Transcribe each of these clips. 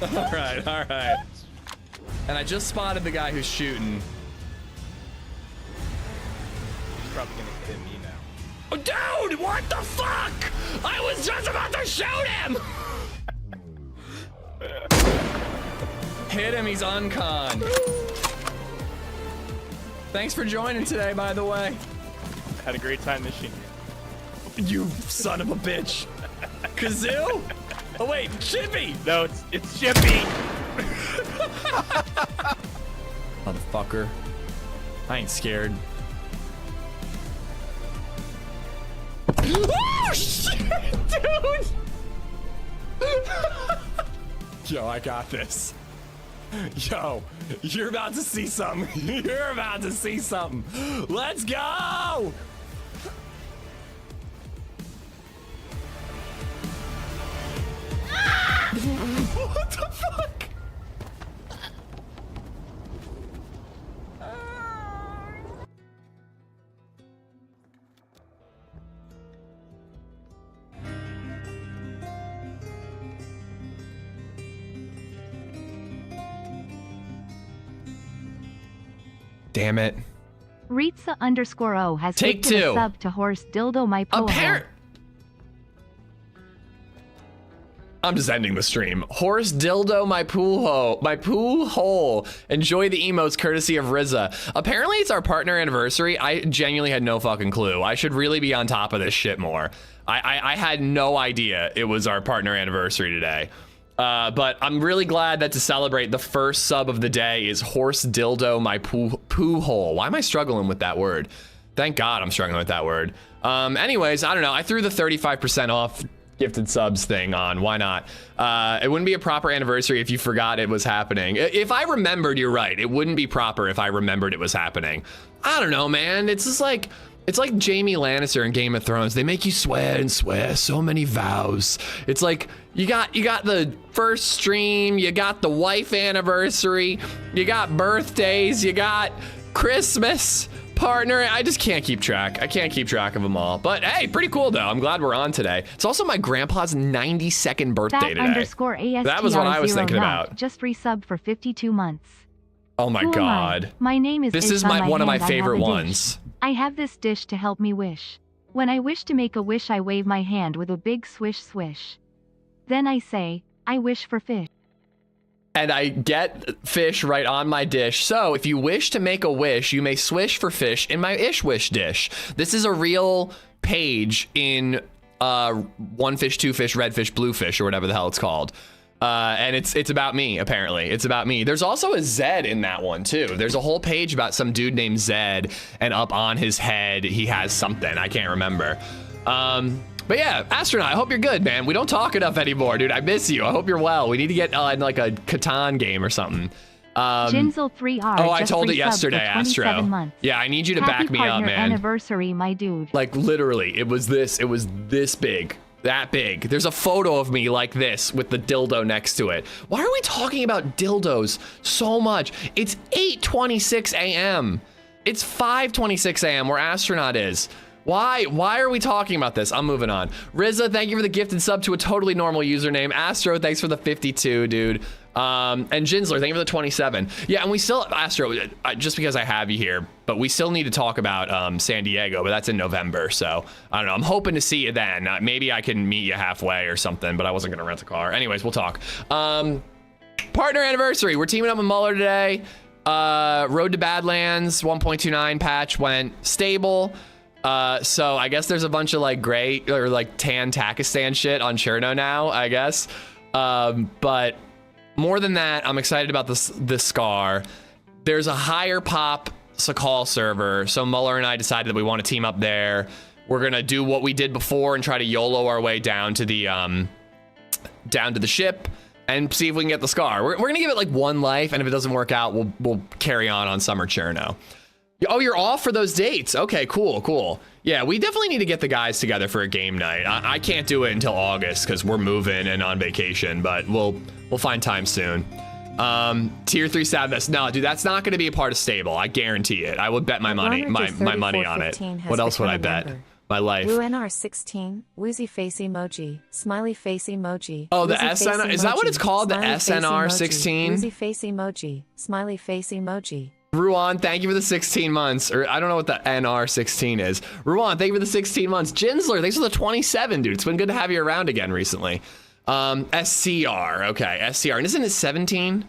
All right, all right. And I just spotted the guy who's shooting. He's probably gonna hit me now. Oh, dude, what the fuck? I was just about to shoot him. Hit him, he's unconned. Thanks for joining today, by the way. Had a great time this year. You son of a bitch. Kazoo? Oh wait, Chippy! No, it's Chippy! Motherfucker. I ain't scared. Oh shit, dude! Yo, I got this. Yo, you're about to see something. You're about to see something. Let's go! What the fuck? Damn it. Ritza_O has Take gifted two. a sub to Horse Dildo My Polo. I'm just ending the stream. Horse dildo my pool hole. Enjoy the emotes courtesy of Rizza. Apparently it's our partner anniversary. I genuinely had no fucking clue. I should really be on top of this shit more. I had no idea it was our partner anniversary today. But I'm really glad that to celebrate, the first sub of the day is Horse Dildo My Poo Hole. Why am I struggling with that word? Thank God I'm struggling with that word. Anyways, I don't know. I threw the 35% off gifted subs thing on. Why not? It wouldn't be a proper anniversary if you forgot it was happening. If I remembered, you're right. It wouldn't be proper if I remembered it was happening. I don't know, man. It's just like... It's like Jaime Lannister in Game of Thrones. They make you swear and swear so many vows. It's like you got the first stream, you got the wife anniversary, you got birthdays, you got Christmas, partner. I just can't keep track. I can't keep track of them all. But hey, pretty cool though. I'm glad we're on today. It's also my grandpa's 92nd birthday today. That was what I was thinking about. Just resubbed for 52 months. Oh my God. My name is This is one of my favorite ones. I have this dish to help me wish. When I wish to make a wish, I wave my hand with a big swish swish. Then I say, I wish for fish. And I get fish right on my dish. So if you wish to make a wish, you may swish for fish in my ish wish dish. This is a real page in One Fish, Two Fish, Red Fish, Blue Fish, or whatever the hell it's called. And it's about me, apparently. It's about me. There's also a Zed in that one, too. There's a whole page about some dude named Zed, and up on his head, he has something. I can't remember. But yeah, Astronaut, I hope you're good, man. We don't talk enough anymore, dude. I miss you. I hope you're well. We need to get in like a Catan game or something. Jinzel3R. Oh, I told it yesterday, Astro. Months. Yeah, I need you to Happy back me up, man. Anniversary, my dude. Like literally, it was this big. That big. There's a photo of me like this with the dildo next to it. Why are we talking about dildos so much? It's 8:26 a.m. It's 5:26 a.m. where Astronaut is. Why are we talking about this? I'm moving on. Rizza, thank you for the gifted sub to a totally normal username. Astro, thanks for the 52, dude. And Jinsler, thank you for the 27. Yeah, and we still, Astro, just because I have you here, but we still need to talk about San Diego, but that's in November, so I don't know. I'm hoping to see you then. Maybe I can meet you halfway or something, but I wasn't gonna rent a car. Anyways, we'll talk. Partner anniversary. We're teaming up with Muller today. Road to Badlands 1.29 patch went stable. So I guess there's a bunch of like gray or like tan Takistan shit on Cherno now, I guess. But more than that, I'm excited about this Scar. There's a higher pop Sakhal server, so Muller and I decided that we want to team up there. We're gonna do what we did before and try to YOLO our way down to the ship and see if we can get the Scar. We're gonna give it like one life, and if it doesn't work out, we'll carry on Summer Cherno. Oh, you're off for those dates. Okay, cool. Yeah, we definitely need to get the guys together for a game night. I can't do it until August because we're moving and on vacation, but we'll find time soon. Tier 3 sadness. No, dude, that's not going to be a part of stable. I guarantee it. I would bet my money, my money on it. What else would I bet? my life. Woo NR16, woozy face emoji, smiley face emoji. Oh, the woozy face SNR, is that what it's emoji, called? The smiley face SNR16? Woozy face emoji, smiley face emoji. Ruan, thank you for the 16 months. Or I don't know what the NR16 is. Ruan, thank you for the 16 months. Jinsler, thanks for the 27, dude. It's been good to have you around again recently. SCR, okay, SCR. And isn't it 17?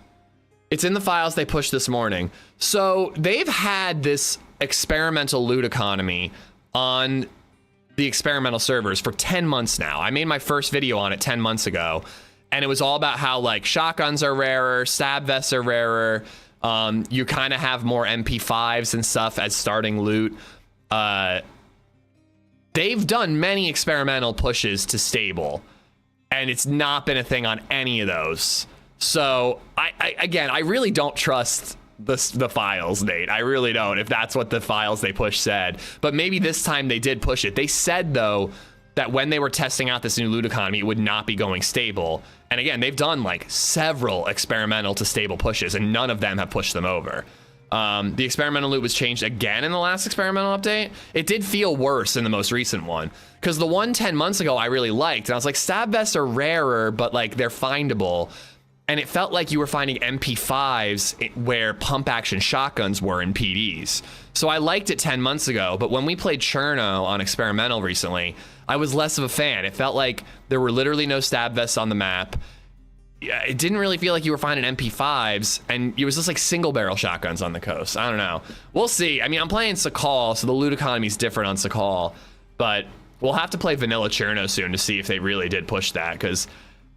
It's in the files they pushed this morning. So they've had this experimental loot economy on the experimental servers for 10 months now. I made my first video on it 10 months ago, and it was all about how like shotguns are rarer, stab vests are rarer. You kind of have more MP5s and stuff as starting loot. They've done many experimental pushes to stable, and it's not been a thing on any of those. So I really don't trust the files, Nate. I really don't, if that's what the files they pushed said. But maybe this time they did push it. They said, though, that when they were testing out this new loot economy, it would not be going stable. And again, they've done like several experimental to stable pushes, and none of them have pushed them over. The experimental loot was changed again in the last experimental update. It did feel worse in the most recent one, because the one 10 months ago I really liked, and I was like, stab vests are rarer, but like they're findable. And it felt like you were finding MP5s where pump action shotguns were in PDs. So I liked it 10 months ago, but when we played Cherno on experimental recently, I was less of a fan. It felt like there were literally no stab vests on the map. It didn't really feel like you were finding MP5s, and it was just like single barrel shotguns on the coast. I don't know. We'll see. I mean, I'm playing Sakhal, so the loot economy is different on Sakhal, but we'll have to play vanilla Cherno soon to see if they really did push that, because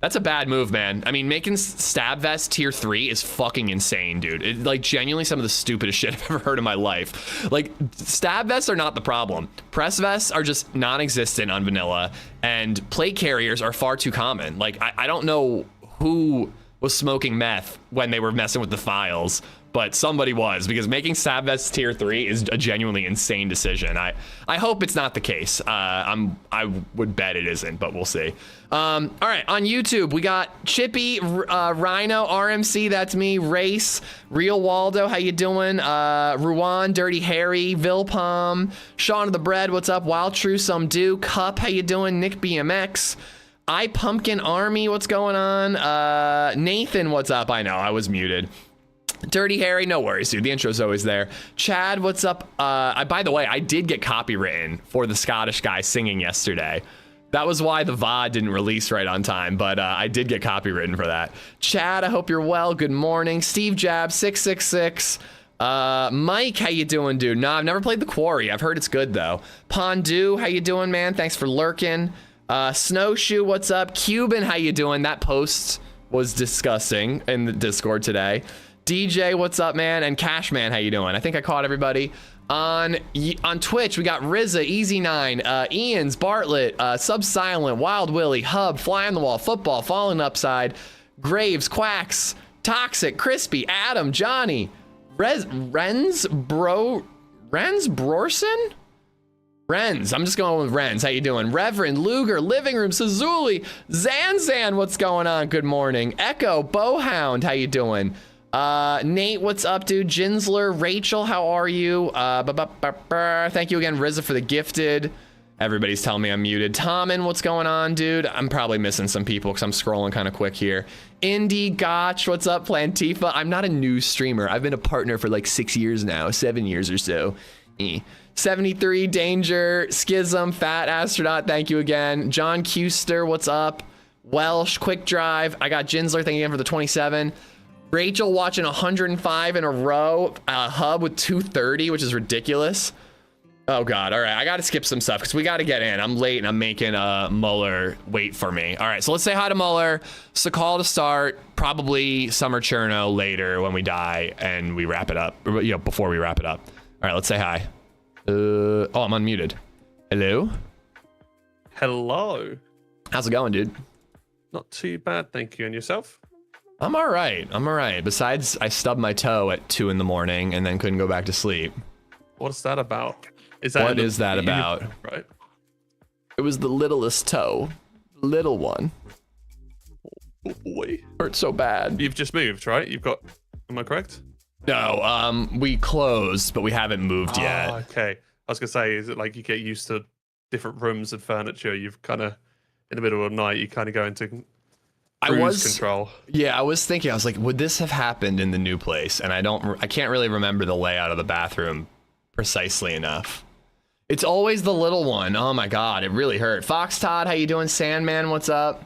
that's a bad move, man. I mean, making stab vest tier 3 is fucking insane, dude. It, like, genuinely some of the stupidest shit I've ever heard in my life. Like, stab vests are not the problem. Press vests are just non-existent on vanilla, and plate carriers are far too common. Like, I don't know who was smoking meth when they were messing with the files, but somebody was, because making stab vests tier 3 is a genuinely insane decision. I hope it's not the case. I would bet it isn't, but we'll see. All right, on YouTube, we got Chippy, Rhino, RMC, that's me, Race, Real Waldo, how you doing? Ruan, Dirty Harry, Vilpom, Sean of the Bread, what's up? Wild True, Some Do, Cup, how you doing? Nick BMX, I Pumpkin Army, what's going on? Nathan, what's up? I know, I was muted. Dirty Harry, no worries, dude. The intro's always there. Chad, what's up? By the way, I did get copywritten for the Scottish guy singing yesterday. That was why the VOD didn't release right on time, but I did get copywritten for that. Chad, I hope you're well. Good morning. Steve Jab, 666. Mike, how you doing, dude? Nah, I've never played The Quarry. I've heard it's good, though. Pondu, how you doing, man? Thanks for lurking. Snowshoe, what's up? Cuban, how you doing? That post was disgusting in the Discord today. DJ, what's up, man? And Cashman, how you doing? I think I caught everybody. On Twitch, we got Rizza, Easy9, Ian's, Bartlett, Subsilent, Wild Willie, Hub, Fly on the Wall, Football, Falling Upside, Graves, Quacks, Toxic, Crispy, Adam, Johnny, Renz Brorson? Renz, I'm just going with Renz. How you doing? Reverend, Luger, Living Room, Sazuli, Zanzan, what's going on? Good morning. Echo, Bowhound, how you doing? Nate, what's up, dude? Jinsler, Rachel, how are you? Thank you again, Rizza, for the gifted. Everybody's telling me I'm muted. Tommen, what's going on, dude? I'm probably missing some people because I'm scrolling kind of quick here. Indy, Gotch, what's up? Plantifa, I'm not a new streamer. I've been a partner for like 6 years now, 7 years or so. 73, Danger, Schism, Fat Astronaut, thank you again. John Custer, what's up? Welsh, Quick Drive, I got Jinsler, thank you again for the 27. Rachel watching 105 in a row. Hub with 230, which is ridiculous. Oh God, all right, I gotta skip some stuff because we gotta get in. I'm late and I'm making Muller wait for me. All right, so let's say hi to Muller. Sakhal to start, probably Summer Cherno later when we die and we wrap it up, you know, before we wrap it up. All right, let's say hi. Oh, I'm unmuted. Hello? Hello. How's it going, dude? Not too bad, thank you. And yourself? I'm all right. I'm all right. Besides, I stubbed my toe at 2 in the morning and then couldn't go back to sleep. What's that about? Is that what is that about? Right. It was the littlest toe. Little one. Oh boy. Hurt so bad. You've just moved, right? You've got, am I correct? No, we closed, but we haven't moved yet. Okay. I was gonna say, is it like you get used to different rooms and furniture. You've kind of in the middle of the night, you kind of go into cruise control. Yeah, I was thinking, I was like, would this have happened in the new place? And I can't really remember the layout of the bathroom precisely enough. It's always the little one. Oh my God, it really hurt. Fox Todd, how you doing? Sandman, what's up?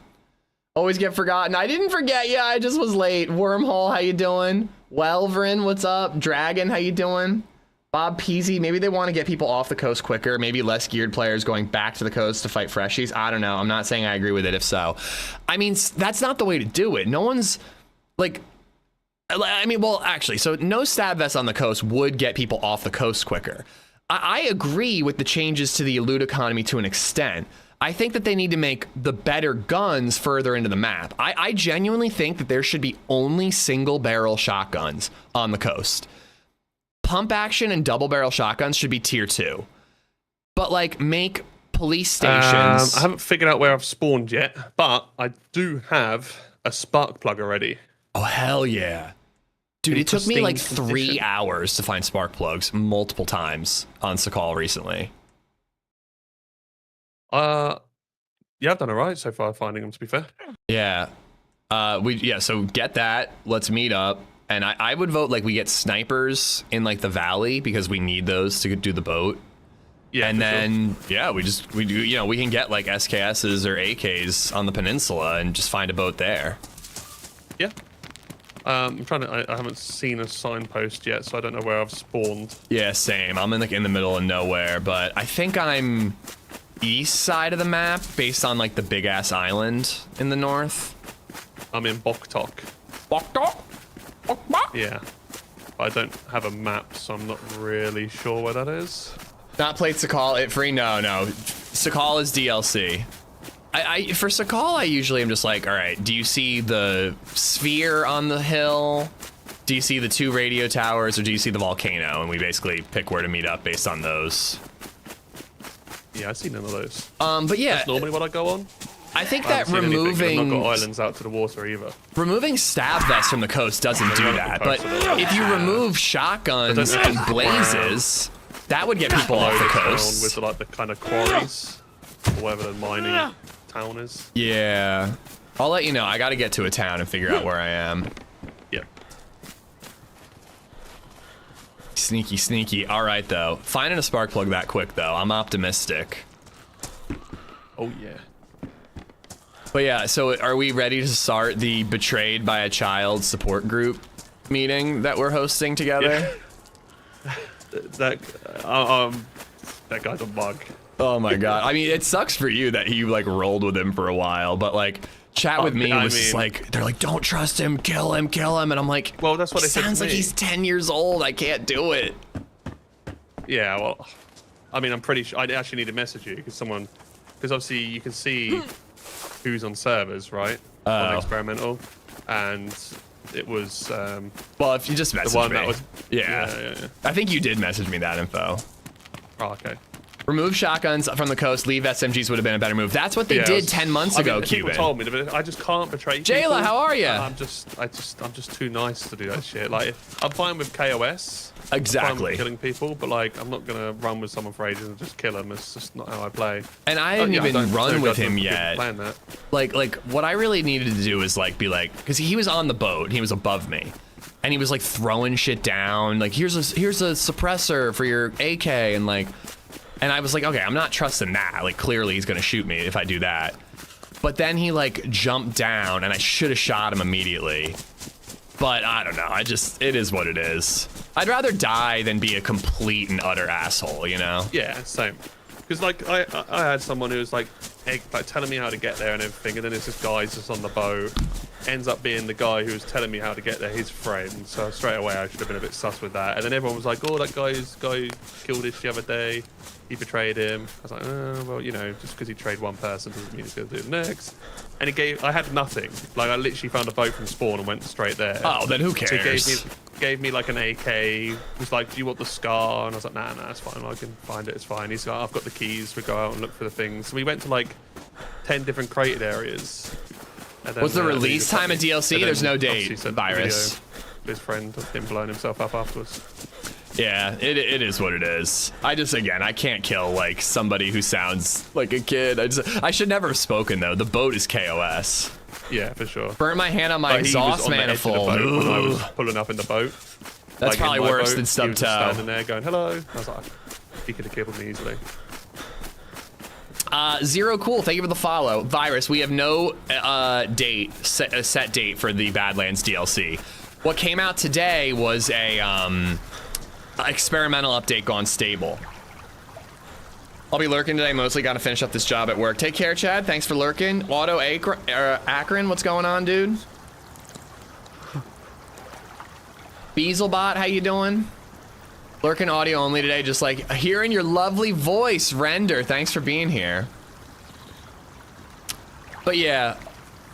Always get forgotten. I didn't forget you. I just was late. Wormhole, how you doing? Welvrin, what's up? Dragon, how you doing? Bob Peasy, maybe they want to get people off the coast quicker. Maybe less geared players going back to the coast to fight freshies. I don't know. I'm not saying I agree with it if so. I mean, that's not the way to do it. No one's like, I mean, well, actually, so no stab vests on the coast would get people off the coast quicker. I agree with the changes to the loot economy to an extent. I think that they need to make the better guns further into the map. I genuinely think that there should be only single barrel shotguns on the coast. Pump action and double barrel shotguns should be tier 2. But like make police stations. I haven't figured out where I've spawned yet, but I do have a spark plug already. Oh, hell yeah. Dude, it took me like 3 condition. hours to find spark plugs multiple times on Sakhal recently. Yeah, I've done all right so far finding them, to be fair. Yeah. So get that. Let's meet up. And I would vote like we get snipers in like the valley because we need those to do the boat. Yeah. And then, yeah, we do, you know, we can get like SKSs or AKs on the peninsula and just find a boat there. Yeah. I'm trying to, I haven't seen a signpost yet, so I don't know where I've spawned. Yeah, same. I'm in the middle of nowhere, but I think I'm east side of the map based on like the big ass island in the north. I'm in Boktok. Boktok? Yeah. I don't have a map, so I'm not really sure where that is. Not played Sakhal, it free? No. Sakhal is DLC. For Sakhal, I usually am just like, all right, do you see the sphere on the hill? Do you see the 2 radio towers, or do you see the volcano? And we basically pick where to meet up based on those. Yeah, I see none of those. But yeah. That's normally what I go on. I think that I've removing not got islands out to the water either. Removing stab vests from the coast doesn't do that, but if you remove shotguns and blazes, that would get people off the coast. With like the kind of quarries, or whatever the mining town is. Yeah, I'll let you know. I got to get to a town and figure out where I am. Yep. Sneaky. All right, though. Finding a spark plug that quick, though. I'm optimistic. Oh yeah. But yeah, so are we ready to start the betrayed by a child support group meeting that we're hosting together? Yeah. that guy's a bug. Oh my God. I mean, it sucks for you that he like rolled with him for a while, but like chat with me was just like, they're like, don't trust him, kill him. And I'm like, well, that's what they said to sounds like me. he's 10 years old. I can't do it. Yeah, well, I mean, I'm pretty sure I actually need to message you because obviously you can see who's on servers, right? On experimental, and it was well, if you just message the one me. that was yeah. I think you did message me that info. Oh, okay. Remove shotguns from the coast, leave SMGs would have been a better move. That's what they did 10 months ago, people Cuban. told me, but I just can't betray Jayla, people. how are you? I'm just too nice to do that shit. Like, I'm fine with KOS. Exactly. I'm fine with killing people, but like, I'm not gonna run with someone for ages and just kill them. It's just not how I play. And I haven't even run with him yet. Like what I really needed to do is like be like, because he was on the boat, he was above me, and he was like throwing shit down. Like here's a suppressor for your AK, and like. And I was like, okay, I'm not trusting that. Like, clearly he's gonna shoot me if I do that. But then he like jumped down and I should have shot him immediately. But I don't know, it is what it is. I'd rather die than be a complete and utter asshole, you know? Yeah, same. Because like, I had someone who was like telling me how to get there and everything, and then there's this guy just on the boat. Ends up being the guy who was telling me how to get there, his friend. So straight away I should have been a bit sus with that. And then everyone was like, oh, that guy killed us the other day. He betrayed him. I was like, oh, well, you know, just because he betrayed one person doesn't mean he's going to do the next. And I had nothing. Like, I literally found a boat from spawn and went straight there. Oh, then who cares? So he gave me like an AK. Was like, do you want the scar? And I was like, nah, it's fine. I can find it. It's fine. He's like, I've got the keys. We go out and look for the things. So we went to like 10 different crated areas. And then, what's the release time of DLC? There's no date. Virus. His friend of him blowing himself up afterwards. Yeah, it is what it is. I can't kill like somebody who sounds like a kid. I should never have spoken though. The boat is KOS. Yeah, for sure. Burnt my hand on my Like, he was exhaust on the edge of the manifold. boat when I was Ooh. pulling up in the boat. That's Like, probably in my worse boat, than he stub was just toe. standing there going, hello. I was like, he could have killed me easily. Zero Cool, thank you for the follow. Virus, we have no set date for the Badlands DLC. What came out today was a experimental update gone stable. I'll be lurking today, mostly gotta finish up this job at work. Take care, Chad, thanks for lurking. Auto Akron, what's going on, dude? Beazelbot, how you doing? Lurking audio only today, just like hearing your lovely voice, Render. Thanks for being here. But yeah,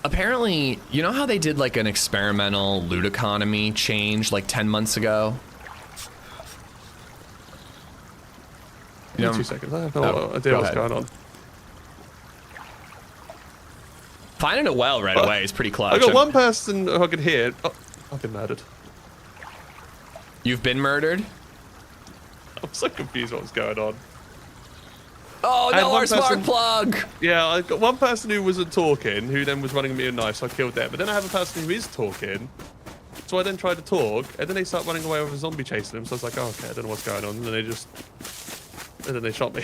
apparently, you know how they did like an experimental loot economy change like 10 months ago? You know, 2 seconds. I have no idea what's going on. finding a well right away is pretty clutch. I got one person who I could hear. Oh, I've been murdered. You've been murdered? I'm so confused what was going on. Oh I had no, one our spark person- plug! Yeah, I got one person who wasn't talking, who then was running me a knife, so I killed them. But then I have a person who is talking, so I then tried to talk, and then they start running away with a zombie chasing them. So I was like, oh, okay, I don't know what's going on. And then they shot me.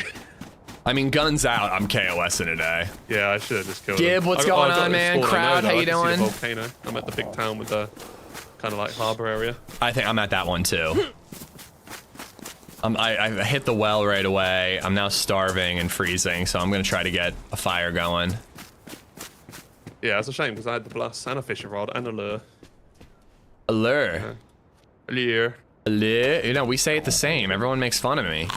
I mean, guns out, I'm KOSing today. Yeah, I should have just killed Gib, them. what's I got going this on, man? spawn, I know Crowd, that. how I you can see the doing? volcano. I'm at the big town with the kind of like harbor area. I think I'm at that one too. I hit the well right away. I'm now starving and freezing, so I'm gonna try to get a fire going. Yeah, it's a shame because I had the blast and a fishing rod and a lure. A lure. Lure. A lure? You know, we say it the same. Everyone makes fun of me.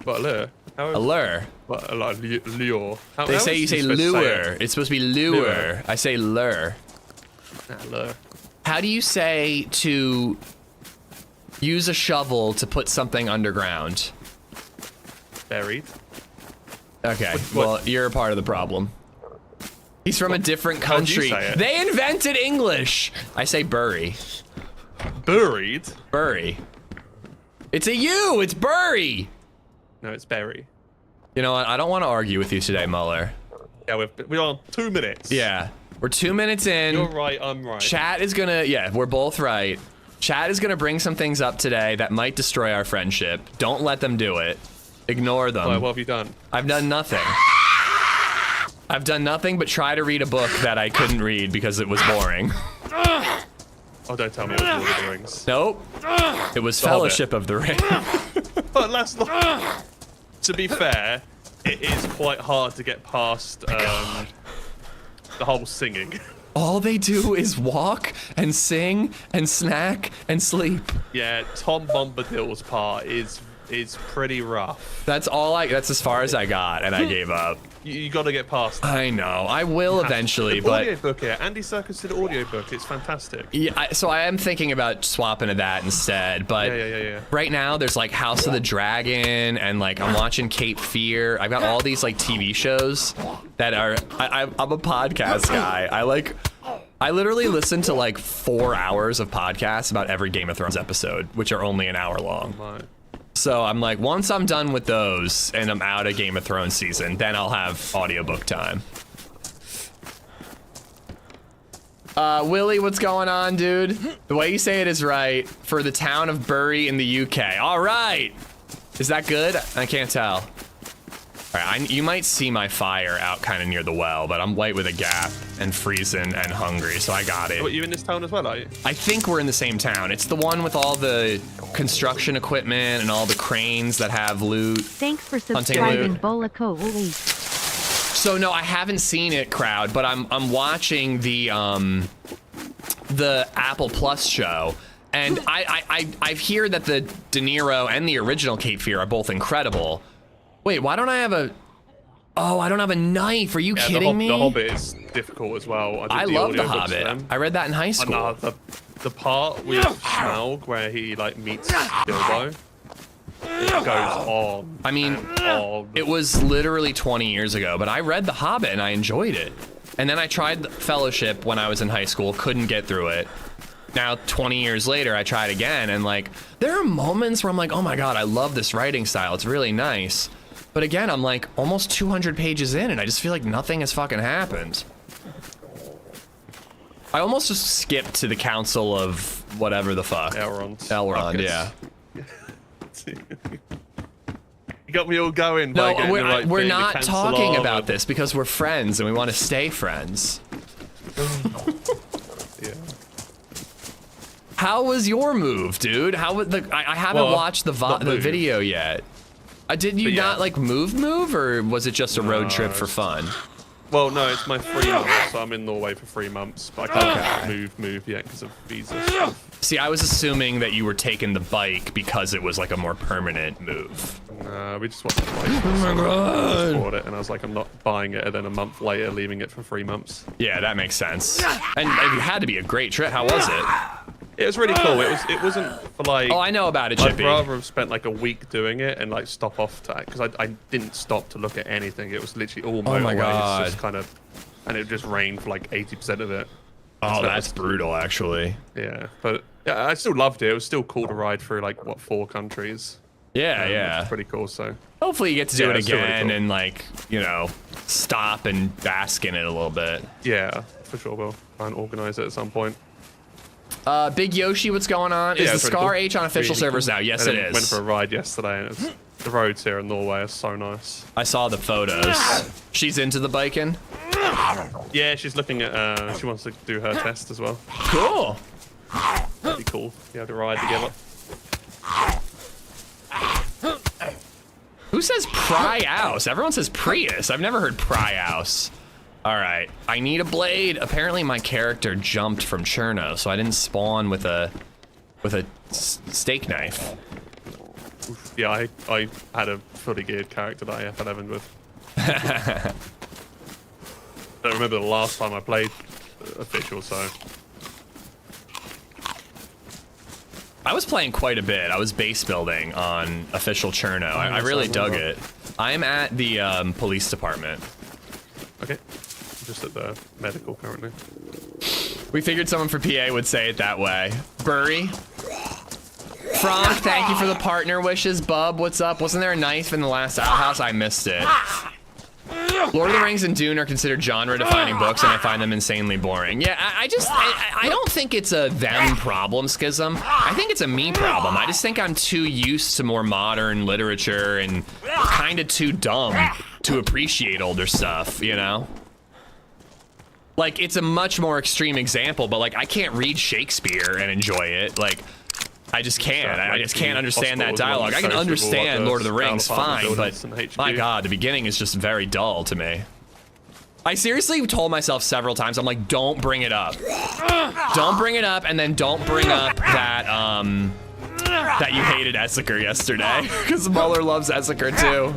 What, a lure? A lure. What, like lure? They say you say lure. It's supposed to be lure. Lure. I say lure. Lure. How do you say to use a shovel to put something underground? Buried. Okay, What- well, you're a part of the problem. He's from a different How do you country. say it? They invented English. I say bury. Buried? Bury. It's a U. It's bury. No, it's bury. You know what? I don't want to argue with you today, Muller. Yeah, we're on 2 minutes. Yeah, we're 2 minutes in. You're right, I'm right. Chat is gonna, yeah, we're both right. Chat is gonna bring some things up today that might destroy our friendship. Don't let them do it. Ignore them. Why, what have you done? I've done nothing. I've done nothing but try to read a book that I couldn't read because it was boring. Oh, don't tell me it was Lord of the Rings. Nope. It was Hobbit. Fellowship of the Ring. But let's not... To be fair, it is quite hard to get past the whole singing. All they do is walk and sing and snack and sleep. Yeah, Tom Bombadil's part is pretty rough. That's as far as I got, and I gave up. You got to get past that. I know, I will eventually, The but audiobook here. Andy Serkis did an audiobook. It's fantastic. yeah, so I am thinking about swapping to that instead, but Yeah. right now there's like House of the Dragon and like I'm watching Cape Fear. I've got all these like TV shows that are, I'm a podcast guy. I literally listen to like 4 hours of podcasts about every Game of Thrones episode, which are only an hour long. My. So I'm like, once I'm done with those and I'm out of Game of Thrones season, then I'll have audiobook time. Willie, what's going on, dude? The way you say it is right. For the town of Bury in the UK. All right. Is that good? I can't tell. All right, you might see my fire out kind of near the well, but I'm white with a gap and freezing and hungry, so I got it. What, you in this town as well, are you? I think we're in the same town. It's the one with all the construction equipment and all the cranes that have loot. Thanks for Hunting subscribing, loot. Bolako Wooly. So no, I haven't seen it, crowd, but I'm watching the Apple Plus show, and I hear that the De Niro and the original Cape Fear are both incredible. Wait, why don't I have a? Oh, I don't have a knife. Are you kidding me? The Hobbit is difficult as well. I did love the audiobooks for Hobbit. them. I read that in high school. And, the part with Smaug where he like meets Bilbo, it goes on. I mean, and on. it was literally 20 years ago, but I read The Hobbit and I enjoyed it. And then I tried Fellowship when I was in high school, couldn't get through it. now 20 years later, I try it again, and like, there are moments where I'm like, oh my God, I love this writing style. It's really nice. But again, I'm like almost 200 pages in, and I just feel like nothing has fucking happened. I almost just skipped to the Council of whatever the fuck. Elrond, yeah. You got me all going. No, by we're not talking about this because we're friends and we want to stay friends. Yeah. How was your move, dude? How would I haven't watched the video yet. Did you not like move, or was it just a road trip for fun? Well, no, it's my 3 months, so I'm in Norway for 3 months, but I can't move yet because of visa stuff. See, I was assuming that you were taking the bike because it was like a more permanent move. We just wanted the bike. Oh my God! Bought it, and I was like, I'm not buying it, and then a month later, leaving it for 3 months. Yeah, that makes sense. And it had to be a great trip. How was it? It was really cool. It wasn't for like. Oh, I know about it, Chippy. I'd rather have spent like a week doing it and like stop off to because I didn't stop to look at anything. It was literally all motorways. Oh my God. Just kind of, and it just rained for like 80% of it. Oh, So that's brutal, actually. Yeah, but yeah, I still loved it. It was still cool to ride through like what 4 countries. Yeah, Which yeah. is pretty cool. So hopefully you get to do it it's still really again cool. and like, you know, stop and bask in it a little bit. yeah, for sure we'll try and organize it at some point. Big Yoshi, what's going on? Yeah, Is the it's really Scar cool. H on official Really servers cool. now? Yes, I it went is. for a ride yesterday, and the roads here in Norway are so nice. I saw the photos. She's into the biking. Yeah, she's looking at. She wants to do her test as well. Cool. That'd be cool. You have to ride together. Who says Pry-ouse? Everyone says Prius. I've never heard Pry-ouse. All right, I need a blade. Apparently my character jumped from Cherno, so I didn't spawn with a steak knife. Yeah, I had a fully geared character that I F11'd with. I don't remember the last time I played official, so. I was playing quite a bit. I was base building on official Cherno. I really dug it. I'm at the police department. Okay. I'm just at the medical currently. We figured someone for PA would say it that way. Burry. Frank, thank you for the partner wishes. Bub, what's up? Wasn't there a knife in the last outhouse? I missed it. Lord of the Rings and Dune are considered genre-defining books, and I find them insanely boring. Yeah, I don't think it's a them problem, Schism. I think it's a me problem. I just think I'm too used to more modern literature and kind of too dumb to appreciate older stuff, you know? Like, it's a much more extreme example, but like, I can't read Shakespeare and enjoy it. Like, I just can't. I just can't understand that dialogue. I can understand Lord of the Rings fine, but my God, the beginning is just very dull to me. I seriously told myself several times, I'm like, don't bring it up. Don't bring it up, and then don't bring up that, that you hated Essiker yesterday, because Muller loves Essiker too.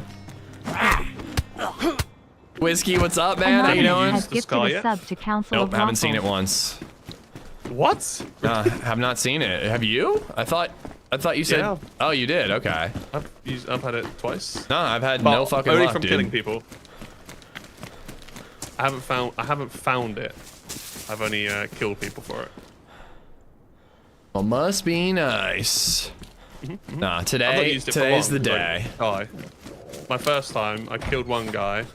Whiskey, what's up, man? How you doing? Has gifted a sub to Council of Nope, haven't seen it Waffles. once. What? Have not seen it. Have you? I thought you said. Yeah. Oh, you did. Okay. I've had it twice. No, I've had But no fucking only luck, from dude. killing people. I haven't found it. I've only killed people for it. Well, must be nice. Nah, I've not today's used it for the long, day. like, my first time, I killed one guy,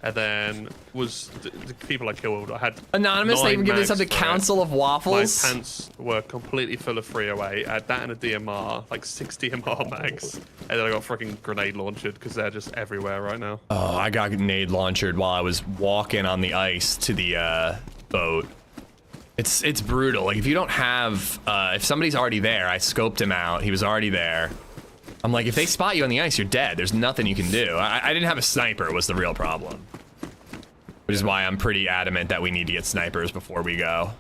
and then the people I killed, I had Anonymous, they 9 even give this up to mags for it. Council of My Waffles. pants were completely full of 308. I had that and a DMR, like 6 DMR mags. And then I got freaking grenade launched because they're just everywhere right now. Oh, I got grenade launched while I was walking on the ice to the boat. It's brutal. Like, if you don't have, if somebody's already there, I scoped him out. He was already there. I'm like, if they spot you on the ice, you're dead. There's nothing you can do. I didn't have a sniper was the real problem. Which is why I'm pretty adamant that we need to get snipers before we go.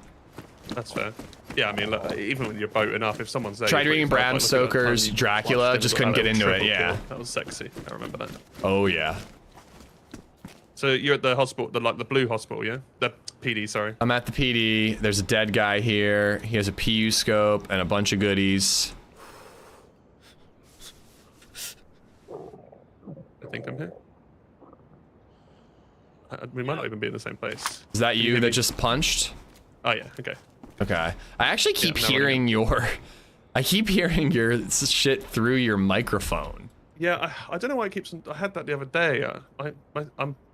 That's fair. Yeah, I mean, look, even when you're boating up, if someone's there... Tried reading Bram Stoker's Dracula, just couldn't get into it, yeah. That was sexy. I remember that. Oh, yeah. So you're at the hospital, the blue hospital, yeah? The PD, sorry. I'm at the PD. There's a dead guy here. He has a PU scope and a bunch of goodies. I think I'm here. We might not even be in the same place. Is that Can you hear that me? just punched? Oh, yeah, okay. Okay. I actually keep no, hearing your... I keep hearing your shit through your microphone. Yeah, I don't know why it keeps. I had that the other day.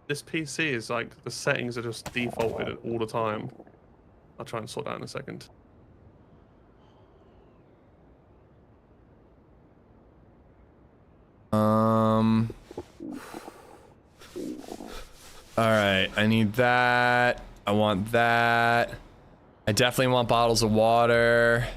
This PC is like the settings are just defaulted all the time. I'll try and sort that in a second. All right, I need that. I want that. I definitely want bottles of water.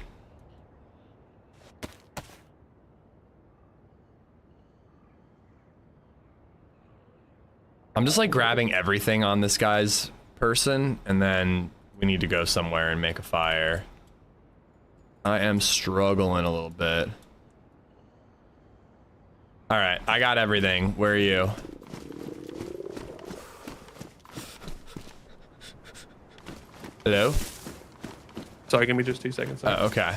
I'm just like grabbing everything on this guy's person, and then we need to go somewhere and make a fire. I am struggling a little bit. All right, I got everything. Where are you? Hello? Sorry, give me just 2 seconds. Oh, okay.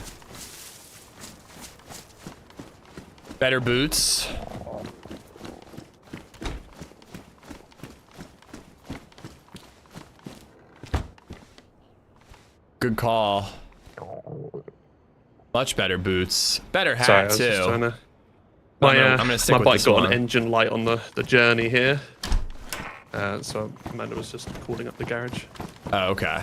Better boots. Good call. Much better boots. Better hat, Sorry, I was too. just trying to... I'm gonna stick my with bike this got one. an engine light on the journey here. So Amanda was just calling up the garage. Oh, okay.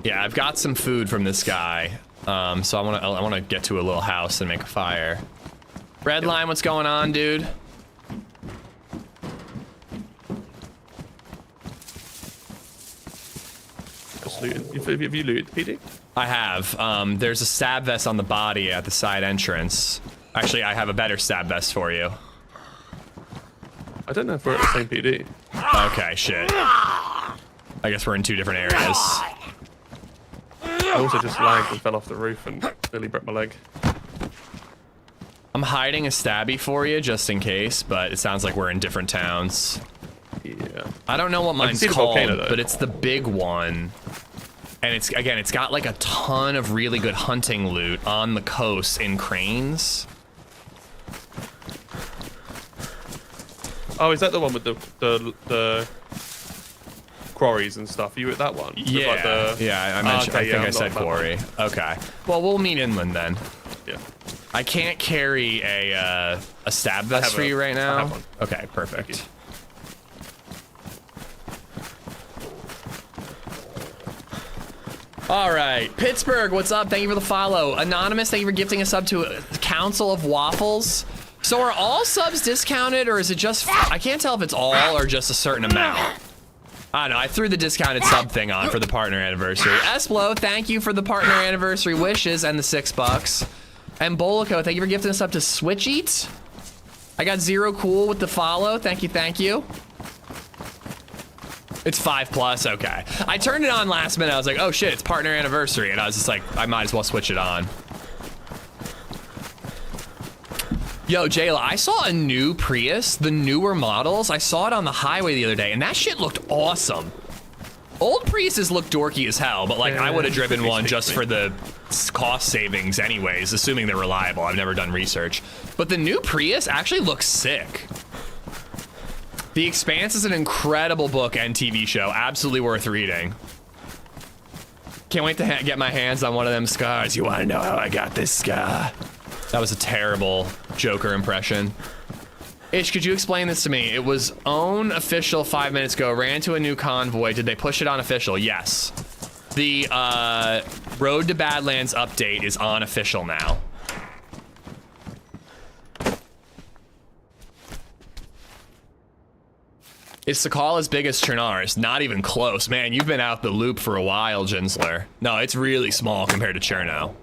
Yeah, I've got some food from this guy. So I wanna get to a little house and make a fire. Redline, what's going on, dude? Just looting. Have you looted the PD? I have. There's a stab vest on the body at the side entrance. Actually, I have a better stab vest for you. I don't know if we're at the same PD. Okay, shit. I guess we're in two different areas. I also just lagged and fell off the roof and nearly broke my leg. I'm hiding a stabby for you just in case, but it sounds like we're in different towns. Yeah. I don't know what mine's see the called, volcano, though. but it's the big one. And it's got like a ton of really good hunting loot on the coast in cranes. Oh, is that the one with the quarries and stuff? Are you at that one? With, Yeah, like, the... yeah. I mentioned. okay, I think yeah, I I'm said not that quarry. Okay. Well, we'll meet inland then. Yeah. I can't carry a stab vest have for you right I now. have one. Okay, perfect. All right, Pittsburgh, what's up? Thank you for the follow. Anonymous, thank you for gifting a sub to a Council of Waffles. So are all subs discounted, or is it just, I can't tell if it's all or just a certain amount. I don't know, I threw the discounted sub thing on for the partner anniversary. Esplo, thank you for the partner anniversary wishes and the $6. And Bolico, thank you for gifting us up to Switch Eat. I got Zero Cool with the follow, thank you, thank you. It's 5+, okay. I turned it on last minute, I was like, oh shit, it's partner anniversary, and I was just like, I might as well switch it on. Yo, Jayla, I saw a new Prius, the newer models. I saw it on the highway the other day, and that shit looked awesome. Old Priuses look dorky as hell, but like I would have driven one just for the cost savings anyways, assuming they're reliable. I've never done research. But the new Prius actually looks sick. The Expanse is an incredible book and TV show, absolutely worth reading. Can't wait to get my hands on one of them scars. You wanna know how I got this scar? That was a terrible Joker impression. Ish, could you explain this to me? It was own official 5 minutes ago, ran to a new convoy. Did they push it on official? Yes. The Road to Badlands update is on official now. Is Sakhal as big as Chernar's? Not even close. Man, you've been out the loop for a while, Jinsler. No, it's really small compared to Cherno.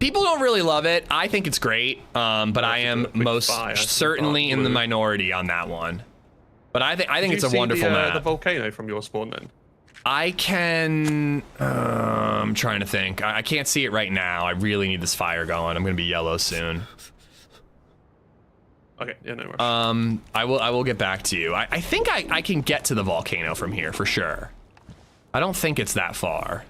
People don't really love it. I think it's great, but I am most certainly in the minority on that one. But I think it's a wonderful map. The volcano from your spawn then? I can. I'm trying to think. I can't see it right now. I really need this fire going. I'm gonna be yellow soon. Okay, yeah, no rush. I will get back to you. I think I can get to the volcano from here for sure. I don't think it's that far.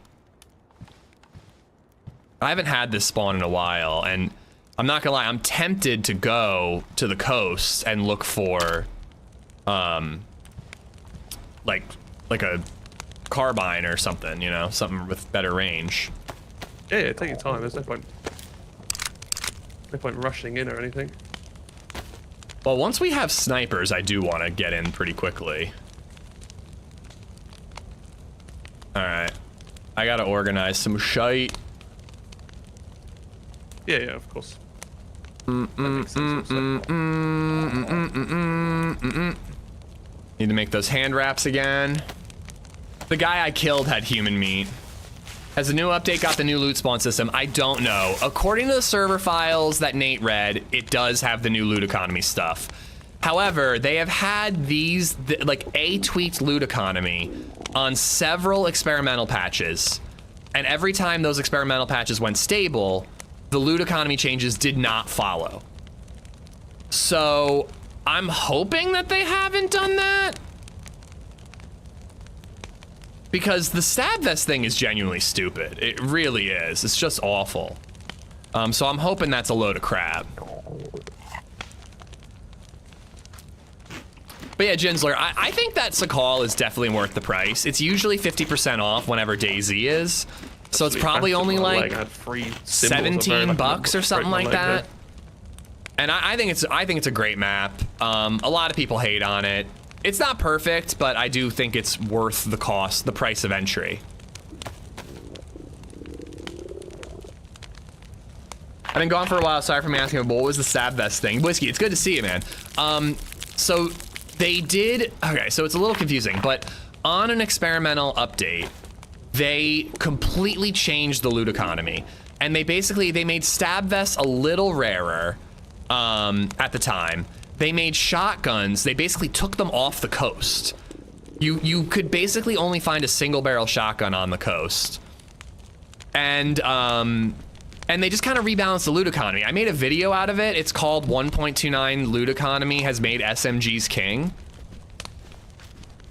I haven't had this spawn in a while, and I'm not gonna lie, I'm tempted to go to the coast and look for, like a carbine or something, you know, something with better range. Yeah, take your time. There's no point rushing in or anything. Well, once we have snipers, I do want to get in pretty quickly. All right, I gotta organize some shite. Yeah, of course. Need to make those hand wraps again. The guy I killed had human meat. Has the new update got the new loot spawn system? I don't know. According to the server files that Nate read, it does have the new loot economy stuff. However, they have had these, like, a tweaked loot economy on several experimental patches. And every time those experimental patches went stable, the loot economy changes did not follow. So I'm hoping that they haven't done that. Because the stab vest thing is genuinely stupid. It really is. It's just awful. So I'm hoping that's a load of crap. But yeah, Jinsler, I think that Sakhal is definitely worth the price. It's usually 50% off whenever DayZ is. So it's probably only like 17 bucks or something like that. And I think it's a great map. A lot of people hate on it. It's not perfect, but I do think it's worth the cost, the price of entry. I've been gone for a while. Sorry for me asking, but what was the stab vest thing? Whiskey, it's good to see you, man. So they did, okay, so it's a little confusing, but on an experimental update, they completely changed the loot economy. And they made stab vests a little rarer at the time. They made shotguns, they basically took them off the coast. You could basically only find a single barrel shotgun on the coast. And they just kind of rebalanced the loot economy. I made a video out of it. It's called 1.29 Loot Economy Has Made SMGs King.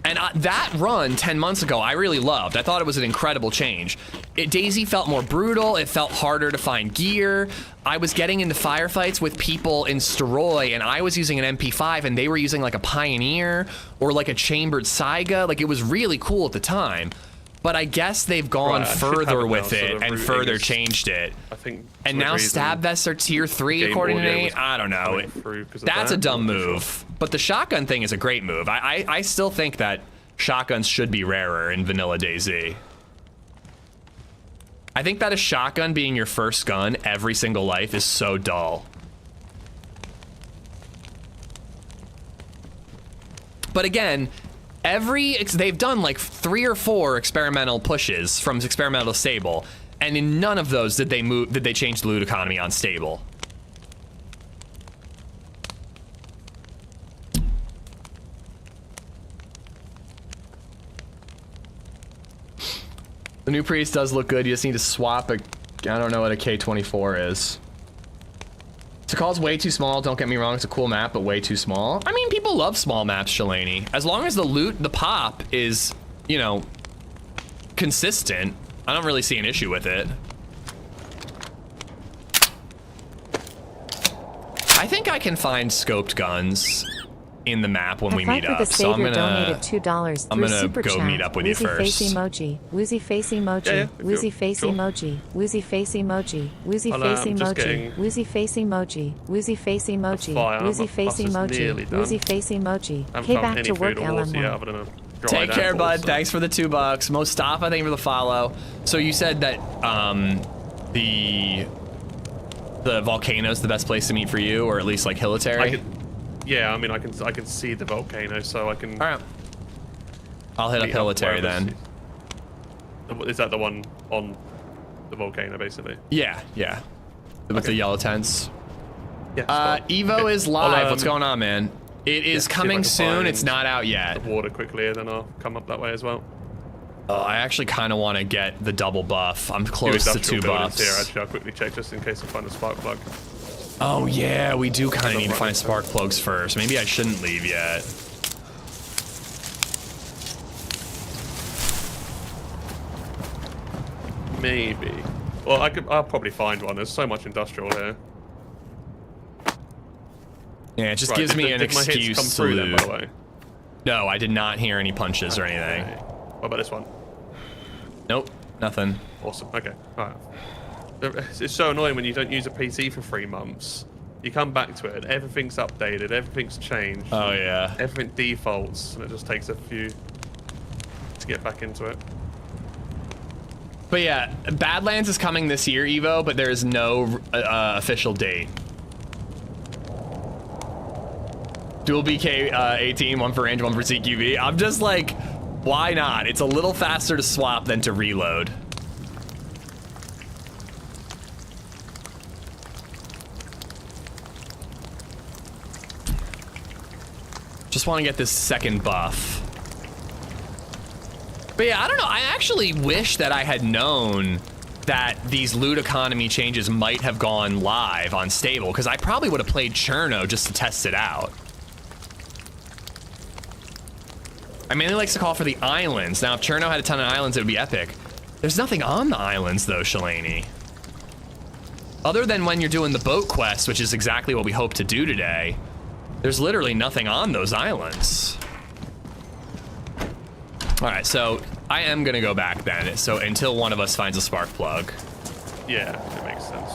And that run 10 months ago, I really loved. I thought it was an incredible change. DayZ felt more brutal. It felt harder to find gear. I was getting into firefights with people in Steroy, and I was using an MP5, and they were using like a Pioneer or like a chambered Saiga. Like, it was really cool at the time. But I guess they've gone further with it and further changed it. I think. And now stab vests are tier 3 according to Nate. I don't know. That's a dumb move. But the shotgun thing is a great move. I still think that shotguns should be rarer in vanilla DayZ. I think that a shotgun being your first gun every single life is so dull. But again, they've done like 3 or 4 experimental pushes from experimental to stable, and in none of those did they change the loot economy on stable. The new Priest does look good. You just need to swap I don't know what a K24 is. Sakhal's way too small, don't get me wrong, it's a cool map, but way too small. I mean, people love small maps, Shalani. As long as the loot, the pop is, you know, consistent, I don't really see an issue with it. I think I can find scoped guns in the map when we meet up, so I'm gonna go meet up with you first. Face emoji, woozy face emoji, woozy face emoji, woozy face emoji, woozy face emoji, woozy face emoji, woozy face emoji, woozy face emoji, woozy face emoji. Hey, back to work, LM1. Take care, bud. Thanks for the $2. Mustafa, thank you for the follow. So you said that the volcano's the best place to meet for you, or at least like Hilitary? Yeah, I mean, I can see the volcano, so I can. All right. I'll hit up Hilitary then. Is that the one on the volcano, basically? Yeah. With the yellow tents. Yeah. Evo is live. What's going on, man? It is coming soon. It's not out yet. The water quickly, and then I'll come up that way as well. I actually kind of want to get the double buff. I'm close to 2 buffs. Here, actually, I'll quickly check just in case I find a spark plug. Oh yeah, we do kind of need to find spark plugs first. Maybe I shouldn't leave yet. Maybe. Well, I'll probably find one. There's so much industrial here. Yeah, it just gives me an excuse to loot. Then, by the way? No, I did not hear any punches or anything. What about this one? Nothing. Awesome. Okay. All right. It's so annoying when you don't use a PC for 3 months. You come back to it, and everything's updated, everything's changed. Oh yeah. Everything defaults, and it just takes a few to get back into it. But yeah, Badlands is coming this year, Evo, but there is no official date. Dual BK 18, one for range, one for CQB. I'm just like, why not? It's a little faster to swap than to reload. Just want to get this second buff. But yeah, I don't know. I actually wish that I had known that these loot economy changes might have gone live on stable, because I probably would have played Cherno just to test it out. I mainly likes to call for the islands. Now, if Cherno had a ton of islands, it would be epic. There's nothing on the islands, though, Shalani. Other than when you're doing the boat quest, which is exactly what we hope to do today. There's literally nothing on those islands. All right, so I am gonna go back then. So until one of us finds a spark plug. Yeah, it makes sense.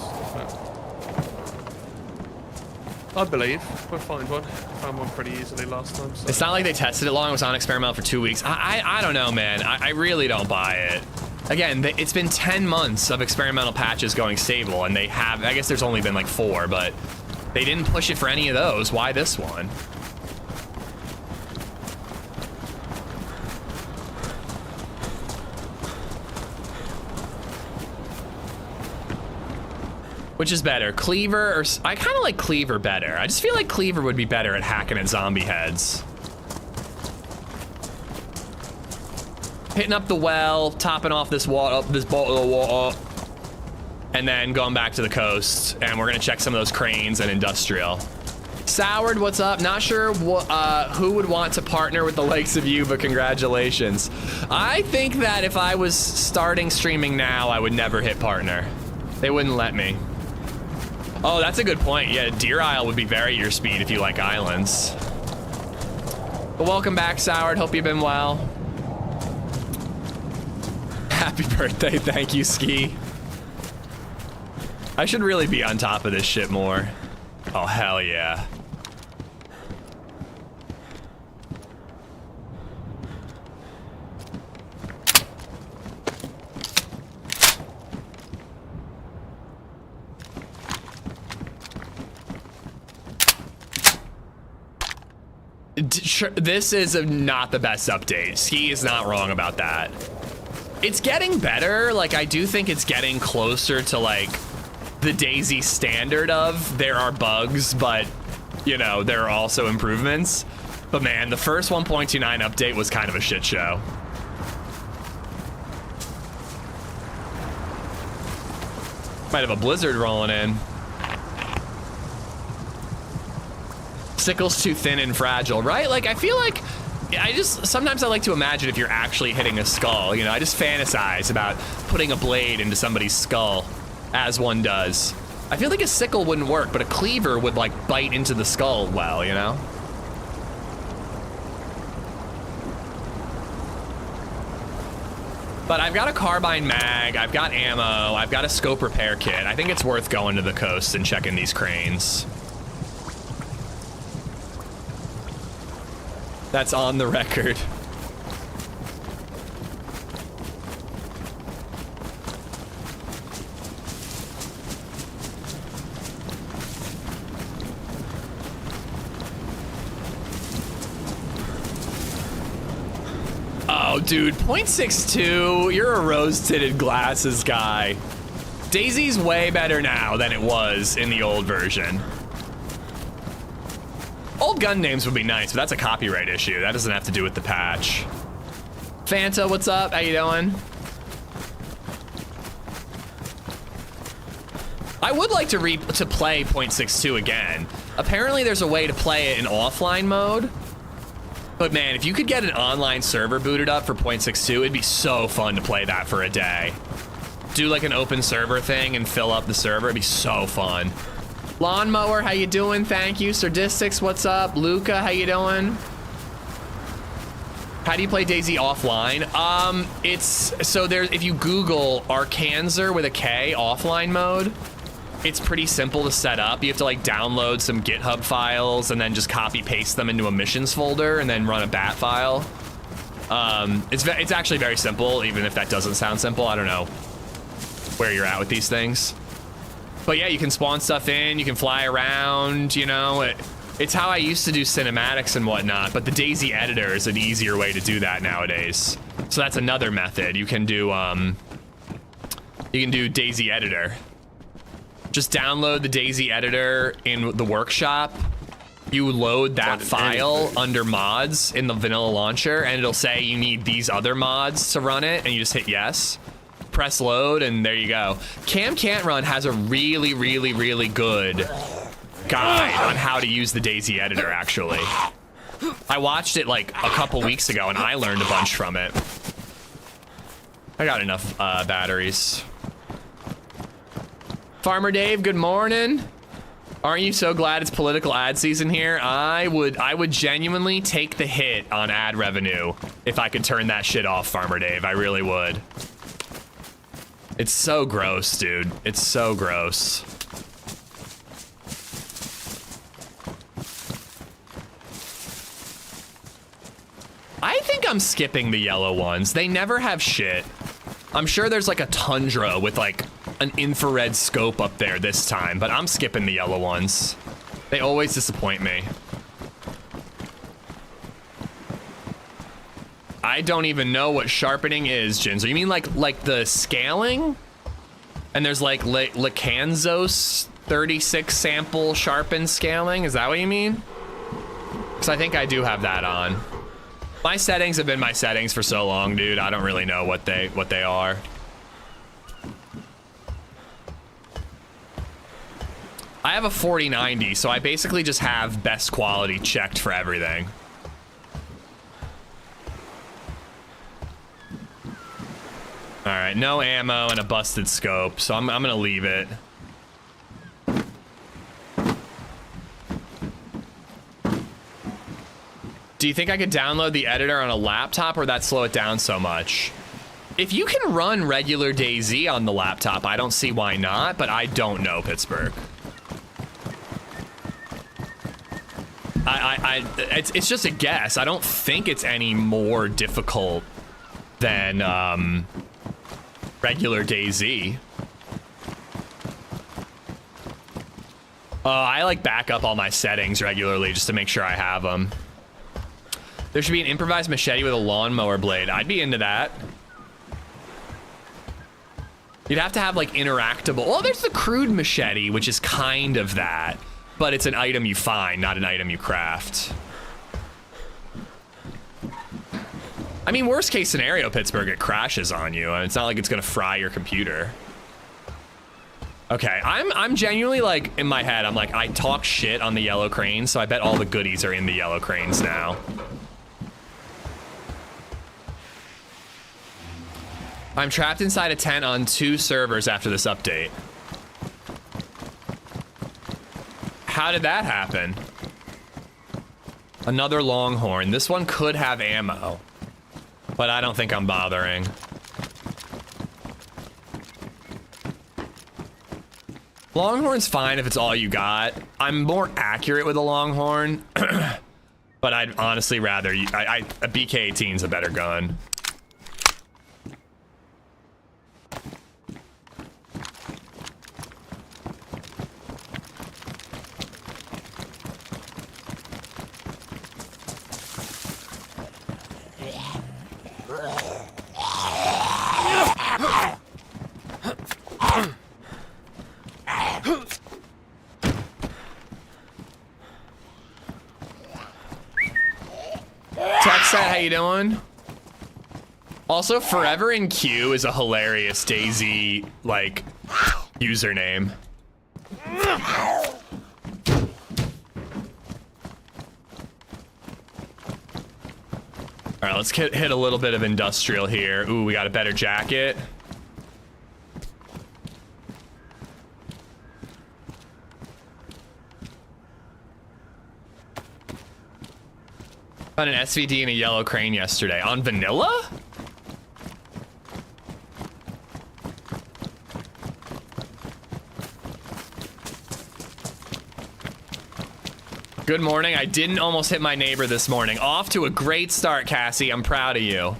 I believe we'll find one. Found one pretty easily last time. So. It's not like they tested it long. It was on experimental for 2 weeks. I don't know, man. I really don't buy it. Again, it's been 10 months of experimental patches going stable, and they have, I guess there's only been like 4, but they didn't push it for any of those. Why this one? Which is better, Cleaver or... I kind of like Cleaver better. I just feel like Cleaver would be better at hacking at zombie heads. Hitting up the well, topping off this water, this bottle of water, and then going back to the coast. And we're gonna check some of those cranes and industrial. Soured, what's up? Not sure who would want to partner with the likes of you, but congratulations. I think that if I was starting streaming now, I would never hit partner. They wouldn't let me. Oh, that's a good point. Yeah, Deer Isle would be very your speed if you like islands. But welcome back, Soured. Hope you've been well. Happy birthday. Thank you, Ski. I should really be on top of this shit more. Oh, hell yeah. This is not the best update. Ski is not wrong about that. It's getting better. Like, I do think it's getting closer to like the DayZ standard of there are bugs, but you know, there are also improvements. But man, the first 1.29 update was kind of a shit show. Might have a blizzard rolling in. Sickle's too thin and fragile, right? Like, I feel like sometimes I like to imagine if you're actually hitting a skull, you know, I just fantasize about putting a blade into somebody's skull, as one does. I feel like a sickle wouldn't work, but a cleaver would like bite into the skull well, you know? But I've got a carbine mag, I've got ammo, I've got a scope repair kit. I think it's worth going to the coast and checking these cranes. That's on the record. Oh, dude, 0.62, you're a rose-tinted glasses guy. DayZ's way better now than it was in the old version. Old gun names would be nice, but that's a copyright issue. That doesn't have to do with the patch. Fanta, what's up? How you doing? I would like to play 0.62 again. Apparently there's a way to play it in offline mode. But man, if you could get an online server booted up for 0.62, it'd be so fun to play that for a day. Do like an open server thing and fill up the server. It'd be so fun. Lawnmower, how you doing? Thank you. Sardistix, what's up? Luca, how you doing? How do you play DayZ offline? It's so there's if you Google Arkanzer with a K offline mode, it's pretty simple to set up. You have to like download some GitHub files and then just copy paste them into a missions folder and then run a bat file. It's actually very simple, even if that doesn't sound simple. I don't know where you're at with these things. But yeah, you can spawn stuff in, you can fly around, you know. It's how I used to do cinematics and whatnot, but the DayZ editor is an easier way to do that nowadays. So that's another method. You can do DayZ editor. Just download the DayZ editor in the workshop. You load that file under mods in the vanilla launcher, and it'll say you need these other mods to run it, and you just hit yes. Press load, and there you go. Cam Can't Run has a really, really, really good guide on how to use the DayZ editor, actually. I watched it like a couple weeks ago, and I learned a bunch from it. I got enough batteries. Farmer Dave, good morning. Aren't you so glad it's political ad season here? I would genuinely take the hit on ad revenue if I could turn that shit off, Farmer Dave. I really would. It's so gross, dude. It's so gross. I think I'm skipping the yellow ones. They never have shit. I'm sure there's like a tundra with like an infrared scope up there this time, but I'm skipping the yellow ones. They always disappoint me. I don't even know what sharpening is, Jinzo. You mean like the scaling? And there's like Lacanzos 36 sample sharpen scaling? Is that what you mean? Because I think I do have that on. My settings have been my settings for so long, dude. I don't really know what they are. I have a 4090, so I basically just have best quality checked for everything. All right, no ammo and a busted scope, so I'm gonna leave it. Do you think I could download the editor on a laptop, or that slow it down so much? If you can run regular DayZ on the laptop, I don't see why not, but I don't know, Pittsburgh. It's just a guess. I don't think it's any more difficult than regular DayZ. I like back up all my settings regularly just to make sure I have them. There should be an improvised machete with a lawnmower blade. I'd be into that. You'd have to have like interactable. Well, there's the crude machete, which is kind of that, but it's an item you find, not an item you craft. I mean, worst case scenario, Pittsburgh, it crashes on you, and it's not like it's gonna fry your computer. Okay, I'm genuinely like, in my head, I'm like, I talk shit on the yellow cranes, so I bet all the goodies are in the yellow cranes now. I'm trapped inside a tent on 2 servers after this update. How did that happen? Another Longhorn. This one could have ammo, but I don't think I'm bothering. Longhorn's fine if it's all you got. I'm more accurate with a Longhorn, but I'd honestly rather, a BK-18's a better gun. How you doing? Also, Forever in Q is a hilarious DayZ like username. All right, let's hit a little bit of industrial here. Ooh, we got a better jacket. Found an SVD and a yellow crane yesterday. On vanilla? Good morning. I didn't almost hit my neighbor this morning. Off to a great start, Cassie. I'm proud of you.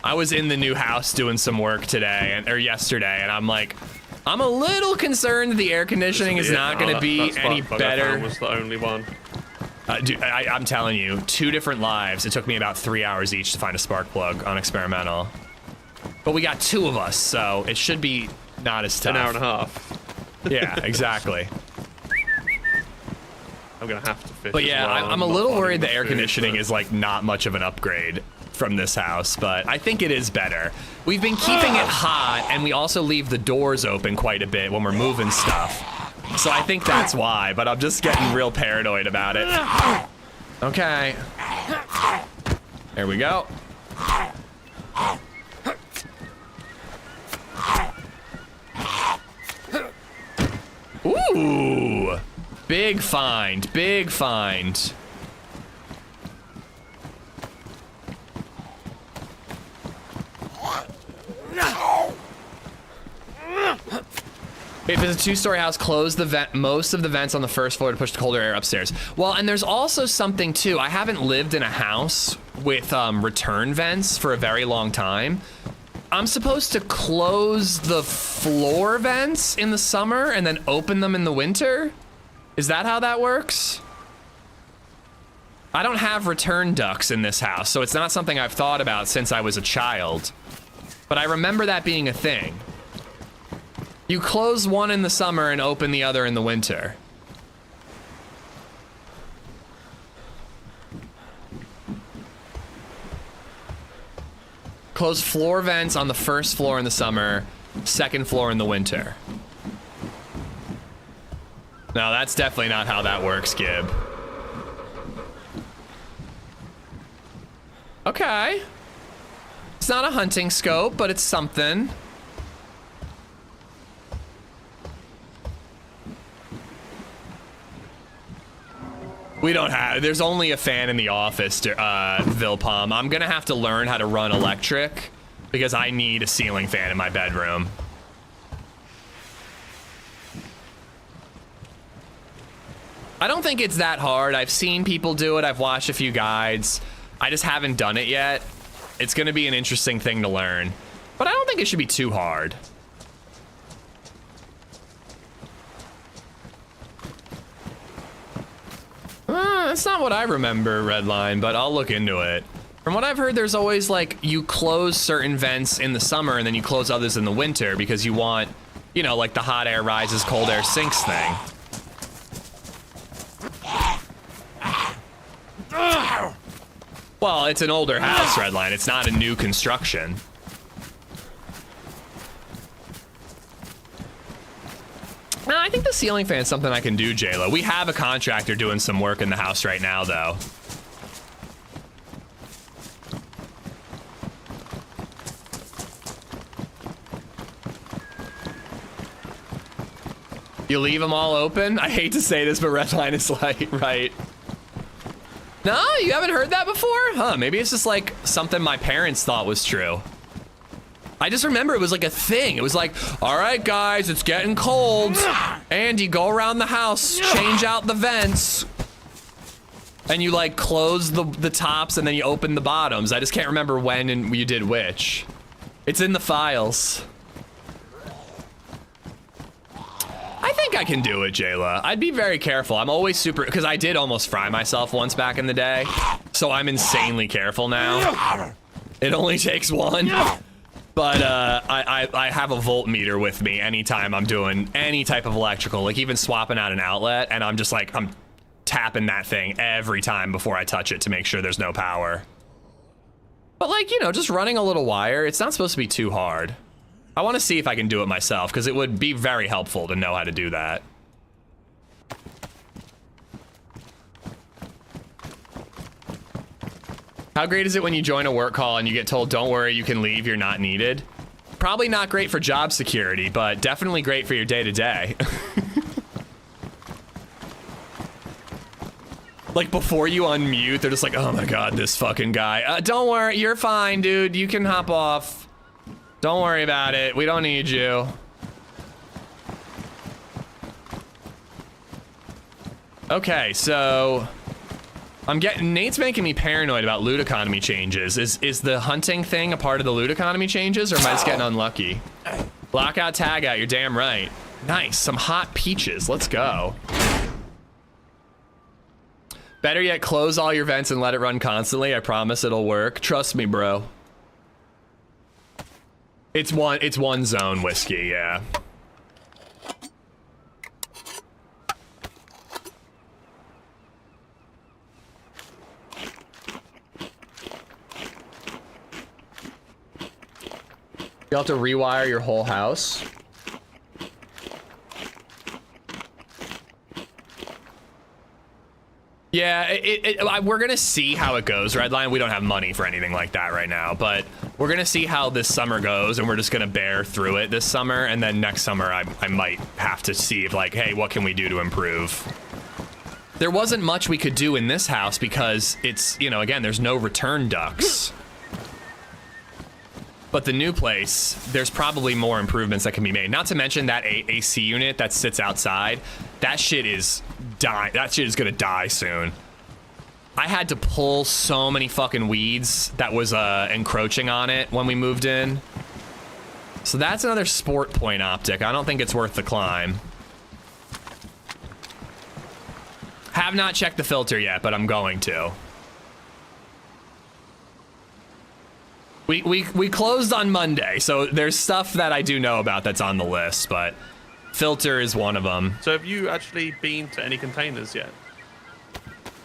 I was in the new house doing some work today, or yesterday, and I'm like, I'm a little concerned that the air conditioning is not going to be any better. Was the only one. Dude, I'm telling you, 2 different lives. It took me about 3 hours each to find a spark plug on experimental. But we got 2 of us, so it should be not as tough. An hour and a half. Yeah, exactly. I'm gonna have to fish. But yeah, well. I'm a little worried the air conditioning is like not much of an upgrade from this house, but I think it is better. We've been keeping it hot, and we also leave the doors open quite a bit when we're moving stuff. So I think that's why, but I'm just getting real paranoid about it. Okay. There we go. Ooh! Big find, big find. If it's a 2-story house, close the vent, most of the vents on the first floor to push the colder air upstairs. Well, and there's also something too. I haven't lived in a house with return vents for a very long time. I'm supposed to close the floor vents in the summer and then open them in the winter? Is that how that works? I don't have return ducts in this house, so it's not something I've thought about since I was a child. But I remember that being a thing. You close one in the summer and open the other in the winter. Close floor vents on the first floor in the summer, second floor in the winter. No, that's definitely not how that works, Gib. Okay. It's not a hunting scope, but it's something. We don't have, there's only a fan in the office, Vilpom. I'm gonna have to learn how to run electric because I need a ceiling fan in my bedroom. I don't think it's that hard. I've seen people do it. I've watched a few guides. I just haven't done it yet. It's gonna be an interesting thing to learn, but I don't think it should be too hard. That's not what I remember, Redline, but I'll look into it. From what I've heard, there's always like, you close certain vents in the summer and then you close others in the winter because you want, you know, like the hot air rises, cold air sinks thing. Well, it's an older house, Redline. It's not a new construction. No, I think the ceiling fan is something I can do, JLo. We have a contractor doing some work in the house right now, though. You leave them all open? I hate to say this, but Redline is like, right. No, you haven't heard that before? Huh, maybe it's just like something my parents thought was true. I just remember it was like a thing. It was like, all right, guys, it's getting cold. Andy, go around the house, change out the vents. And you like close the tops and then you open the bottoms. I just can't remember when and you did which. It's in the files. I think I can do it, Jayla. I'd be very careful. I'm always super, because I did almost fry myself once back in the day. So I'm insanely careful now. It only takes one. But I have a voltmeter with me anytime I'm doing any type of electrical, like even swapping out an outlet, and I'm just like, I'm tapping that thing every time before I touch it to make sure there's no power. But like, you know, just running a little wire, it's not supposed to be too hard. I want to see if I can do it myself, because it would be very helpful to know how to do that. How great is it when you join a work call and you get told, don't worry, you can leave, you're not needed? Probably not great for job security, but definitely great for your day-to-day. Like before you unmute, they're just like, oh my God, this fucking guy. Don't worry, you're fine, dude. You can hop off. Don't worry about it. We don't need you. Okay, so Nate's making me paranoid about loot economy changes. Is the hunting thing a part of the loot economy changes, or am I just getting unlucky? Lockout, tag out, you're damn right. Nice, some hot peaches, let's go. Better yet, close all your vents and let it run constantly. I promise it'll work. Trust me, bro. It's one zone whiskey, yeah. You'll have to rewire your whole house. Yeah, we're gonna see how it goes, Redline. We don't have money for anything like that right now, but we're gonna see how this summer goes, and we're just gonna bear through it this summer, and then next summer I might have to see if, like, hey, what can we do to improve? There wasn't much we could do in this house because it's, you know, again, there's no return ducts. But the new place, there's probably more improvements that can be made. Not to mention that AC unit that sits outside. That shit is dying. That shit is gonna die soon. I had to pull so many fucking weeds that was encroaching on it when we moved in. So that's another sport point optic. I don't think it's worth the climb. Have not checked the filter yet, but I'm going to. We closed on Monday, so there's stuff that I do know about that's on the list, but filter is one of them. So have you actually been to any containers yet?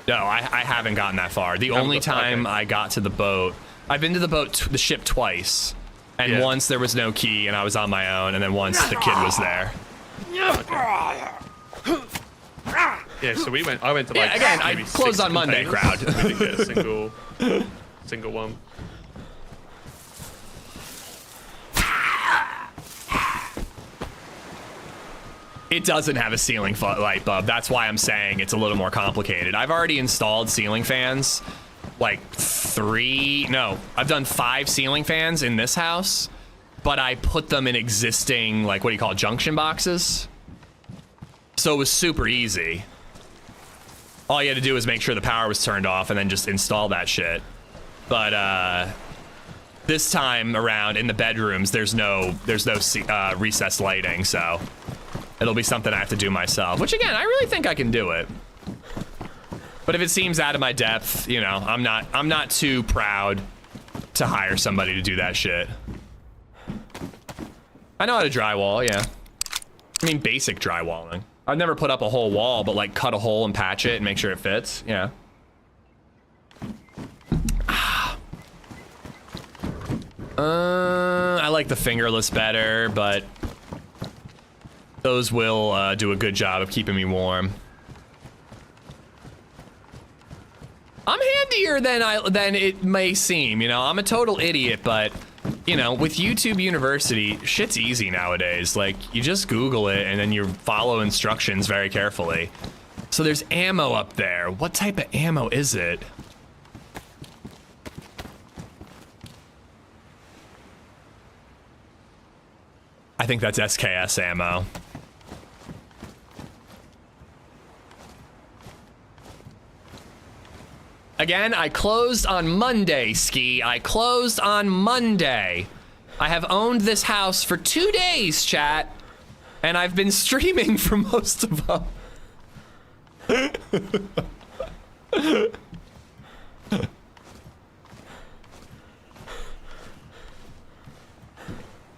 No, I haven't gotten that far. The only time I got to the boat, I've been to the ship twice, and once there was no key and I was on my own, and then once the kid was there. Okay. Yeah, so I went to like again, I closed on Monday, crowd. We didn't get a single one. It doesn't have a ceiling light bulb. That's why I'm saying it's a little more complicated. I've already installed ceiling fans, like I've done 5 ceiling fans in this house, but I put them in existing, like, what do you call it, junction boxes? So it was super easy. All you had to do was make sure the power was turned off and then just install that shit. But this time around in the bedrooms, there's no recessed lighting, so it'll be something I have to do myself, which again, I really think I can do it. But if it seems out of my depth, you know, I'm not too proud to hire somebody to do that shit. I know how to drywall, yeah. I mean, basic drywalling. I've never put up a whole wall, but like cut a hole and patch it and make sure it fits, yeah. I like the fingerless better, but those will do a good job of keeping me warm. I'm handier than it may seem, you know. I'm a total idiot, but you know, with YouTube University, shit's easy nowadays. Like, you just Google it and then you follow instructions very carefully. So there's ammo up there. What type of ammo is it? I think that's SKS ammo. Again, I closed on Monday, Ski. I closed on Monday. I have owned this house for 2 days, chat. And I've been streaming for most of them.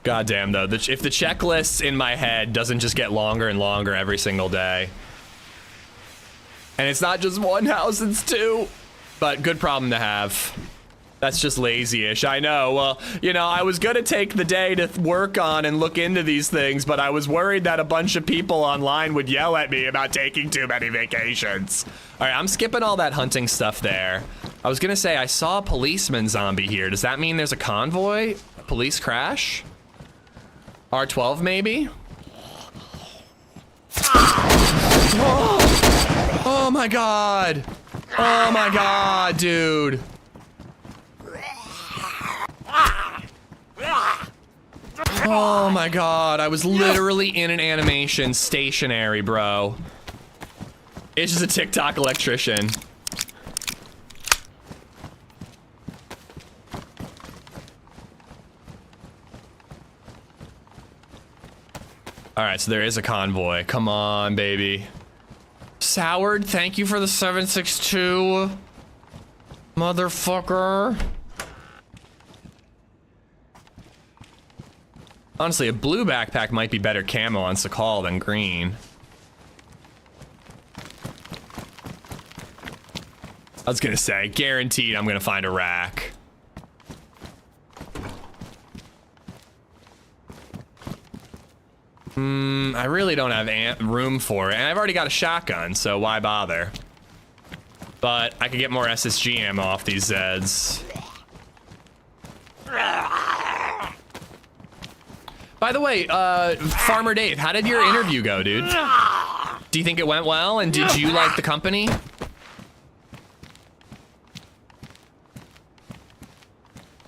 Goddamn, though. If the checklist in my head doesn't just get longer and longer every single day. And it's not just one house, it's 2. But good problem to have. That's just lazy-ish, I know. Well, you know, I was gonna take the day to work on and look into these things, but I was worried that a bunch of people online would yell at me about taking too many vacations. All right, I'm skipping all that hunting stuff there. I was gonna say, I saw a policeman zombie here. Does that mean there's a convoy? A police crash? R12 maybe? Oh my God. Oh my god, dude. Oh my god, I was literally in an animation stationary, bro. It's just a TikTok electrician. All right, so there is a convoy. Come on, baby. Soured, thank you for the 762. Motherfucker. Honestly, a blue backpack might be better camo on Sakhal than green. I was gonna say, guaranteed I'm gonna find a rack. I really don't have room for it, and I've already got a shotgun, so why bother? But I could get more SSG ammo off these Zeds. By the way, Farmer Dave, how did your interview go, dude? Do you think it went well, and did you like the company?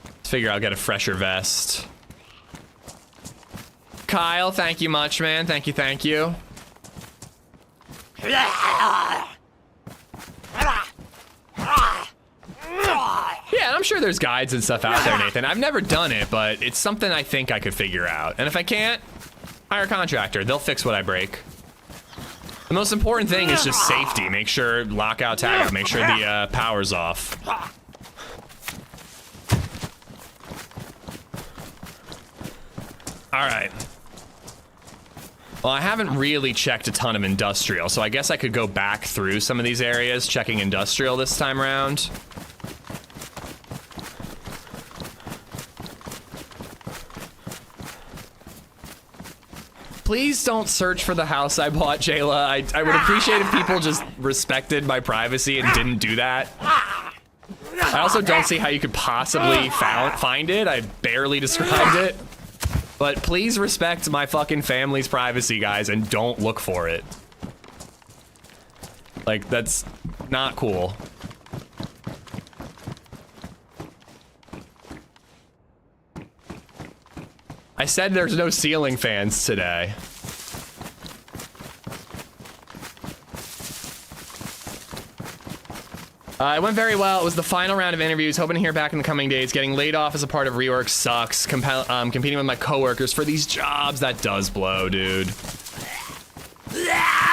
Let's figure I'll get a fresher vest. Kyle, thank you much, man. Thank you, thank you. Yeah, and I'm sure there's guides and stuff out there, Nathan. I've never done it, but it's something I think I could figure out. And if I can't, hire a contractor. They'll fix what I break. The most important thing is just safety. Make sure lockout, tag out. Make sure the power's off. All right. Well, I haven't really checked a ton of industrial, so I guess I could go back through some of these areas, checking industrial this time around. Please don't search for the house I bought, Jayla. I would appreciate if people just respected my privacy and didn't do that. I also don't see how you could possibly find it. I barely described it. But please respect my fucking family's privacy, guys, and don't look for it. Like, that's not cool. I said there's no ceiling fans today. It went very well. It was the final round of interviews. Hoping to hear back in the coming days. Getting laid off as a part of rework sucks. Competing with my coworkers for these jobs, that does blow, dude.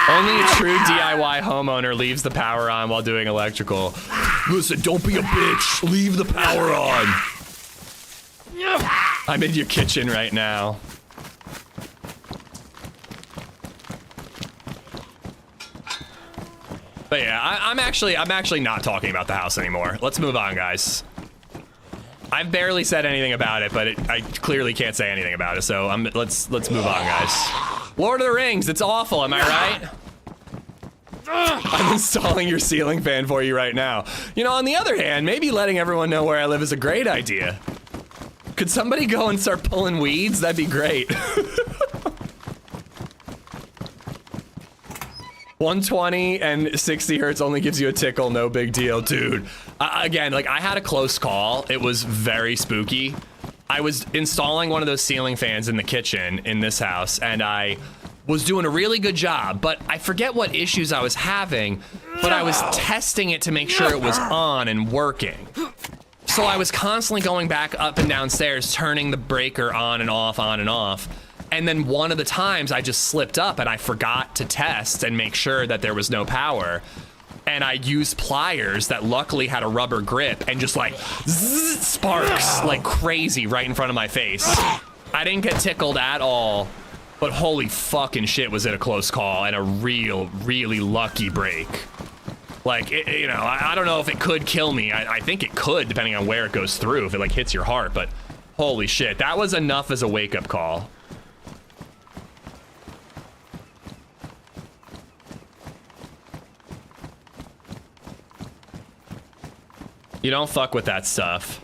Only a true DIY homeowner leaves the power on while doing electrical. Listen, don't be a bitch. Leave the power on. I'm in your kitchen right now. But yeah, I'm actually not talking about the house anymore. Let's move on, guys. I've barely said anything about it, but I clearly can't say anything about it. So let's move on, guys. Lord of the Rings, it's awful. Am I right? I'm installing your ceiling fan for you right now. You know, on the other hand, maybe letting everyone know where I live is a great idea. Could somebody go and start pulling weeds? That'd be great. 120 and 60 hertz only gives you a tickle, no big deal, dude. Again, like, I had a close call. It was very spooky. I was installing one of those ceiling fans in the kitchen in this house, and I was doing a really good job, but I forget what issues I was having, but I was testing it to make sure it was on and working. So I was constantly going back up and downstairs, turning the breaker on and off, on and off. And then one of the times I just slipped up and I forgot to test and make sure that there was no power. And I used pliers that luckily had a rubber grip and just like zzz, sparks like crazy right in front of my face. I didn't get tickled at all, but holy fucking shit was it a close call and a really lucky break. Like, you know, I don't know if it could kill me. I think it could, depending on where it goes through, if it like hits your heart, but holy shit, that was enough as a wake-up call. You don't fuck with that stuff.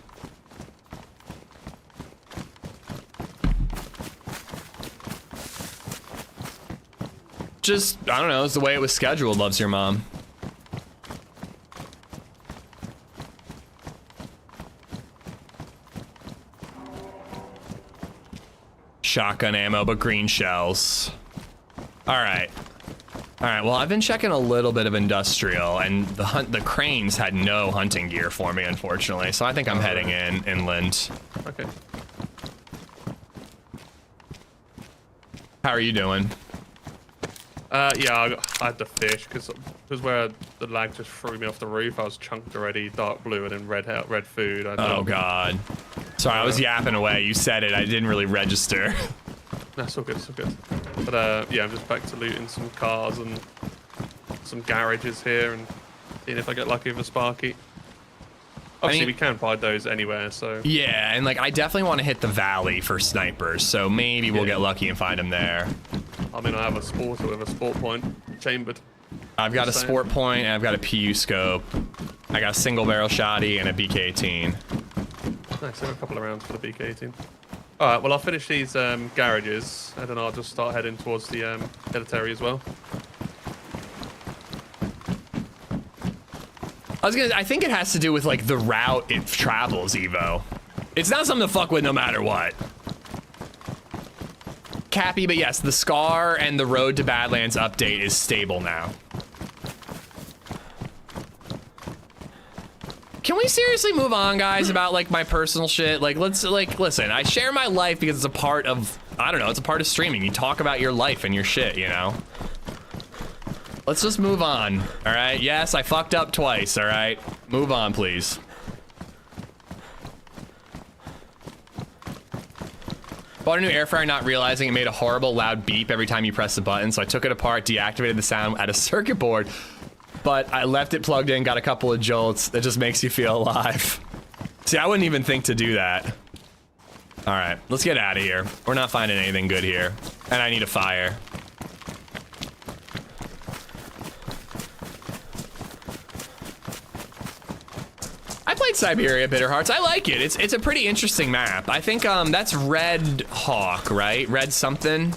Just, I don't know, it's the way it was scheduled, loves your mom. shotgun ammo, but green shells. All right. All right, well, I've been checking a little bit of industrial, and the cranes had no hunting gear for me, unfortunately, so I think I'm heading inland. Okay. How are you doing? Yeah, I had to fish, because where the lag just threw me off the roof, I was chunked already, dark blue, and then red food. Oh, God. Sorry, I was yapping away. You said it. I didn't really register. That's all good, it's all good. But yeah, I'm just back to looting some cars and some garages here and seeing if I get lucky with a Sparky. Obviously, we can find those anywhere, so... Yeah, and like, I definitely want to hit the valley for snipers, so maybe we'll get lucky and find them there. I mean, I have a Sporter with a sport point chambered. I've got a sport point, and I've got a PU scope. I got a single barrel shotty and a BK-18. Nice, I have a couple of rounds for the BK-18. Alright, well, I'll finish these garages, and then I'll just start heading towards the military as well. I think it has to do with like the route it travels, Evo. It's not something to fuck with no matter what. Cappy, but yes, the Scar and the Road to Badlands update is stable now. Can we seriously move on, guys, about like my personal shit? Like, listen, I share my life because it's a part of, I don't know, it's a part of streaming. You talk about your life and your shit, you know? Let's just move on, all right? Yes, I fucked up twice, all right? Move on, please. Bought a new air fryer not realizing it made a horrible loud beep every time you press the button, so I took it apart, deactivated the sound at a circuit board, but I left it plugged in, got a couple of jolts. That just makes you feel alive. See, I wouldn't even think to do that. All right, let's get out of here. We're not finding anything good here, and I need a fire. I played Siberia Bitter Hearts. I like it. It's a pretty interesting map. I think that's Red Hawk, right? Red something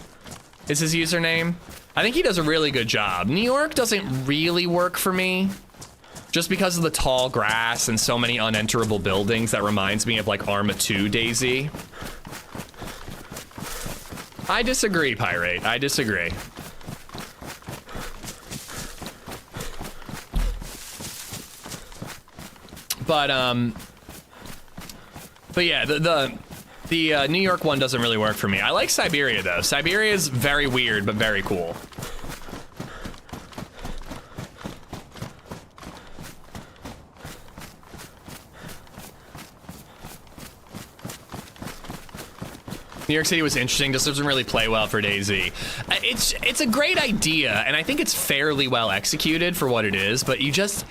is his username. I think he does a really good job. New York doesn't really work for me just because of the tall grass and so many unenterable buildings. That reminds me of like Arma 2 DayZ. I disagree, Pirate. I disagree. But yeah, the New York one doesn't really work for me. I like Siberia though. Siberia is very weird, but very cool. New York City was interesting, just doesn't really play well for DayZ. It's a great idea, and I think it's fairly well executed for what it is, but you just,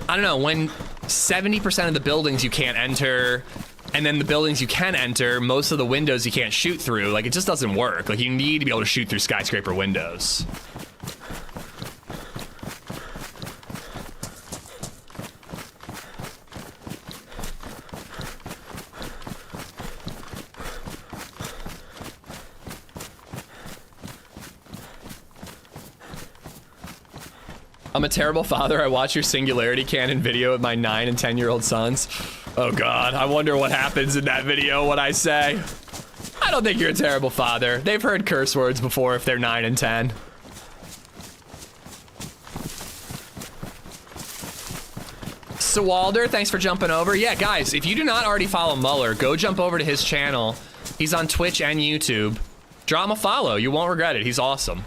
I don't know, when 70% of the buildings you can't enter, and then the buildings you can enter, most of the windows you can't shoot through, like it just doesn't work. Like you need to be able to shoot through skyscraper windows. I'm a terrible father. I watch your Singularity Cannon video with my 9 and 10-year-old sons. Oh God, I wonder what happens in that video, what I say. I don't think you're a terrible father. They've heard curse words before if they're 9 and 10. Sawalder, thanks for jumping over. Yeah, guys, if you do not already follow Muller, go jump over to his channel. He's on Twitch and YouTube. Draw him a follow. You won't regret it. He's awesome.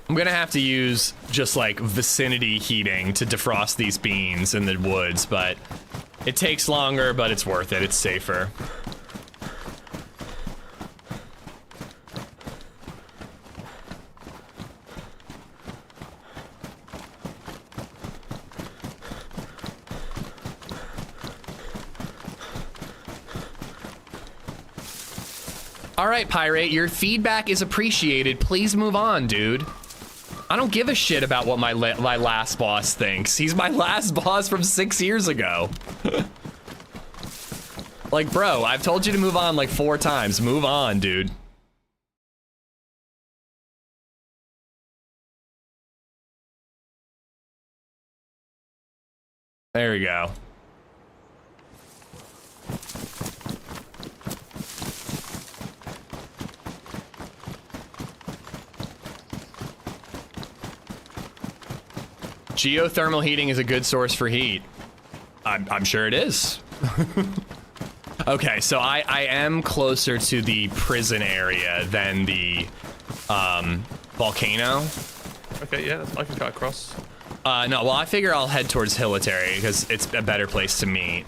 I'm gonna have to use just like vicinity heating to defrost these beans in the woods, but it takes longer, but it's worth it. It's safer. All right, Pirate, your feedback is appreciated. Please move on, dude. I don't give a shit about what my last boss thinks. He's my last boss from 6 years ago. Like, bro, I've told you to move on like 4 times. Move on, dude. There we go. Geothermal heating is a good source for heat. I'm sure it is. Okay, so I am closer to the prison area than the volcano. Okay, yeah, I can cut across. No, well, I figure I'll head towards Hilitary because it's a better place to meet.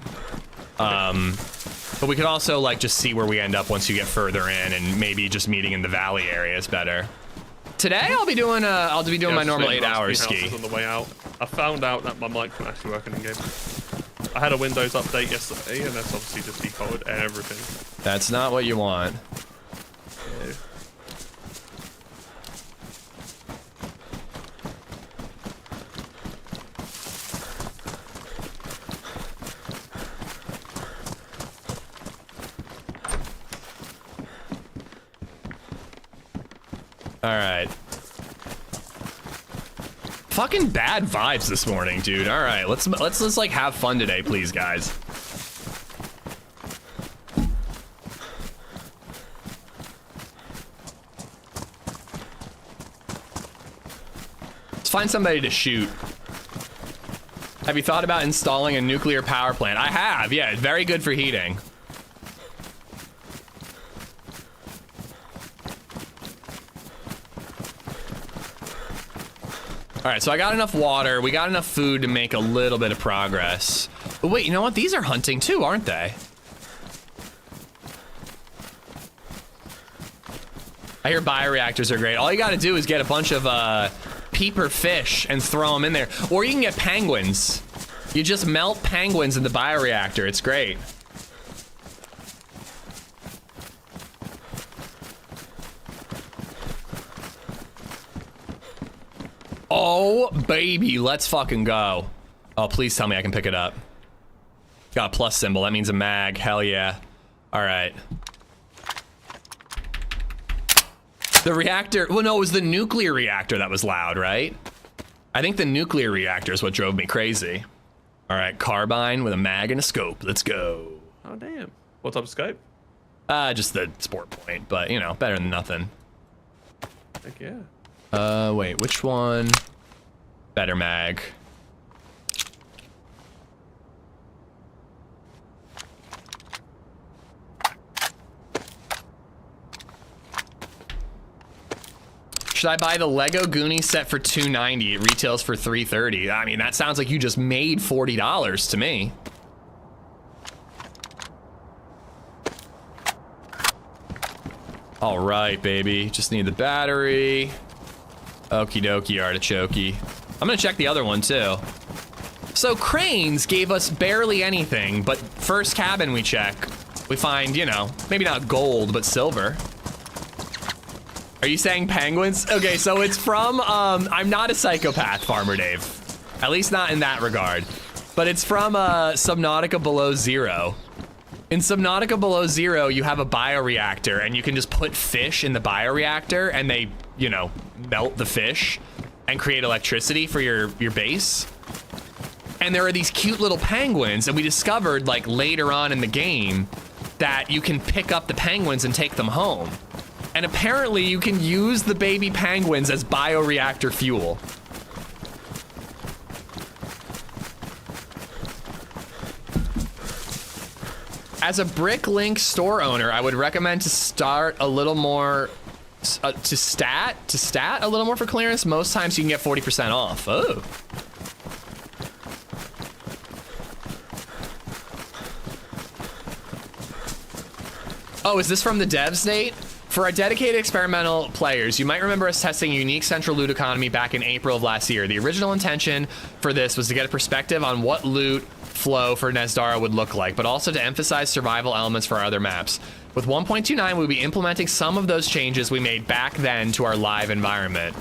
But we could also like just see where we end up once you get further in, and maybe just meeting in the valley area is better. Today I'll be doing my normal 8-hour ski. On the way out, I found out that my mic can actually work in game. I had a Windows update yesterday, and that's obviously just decoded everything. That's not what you want. Yeah. All right. Fucking bad vibes this morning, dude. All right, let's like have fun today, please, guys. Let's find somebody to shoot. Have you thought about installing a nuclear power plant? I have, yeah, very good for heating. All right, so I got enough water. We got enough food to make a little bit of progress. But wait, you know what? These are hunting too, aren't they? I hear bioreactors are great. All you got to do is get a bunch of peeper fish and throw them in there. Or you can get penguins. You just melt penguins in the bioreactor. It's great. Oh, baby, let's fucking go. Oh, please tell me I can pick it up. Got a plus symbol. That means a mag. Hell yeah. All right. The reactor. Well, no, it was the nuclear reactor that was loud, right? I think the nuclear reactor is what drove me crazy. All right, carbine with a mag and a scope. Let's go. Oh, damn. What type of scope? Just the sport point, but, you know, better than nothing. Heck yeah. Wait, which one? Better mag. Should I buy the Lego Goonies set for $290? It retails for $330. I mean, that sounds like you just made $40 to me. All right, baby. Just need the battery. Okie dokie, artichokey. I'm gonna check the other one too. So cranes gave us barely anything, but first cabin we check, we find, you know, maybe not gold, but silver. Are you saying penguins? Okay, so it's from, I'm not a psychopath, Farmer Dave. At least not in that regard. But it's from Subnautica Below Zero. In Subnautica Below Zero, you have a bioreactor, and you can just put fish in the bioreactor, and they, you know, melt the fish and create electricity for your base. And there are these cute little penguins, and we discovered, like, later on in the game that you can pick up the penguins and take them home. And apparently you can use the baby penguins as bioreactor fuel. As a Bricklink store owner, I would recommend to start a little more, to stat a little more for clearance. Most times you can get 40% off. Oh. Oh, is this from the devs, Nate? For our dedicated experimental players, you might remember us testing a unique central loot economy back in April of last year. The original intention for this was to get a perspective on what loot flow for Nezdara would look like, but also to emphasize survival elements for our other maps. With 1.29, we'll be implementing some of those changes we made back then to our live environment.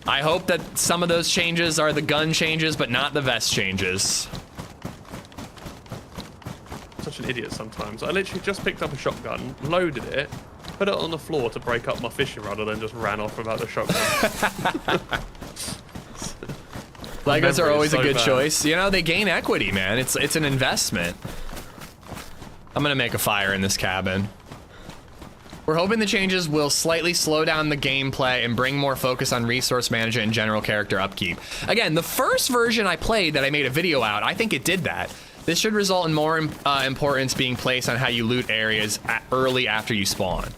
I hope that some of those changes are the gun changes, but not the vest changes. Such an idiot sometimes. I literally just picked up a shotgun, loaded it, put it on the floor to break up my fishing rod, and then just ran off without the shotgun. Legos are always a good bad. choice. You know, they gain equity, man. It's an investment. I'm gonna make a fire in this cabin. We're hoping the changes will slightly slow down the gameplay and bring more focus on resource management and general character upkeep. Again, the first version I played that I made a video out, I think it did that. This should result in more importance being placed on how you loot areas early after you spawn.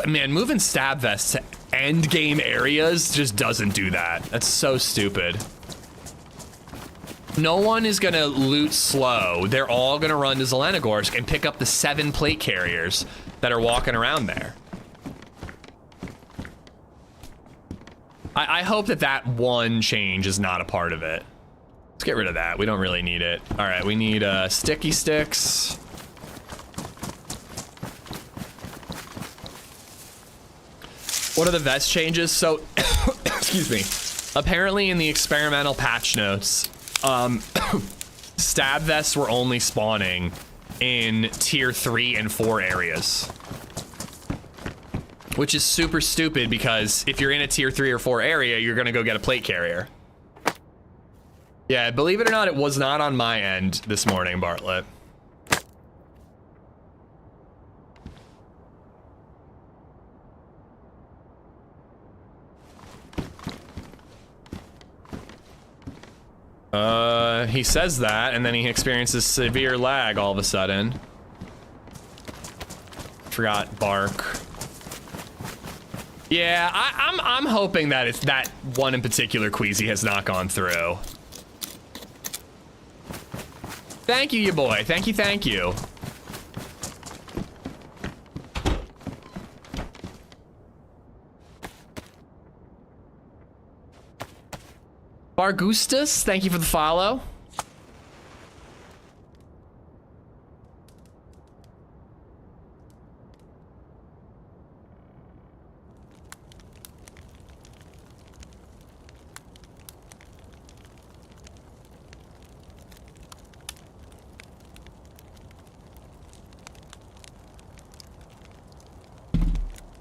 Man, moving stab vests to end game areas just doesn't do that. That's so stupid. No one is gonna loot slow. They're all gonna run to Zelenogorsk and pick up the 7 plate carriers that are walking around there. I hope that one change is not a part of it. Let's get rid of that. We don't really need it. All right, we need sticky sticks. What are the vest changes? So, excuse me. Apparently in the experimental patch notes, stab vests were only spawning in tier 3 and 4 areas. Which is super stupid because if you're in a tier 3 or 4 area, you're gonna go get a plate carrier. Yeah, believe it or not, it was not on my end this morning, Bartlett. He says that, and then he experiences severe lag all of a sudden. Forgot bark. Yeah, I'm hoping that it's that one in particular Queasy has not gone through. Thank you, you boy. Thank you, thank you. Bargustus, thank you for the follow.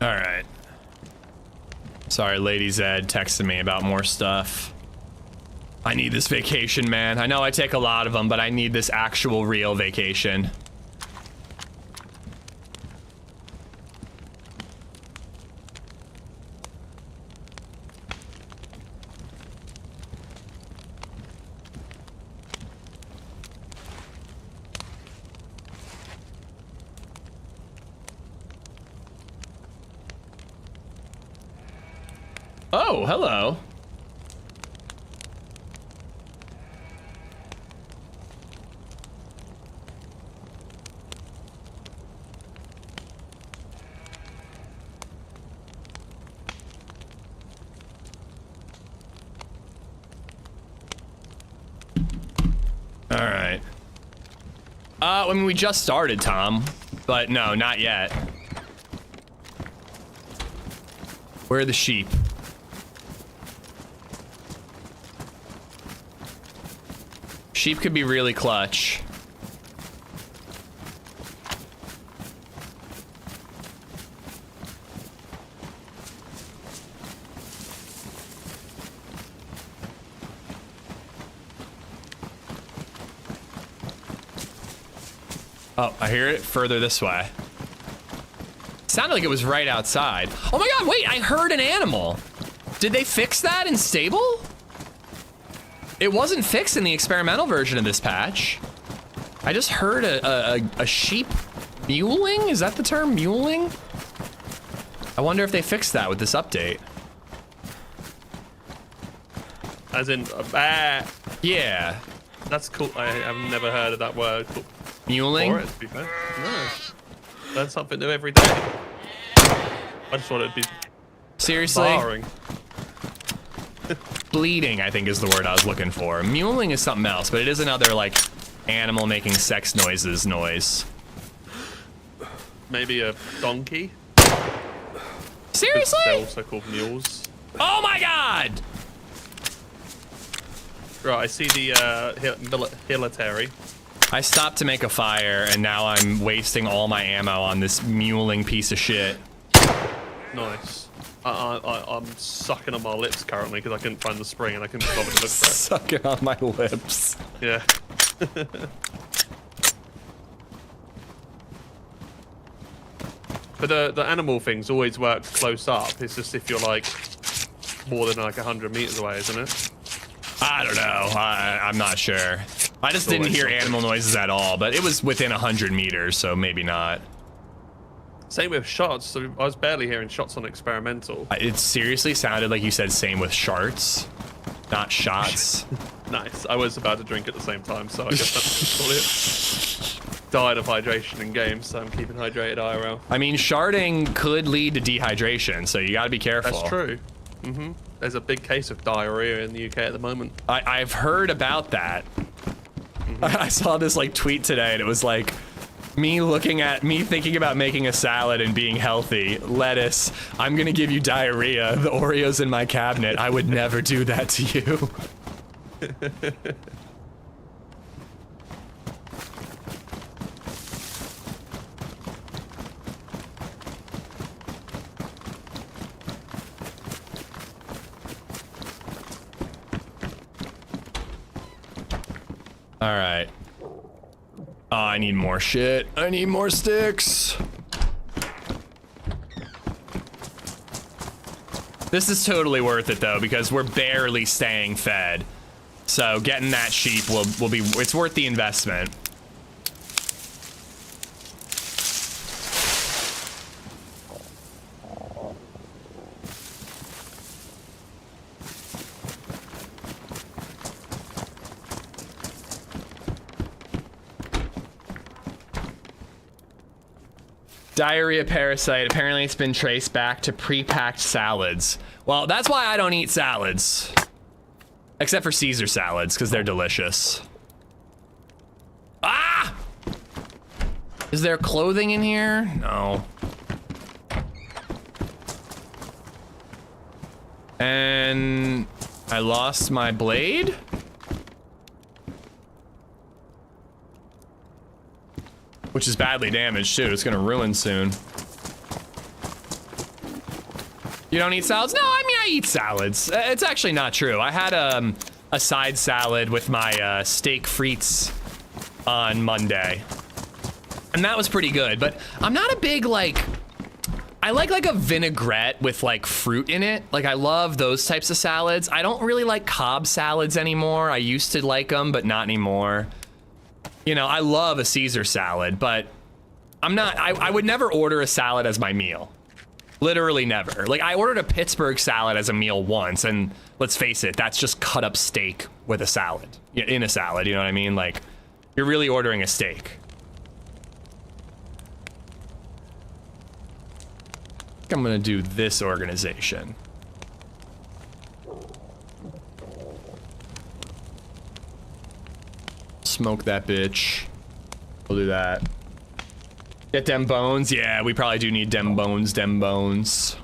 All right. Sorry, LadyZed texted me about more stuff. I need this vacation, man. I know I take a lot of them, but I need this actual real vacation. Oh, hello. All right. I mean, we just started, Tom, but no, not yet. Where are the sheep? Sheep could be really clutch. Oh, I hear it further this way. Sounded like it was right outside. Oh my God, wait, I heard an animal. Did they fix that in stable? It wasn't fixed in the experimental version of this patch. I just heard a sheep mewling? Is that the term, mewling? I wonder if they fixed that with this update. As in, bah. Yeah. That's cool. I've never heard of that word. Mewling? Or it, to be fair. No. Learn something new every day. I just thought it'd be seriously? barring. Bleeding, I think, is the word I was looking for. Mewling is something else, but it is another, like, animal making sex noises noise. Maybe a donkey? Seriously? They're also called mules. Oh my God! Right, I see the military. I stopped to make a fire, and now I'm wasting all my ammo on this mewling piece of shit. Nice. I'm sucking on my lips currently because I couldn't find the spring and I couldn't bother to look for it. Sucking on my lips. Yeah. But the animal things always work close up. It's just if you're like more than like 100 meters away, isn't it? I don't know. I'm not sure. I just didn't hear animal noises at all, but it was within 100 meters, so maybe not. Same with shots. So I was barely hearing shots on experimental. It seriously sounded like you said same with sharts, not shots. Nice. I was about to drink at the same time, so I guess that's probably it. Died of hydration in games, so I'm keeping hydrated IRL. I mean, sharding could lead to dehydration, so you gotta be careful. That's true. There's a big case of diarrhea in the UK at the moment. I've heard about that. I saw this like tweet today, and it was like me thinking about making a salad and being healthy. Lettuce, I'm gonna give you diarrhea. The Oreos in my cabinet. I would never do that to you. All right. Oh, I need more shit. I need more sticks. This is totally worth it though, because we're barely staying fed. So getting that sheep will be, it's worth the investment. Diarrhea parasite. Apparently it's been traced back to pre-packed salads. Well, that's why I don't eat salads. Except for Caesar salads, because they're delicious. Ah! Is there clothing in here? No. And I lost my blade? Which is badly damaged too. It's gonna ruin soon. You don't eat salads? No, I mean, I eat salads. It's actually not true. I had a side salad with my steak frites on Monday. And that was pretty good, but I'm not a big, like, I like a vinaigrette with like fruit in it. Like I love those types of salads. I don't really like Cobb salads anymore. I used to like them, but not anymore. You know, I love a Caesar salad, but I would never order a salad as my meal. Literally never. Like I ordered a Pittsburgh salad as a meal once, and let's face it, that's just cut up steak with a salad. In a salad, you know what I mean? Like, you're really ordering a steak. I think I'm gonna do this organization. Smoke that bitch. We'll do that. Get dem bones. Yeah, we probably do need dem bones, dem bones.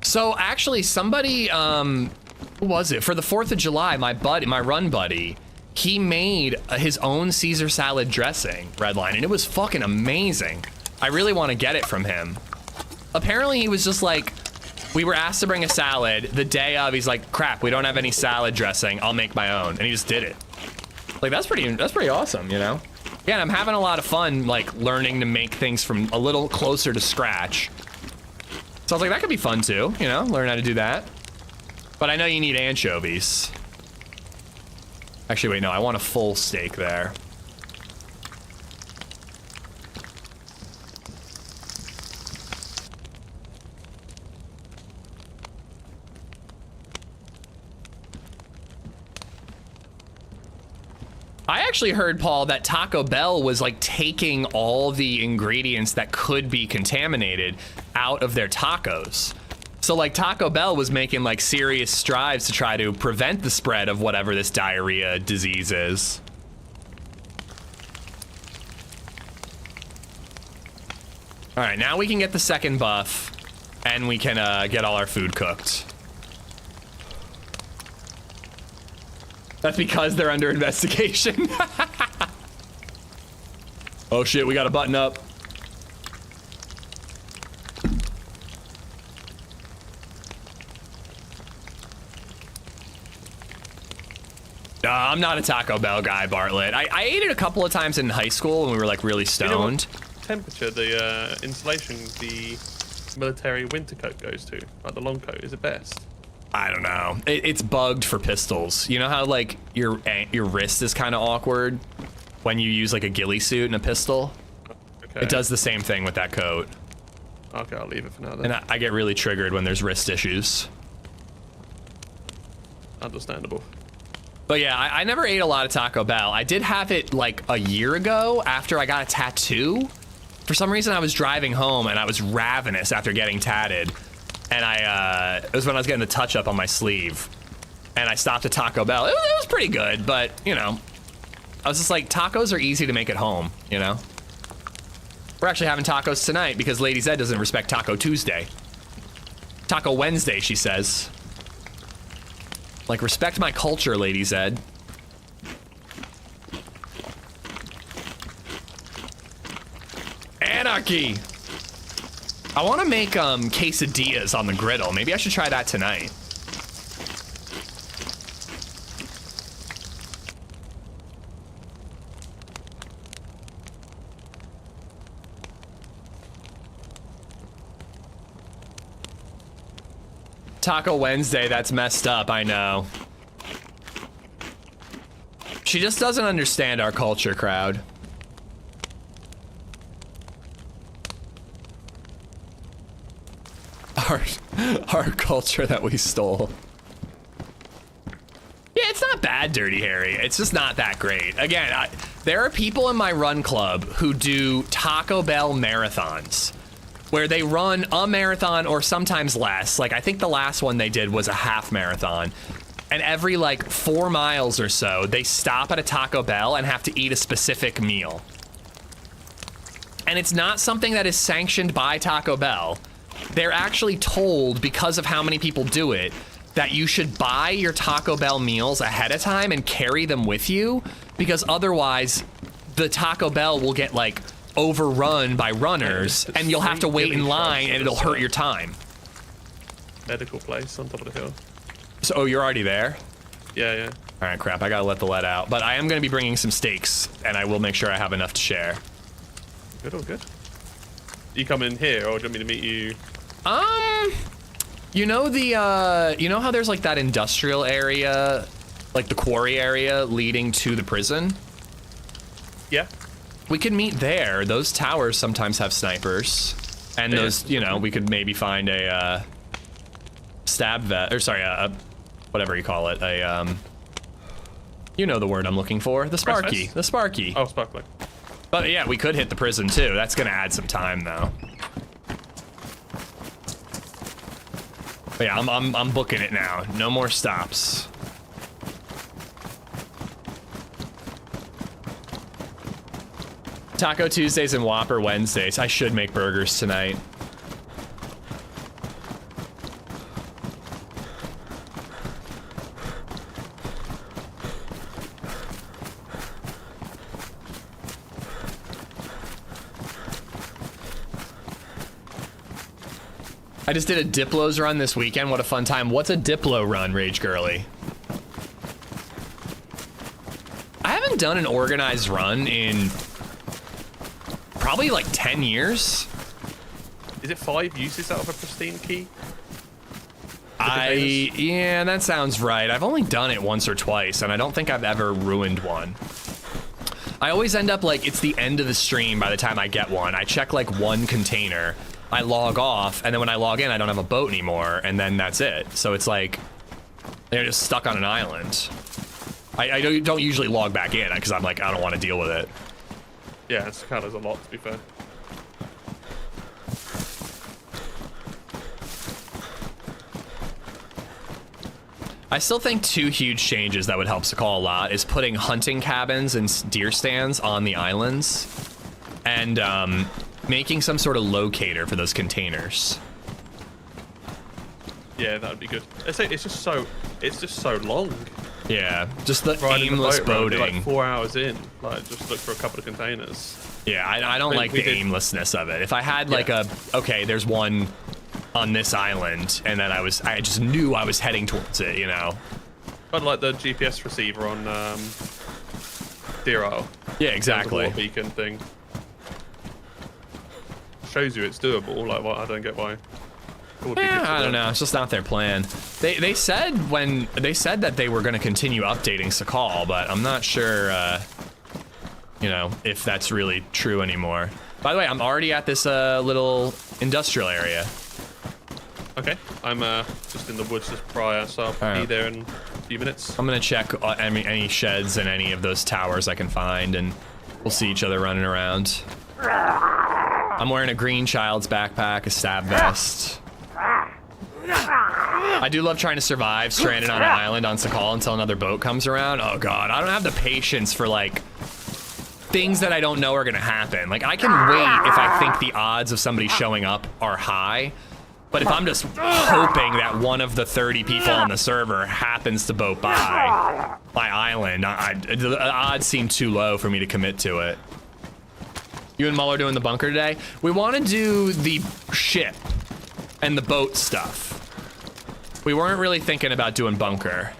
So actually somebody, who was it? For the 4th of July, my run buddy, he made his own Caesar salad dressing, Redline, and it was fucking amazing. I really want to get it from him. Apparently he was just like, we were asked to bring a salad. The day of, he's like, crap, we don't have any salad dressing. I'll make my own. And he just did it. Like, that's pretty awesome, you know? Yeah, and I'm having a lot of fun, like, learning to make things from a little closer to scratch. So I was like, that could be fun too, you know? Learn how to do that. But I know you need anchovies. Actually, wait, no, I want a full steak there. I actually heard, Paul, that Taco Bell was like taking all the ingredients that could be contaminated out of their tacos. So like Taco Bell was making like serious strides to try to prevent the spread of whatever this diarrhea disease is. All right, now we can get the second buff and we can get all our food cooked. That's because they're under investigation. Oh shit, we got a button up. I'm not a Taco Bell guy, Bartlett. I ate it a couple of times in high school when we were like really stoned. You know what temperature the insulation, the military winter coat goes to? Like the long coat, is it best? I don't know. It's bugged for pistols. You know how like your wrist is kind of awkward when you use like a ghillie suit and a pistol? Okay. It does the same thing with that coat. Okay, I'll leave it for now then. And I get really triggered when there's wrist issues. Understandable. But yeah, I never ate a lot of Taco Bell. I did have it like a year ago after I got a tattoo. For some reason I was driving home and I was ravenous after getting tatted. And it was when I was getting the touch up on my sleeve. And I stopped at Taco Bell. It was pretty good, but you know, I was just like, tacos are easy to make at home, you know? We're actually having tacos tonight because LadyZed doesn't respect Taco Tuesday. Taco Wednesday, she says. Like, respect my culture, LadyZed. Anarchy! I want to make quesadillas on the griddle. Maybe I should try that tonight. Taco Wednesday, that's messed up, I know. She just doesn't understand our culture, crowd. Our culture that we stole. Yeah, it's not bad, Dirty Harry. It's just not that great. Again, there are people in my run club who do Taco Bell marathons, where they run a marathon or sometimes less. Like, I think the last one they did was a half marathon. And every like 4 miles or so, they stop at a Taco Bell and have to eat a specific meal. And it's not something that is sanctioned by Taco Bell. They're actually told, because of how many people do it, that you should buy your Taco Bell meals ahead of time and carry them with you, because otherwise the Taco Bell will get like overrun by runners and you'll have to wait in line and it'll hurt your time. Medical place on top of the hill. So, oh, you're already there? Yeah, yeah. All right, crap, I gotta let the lead out. But I am gonna be bringing some steaks and I will make sure I have enough to share. Good, all good. You come in here or do you want me to meet you? You know you know how there's like that industrial area, like the quarry area leading to the prison? Yeah. We could meet there. Those towers sometimes have snipers. And those, you know, we could maybe find a stab vet, or sorry, whatever you call it, you know the word I'm looking for, the Sparky, the Sparky. Oh, Sparkling. But yeah, we could hit the prison too. That's gonna add some time though. But yeah, I'm booking it now. No more stops. Taco Tuesdays and Whopper Wednesdays. I should make burgers tonight. I just did a Diplo's run this weekend. What a fun time. What's a Diplo run, Rage Girly? I haven't done an organized run in probably like 10 years. Is it 5 uses out of a pristine key? Yeah, that sounds right. I've only done it once or twice, and I don't think I've ever ruined one. I always end up like, it's the end of the stream by the time I get one. I check like one container, I log off, and then when I log in, I don't have a boat anymore, and then that's it. So it's like, they're just stuck on an island. I don't usually log back in, because I'm like, I don't want to deal with it. Yeah, it's kind of a lot, to be fair. I still think 2 huge changes that would help Sakhal a lot is putting hunting cabins and deer stands on the islands, and making some sort of locator for those containers. Yeah, that would be good. It's just so long. Yeah, just the Riding aimless the boat, boating. like 4 hours in, like just look for a couple of containers. Yeah, I don't like the aimlessness of it. If I had like okay, there's one on this island, and then I just knew I was heading towards it, you know. I'd like the GPS receiver on Deer Isle. Yeah, exactly. The water beacon thing. Shows you it's doable. Like, what? I don't get why. I don't know. It's just not their plan. They said that they were going to continue updating Sakhal, but I'm not sure, you know, if that's really true anymore. By the way, I'm already at this little industrial area. Okay, I'm just in the woods just prior, so I'll be there in a few minutes. I'm gonna check any sheds and any of those towers I can find, and we'll see each other running around. I'm wearing a green child's backpack, a stab vest. I do love trying to survive stranded on an island on Sakhal until another boat comes around. Oh god, I don't have the patience for like things that I don't know are gonna happen. Like I can wait if I think the odds of somebody showing up are high, but if I'm just hoping that one of the 30 people on the server happens to boat by my island, the odds seem too low for me to commit to it. You and Muller doing the bunker today? We want to do the ship and the boat stuff. We weren't really thinking about doing bunker.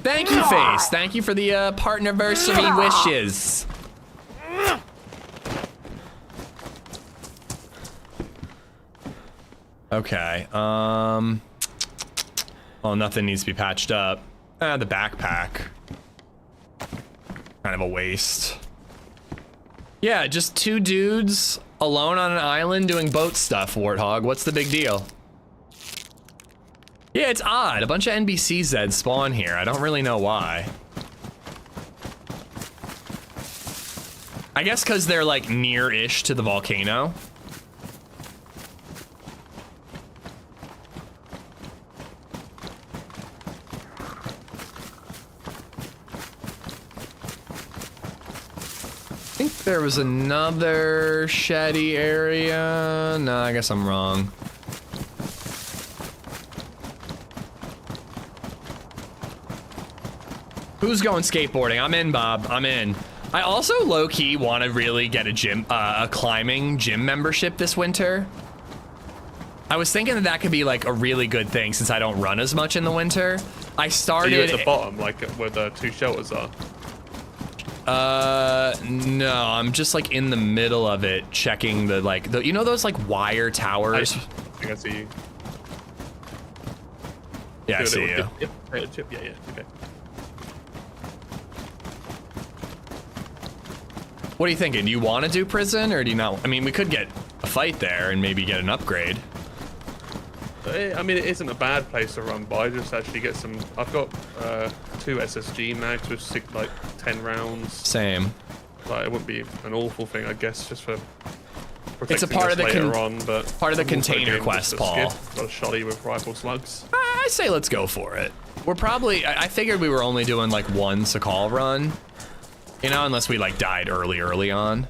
Thank you, Face. Thank you for the partnerversary wishes. Okay, oh, nothing needs to be patched up. The backpack. Kind of a waste. Yeah, just two dudes alone on an island doing boat stuff, Warthog. What's the big deal? Yeah, it's odd. A bunch of NBCZed spawn here. I don't really know why. I guess because they're like near-ish to the volcano. I think there was another shady area. No, I guess I'm wrong. Who's going skateboarding? I'm in, Bob. I'm in. I also low-key want to really get a climbing gym membership this winter. I was thinking that could be like a really good thing since I don't run as much in the winter. I started. Are you at the bottom, like where the two shelters are? No, I'm just like in the middle of it, checking the you know those like wire towers. I think I see you. Yeah, I see you. Yeah, okay. What are you thinking? Do you want to do prison or do you not? I mean, we could get a fight there and maybe get an upgrade. I mean, it isn't a bad place to run by. Just actually get some. I've got 2 SSG mags with 10 rounds. Same. Like, it wouldn't be an awful thing, I guess, just for protecting it's a part us of the later on. But part of the container quest, Paul. Got a shotty with rifle slugs. I say let's go for it. We're probably. I figured we were only doing like one Sakhal run. You know, unless we like died early on.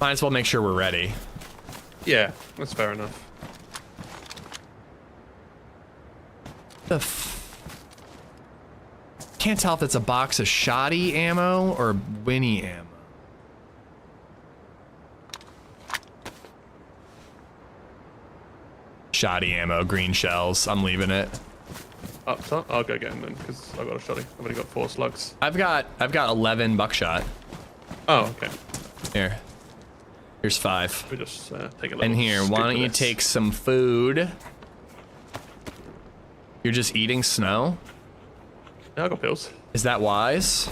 Might as well make sure we're ready. Yeah, that's fair enough. Can't tell if it's a box of shoddy ammo or Winnie ammo. Shoddy ammo, green shells. I'm leaving it. Up top? I'll go get him then, because I've got a shotty. I've only got 4 slugs. I've got 11 buckshot. Oh, okay. Here's 5. We just take a little. And here, why don't you this. take some food? You're just eating snow? Yeah, I got pills. Is that wise?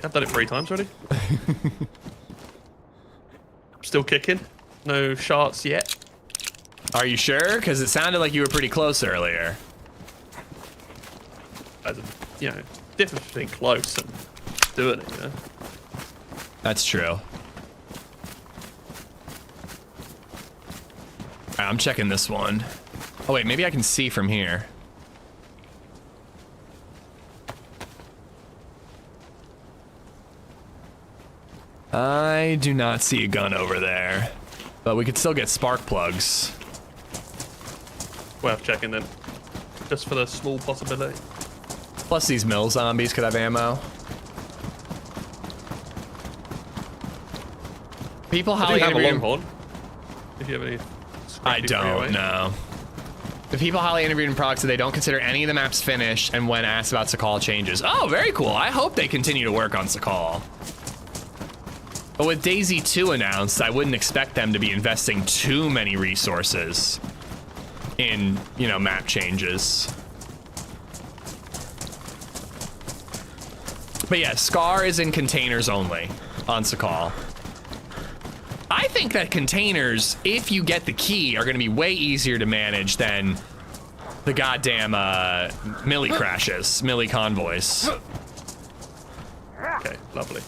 I've done it 3 times already. Still kicking. No shots yet. Are you sure? Because it sounded like you were pretty close earlier. As a, you know, difference between close and doing it, you know? That's true. Alright, I'm checking this one. Oh wait, maybe I can see from here. I do not see a gun over there. But we could still get spark plugs. Worth checking then. Just for the small possibility. Plus these mill zombies could have ammo. People I highly do have a interviewed. longhorn. If you have any. I don't know. The people highly interviewed in Prague said they don't consider any of the maps finished, and when asked about Sakhal changes. Oh, very cool. I hope they continue to work on Sakhal. But with DayZ 2 announced, I wouldn't expect them to be investing too many resources in, you know, map changes. But yeah, Scar is in containers only on Sakhal. I think that containers, if you get the key, are going to be way easier to manage than the goddamn Millie crashes, Millie convoys. Okay, lovely.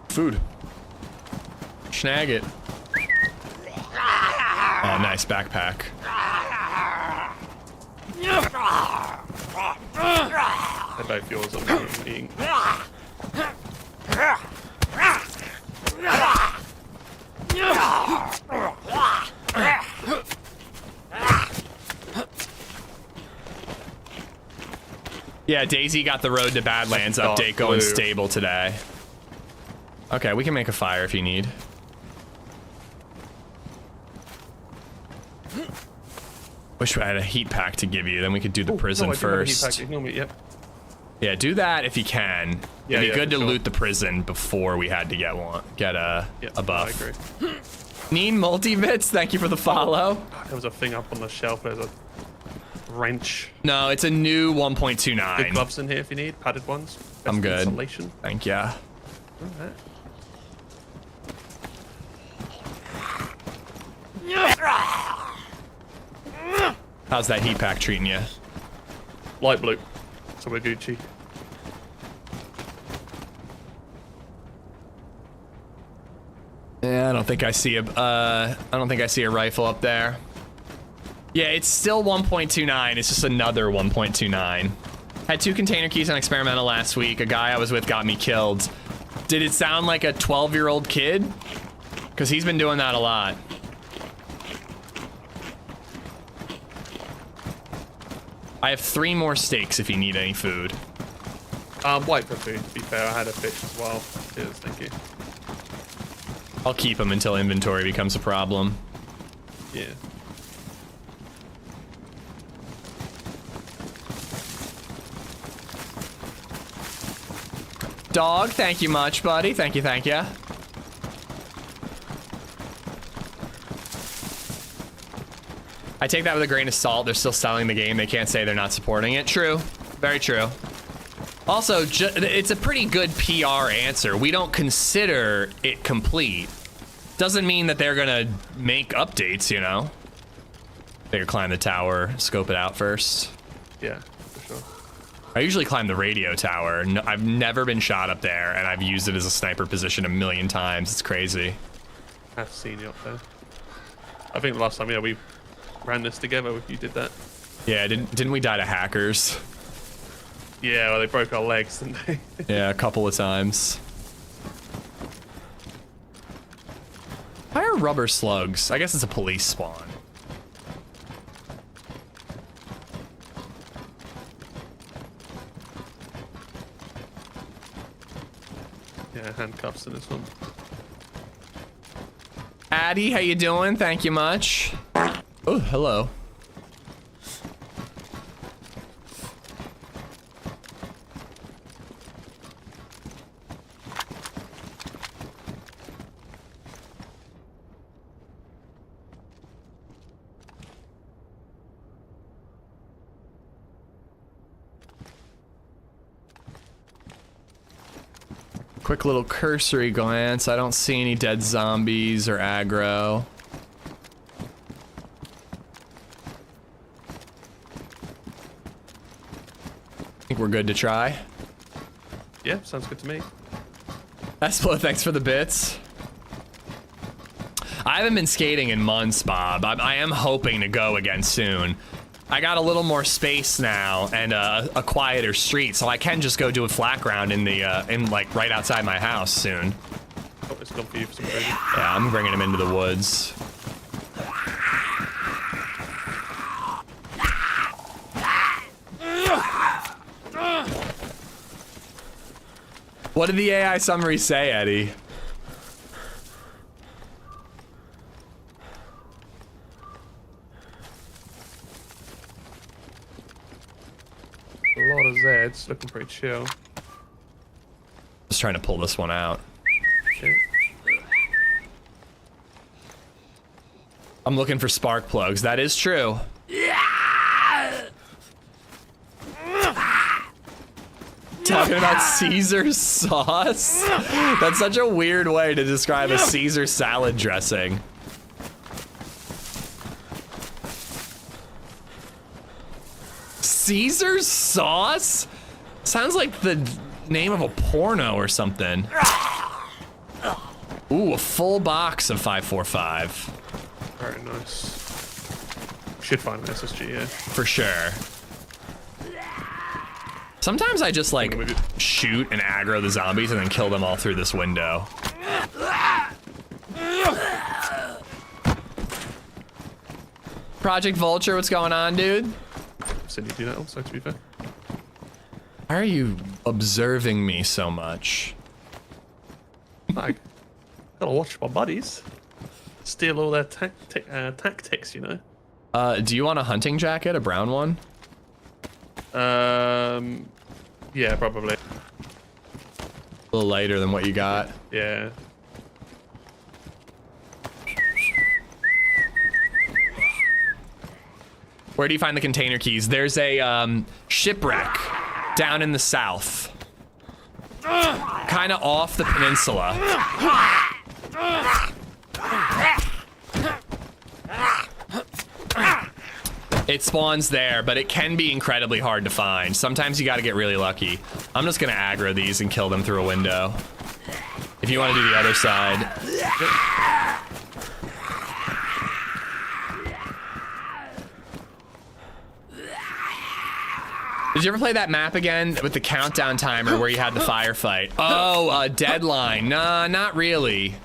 Food. Snag it. Oh, nice backpack. They're both yours. I'm eating. Yeah, DayZ got the Road to Badlands update going stable today. Okay, we can make a fire if you need. Wish I had a heat pack to give you, then we could do the prison no, I do have a heat first. pack. Ignore me, yep. Yeah, do that if you can. Yeah, It'd be good to for sure. loot the prison before we had to get a Yeah, buff. I agree. Need multi-bits, thank you for the follow. There was a thing up on the shelf. There's a wrench. No, it's a new Good 1.29. gloves in here if you need. Padded ones. Best I'm good. Insulation. Thank ya. Alright. How's that heat pack treating you? Light blue. So we're Gucci. Yeah, I don't think I see a rifle up there. Yeah, it's still 1.29. It's just another 1.29. Had 2 container keys on experimental last week. A guy I was with got me killed. Did it sound like a 12-year-old kid? Because he's been doing that a lot. I have 3 more steaks if you need any food. White for food, to be fair. I had a fish as well. Cheers, thank you. I'll keep them until inventory becomes a problem. Yeah. Dog, thank you much, buddy. Thank you, thank you. I take that with a grain of salt. They're still selling the game. They can't say they're not supporting it. True. Very true. Also, it's a pretty good PR answer. We don't consider it complete. Doesn't mean that they're gonna make updates, you know? They could climb the tower, scope it out first. Yeah, for sure. I usually climb the radio tower. No, I've never been shot up there, and I've used it as a sniper position a million times. It's crazy. I've seen you up there. I think the last time, yeah, we ran this together. You did that. Yeah, didn't we die to hackers? Yeah, well, they broke our legs, didn't they? Yeah, a couple of times. Why are rubber slugs? I guess it's a police spawn. Yeah, handcuffs in this one. Addy, how you doing? Thank you much. Oh, hello. Quick little cursory glance. I don't see any dead zombies or aggro. I think we're good to try. Yeah, sounds good to me. Esplo, thanks for the bits. I haven't been skating in months, Bob. I am hoping to go again soon. I got a little more space now and a quieter street, so I can just go do a flat ground in the like right outside my house soon. Oh, it's gone for you for some reason. Yeah, I'm bringing him into the woods. What did the AI summary say, Eddie? A lot of Zeds, looking pretty chill. Just trying to pull this one out. Shit. I'm looking for spark plugs. That is true. Talking about Caesar sauce? That's such a weird way to describe a Caesar salad dressing. Caesar sauce? Sounds like the name of a porno or something. Ooh, a full box of 545. Very nice. Should find an SSG, yeah. For sure. Sometimes I just like shoot and aggro the zombies and then kill them all through this window. Project Vulture, what's going on, dude? Seen you do that also, to be fair. Why are you observing me so much? I gotta watch my buddies. Steal all their tactics, you know. Do you want a hunting jacket, a brown one? Yeah, probably. A little lighter than what you got. Yeah. Where do you find the container keys? There's a shipwreck down in the south. Kind of off the peninsula. It spawns there, but it can be incredibly hard to find. Sometimes you gotta get really lucky. I'm just gonna aggro these and kill them through a window. If you wanna do the other side. Did you ever play that map again with the countdown timer where you had the firefight? Oh, Deadline. Nah, not really.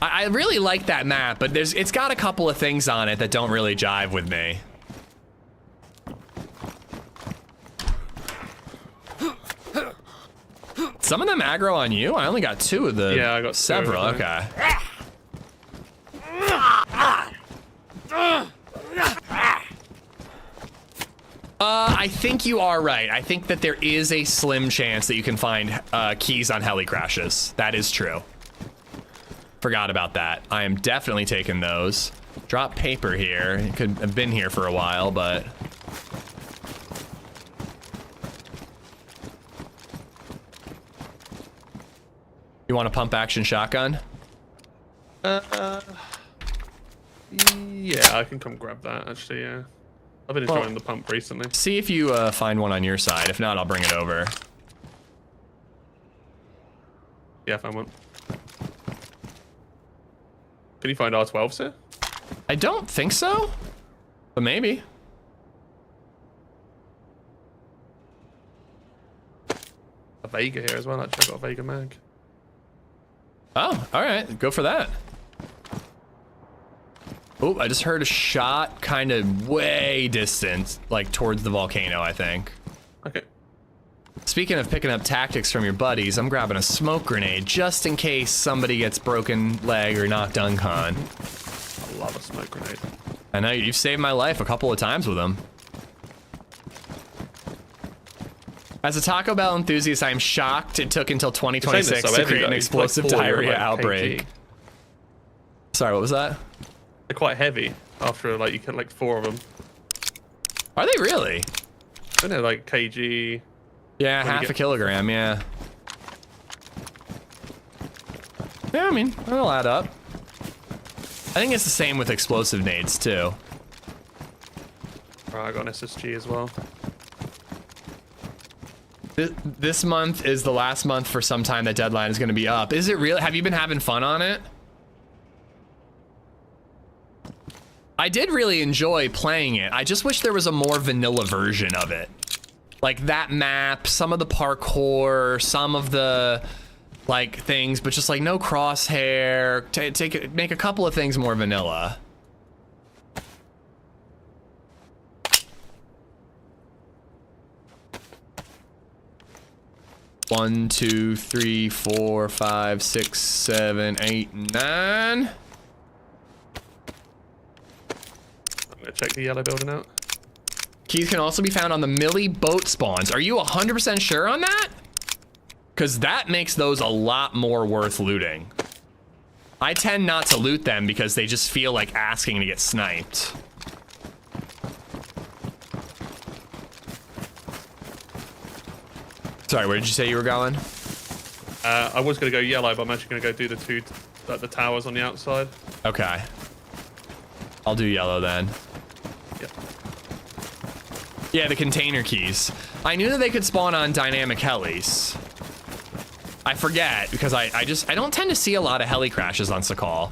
I really like that map, but it's got a couple of things on it that don't really jive with me. Some of them aggro on you? I only got 2 of the I got several. 2, okay. I think you are right. I think that there is a slim chance that you can find keys on heli crashes. That is true. Forgot about that. I am definitely taking those. Drop paper here. It could have been here for a while, but... You want a pump action shotgun? Yeah, I can come grab that, actually, yeah. I've been enjoying the pump recently. See if you find one on your side. If not, I'll bring it over. Yeah, I found one. Can you find R12s here? I don't think so, but maybe. A Vega here as well, actually. I got a Vega mag. Oh, all right. Go for that. Oh, I just heard a shot kind of way distant, like towards the volcano, I think. Okay. Speaking of picking up tactics from your buddies, I'm grabbing a smoke grenade just in case somebody gets broken leg or knocked uncon. I love a smoke grenade. I know, you've saved my life a couple of times with them. As a Taco Bell enthusiast, I'm shocked it took until 2026 to create an explosive diarrhea outbreak. Sorry, what was that? They're quite heavy after, like, you can, like, 4 of them. Are they really? I know, like, kg. Yeah, half a kilogram, yeah. Yeah, I mean, that'll add up. I think it's the same with explosive nades, too. Right, I got an SSG as well. This month is the last month for some time that Deadline is going to be up. Is it real? Have you been having fun on it? I did really enjoy playing it. I just wish there was a more vanilla version of it. Like that map, some of the parkour, some of the like things, but just like no crosshair. Make a couple of things more vanilla. One, 2, 3, 4, 5, 6, 7, 8, 9. I'm gonna check the yellow building out. Keys can also be found on the Millie boat spawns. Are you 100% sure on that? Because that makes those a lot more worth looting. I tend not to loot them because they just feel like asking to get sniped. Sorry, where did you say you were going? I was gonna go yellow, but I'm actually gonna go do the towers on the outside. Okay. I'll do yellow then. Yep. Yeah, the container keys. I knew that they could spawn on dynamic helis. I forget because I don't tend to see a lot of heli crashes on Sakhal.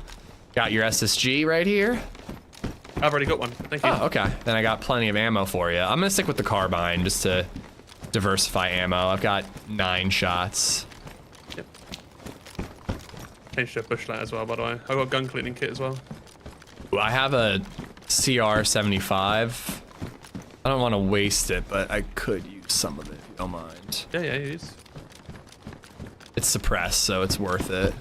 Got your SSG right here. I've already got one. Thank you. Oh, okay. Then I got plenty of ammo for you. I'm gonna stick with the carbine just to diversify ammo. I've got 9 shots. Yep. Changed to a bushlight as well, by the way. I've got a gun cleaning kit as well. Ooh, I have a CR75. I don't want to waste it, but I could use some of it if you don't mind. Yeah, it is. It's suppressed, so it's worth it.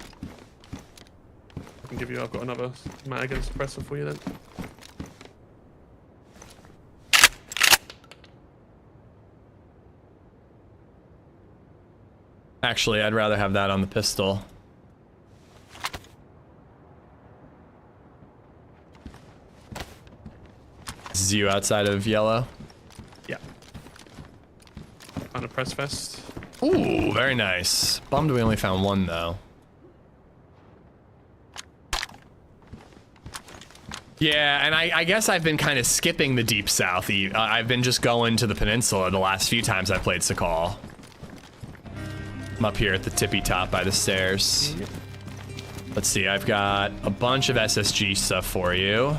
I can give you. I've got another mag and suppressor for you then. Actually, I'd rather have that on the pistol. This is you outside of yellow. Yeah. On a press vest. Ooh, very nice. Bummed we only found one though. Yeah, and I guess I've been kind of skipping the deep south. I've been just going to the peninsula the last few times I played Sakhal. I'm up here at the tippy top by the stairs. Let's see, I've got a bunch of SSG stuff for you.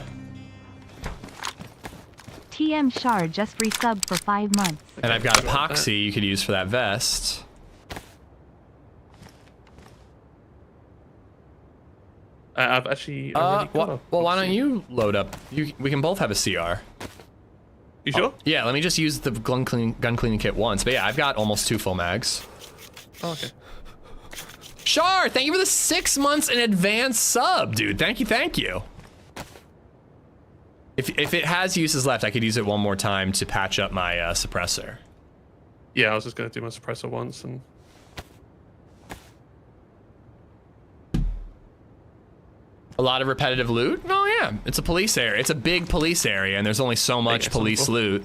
TM Shard just resubbed for 5 months. And I've got epoxy you could use for that vest. I've actually already got well, why don't you load up? We can both have a CR. You sure? Yeah, let me just use the gun cleaning kit once. But yeah, I've got almost 2 full mags. Oh, okay. Shar, thank you for the 6 months in advance sub, dude. Thank you. If it has uses left, I could use it one more time to patch up my suppressor. Yeah, I was just gonna do my suppressor once and. A lot of repetitive loot? Oh yeah, it's a police area. It's a big police area, and there's only so much police loot.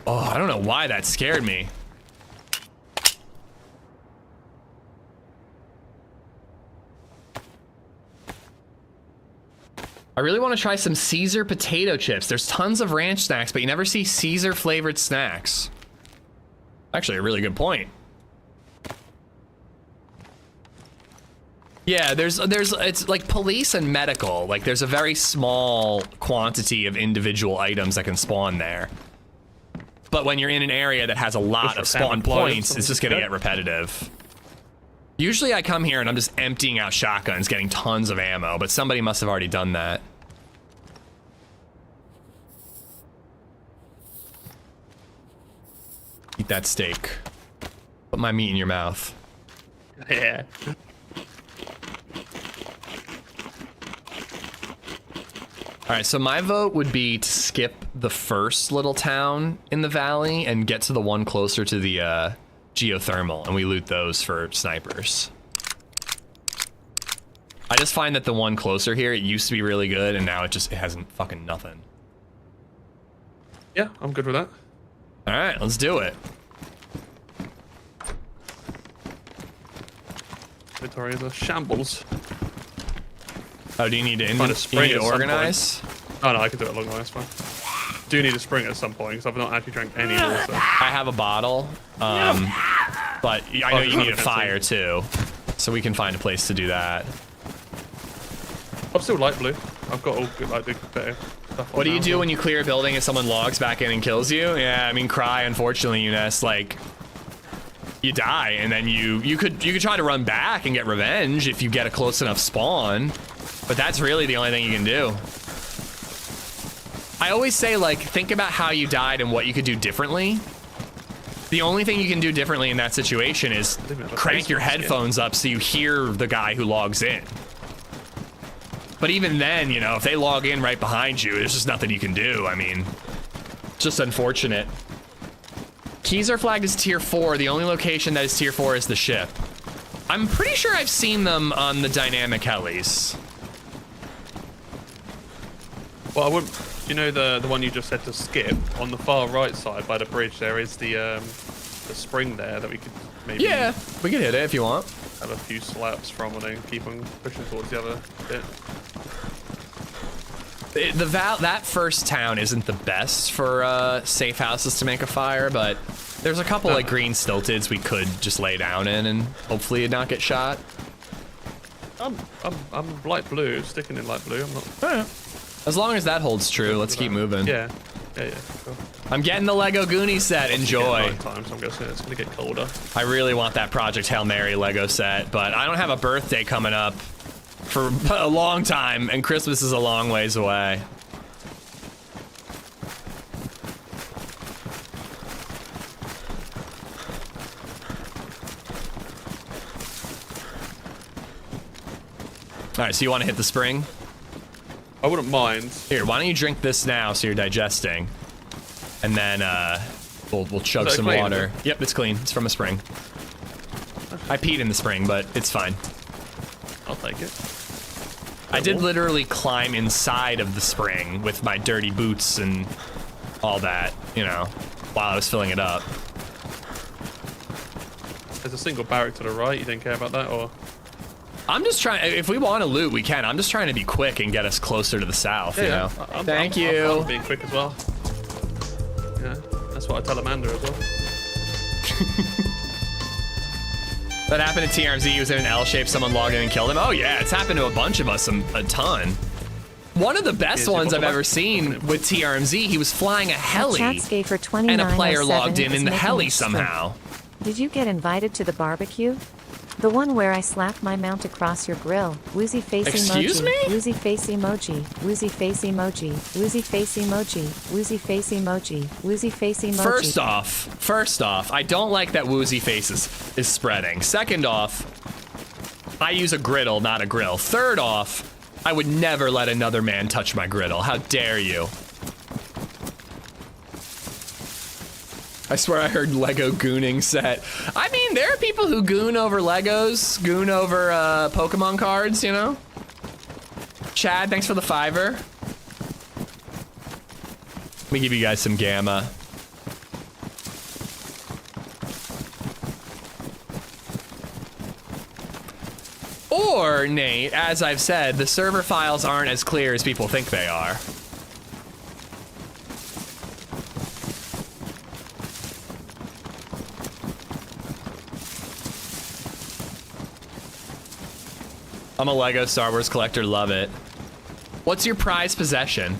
Oh, I don't know why that scared me. I really want to try some Caesar potato chips. There's tons of ranch snacks, but you never see Caesar flavored snacks. Actually, a really good point. Yeah, it's like police and medical. Like there's a very small quantity of individual items that can spawn there. But when you're in an area that has a lot of spawn points, it's just gonna get repetitive. Usually I come here and I'm just emptying out shotguns, getting tons of ammo, but somebody must have already done that. Eat that steak. Put my meat in your mouth. Yeah. All right, so my vote would be to skip the first little town in the valley and get to the one closer to the geothermal, and we loot those for snipers. I just find that the one closer here, it used to be really good, and now it hasn't fucking nothing. Yeah, I'm good with that. All right, let's do it. Inventory is a shambles. Oh, do you need to organize? Oh no, I can do it along the way, that's fine. Do need a spring at some point, because I've not actually drank any water. I have a bottle, but I know you need a fire too. so we can find a place to do that. I'm still light blue. I've got all good, like, the better stuff. What do you do when you clear a building and someone logs back in and kills you? Yeah, I mean, cry, unfortunately, Eunice. Like, you die, and then you could try to run back and get revenge if you get a close enough spawn, but that's really the only thing you can do. I always say, like, think about how you died and what you could do differently. The only thing you can do differently in that situation is crank your headphones up so you hear the guy who logs in. But even then, you know, if they log in right behind you, there's just nothing you can do. I mean, it's just unfortunate. Keys are flagged as tier 4. The only location that is tier 4 is the ship. I'm pretty sure I've seen them on the dynamic helis. Well, I wouldn't. You know the one you just said to skip on the far right side by the bridge. There is the spring there that we could maybe. Yeah, we can hit it if you want. Have a few slaps from and then keep on pushing towards the other bit. That first town isn't the best for safe houses to make a fire, but there's a couple like green stilteds we could just lay down in and hopefully not get shot. I'm light blue, sticking in light blue. I'm not. Oh, yeah. As long as that holds true, let's keep moving. Yeah. Cool. I'm getting the Lego Goonies set. Enjoy. Nighttime, so I'm guessing it's gonna get colder. I really want that Project Hail Mary Lego set, but I don't have a birthday coming up for a long time, and Christmas is a long ways away. All right, so you want to hit the spring? I wouldn't mind. Here, why don't you drink this now so you're digesting, and then we'll chug some clean, water. Yep, it's clean. It's from a spring. I peed in the spring, but it's fine. I'll take it. I did literally climb inside of the spring with my dirty boots and all that, you know, while I was filling it up. There's a single barrack to the right. You didn't care about that, or? I'm just trying. If we want to loot, we can. I'm just trying to be quick and get us closer to the south. You know. Thank you. I'm being quick as well. Yeah, that's what I tell Amanda as well. That happened to TRMZ. He was in an L shape. Someone logged in and killed him. Oh yeah, it's happened to a bunch of us a ton. One of the best ones I've ever seen with TRMZ. He was flying a heli, and a player logged in the heli somehow. Did you get invited to the barbecue? The one where I slapped my mount across your grill. Woozy face emoji. Excuse me? Woozy face emoji. Woozy face emoji. Woozy face emoji. Woozy face emoji. Woozy face emoji. First off, I don't like that woozy face is spreading. Second off, I use a griddle, not a grill. Third off, I would never let another man touch my griddle. How dare you? I swear I heard Lego gooning set. I mean, there are people who goon over Legos, goon over Pokemon cards, you know? Chad, thanks for the $5. Let me give you guys some gamma. Or, Nate, as I've said, the server files aren't as clear as people think they are. I'm a Lego Star Wars collector, love it. What's your prized possession?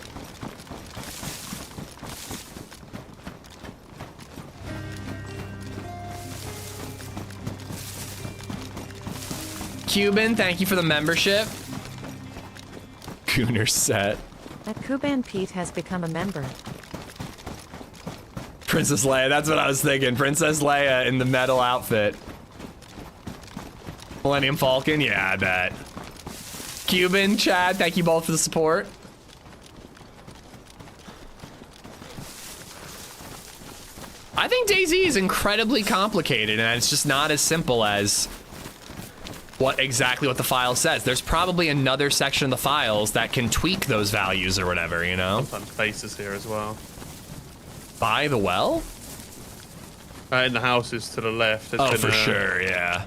Cuban, thank you for the membership. Gooner set. That Kuban Pete has become a member. Princess Leia, that's what I was thinking. Princess Leia in the metal outfit. Millennium Falcon, yeah, I bet. Cuban, Chad, thank you both for the support. I think DayZ is incredibly complicated, and it's just not as simple as exactly what the file says. There's probably another section of the files that can tweak those values or whatever, you know? Sometimes faces here as well. By the well? In the houses to the left. Oh, for sure, yeah.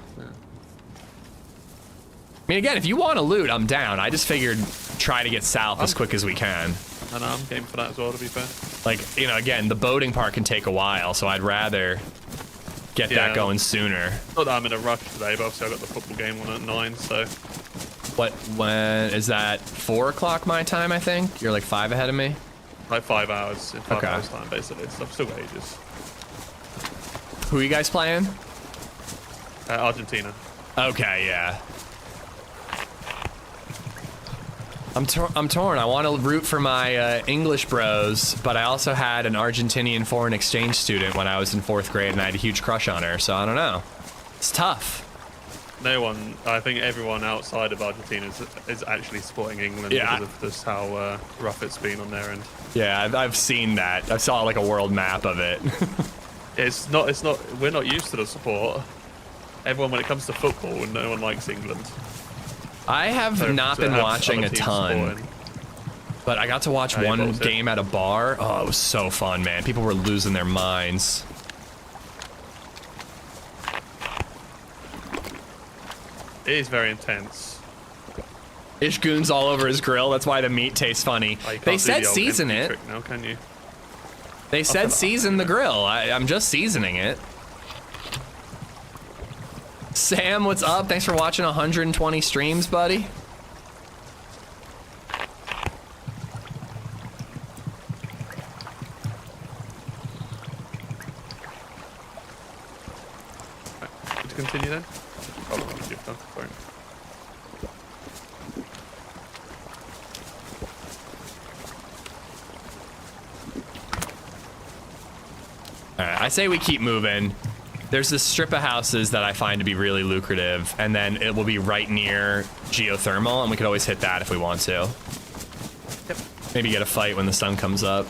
I mean, again, if you want to loot, I'm down. I just figured try to get south as quick as we can. I know, I'm game for that as well, to be fair. Like, you know, again, the boating part can take a while, so I'd rather get that going sooner. Not that I'm in a rush today, but obviously I've got the football game on at 9, so. When is that? 4 o'clock my time, I think? You're like 5 ahead of me? Like 5 hours in 5 hours time, basically. So I've still got ages. Who are you guys playing? Argentina. Okay, yeah. I'm torn. I want to root for my English bros, but I also had an Argentinian foreign exchange student when I was in 4th grade, and I had a huge crush on her, so I don't know. It's tough. No one, I think everyone outside of Argentina is actually supporting England because of just how rough it's been on their end. Yeah, I've seen that. I saw like a world map of it. It's not, we're not used to the support. Everyone, when it comes to football, no one likes England. I have not been watching a ton, but I got to watch one game at a bar. Oh, it was so fun, man. People were losing their minds. It is very intense. Ish goons all over his grill. That's why the meat tastes funny. They said season it. Now, can you? They said season the grill. I'm just seasoning it. Sam, what's up? Thanks for watching 120 streams, buddy. To continue then? Alright, I say we keep moving. There's this strip of houses that I find to be really lucrative, and then it will be right near geothermal, and we could always hit that if we want to. Yep. Maybe get a fight when the sun comes up.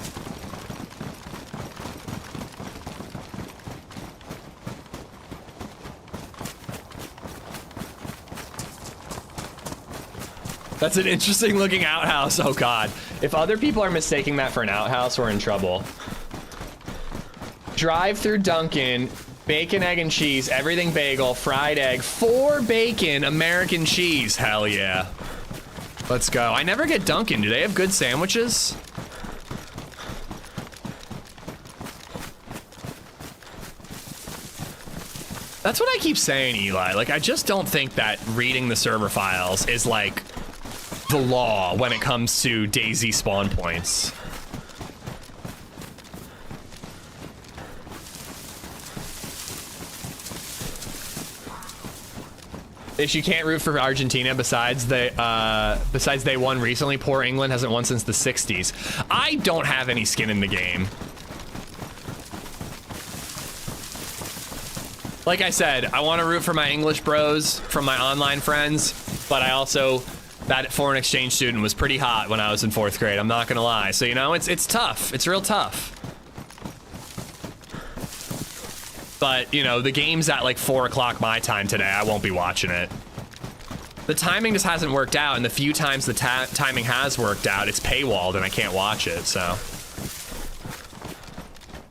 That's an interesting looking outhouse. Oh god. If other people are mistaking that for an outhouse, we're in trouble. Drive through Dunkin', bacon, egg, and cheese, everything bagel, fried egg, 4 bacon, American cheese. Hell yeah. Let's go. I never get Dunkin'. Do they have good sandwiches? That's what I keep saying, Eli. Like, I just don't think that reading the server files is like the law when it comes to DayZ spawn points. If you can't root for Argentina besides they won recently, poor England hasn't won since the 60s. I don't have any skin in the game. Like I said, I want to root for my English bros from my online friends, but I also, that foreign exchange student was pretty hot when I was in 4th grade, I'm not gonna lie. So, you know, it's tough. It's real tough. But, you know, the game's at like 4 o'clock my time today. I won't be watching it. The timing just hasn't worked out, and the few times the timing has worked out, it's paywalled and I can't watch it, so.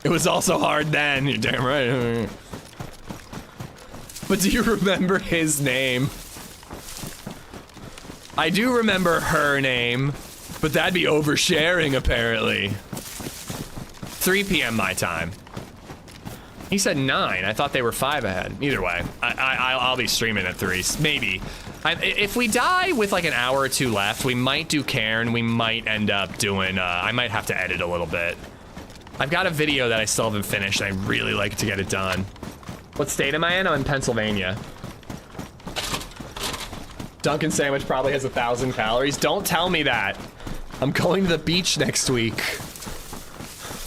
It was also hard then, you're damn right. But do you remember his name? I do remember her name, but that'd be oversharing apparently. 3 p.m. my time. He said 9. I thought they were 5 ahead. Either way, I'll be streaming at 3. Maybe. If we die with like an hour or 2 left, we might do Cairn. We might end up doing, I might have to edit a little bit. I've got a video that I still haven't finished. And I really like to get it done. What state am I in? I'm in Pennsylvania. Dunkin' sandwich probably has 1,000 calories. Don't tell me that. I'm going to the beach next week.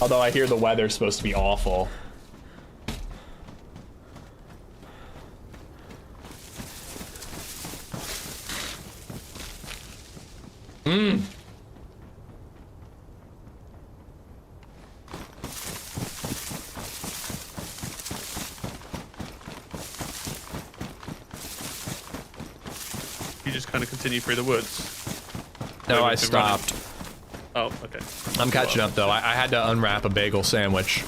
Although I hear the weather's supposed to be awful. Mmm. You just kind of continue through the woods? No, I stopped. Oh, okay. I'm catching up though. I had to unwrap a bagel sandwich.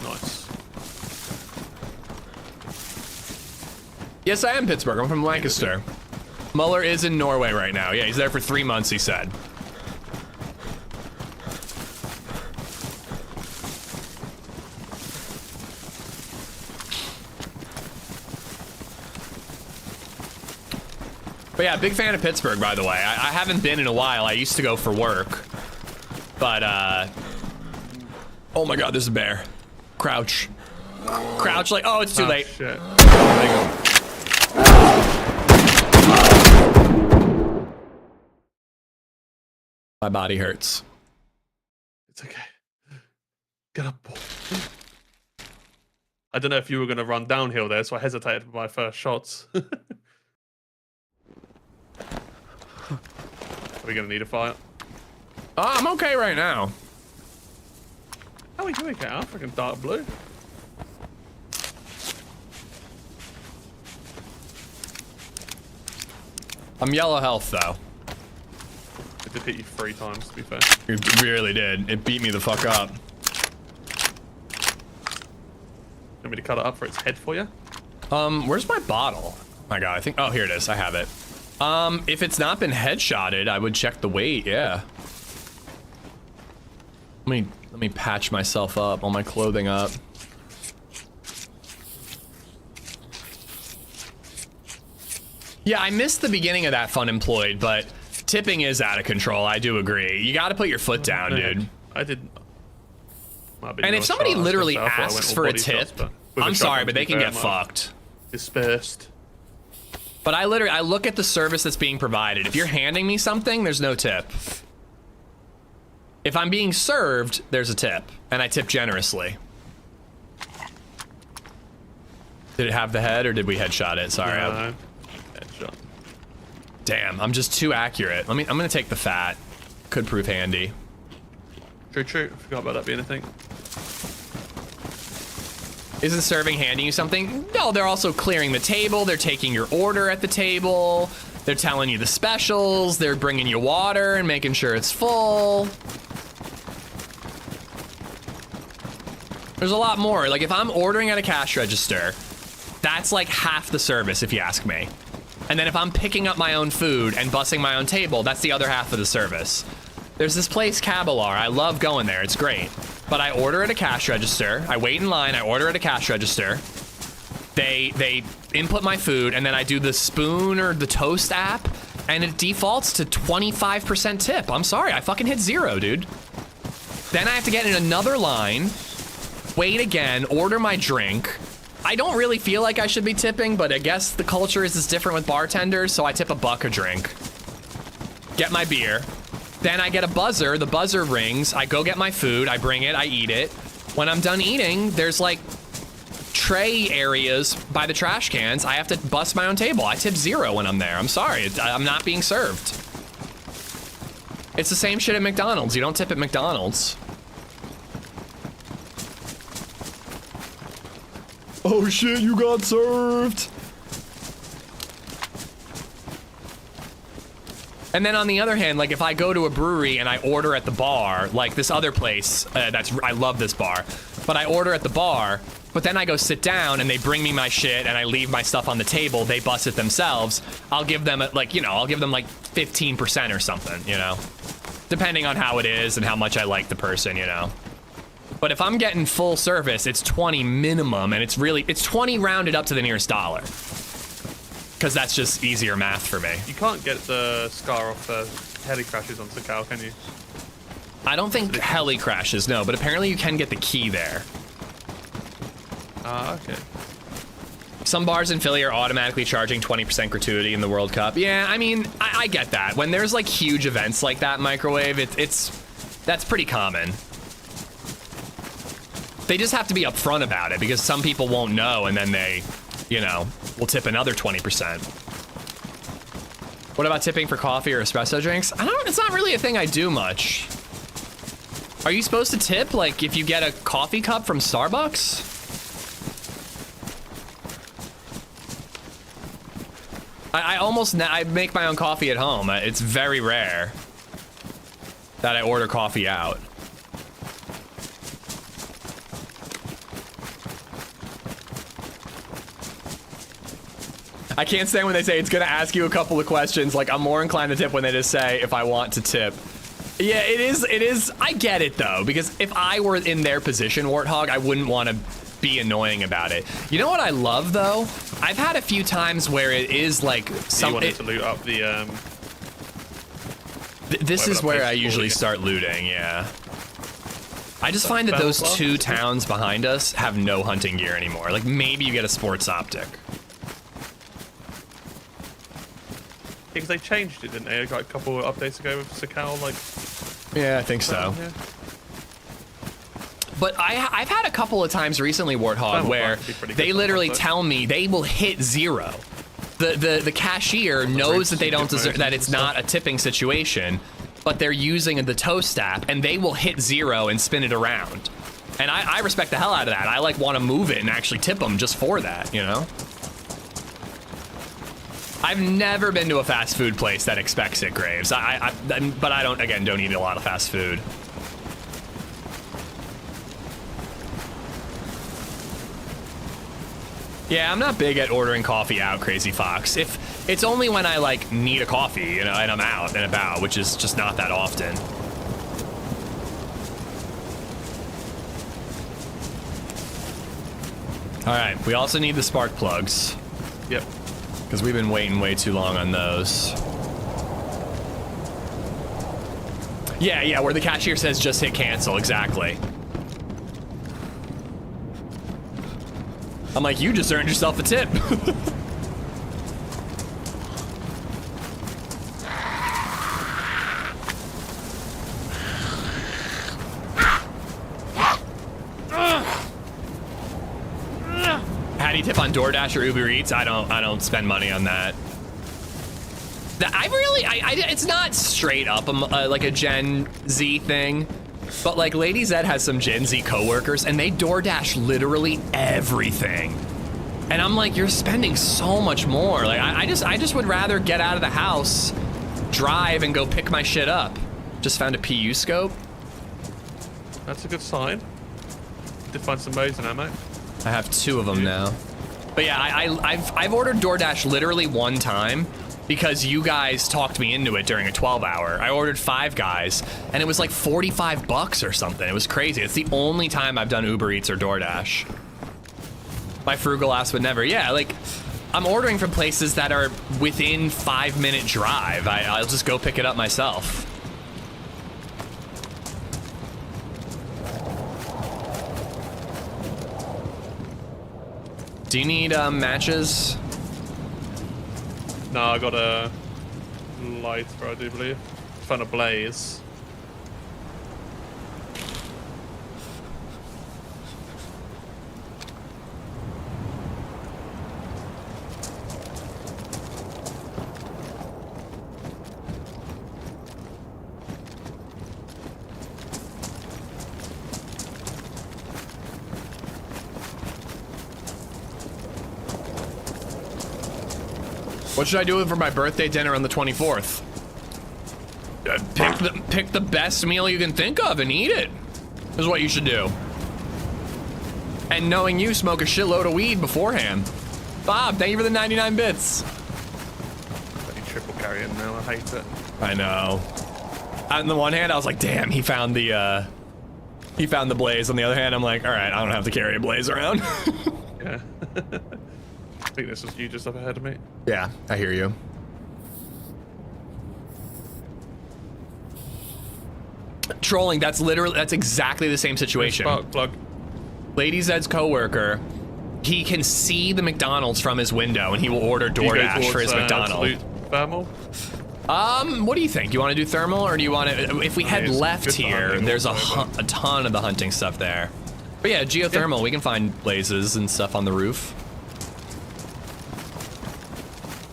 Nice. Yes, I am Pittsburgh. I'm from Lancaster. Muller is in Norway right now. Yeah, he's there for 3 months, he said. But yeah, big fan of Pittsburgh, by the way. I haven't been in a while. I used to go for work. But, oh my God, there's a bear. Crouch. Crouch like, oh, it's too late. Shit. My body hurts. It's okay. Get up. I don't know if you were going to run downhill there, so I hesitated for my first shots. Are we going to need a fire? I'm okay right now. How are we doing, Cat? I'm freaking dark blue. I'm yellow health, though. It did hit you 3 times, to be fair. It really did. It beat me the fuck up. Want me to cut it up for its head for you? Where's my bottle? Oh my God, I think, oh, here it is. I have it. If it's not been headshotted, I would check the weight, yeah. Let me patch myself up, all my clothing up. Yeah, I missed the beginning of that fun employed, but tipping is out of control. I do agree. You got to put your foot down, dude. I didn't. And if somebody literally asks for a tip, I'm sorry, but they can get fucked. Dispersed. But I look at the service that's being provided. If you're handing me something, there's no tip. If I'm being served, there's a tip, and I tip generously. Did it have the head, or did we headshot it? Sorry. No. Headshot. Damn, I'm just too accurate. I'm gonna take the fat. Could prove handy. True. Forgot about that being a thing. Isn't serving handing you something? No, they're also clearing the table. They're taking your order at the table. They're telling you the specials. They're bringing you water and making sure it's full. There's a lot more. Like if I'm ordering at a cash register, that's like half the service if you ask me. And then if I'm picking up my own food and bussing my own table, that's the other half of the service. There's this place, Cabalar. I love going there. It's great. But I order at a cash register. I wait in line. I order at a cash register. They input my food, and then I do the spoon or the toast app, and it defaults to 25% tip. I'm sorry. I fucking hit 0, dude. Then I have to get in another line, wait again, order my drink. I don't really feel like I should be tipping, but I guess the culture is different with bartenders, so I tip $1 a drink. Get my beer. Then I get a buzzer, the buzzer rings, I go get my food, I bring it, I eat it. When I'm done eating, there's like tray areas by the trash cans. I have to bust my own table. I tip 0 when I'm there. I'm sorry, I'm not being served. It's the same shit at McDonald's. You don't tip at McDonald's. Oh shit, you got served. And then on the other hand, like if I go to a brewery and I order at the bar, like this other place, I love this bar, but I order at the bar, but then I go sit down and they bring me my shit and I leave my stuff on the table, they bust it themselves, I'll give them like 15% or something, you know, depending on how it is and how much I like the person, you know. But if I'm getting full service, it's 20 minimum, and it's 20 rounded up to the nearest dollar. Because that's just easier math for me. You can't get the scar off the heli crashes on Sakhal, can you? I don't think heli crashes, no, but apparently you can get the key there. Okay. Some bars in Philly are automatically charging 20% gratuity in the World Cup. Yeah, I mean, I get that. When there's like huge events like that, Microwave, that's pretty common. They just have to be upfront about it, because some people won't know, and then they, you know, will tip another 20%. What about tipping for coffee or espresso drinks? It's not really a thing I do much. Are you supposed to tip, like, if you get a coffee cup from Starbucks? I make my own coffee at home. It's very rare that I order coffee out. I can't stand when they say it's gonna ask you a couple of questions. Like, I'm more inclined to tip when they just say if I want to tip. Yeah, it is. I get it though, because if I were in their position, Warthog, I wouldn't want to be annoying about it. You know what I love though? I've had a few times where it is like You something. wanted to loot up the This is that where place I is usually called start looting. Yeah. I just find that those Battle two Club? towns behind us have no hunting gear anymore. Like maybe you get a sports optic. because they changed it, didn't they? Like a couple of updates ago with Sakhal, like. Yeah, I think so. Yeah. But I've had a couple of times recently, Warthog, That where would be pretty good they literally sometimes, tell me they will hit 0. The cashier knows that they don't deserve, that it's not a tipping situation, but they're using the toast app and they will hit 0 and spin it around. And I respect the hell out of that. I like want to move it and actually tip them just for that, you know? I've never been to a fast food place that expects it, Graves. But I don't eat a lot of fast food. Yeah, I'm not big at ordering coffee out, Crazy Fox. If it's only when I like need a coffee, you know, and I'm out and about, which is just not that often. All right, we also need the spark plugs. Yep. Because we've been waiting way too long on those. Yeah, where the cashier says just hit cancel, exactly. I'm like, you just earned yourself a tip. How do you tip on DoorDash or Uber Eats? I don't spend money on that. It's not straight up like a Gen Z thing, but like LadyZed has some Gen Z coworkers and they DoorDash literally everything. And I'm like, you're spending so much more. Like I just would rather get out of the house, drive and go pick my shit up. Just found a PU scope. That's a good sign. Did find some modes in ammo. I have 2 of them now. But yeah, I've ordered DoorDash literally one time because you guys talked me into it during a 12-hour. I ordered 5 guys and it was like $45 or something. It was crazy. It's the only time I've done Uber Eats or DoorDash. My frugal ass would never. Yeah, like I'm ordering from places that are within 5-minute drive. I'll just go pick it up myself. Do you need matches? No, I got a lighter, I do believe. Found a blaze. What should I do for my birthday dinner on the 24th? Pick the best meal you can think of and eat it. Is what you should do. And knowing you, smoke a shitload of weed beforehand. Bob, thank you for the 99 bits. Bloody triple carrying now, I hate it. I know. On the one hand, I was like, damn, he found the blaze. On the other hand, I'm like, all right, I don't have to carry a blaze around. Yeah. I think this was you just up ahead of me. Yeah, I hear you. Trolling, that's exactly the same situation. Spark plug. LadyZed's coworker, he can see the McDonald's from his window and he will order DoorDash for his McDonald's. Thermal? What do you think? You want to do thermal or do you want to, if we head it's left good for here, hunting there's a also, ton of the hunting stuff there. But yeah, geothermal, we can find blazes and stuff on the roof.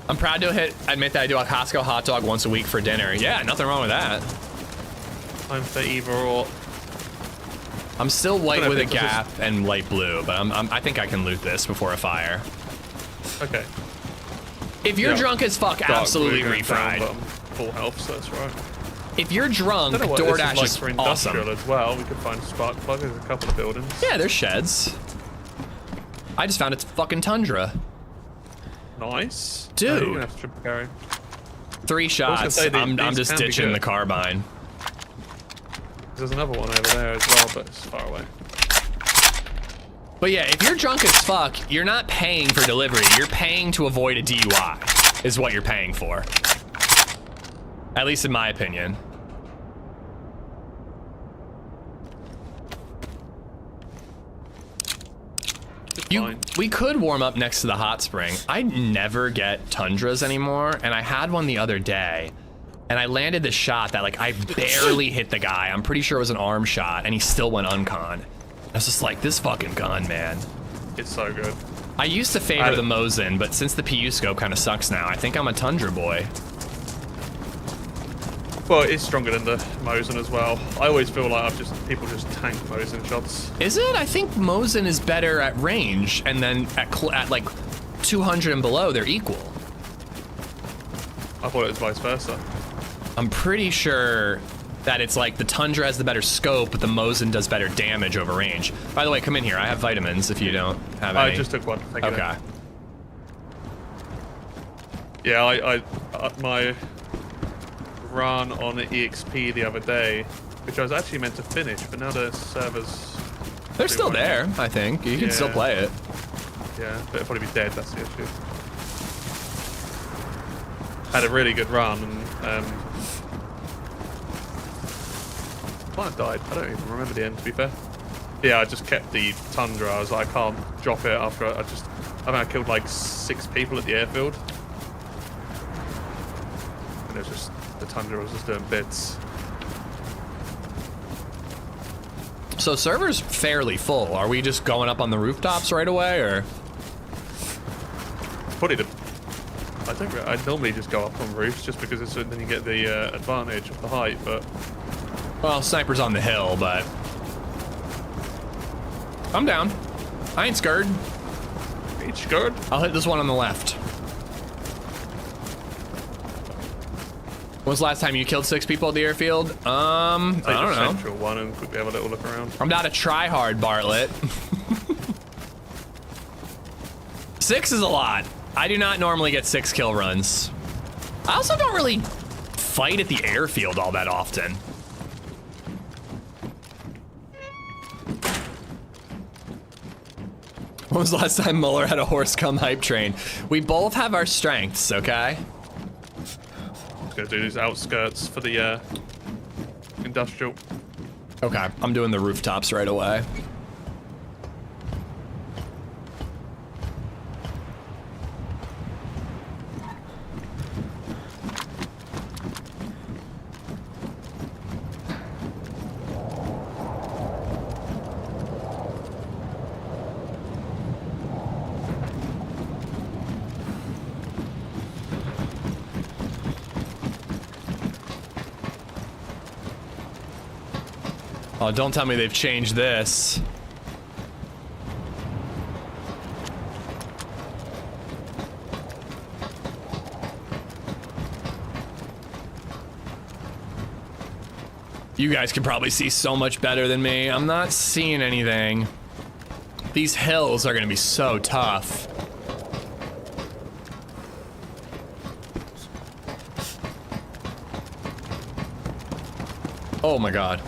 I'm proud to admit that I do a Costco hot dog once a week for dinner. Yeah, nothing wrong with that. I'm for either or. I'm still white with a gap and light blue, but I think I can loot this before a fire. Okay. If you're drunk as fuck, Dark absolutely blue going down, refried. but I'm full health, so that's right. If you're drunk, I don't know what DoorDash this is like is for industrial awesome. as well. We could find spark plug. There's a couple of buildings. Yeah, there's sheds. I just found it's fucking tundra. Nice. Dude. You're gonna have to triple carry. 3 shots. say, I'm these just can be ditching good. the carbine. There's another one over there as well, but it's far away. But yeah, if you're drunk as fuck, you're not paying for delivery. You're paying to avoid a DUI, is what you're paying for. At least in my opinion. We could warm up next to the hot spring. I never get tundras anymore, and I had one the other day, and I landed this shot that like I barely hit the guy. I'm pretty sure it was an arm shot, and he still went uncon. I was just like, this fucking gun, man. It's so good. I used to favor the Mosin, but since the PU scope kind of sucks now, I think I'm a tundra boy. Well, it's stronger than the Mosin as well. I always feel like people just tank Mosin shots. Is it? I think Mosin is better at range, and then at like 200 and below, they're equal. I thought it was vice versa. I'm pretty sure that it's like the Tundra has the better scope, but the Mosin does better damage over range. By the way, come in here. I have vitamins if you don't have any. I just took one. Thank you. Okay. Yeah, my run on the EXP the other day, which I was actually meant to finish, but now the servers... They're still there, I think. You can still play it. Yeah, but it'll probably be dead, that's the issue. Had a really good run, and might have died. I don't even remember the end, to be fair. Yeah, I just kept the Tundra. I was like, I can't drop it after I think I killed like 6 people at the airfield. And it was just, the Tundra was just doing bits. So server's fairly full. Are we just going up on the rooftops right away, or? Probably I normally just go up on roofs just because then you get the advantage of the height, but... Well, sniper's on the hill, but... I'm down. I ain't scared. Ain't scared? I'll hit this one on the left. When was the last time you killed 6 people at the airfield? I don't know. Central one and quickly have a little look around. I'm not a try-hard, Bartlett. 6 is a lot. I do not normally get 6 kill runs. I also don't really fight at the airfield all that often. When was the last time Muller had a horse cum hype train? We both have our strengths, okay? Just gonna do these outskirts for the industrial. Okay, I'm doing the rooftops right away. Oh, don't tell me they've changed this. You guys can probably see so much better than me. I'm not seeing anything. These hills are gonna be so tough. Oh my God.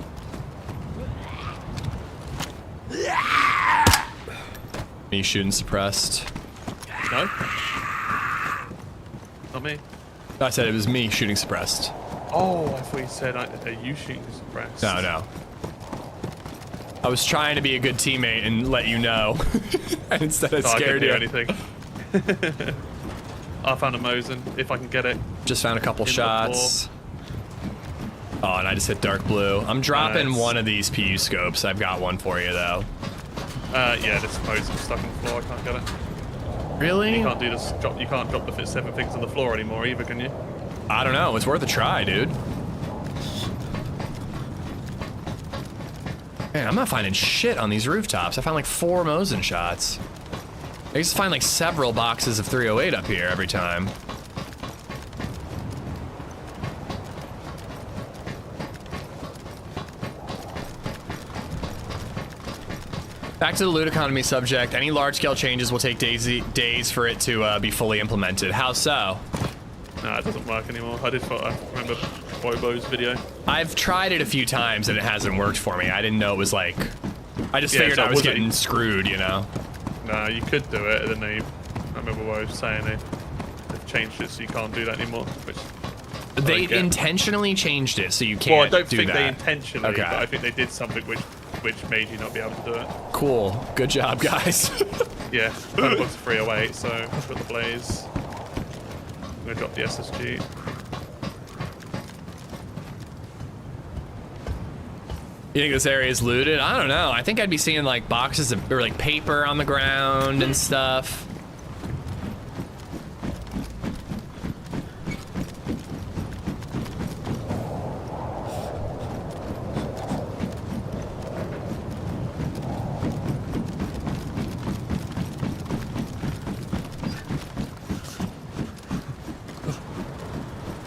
Me shooting suppressed. No? Not me. I said it was me shooting suppressed. Oh, I thought you said, are you shooting suppressed? No, no. I was trying to be a good teammate and let you know. And instead I scared you. I couldn't do anything. I found a Mosin, if I can get it. Just found a couple shots. Oh, and I just hit dark blue. I'm dropping one of these PU scopes. I've got one for you, though. Yeah, this Mosin's stuck on the floor. I can't get it. Really? You can't do this. You can't drop the 7 things on the floor anymore either, can you? I don't know. It's worth a try, dude. Man, I'm not finding shit on these rooftops. I found like 4 Mosin shots. I used to find like several boxes of 308 up here every time. Back to the loot economy subject. Any large-scale changes will take days for it to be fully implemented. How so? No, it doesn't work anymore. I remember Bobo's video. I've tried it a few times and it hasn't worked for me. I didn't know it was like I just Yeah, figured so I was was it- getting screwed, you know. Nah, you could do it, and then I remember what I was saying, they've changed it so you can't do that anymore, which... They get. intentionally changed it so you can't Well, I don't do think that. they intentionally, Okay. but I think they did something which made you not be able to do it. Cool. Good job, guys. Yeah, I box 308, so I've got the blaze. I'm gonna drop the SSG. You think this area is looted? I don't know. I think I'd be seeing like boxes of, or like paper on the ground and stuff.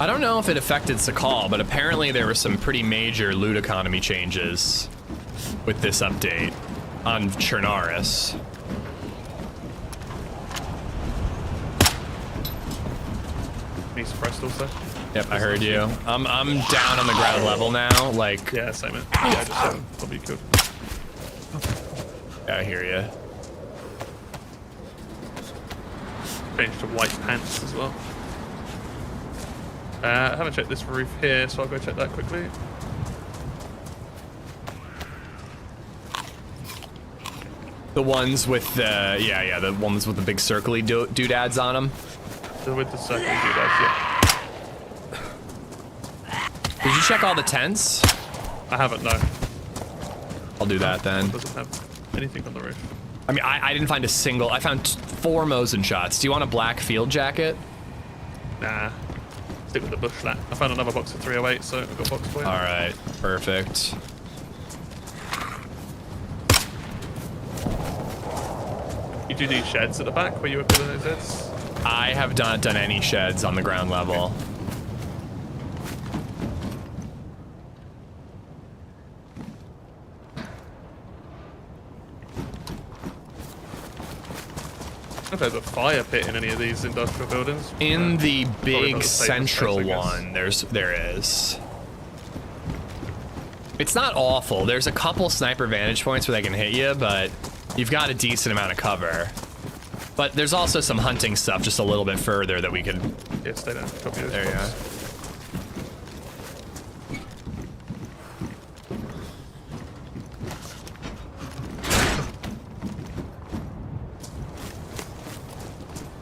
I don't know if it affected Sakhal, but apparently there were some pretty major loot economy changes with this update on Chernaris. Me suppressed also. Yep, I heard you. I'm down on the ground level now. Like, Yeah, same it. Yeah, just probably could. I hear you. Changed to white pants as well. I haven't checked this roof here, so I'll go check that quickly. The ones with the the ones with the big circly doodads on them. So with the second dude, yeah. Did you check all the tents? I haven't, no. I'll do that then. Doesn't have anything on the roof. I mean, I didn't find a single. I found 4 Mosin shots. Do you want a black field jacket? Nah. Stick with the bush lat. I found another box of 308, so I've got a box for you. All right, perfect. You do these sheds at the back where you were putting those heads? I have not done any sheds on the ground level. If there's a fire pit in any of these industrial buildings. In the not big the safest central place, I guess. one, there is. It's not awful. There's a couple sniper vantage points where they can hit you, but you've got a decent amount of cover. But there's also some hunting stuff just a little bit further that we could. Yeah, stay down. Copy those There you go. boxes.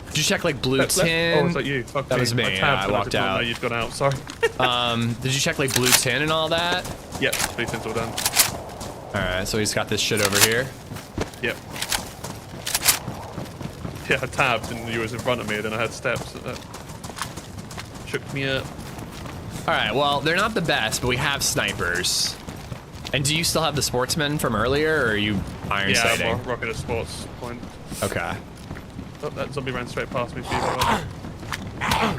Did you check like blue Left. tin? Oh, was that you? Fuck That was me, I yeah, tabbed I and walked did not out. know you'd gone out, sorry. Did you check like blue tin and all that? Yep, blue tin's all done. All right, so he's got this shit over here. Yep. Yeah, I tabbed and you was in front of me, then I had steps. And that shook me up. All right, well, they're not the best, but we have snipers. And do you still have the sportsmen from earlier, or are you iron Yeah, sighting? I'm rocking a sports point. Okay. Oh, that zombie ran straight past me. By the way.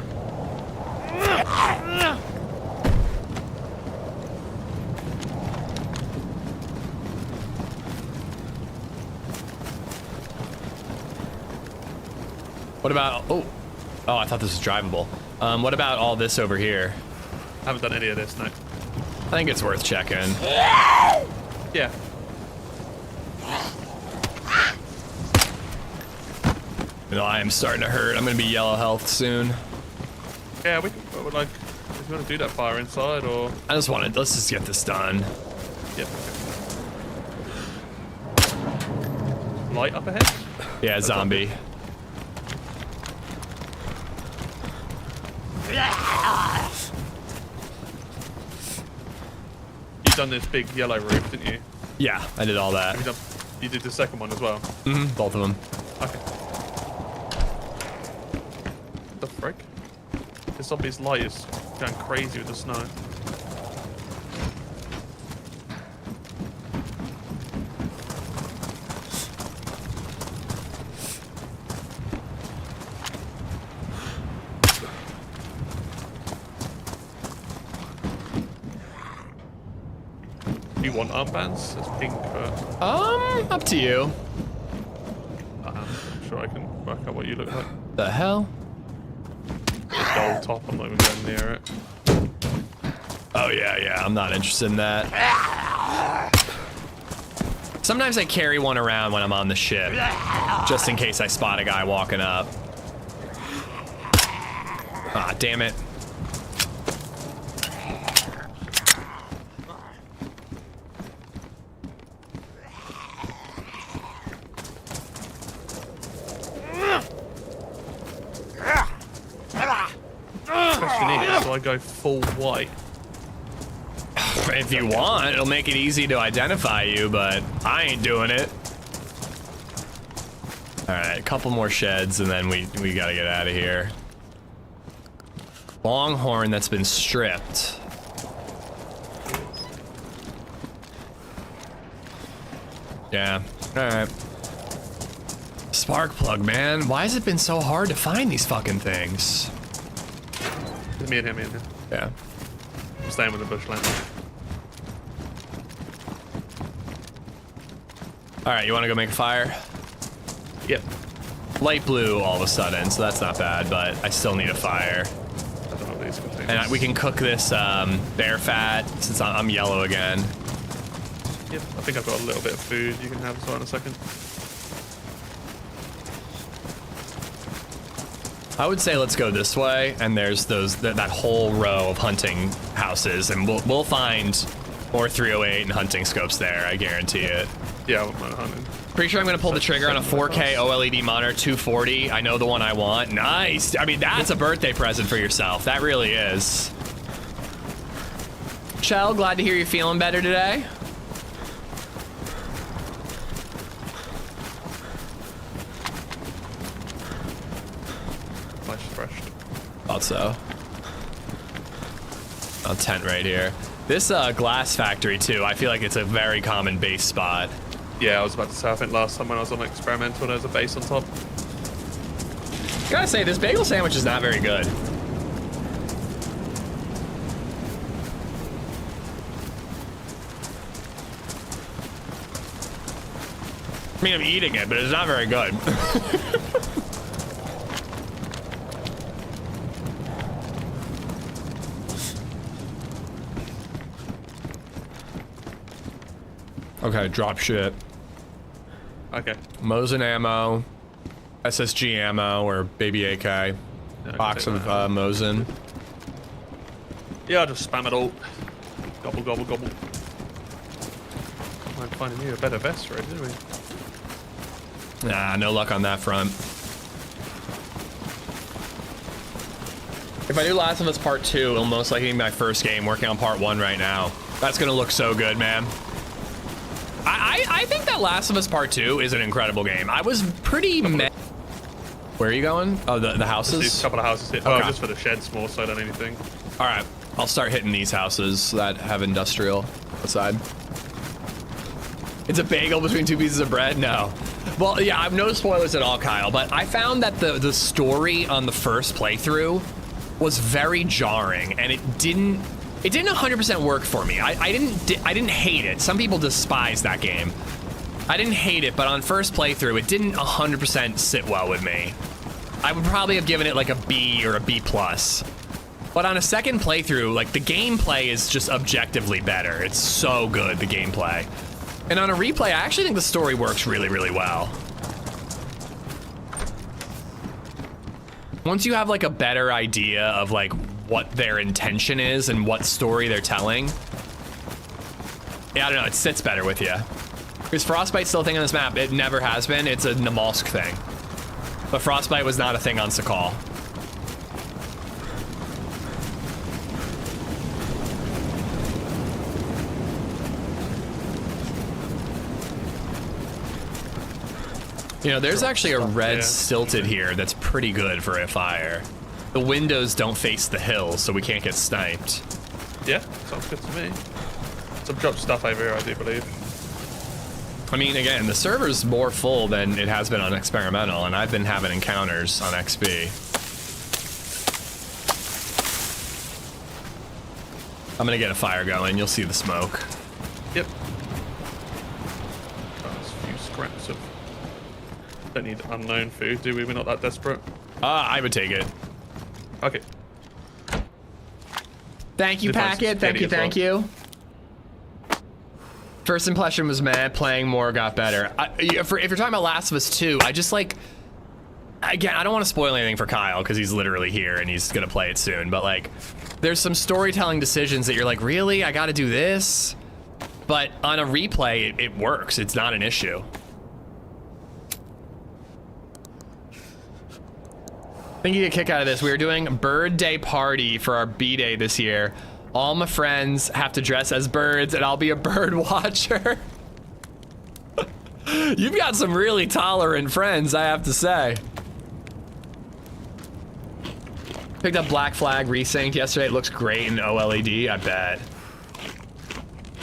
What about, oh, I thought this was drivable. What about all this over here? I haven't done any of this, no. I think it's worth checking. Yeah. You know, I am starting to hurt. I'm gonna be yellow health soon. Yeah, we would like, if you want to do that fire inside or... I just wanted, let's just get this done. Yep. Light up ahead? Yeah, zombie. You done this big yellow roof, didn't you? Yeah, I did all that. You did the second one as well? Both of them. Okay. What the frick? This zombie's light is going crazy with the snow. Do you want armbands? It's pink, but Up to you. I'm sure I can work out what you look like. The hell? The gold top, I'm not even going near it. Oh yeah, I'm not interested in that. Sometimes I carry one around when I'm on the ship, just in case I spot a guy walking up. Ah, damn it. Question is, do I go full white? If you want, it'll make it easy to identify you, but I ain't doing it. All right, a couple more sheds, and then we gotta get out of here. Longhorn that's been stripped. Yeah, all right. Spark plug, man. Why has it been so hard to find these fucking things? It's me and him, Yeah. I'm staying with the bushland. All right, you want to go make a fire? Yep. Light blue all of a sudden, so that's not bad, but I still need a fire. I don't know what these containers. And we can cook this bear fat since I'm yellow again. Yep, I think I've got a little bit of food you can have as well in a second. I would say let's go this way, and there's that whole row of hunting houses, and we'll find more 308 and hunting scopes there. I guarantee it. Yeah, I won't mind hunting. Pretty sure I'm gonna pull the trigger on a 4K OLED monitor 240. I know the one I want. Nice. I mean, that's a birthday present for yourself. That really is. Chell, glad to hear you're feeling better today. Fresh. Thought so. A tent right here. This glass factory too, I feel like it's a very common base spot. Yeah, I was about to say, I think last time when I was on experimental, there was a base on top. Gotta say, this bagel sandwich is not very good. I mean, I'm eating it, but it's not very good. Okay, drop shit. Okay. Mosin ammo, SSG ammo, or baby AK. Yeah, Box of Mosin. Yeah, I'll just spam it all. Gobble, gobble, gobble. I'm finding you a better vest, right, didn't we? Nah, no luck on that front. If I do Last of Us Part 2, it'll most likely be my first game working on Part 1 right now. That's gonna look so good, man. I think that Last of Us Part 2 is an incredible game. I was pretty Where are you going? Oh, the houses? A couple of houses here. Okay. Oh, just for the sheds more so than anything. All right, I'll start hitting these houses that have industrial outside. It's a bagel between two pieces of bread? No. Well, yeah, I've no spoilers at all, Kyle, but I found that the story on the first playthrough was very jarring, and it didn't 100% work for me. I didn't hate it. Some people despise that game. I didn't hate it, but on first playthrough, it didn't 100% sit well with me. I would probably have given it like a B or a B+. But on a second playthrough, like, the gameplay is just objectively better. It's so good, the gameplay. And on a replay, I actually think the story works really, really well. Once you have like a better idea of like what their intention is and what story they're telling, yeah, I don't know, it sits better with you. Is Frostbite still a thing on this map? It never has been. It's a Namalsk thing. But Frostbite was not a thing on Sakhal. You know, there's actually a red stilted here that's pretty good for a fire. The windows don't face the hill, so we can't get sniped. Yeah, sounds good to me. Some drop stuff over here, I do believe. I mean, again, the server's more full than it has been on experimental, and I've been having encounters on XP. I'm gonna get a fire going. You'll see the smoke. Yep. There's a few scraps of... Don't need unknown food, do we? We're not that desperate. I would take it. Okay. Thank you, Packet. Thank you, thank you. First impression was meh. Playing more got better. If you're talking about Last of Us 2, I just like. Again, I don't want to spoil anything for Kyle because he's literally here and he's gonna play it soon. But like, there's some storytelling decisions that you're like, really? I got to do this? But on a replay, it works. It's not an issue. I think you get a kick out of this. We were doing a bird day party for our B-Day this year. All my friends have to dress as birds and I'll be a bird watcher. You've got some really tolerant friends, I have to say. Picked up Black Flag Resynced yesterday. It looks great in OLED, I bet.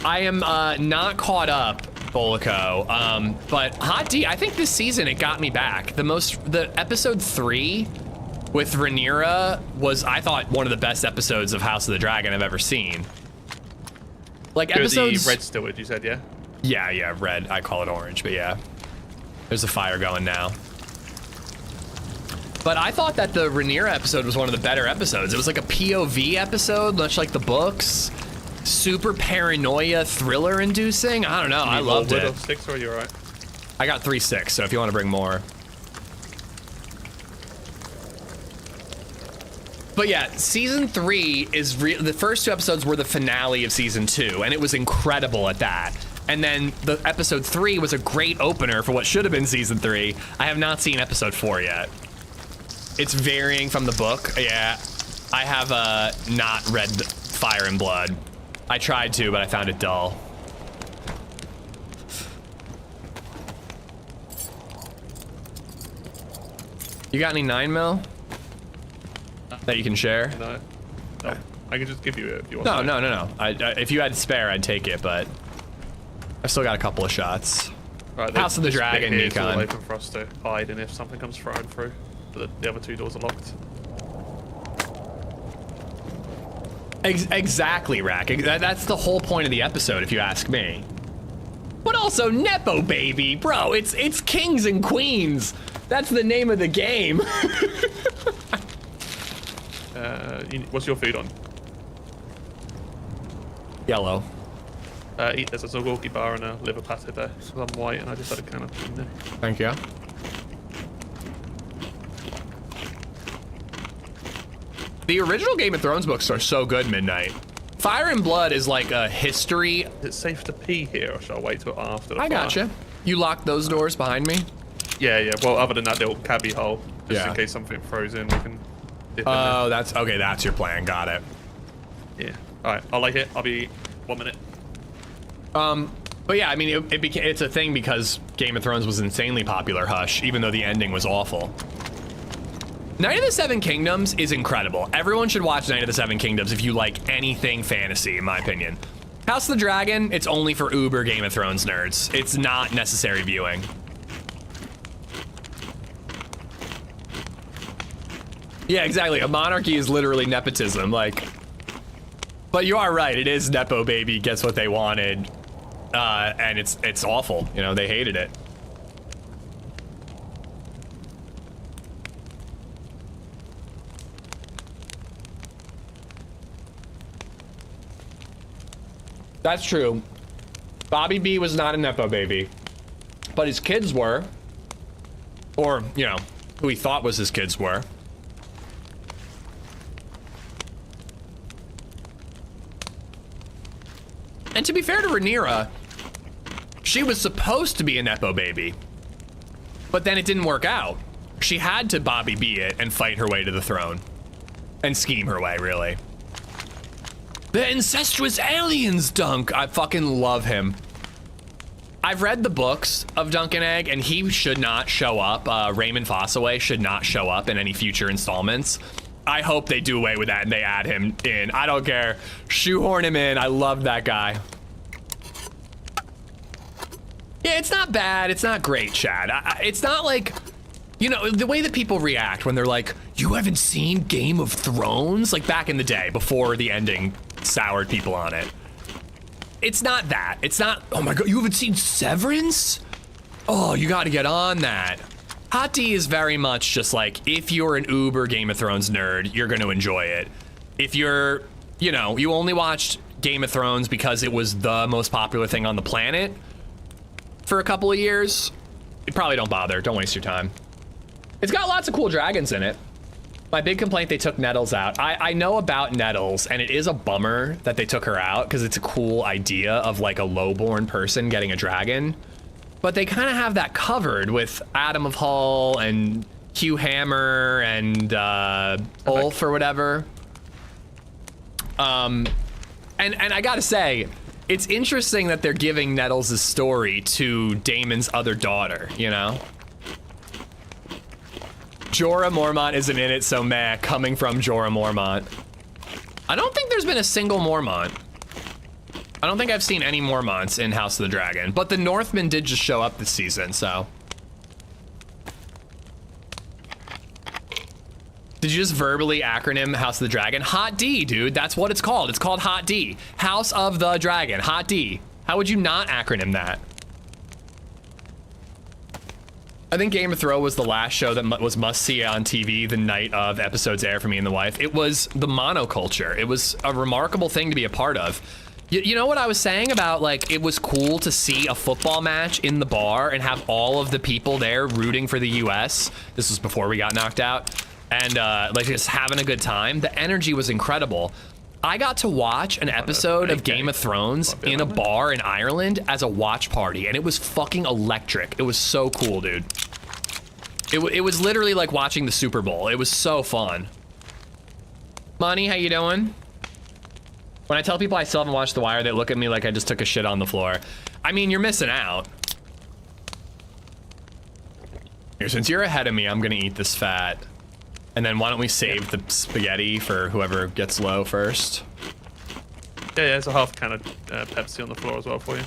I am not caught up, Bolico, but Hot D, I think this season it got me back. The episode 3 with Rhaenyra was, I thought, one of the best episodes of House of the Dragon I've ever seen. Like episodes. The red steward, you said, yeah? Yeah, red. I call it orange, but yeah. There's a fire going now. But I thought that the Rhaenyra episode was one of the better episodes. It was like a POV episode, much like the books. Super paranoia, thriller inducing. I don't know. I loved it. 6 or you're right. I got 3-6, so if you want to bring more. But yeah, season 3 is the first 2 episodes were the finale of season 2, and it was incredible at that. And then the episode 3 was a great opener for what should have been season 3. I have not seen episode 4 yet. It's varying from the book. Yeah, I have not read Fire and Blood. I tried to, but I found it dull. You got any 9mm that you can share? No. I can just give you it if you want. No. If you had spare, I'd take it, but I've still got a couple of shots. Right, House of the Dragon, It's all Nikon. open for us to hide, and if something comes thrown through, the other 2 doors are locked. Exactly, Rack. That's the whole point of the episode, if you ask me. But also, Nepo baby, bro. It's kings and queens. That's the name of the game. What's your food on? Yellow. There's a Zogorki bar and a liver patty there. So I'm white, and I just had a can of tuna. Thank you. The original Game of Thrones books are so good, Midnight. Fire and Blood is like a history. Is it safe to pee here, or shall I wait till after the I fire? gotcha. You locked those doors behind me? Yeah. Well, other than that little cabbie hole, just Yeah. in case something throws in, we can dip in Oh, that's okay. That's your plan. Got it. there. Yeah. All right, I'll light it. I'll be 1 minute. But yeah, I mean, it's a thing because Game of Thrones was insanely popular, Hush, even though the ending was awful. Night of the Seven Kingdoms is incredible. Everyone should watch Night of the Seven Kingdoms if you like anything fantasy, in my opinion. House of the Dragon, it's only for uber Game of Thrones nerds. It's not necessary viewing. Yeah, exactly. A monarchy is literally nepotism, like. But you are right. It is Nepo baby gets what they wanted, and it's awful. You know, they hated it. That's true. Bobby B was not a Nepo baby, but his kids were, or you know, who he thought was his kids were. And to be fair to Rhaenyra, she was supposed to be a Nepo baby, but then it didn't work out. She had to Bobby B it and fight her way to the throne and scheme her way, really. The incestuous aliens, Dunk. I fucking love him. I've read the books of Dunk and Egg, and he should not show up. Raymond Fossaway should not show up in any future installments. I hope they do away with that and they add him in. I don't care. Shoehorn him in. I love that guy. Yeah, it's not bad. It's not great, Chad. It's not like, you know, the way that people react when they're like, you haven't seen Game of Thrones? Like back in the day, before the ending soured people on it. It's not that. It's not, oh my God, you haven't seen Severance? Oh, you got to get on that. Hot D is very much just like, if you're an uber Game of Thrones nerd, you're going to enjoy it. If you're, you know, you only watched Game of Thrones because it was the most popular thing on the planet for a couple of years, you probably don't bother. Don't waste your time. It's got lots of cool dragons in it. My big complaint, they took Nettles out. I know about Nettles, and it is a bummer that they took her out because it's a cool idea of like a lowborn person getting a dragon. But they kind of have that covered with Adam of Hull and Hugh Hammer and Ulf or whatever. And I gotta say, it's interesting that they're giving Nettles' story to Daemon's other daughter, you know? Jorah Mormont isn't in it, so meh, coming from Jorah Mormont. I don't think there's been a single Mormont. I don't think I've seen any Mormonts in House of the Dragon, but the Northmen did just show up this season, so. Did you just verbally acronym House of the Dragon? Hot D, dude, that's what it's called. It's called Hot D. House of the Dragon, Hot D. How would you not acronym that? I think Game of Thrones was the last show that was must-see on TV the night of episodes air for me and the wife. It was the monoculture. It was a remarkable thing to be a part of. You know what I was saying about, like, it was cool to see a football match in the bar and have all of the people there rooting for the US. This was before we got knocked out. And, like, just having a good time. The energy was incredible. I got to watch an episode of Game of Thrones in a bar in Ireland as a watch party, and it was fucking electric. It was so cool, dude. It was literally like watching the Super Bowl. It was so fun. Monty, how you doing? When I tell people I still haven't watched The Wire, they look at me like I just took a shit on the floor. I mean, you're missing out. Here, since you're ahead of me, I'm gonna eat this fat. And then why don't we save the spaghetti for whoever gets low first? Yeah, there's a half can of Pepsi on the floor as well for you.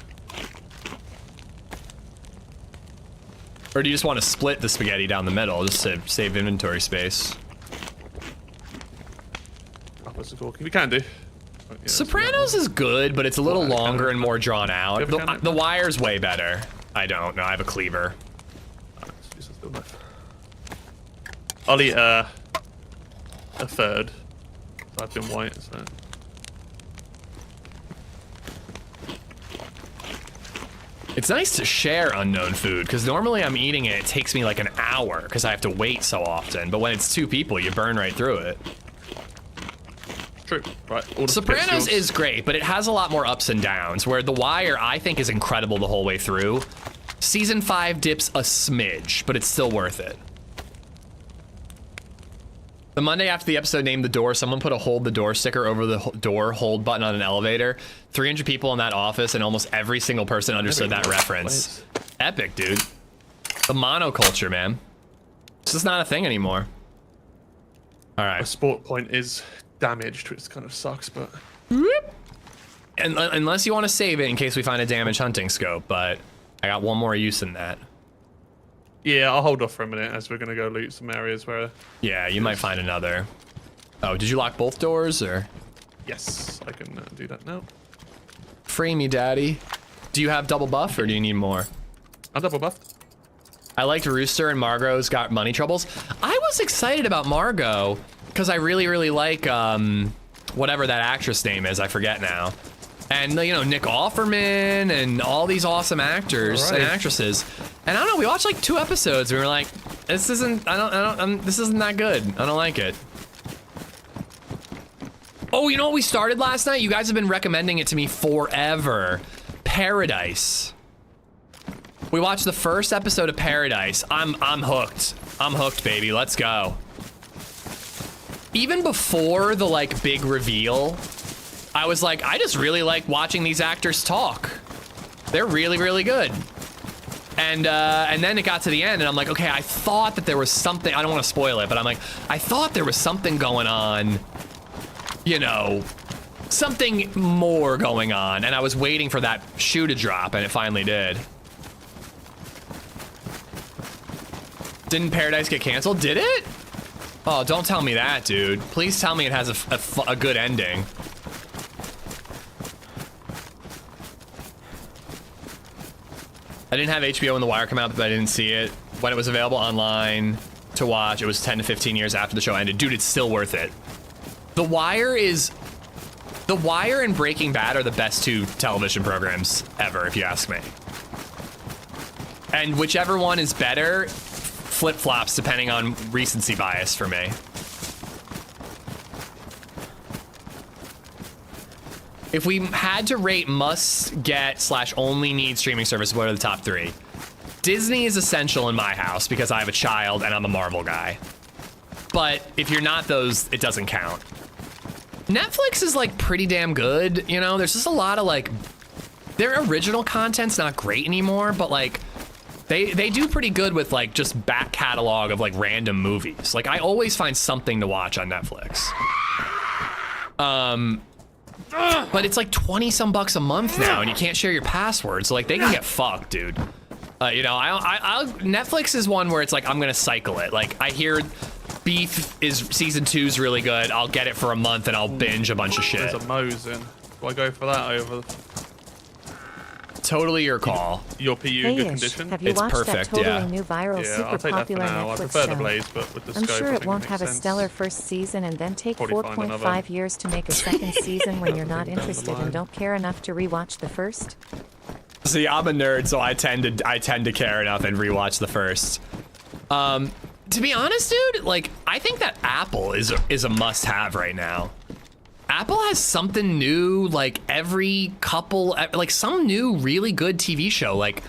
Or do you just want to split the spaghetti down the middle just to save inventory space? We can do. Yeah, Sopranos is good, but it's a little longer and more drawn out. The Wire's way better. I don't know. I have a cleaver. I'll eat a third. I've been white, so. It's nice to share unknown food, because normally I'm eating it, it takes me like an hour, because I have to wait so often. But when it's two people, you burn right through it. True. Right. Sopranos is great, but it has a lot more ups and downs, where The Wire, I think, is incredible the whole way through. Season 5 dips a smidge, but it's still worth it. The Monday after the episode named The Door, someone put a hold the door sticker over the door hold button on an elevator. 300 people in that office, and almost every single person understood that reference. Epic, dude. The monoculture, man. It's just not a thing anymore. All right. A sport point is damaged, which kind of sucks, but. And unless you want to save it in case we find a damaged hunting scope, but I got one more use in that. Yeah, I'll hold off for a minute as we're gonna go loot some areas where. Yeah, you might find another. Oh, did you lock both doors or? Yes, I can do that now. Free me, daddy. Do you have double buff or do you need more? I'm double buffed. I liked Rooster and Margot's got money troubles. I was excited about Margot because I really, really like whatever that actress name is. I forget now. And you know, Nick Offerman and all these awesome actors and actresses. And I don't know, we watched like 2 episodes and we were like, this isn't, this isn't that good. I don't like it. Oh, you know what we started last night? You guys have been recommending it to me forever. Paradise. We watched the first episode of Paradise. I'm hooked. I'm hooked, baby. Let's go. Even before the like big reveal, I was like, I just really like watching these actors talk. They're really, really good. And then it got to the end and I'm like, okay, I thought that there was something, I don't want to spoil it, but I'm like, I thought there was something going on, you know, something more going on. And I was waiting for that shoe to drop and it finally did. Didn't Paradise get canceled? Did it? Oh, don't tell me that, dude. Please tell me it has a good ending. I didn't have HBO when The Wire came out, but I didn't see it. When it was available online to watch, it was 10 to 15 years after the show ended. Dude, it's still worth it. The Wire is The Wire and Breaking Bad are the best 2 television programs ever, if you ask me. And whichever one is better, flip-flops depending on recency bias for me. If we had to rate must-get / only need streaming service, what are the top 3? Disney is essential in my house because I have a child and I'm a Marvel guy. But if you're not those, it doesn't count. Netflix is like pretty damn good, you know? There's just a lot of like, their original content's not great anymore, but like, they do pretty good with like just back catalog of like random movies. Like I always find something to watch on Netflix. But it's like 20 some bucks a month now and you can't share your password. So like they can get fucked, dude. You know, Netflix is one where it's like, I'm gonna cycle it. Like I hear Beef is season 2 is really good. I'll get it for a month and I'll binge a bunch of shit. There's a Mosin. Do I go for that over? Totally your call. Your PU in good condition? Have you It's watched perfect, that totally yeah. new viral Yeah, super I'll take that for popular now. I Netflix prefer the show? PlayZ, but with the I'm scope, sure I it think won't makes have a sense. stellar first season and then take Probably find 4.5 another. years to make a second season when you're not Down the interested line. and don't care enough to rewatch the first? See, I'm a nerd, so I tend to care enough and rewatch the first. To be honest, dude, like I think that Apple is a must-have right now. Apple has something new like every couple, like some new really good TV show, like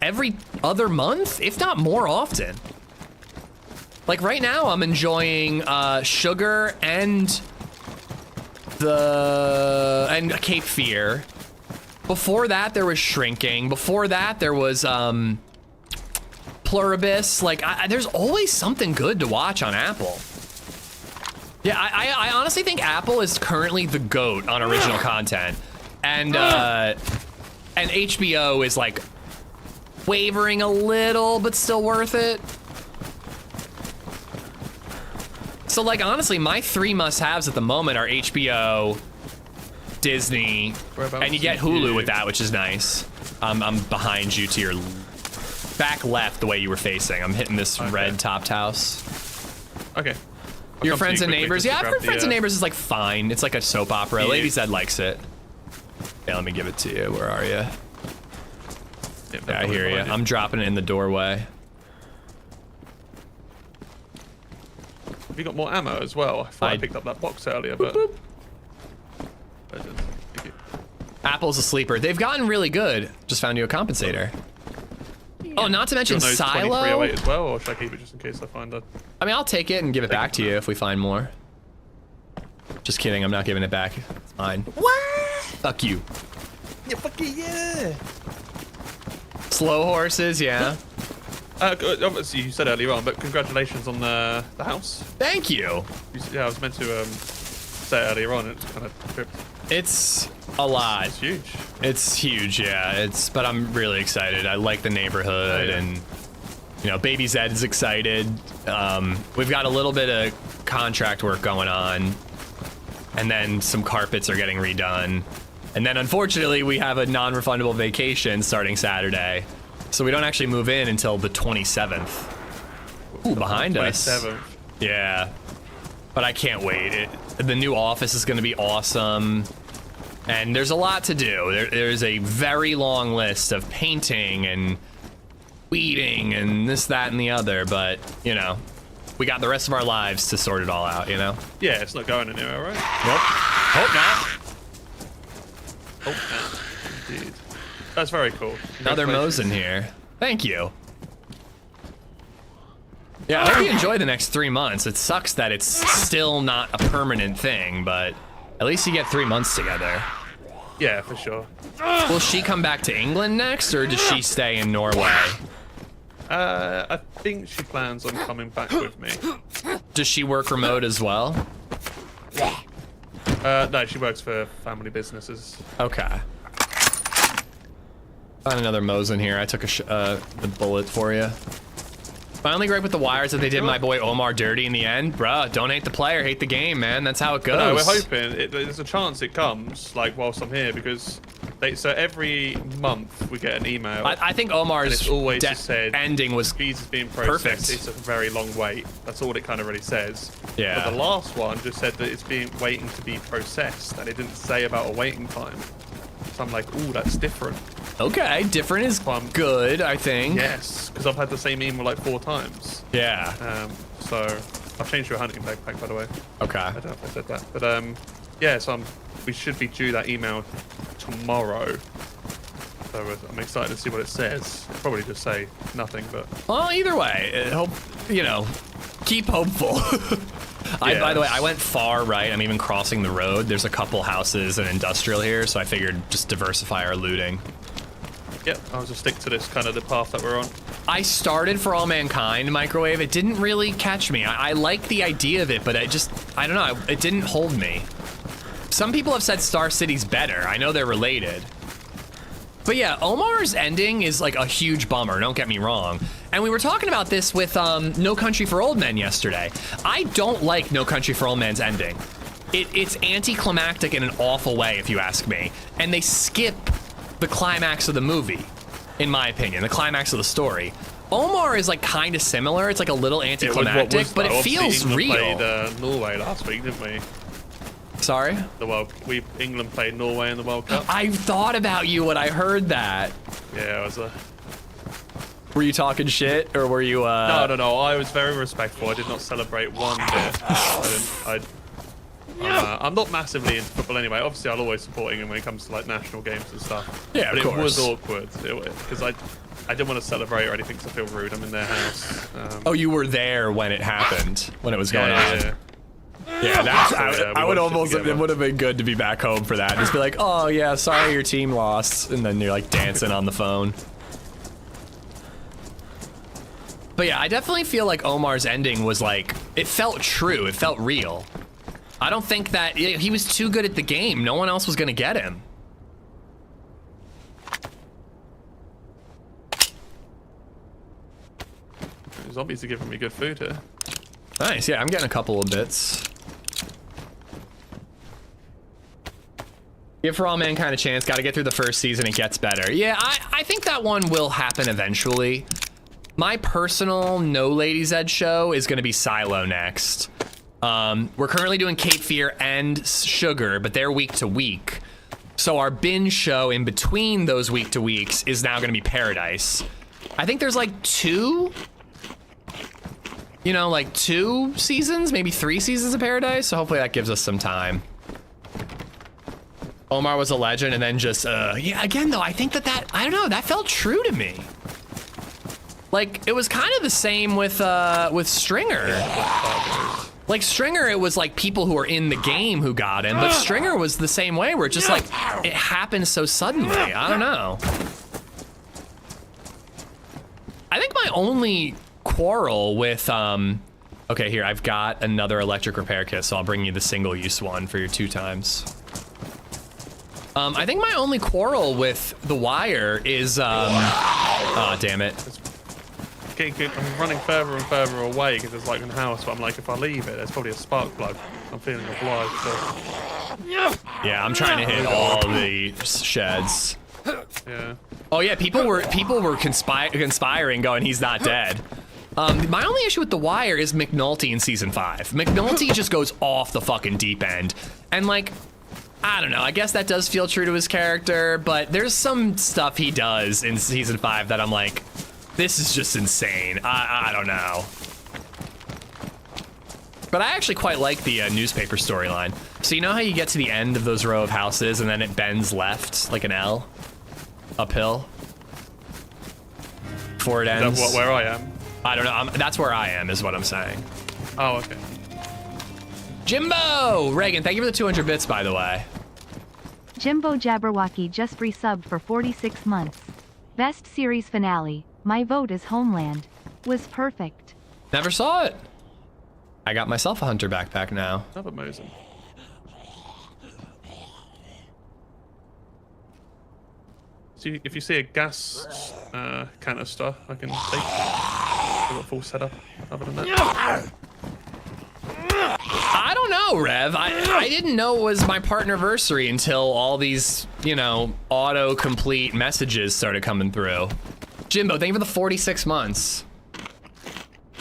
every other month, if not more often. Like right now, I'm enjoying Sugar and Cape Fear. Before that, there was Shrinking. Before that, there was Pluribus. Like, there's always something good to watch on Apple. Yeah, I honestly think Apple is currently the GOAT on original content. And HBO is like wavering a little, but still worth it. So like, honestly, my 3 must-haves at the moment are HBO, Disney, and you get Hulu with that, which is nice. I'm behind you to your back left the way you were facing. I'm hitting this red topped house. Okay. Your Friends and Neighbors. Yeah, I've heard Friends and Neighbors is like fine. It's like a soap opera. Yeah. LadyZed likes it. Yeah, let me give it to you. Where are you? Yeah, I hear you. I'm dropping it in the doorway. Have you got more ammo as well? I thought I picked up that box earlier, but... Thank you. Apple's a sleeper. They've gotten really good. Just found you a compensator. Oh, not to mention Do you want those Silo. 2308 as well, or should I keep it just in case I find a... I mean, I'll take it and give it back to you if we find more. Just kidding, I'm not giving it back. It's mine. What? Fuck you. Yeah, fuck yeah. Slow horses, yeah. Obviously, you said earlier on, but congratulations on the house. Thank you. Yeah, I was meant to say it earlier on. It's kind of tripped. It's a lot. It's huge. It's huge, yeah. But I'm really excited. I like the neighborhood, and you know, BabyZed is excited. We've got a little bit of contract work going on, and then some carpets are getting redone, and then unfortunately we have a non-refundable vacation starting Saturday, so we don't actually move in until the 27th. Ooh, behind us. 27th. Yeah, but I can't wait. The new office is going to be awesome. And there's a lot to do. There's a very long list of painting and weeding and this, that, and the other. But, you know, we got the rest of our lives to sort it all out, you know? Yeah, it's not going anywhere, right? Nope. Hope not. Oh, no. Indeed. That's very cool. Another Mosin here. Thank you. Yeah, I hope you enjoy the next 3 months. It sucks that it's still not a permanent thing, but at least you get 3 months together. Yeah, for sure. Will she come back to England next, or does she stay in Norway? I think she plans on coming back with me. Does she work remote as well? No, she works for family businesses. Okay. Found another Mosin here. I took the bullet for you. My only gripe with the wires that they did my boy Omar dirty in the end. Bruh, don't hate the player, hate the game, man. That's how it goes. No, we're hoping. There's a chance it comes, like, whilst I'm here, because So every month we get an email. I think Omar's and it's always just said ending was visas being processed. perfect. It's a very long wait. That's all it kind of really says. Yeah. But the last one just said that it's waiting to be processed, and it didn't say about a waiting time. So I'm like, ooh, that's different. Okay, different is good, I think. Yes, because I've had the same email like 4 times. Yeah. So I've changed to a hunting backpack, by the way. Okay. I don't know if I said that, but yeah. So we should be due that email tomorrow. So I'm excited to see what it says. It'll probably just say nothing, but Well, either way, hope keep hopeful. By the way, I went far right. I'm even crossing the road. There's a couple houses and industrial here, so I figured just diversify our looting. Yep, I'll just stick to this kind of the path that we're on. I started For All Mankind Microwave. It didn't really catch me. I like the idea of it, but I don't know. It didn't hold me. Some people have said Star City's better. I know they're related. But yeah, Omar's ending is like a huge bummer, don't get me wrong. And we were talking about this with No Country for Old Men yesterday. I don't like No Country for Old Men's ending. It's anticlimactic in an awful way, if you ask me. And they skip the climax of the movie, in my opinion, the climax of the story. Omar is like kind of similar. It's like a little anticlimactic, but it feels real. We played Norway last week, didn't we? Sorry? England played Norway in the World Cup. I thought about you when I heard that. Yeah, it was Were you talking shit, or were you, No, I was very respectful. I did not celebrate one bit. I'm not massively into football anyway. Obviously, I'll always support England when it comes to like national games and stuff. Yeah, but of course. It was awkward because I didn't want to celebrate or anything because I feel rude. I'm in their house. Oh, you were there when it happened, when it was going on. Yeah. Yeah, I would almost, it would have been good to be back home for that. Just be like, oh yeah, sorry your team lost. And then you're like dancing on the phone. But yeah, I definitely feel like Omar's ending was like, it felt true, it felt real. I don't think that, he was too good at the game. No one else was gonna get him. Zombies are giving me good food here. Nice, yeah, I'm getting a couple of bits. Give For All Mankind a chance, gotta get through the first season, it gets better. Yeah, I think that one will happen eventually. My personal no LadyZed show is gonna be Silo next. We're currently doing Cape Fear and Sugar, but they're week to week. So our binge show in between those week to weeks is now gonna be Paradise. I think there's like 2 seasons, maybe 3 seasons of Paradise, so hopefully that gives us some time. Omar was a legend, and then just, yeah, again though, I think that I don't know, that felt true to me. Like, it was kind of the same with Stringer. Like, Stringer, it was like people who were in the game who got him, but Stringer was the same way, where it just like, it happened so suddenly, I don't know. I think my only quarrel with, okay, here, I've got another electric repair kit, so I'll bring you the single-use one for your 2 times. I think my only quarrel with The Wire is, oh, damn it. I'm running further and further away because there's like a house, but I'm like, if I leave it, there's probably a spark plug. I'm feeling obliged to... Yeah, I'm trying to hit all the sheds. Yeah. Oh yeah, people were conspiring, going, he's not dead. My only issue with The Wire is McNulty in season 5. McNulty just goes off the fucking deep end. And like, I don't know, I guess that does feel true to his character, but there's some stuff he does in season 5 that I'm like, this is just insane. I don't know. But I actually quite like the newspaper storyline. So you know how you get to the end of those row of houses and then it bends left, like an L? Uphill? Before it ends? Is that where I am? I don't know, that's where I am, is what I'm saying. Oh, okay. Jimbo! Reagan, thank you for the 200 bits, by the way. Jimbo Jabberwocky just resubbed for 46 months. Best series finale. My vote is Homeland. Was perfect. Never saw it. I got myself a Hunter backpack now. That's amazing. See, if you see a gas canister, I can take it. I've got full setup. Other than that, I don't know. know, Rev. I didn't know it was my partnerversary until all these, you know, autocomplete messages started coming through. Jimbo, thank you for the 46 months.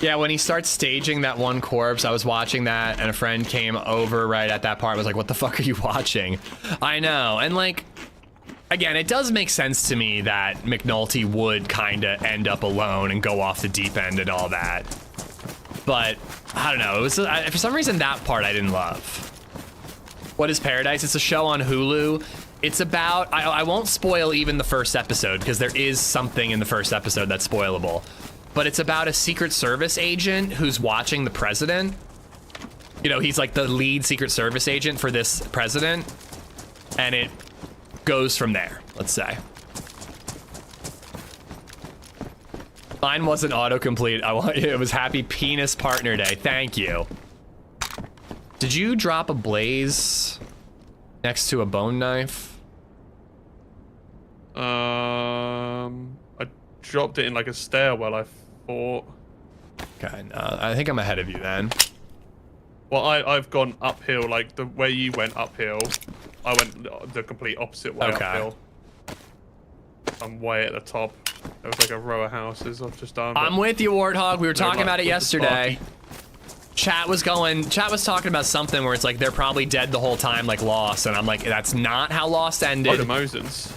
Yeah, when he starts staging that one corpse, I was watching that, and a friend came over right at that part. I was like, what the fuck are you watching? I know, and like, again, it does make sense to me that McNulty would kind of end up alone and go off the deep end and all that. But I don't know. It was for some reason that part I didn't love. What is Paradise? It's a show on Hulu. It's about, I won't spoil even the first episode because there is something in the first episode that's spoilable. But it's about a Secret Service agent who's watching the president. You know, he's like the lead Secret Service agent for this president. And it goes from there, let's say. Mine wasn't autocomplete. It was Happy Penis Partner Day. Thank you. Did you drop a blaze next to a bone knife? I dropped it in like a stairwell, I thought. Okay, no, I think I'm ahead of you then. Well, I've gone uphill, like the way you went uphill. I went the complete opposite way uphill. I'm way at the top. There was like a row of houses I've just done. I'm with you, Warthog. We were talking about it yesterday. Chat was talking about something where it's like they're probably dead the whole time, like Lost, and I'm like, that's not how Lost ended. Oh, the Mosins.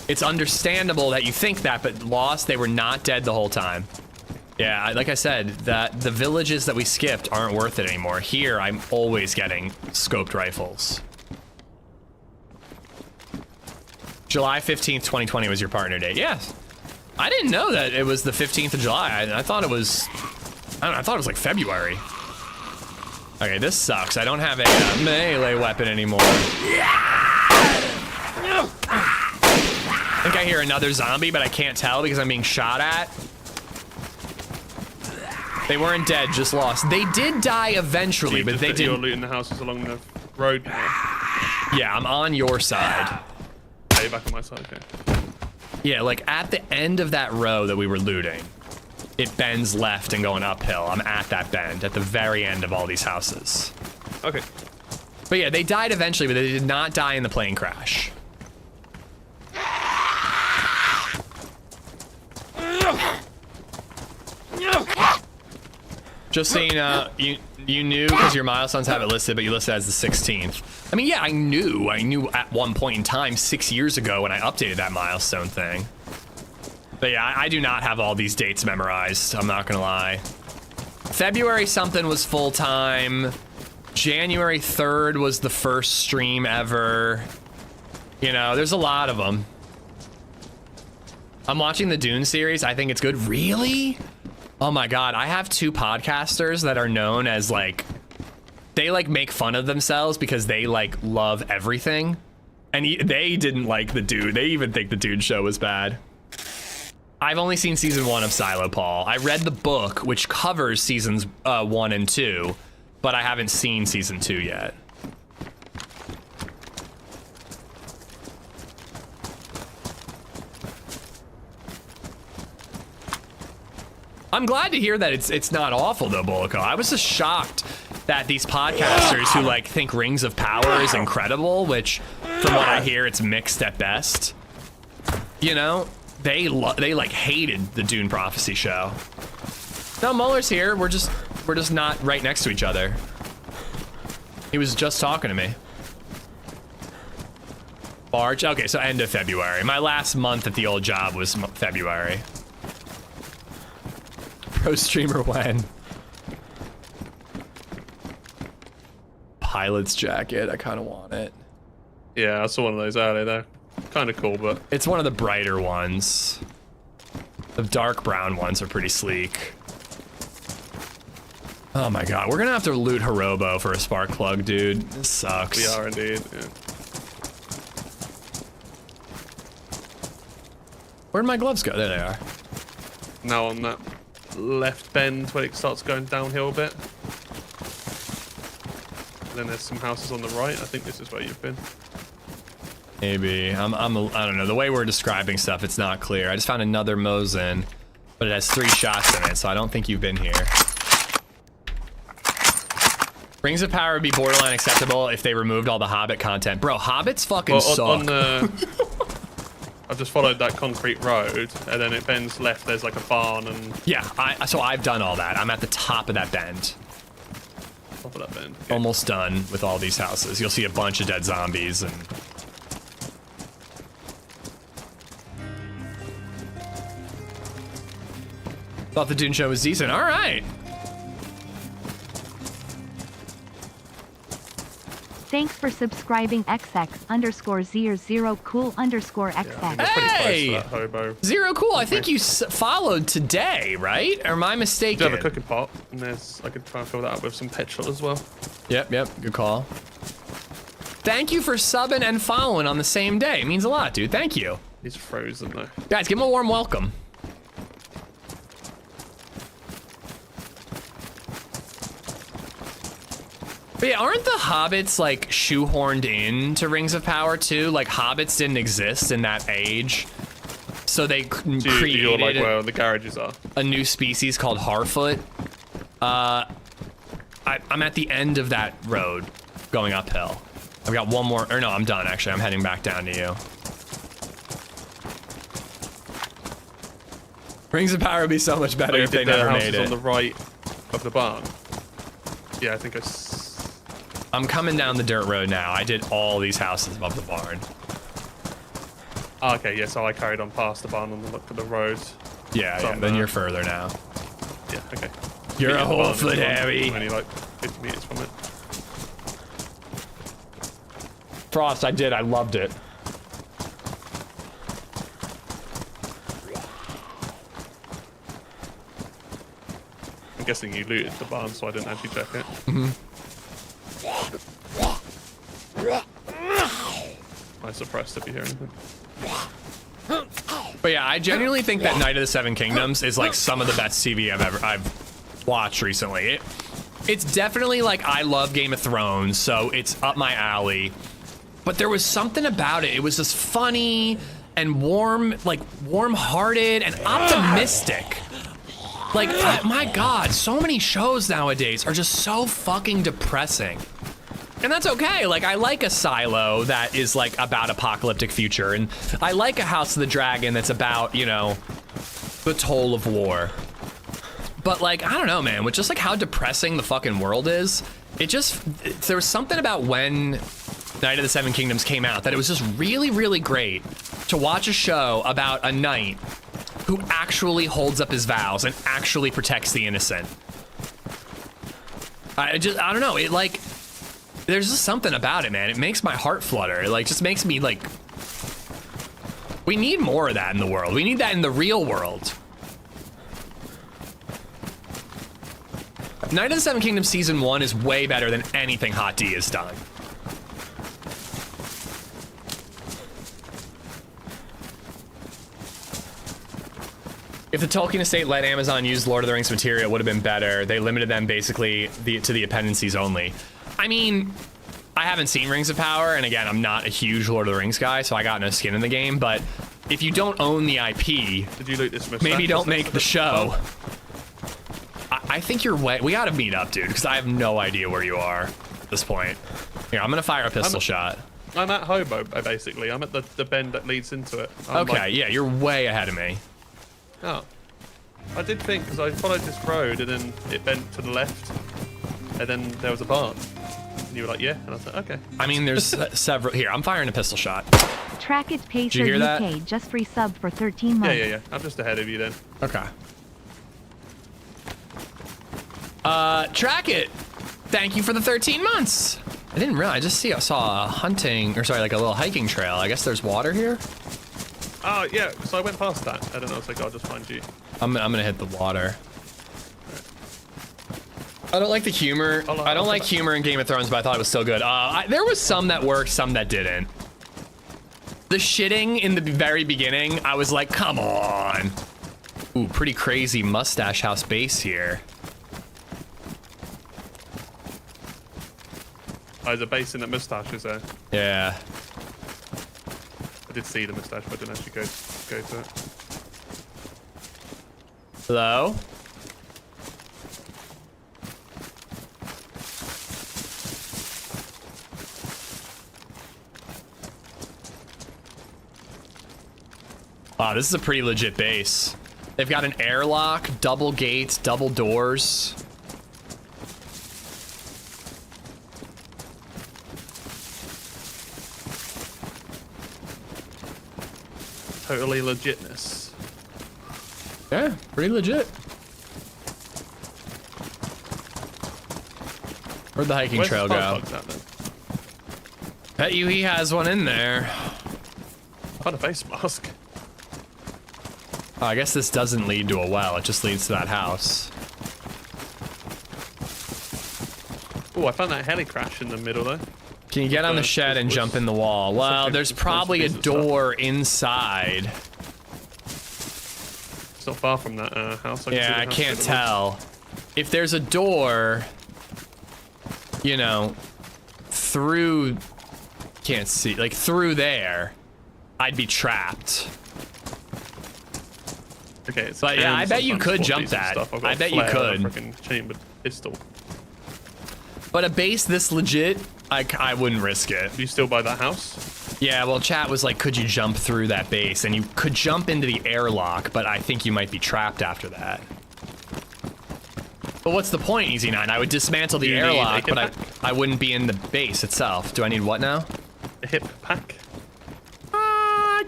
It's understandable that you think that, but Lost, they were not dead the whole time. Yeah, like I said, that the villages that we skipped aren't worth it anymore. Here, I'm always getting scoped rifles. July 15th, 2020 was your partner date. Yes. I didn't know that it was the 15th of July. I thought it was, I don't know, I thought it was like February. Okay, this sucks. I don't have a melee weapon anymore. I think I hear another zombie, but I can't tell because I'm being shot at. They weren't dead, just lost. They did die eventually, but they didn't. You're looting the houses along the road now. Yeah, I'm on your side. Are you back on my side? Okay. Yeah, like at the end of that row that we were looting, it bends left and going uphill. I'm at that bend, at the very end of all these houses. Okay. But yeah, they died eventually, but they did not die in the plane crash. Just so you know, you knew because your milestones have it listed, but you listed it as the 16th. I mean, yeah, I knew at one point in time 6 years ago when I updated that milestone thing. But yeah, I do not have all these dates memorized, I'm not gonna lie. February something was full time. January 3rd was the first stream ever. You know, there's a lot of them. I'm watching the Dune series. I think it's good. Really? Oh my God, I have two podcasters that are known as like, they like make fun of themselves because they like love everything. And they didn't like the Dune. They even think the Dune show was bad. I've only seen season 1 of Silo Paul. I read the book, which covers seasons 1 and 2, but I haven't seen season 2 yet. I'm glad to hear that it's not awful though, Bullico. I was just shocked that these podcasters who like think Rings of Power is incredible, which from what I hear it's mixed at best. You know, they like hated the Dune Prophecy show. No, Muller's here. We're just not right next to each other. He was just talking to me. March. Okay, so end of February. My last month at the old job was February. Pro streamer when? Pilot's jacket. I kind of want it. Yeah, I saw one of those earlier though. Kind of cool, but it's one of the brighter ones. The dark brown ones are pretty sleek. Oh my God, we're gonna have to loot Hirobo for a spark plug, dude. This sucks. We are indeed. Yeah. Where'd my gloves go? There they are. Now on that left bend where it starts going downhill a bit. And then there's some houses on the right. I think this is where you've been. Maybe. I don't know. The way we're describing stuff, it's not clear. I just found another Mosin, but it has 3 shots in it, so I don't think you've been here. Rings of Power would be borderline acceptable if they removed all the Hobbit content. Bro, Hobbits fucking suck. I've just followed that concrete road, and then it bends left. There's like a barn and... Yeah, so I've done all that. I'm at the top of that bend. Top of that bend. Okay. Almost done with all these houses. You'll see a bunch of dead zombies and... Thought the Dune show was decent. All right. Thanks for subscribing XX_0 cool XX. Yeah, Hey! that hobo. Zero cool. I think you followed today, right? Or am I mistaken? Do have a cooking pot, and I could try and fill that up with some petrol as well. Yep. Good call. Thank you for subbing and following on the same day. It means a lot, dude. Thank you. He's frozen though. Guys, give him a warm welcome. But yeah, aren't the hobbits like shoehorned into Rings of Power too? Like hobbits didn't exist in that age, so they created you're like where the garages are. A new species called Harfoot. I'm at the end of that road, going uphill. I've got one more. Or no, I'm done. Actually, I'm heading back down to you. Rings of Power would be so much better if they never made it. On the right of the barn. Yeah, I think I'm coming down the dirt road now. I did all these houses above the barn. Oh, okay, yeah, so I carried on past the barn and looked at the road. Yeah, then you're further now. Yeah, okay. You're a whole foot heavy. Only like 50 meters from it. Frost, I did. I loved it. I'm guessing you looted the barn, so I didn't actually check it. I suppressed if you hear anything. But yeah, I genuinely think that Night of the Seven Kingdoms is like some of the best TV I've watched recently. It's definitely like, I love Game of Thrones, so it's up my alley. But there was something about it. It was just funny and warm, like warm-hearted and optimistic. Like, my God, so many shows nowadays are just so fucking depressing. And that's okay. Like, I like a Silo that is like about apocalyptic future, and I like a House of the Dragon that's about, you know, the toll of war. But like, I don't know, man, with just like how depressing the fucking world is, there was something about when Night of the Seven Kingdoms came out that it was just really, really great to watch a show about a knight who actually holds up his vows and actually protects the innocent. I don't know, it like, there's just something about it, man. It makes my heart flutter. It like just makes me like, we need more of that in the world. We need that in the real world. Night of the Seven Kingdoms Season 1 is way better than anything Hot D has done. If the Tolkien estate let Amazon use Lord of the Rings material, it would have been better. They limited them basically to the appendices only. I mean, I haven't seen Rings of Power, and again, I'm not a huge Lord of the Rings guy, so I got no skin in the game, but if you don't own the IP, did you loot this maybe don't make the show. I think you're way... We gotta meet up, dude, because I have no idea where you are at this point. Here, I'm gonna fire a pistol shot. I'm at Hobo, basically. I'm at the bend that leads into it. Okay, yeah, you're way ahead of me. Oh. I did think, because I followed this road, and then it bent to the left, and then there was a barn. And you were like, yeah, and I was like, okay. I mean, there's several... Here, I'm firing a pistol shot. Track it, Pacer UK, just resubbed for 13 months. Yeah. I'm just ahead of you then. Okay. Track it. Thank you for the 13 months. I didn't realize. I saw a hunting, or sorry, like a little hiking trail. I guess there's water here. Oh yeah. So I went past that. I don't know. I was like, I'll just find you. I'm gonna hit the water. I don't like the humor. I don't like humor in Game of Thrones, but I thought it was still good. There was some that worked, some that didn't. The shitting in the very beginning, I was like, come on. Ooh, pretty crazy mustache house base here. Oh, there's a base in that mustache, is there? Yeah. I did see the mustache, but I didn't actually go to it. Hello? Wow, this is a pretty legit base. They've got an airlock, double gates, double doors. Totally legitness. Yeah, pretty legit. Where'd the hiking trail go? Bet you he has one in there. I found a face mask. Oh, I guess this doesn't lead to a well, it just leads to that house. Oh, I found that heli crash in the middle there. Can you get on the shed and jump in the wall? Well, there's probably a door inside. It's not far from that house. Yeah, I can't tell. If there's a door, you know, through, can't see, like through there, I'd be trapped. Okay, but yeah, I bet you could jump that. I bet you could. Freaking chambered pistol. But a base this legit, I wouldn't risk it. Do you still buy that house? Yeah, well, chat was like, could you jump through that base? And you could jump into the airlock, but I think you might be trapped after that. But what's the point, Easy9? I would dismantle the airlock, but I wouldn't be in the base itself. Do I need what now? A hip pack?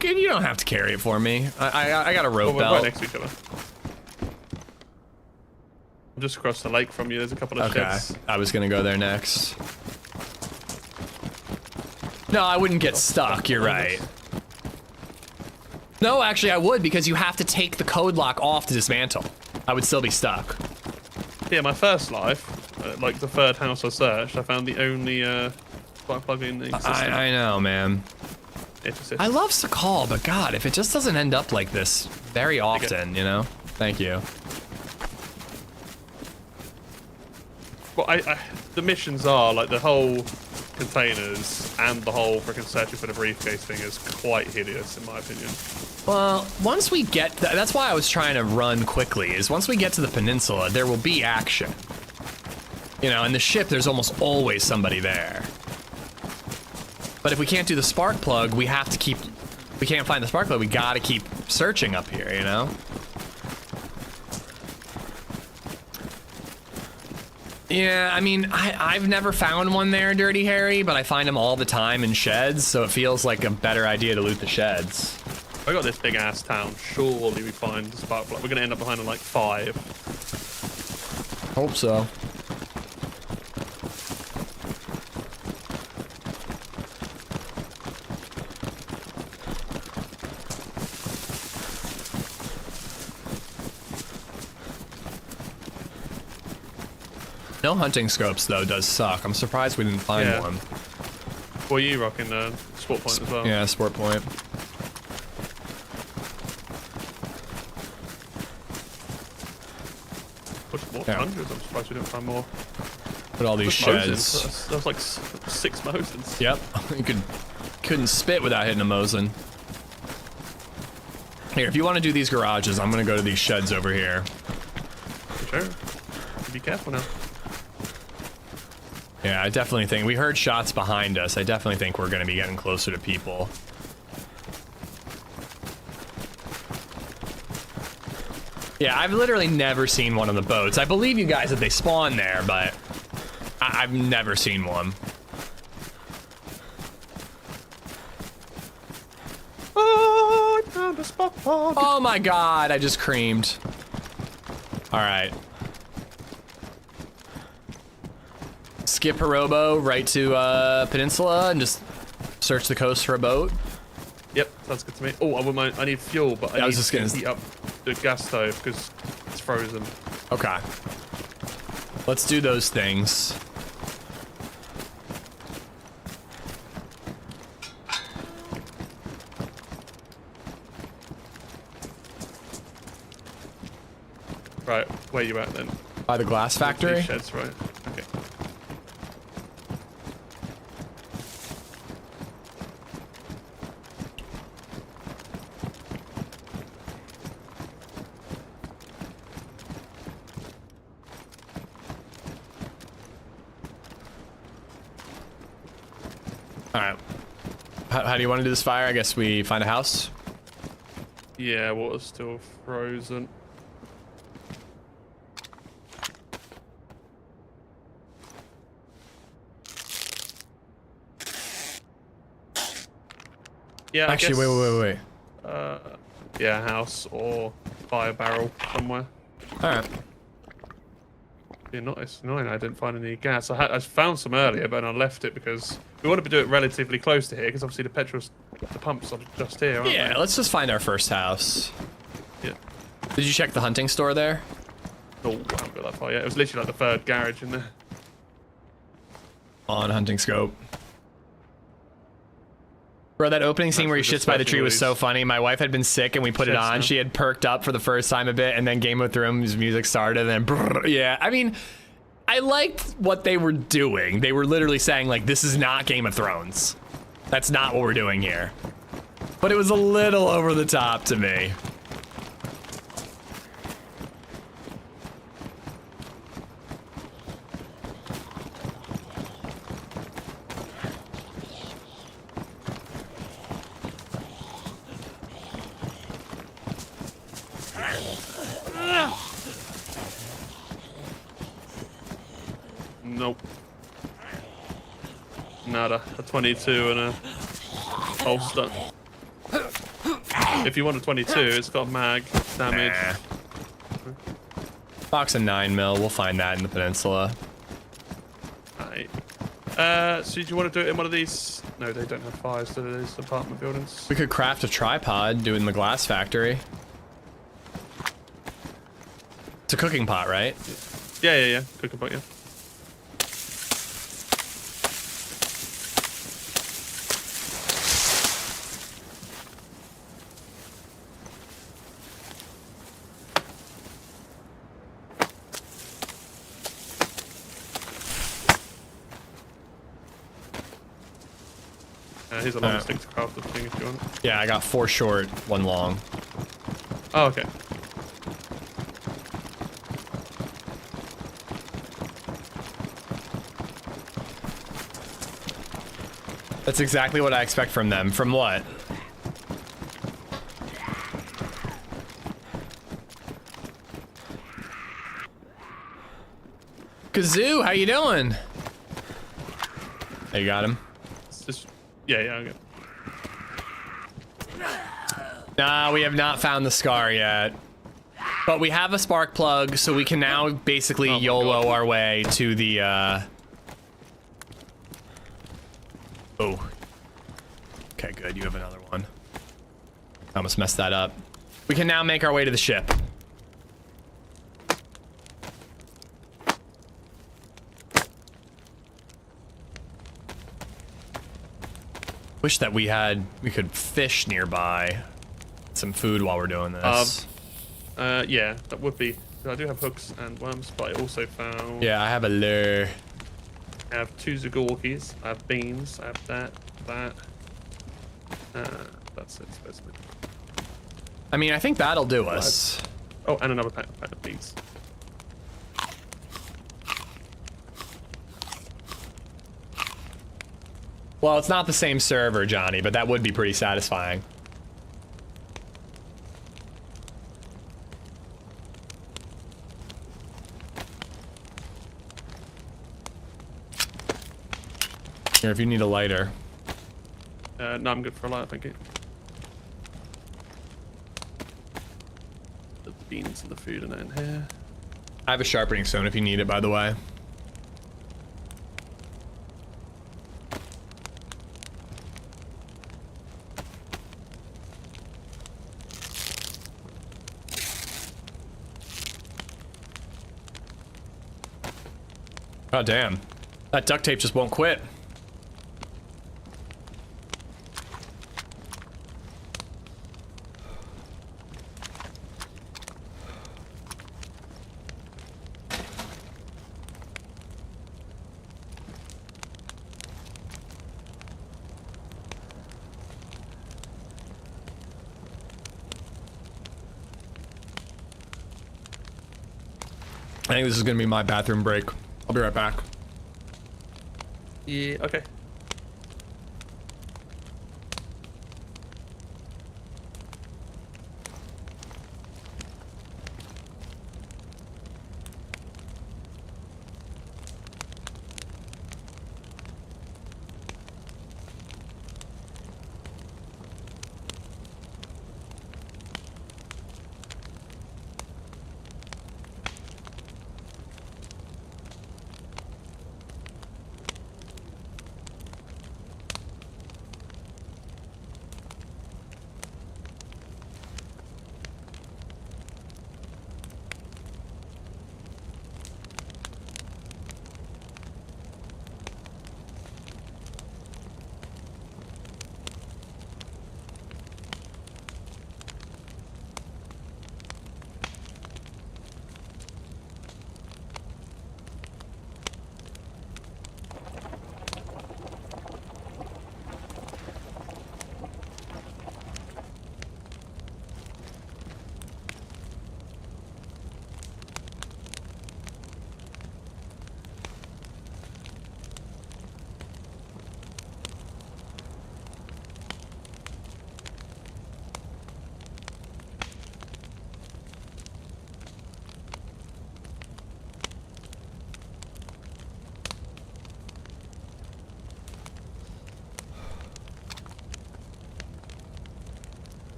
You don't have to carry it for me. I got a rope belt. Right next to each other. Just across the lake from you, there's a couple of sheds. I was gonna go there next. No, I wouldn't get stuck, you're right. No, actually I would, because you have to take the code lock off to dismantle. I would still be stuck. Yeah, my first life, like the third house I searched, I found the only spark plug in the system. I know, man. I love Sakhal, but God, if it just doesn't end up like this very often, you know? Thank you. Well, the missions are, like, the whole containers and the whole freaking searching for the briefcase thing is quite hideous, in my opinion. Well, once we get... That's why I was trying to run quickly, is once we get to the peninsula, there will be action. You know, in the ship, there's almost always somebody there. But if we can't do the spark plug, we have to keep... We can't find the spark plug, we gotta keep searching up here, you know? Yeah, I mean, I've never found one there, Dirty Harry, but I find them all the time in sheds, so it feels like a better idea to loot the sheds. I got this big ass town. Surely we find the spark plug. We're gonna end up behind like 5. Hope so. No hunting scopes though does suck. I'm surprised we didn't find one. Well, you rocking sport point as well. Yeah, sport point. What's more? Hundreds. I'm surprised we didn't find more. Put all these sheds. That was like 6 Mosins. Yep. You couldn't spit without hitting a Mosin. Here, if you want to do these garages, I'm gonna go to these sheds over here. Sure. Be careful now. Yeah, I definitely think we heard shots behind us. I definitely think we're gonna be getting closer to people. Yeah, I've literally never seen one on the boats. I believe you guys that they spawn there, but I've never seen one. Oh, I found a spark plug. Oh my God, I just creamed. All right. Skip Hirobo right to Peninsula and just search the coast for a boat. Yep, sounds good to me. Oh, I need fuel, but I need to heat up the gas stove because it's frozen. Okay. Let's do those things. Right, where you at then? By the glass factory? These sheds, right? Okay. All right. How do you want to do this fire? I guess we find a house. Yeah, water's still frozen. Yeah, Actually, I guess, wait. yeah, house or fire barrel somewhere. All right. Yeah, it's annoying I didn't find any gas. I found some earlier, but I left it because we wanted to do it relatively close to here, because obviously the pumps are just here, aren't Yeah, they? let's just find our first house. Yeah. Did you check the hunting store there? Oh, I haven't got that far yet. It was literally like the third garage in there. On hunting scope. Bro, that opening scene where he shits by the tree was so funny. My wife had been sick and we put it on. She had perked up for the first time a bit, and then Game of Thrones music started, and then brrr, yeah. I mean, I liked what they were doing. They were literally saying, like, this is not Game of Thrones. That's not what we're doing here. But it was a little over the top to me. Nope. Nada. A 22 and a holster. If you want a 22, it's got mag damage. Nah. Box of 9mm, we'll find that in the peninsula. Right. So do you want to do it in one of these? No, they don't have fires, do they, these apartment buildings? We could craft a tripod, do it in the glass factory. It's a cooking pot, right? Yeah. Cooking pot, yeah. Here's a long stick to craft the thing if you want. Yeah, I got 4 short, 1 long. Oh, okay. That's exactly what I expect from them. From what? Kazoo, how you doing? Hey, you got him? It's just, yeah, okay. Nah, we have not found the scar yet. But we have a spark plug, so we can now basically YOLO our way to the, Oh. Okay, good. You have another one. I almost messed that up. We can now make our way to the ship. Wish that we could fish nearby. Some food while we're doing this. Yeah, that would be. I do have hooks and worms, but I also found. Yeah, I have a lure. I have 2 Zagorkis. I have beans. I have that. That's it, basically. I mean, I think that'll do us. Oh, and another pack of beans. Well, it's not the same server, Johnny, but that would be pretty satisfying. Here, if you need a lighter. No, I'm good for a light, thank you. The beans and the food and that in here. I have a sharpening stone if you need it, by the way. Oh, damn. That duct tape just won't quit. I think this is gonna be my bathroom break. I'll be right back. Yeah, okay.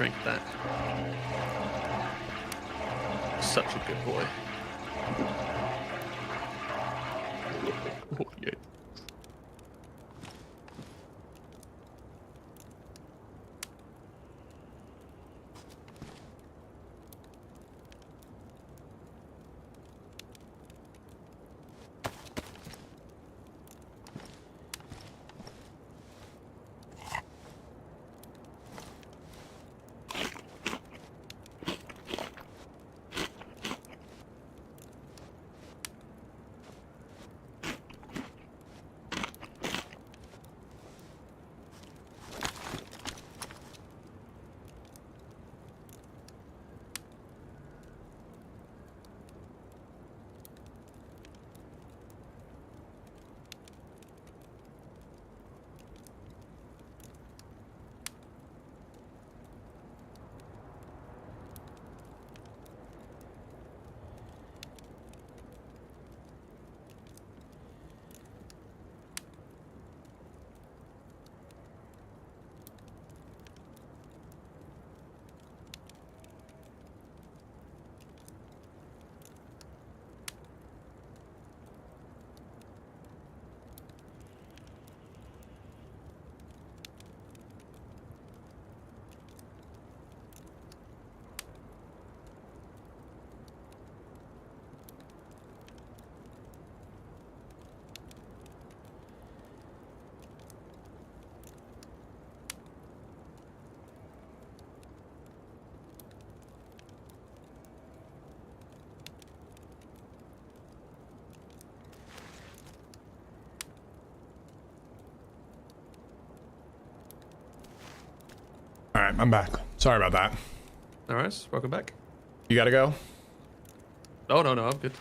Drink that. Such a good boy. Oh, yeah. All right, I'm back. Sorry about that. All right, welcome back. You gotta go? Oh, no, I'm good.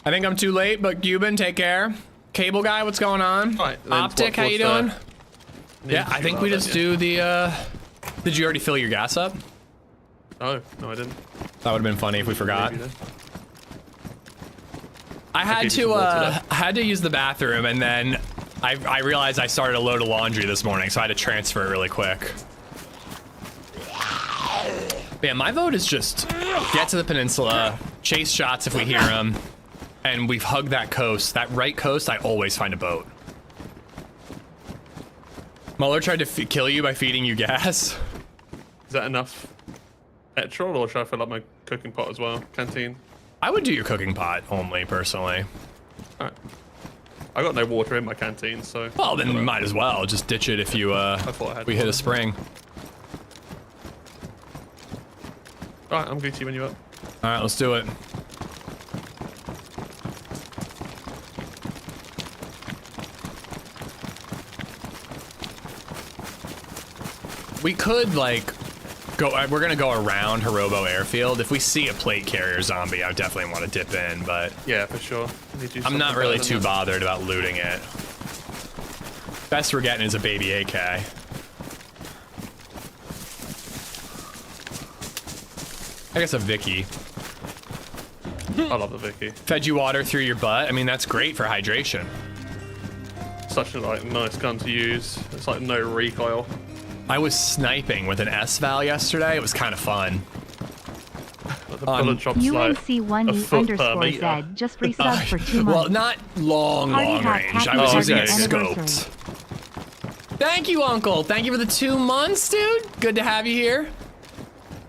I think I'm too late, but Cuban, take care. Cable guy, what's going on? Right, then Optic, how you doing? Yeah, I think we just do. do the, Did you already fill your gas up? Oh, no, I didn't. That would've been funny if we forgot. I had gave you some water I had to use the bathroom, and then I realized I started a load of laundry this morning, so I had to transfer it really quick. Man, my vote is just get to the peninsula, chase shots if we hear them, and we've hugged that coast. That right coast, I always find a boat. Muller tried to kill you by feeding you gas. Is that enough petrol, or should I fill up my cooking pot as well? Canteen? I would do your cooking pot only, personally. Alright. I got no water in my canteen, so... Well, then you might as well. Just ditch it if you, thought I had we hit water. a spring. Alright, I'm Gucci when you're up. Alright, let's do it. We could, like, go... We're gonna go around Hirobo Airfield. If we see a plate carrier zombie, I definitely want to dip in, but... Yeah, for sure. I'm not really too bothered about looting it. Best we're getting is a baby AK. I guess a Vicky. I love the Vicky. Fed you water through your butt? I mean, that's great for hydration. Such a like nice gun to use. It's like no recoil. I was sniping with an S-Val yesterday. It was kind of fun. Like the bullet drops like a foot per meter. UNC1E_Z just resubbed for 2 months. Well, not long Party hat, range. happy I was using it anniversary. scoped. Thank you, Uncle. Thank you for the 2 months, dude. Good to have you here.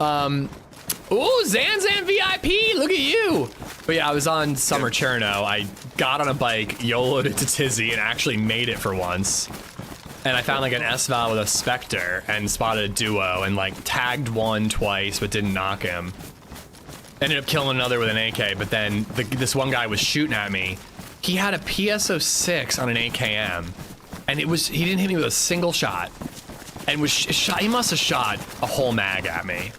Ooh, Zanzan VIP. Look at you. But yeah, I was on Summer Cherno. I got on a bike, YOLO'd it to Tizzy, and actually made it for once. And I found like an S-Val with a Spectre and spotted a duo and like tagged one twice but didn't knock him. Ended up killing another with an AK, but then this one guy was shooting at me. He had a PSO6 on an AKM, and he didn't hit me with a single shot. And was shot. He must have shot a whole mag at me.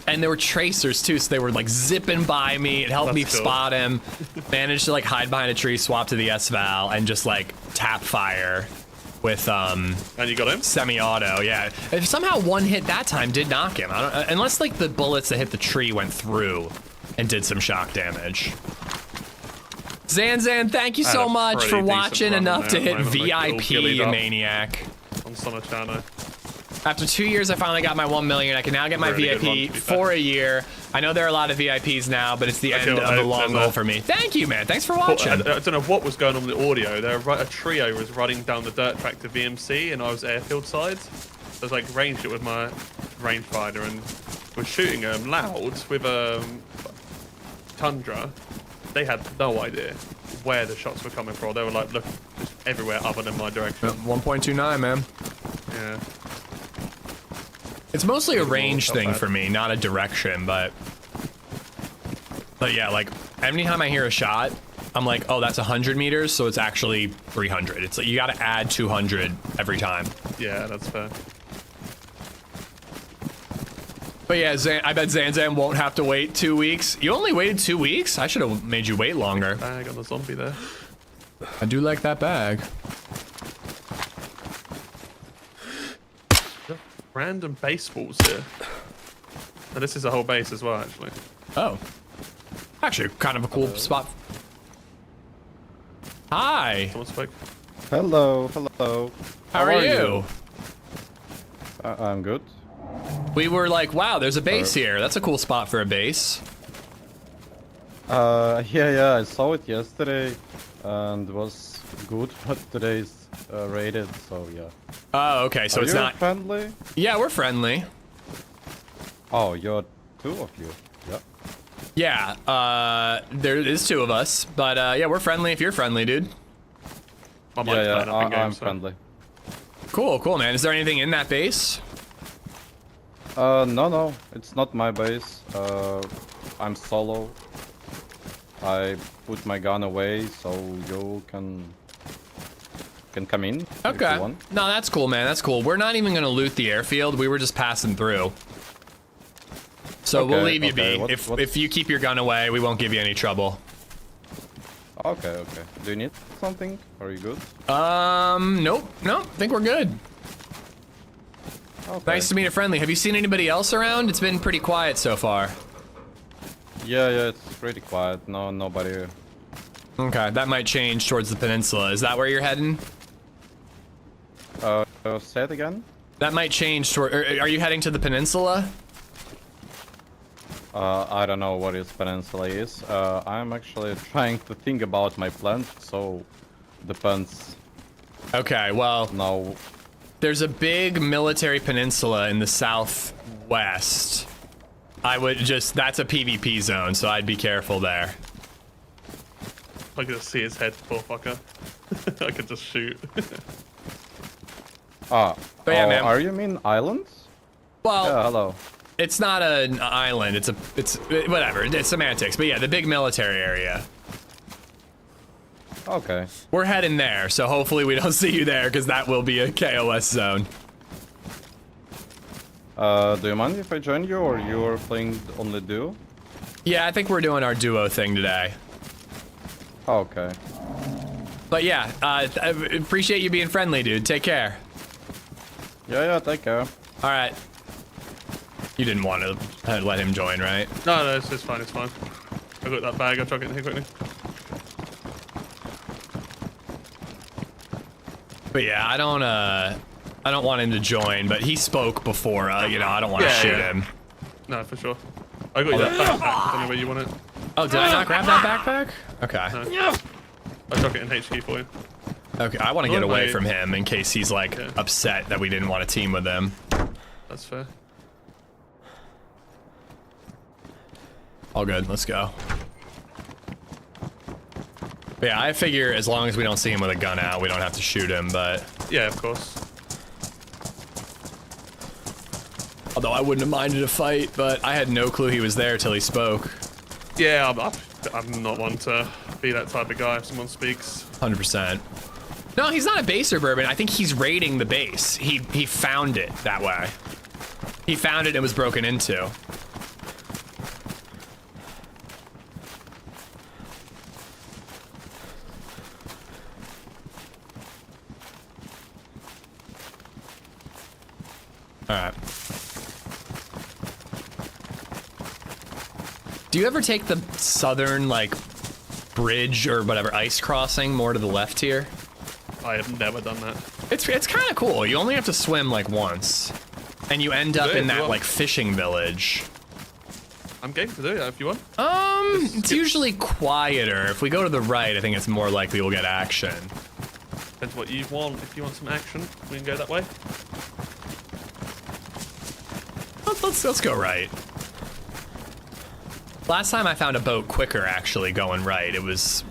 And there were tracers too, so they were like zipping by me. It helped me spot him. Managed to like hide behind a tree, swap to the S-Val, and just like tap fire with And you got him? semi-auto. Yeah. If somehow one hit that time did knock him. I don't, unless like the bullets that hit the tree went through and did some shock damage. Zanzan, thank you so much for watching enough to hit VIP, you maniac. on Sonochano. After 2 years, I finally got my 1 million. I can now get my Really good one, VIP to be fair. for a year. I know there are a lot of VIPs now, but it's the end of the long goal for me. Thank you, man. Thanks for watching. I don't know what was going on with the audio. A trio was running down the dirt track to VMC, and I was airfield sides. I was like ranged it with my rangefinder and was shooting them loud with a Tundra. They had no idea where the shots were coming from. They were like, look, just everywhere other than my direction. 1.29, man. Yeah. It's mostly a range thing bad. for me, not a direction, but yeah, like anytime I hear a shot, I'm like, oh, that's 100 meters, so it's actually 300. It's like you got to add 200 every time. Yeah, that's fair. But yeah, I bet Zanzan won't have to wait 2 weeks. You only waited 2 weeks? I should have made you wait longer. Bag on the zombie there. I do like that bag. Random baseballs here. And this is a whole base as well, actually. Oh. Actually, kind of a cool spot. Hi. Someone spoke. Hello, hello. How are you? I'm good. We were like, wow, there's a base here. That's a cool spot for a base. Yeah, I saw it yesterday and it was good, but today's rated, so yeah. Oh, okay, so Are it's you not... friendly? Yeah, we're friendly. Oh, you're two of you. Yeah. Yeah, there is 2 of us, but yeah, we're friendly if you're friendly, dude. My mic's playing up in game, I'm so- friendly. Cool, man. Is there anything in that base? No, it's not my base. I'm solo. I put my gun away, so you can come in. If Okay. you want. No, that's cool, man. That's cool. We're not even gonna loot the airfield. We were just passing through. So we'll Okay, leave you okay. be. If you keep your gun away, we won't give you any trouble. Okay. Do you need something? Are you good? Nope. I think we're good. Okay. Nice to meet a friendly. Have you seen anybody else around? It's been pretty quiet so far. Yeah, it's pretty quiet. No, nobody. Okay, that might change towards the peninsula. Is that where you're heading? Say it again. That might change toward. Are you heading to the peninsula? I don't know what his peninsula is. I'm actually trying to think about my plans, so depends. Okay, well, Now, there's a big military peninsula in the southwest. I would just, that's a PvP zone, so I'd be careful there. I could just see his head, poor fucker. I could just shoot. But yeah, man. are you mean islands? Well, Yeah, hello. it's not an island. It's whatever. It's semantics. But yeah, the big military area. Okay. We're heading there, so hopefully we don't see you there, because that will be a KOS zone. Do you mind if I join you, or you're playing only duo? Yeah, I think we're doing our duo thing today. Okay. But yeah, I appreciate you being friendly, dude. Take care. Yeah, take care. All right. You didn't want to let him join, right? No, it's fine, it's fine. I got that bag, I'll chuck it in here quickly. But yeah, I don't want him to join, but he spoke before, you know, I don't want to shoot him. No, for sure. I got you that backpack, I don't know where you want it. Oh, did I not grab that backpack? Okay. No. I'll chuck it in HQ for you. Okay, I want to get Well, away wait. from him in case he's like Okay. upset that we didn't want to team with him. That's fair. All good, let's go. But yeah, I figure as long as we don't see him with a gun out, we don't have to shoot him, but... Yeah, of course. Although I wouldn't have minded a fight, but I had no clue he was there till he spoke. Yeah, I'm not one to be that type of guy if someone speaks. 100%. No, he's not a baser, Bourbon. I think he's raiding the base. He found it that way. He found it and was broken into. Alright. Do you ever take the southern, like, bridge or whatever, ice crossing more to the left here? I have never done that. It's kind of cool. You only have to swim like once, and you end up in that like fishing village. I'm game to do that if you want. It's usually quieter. If we go to the right, I think it's more likely we'll get action. Depends what you want. If you want some action, we can go that way. Let's go right. Last time I found a boat quicker actually going right. It was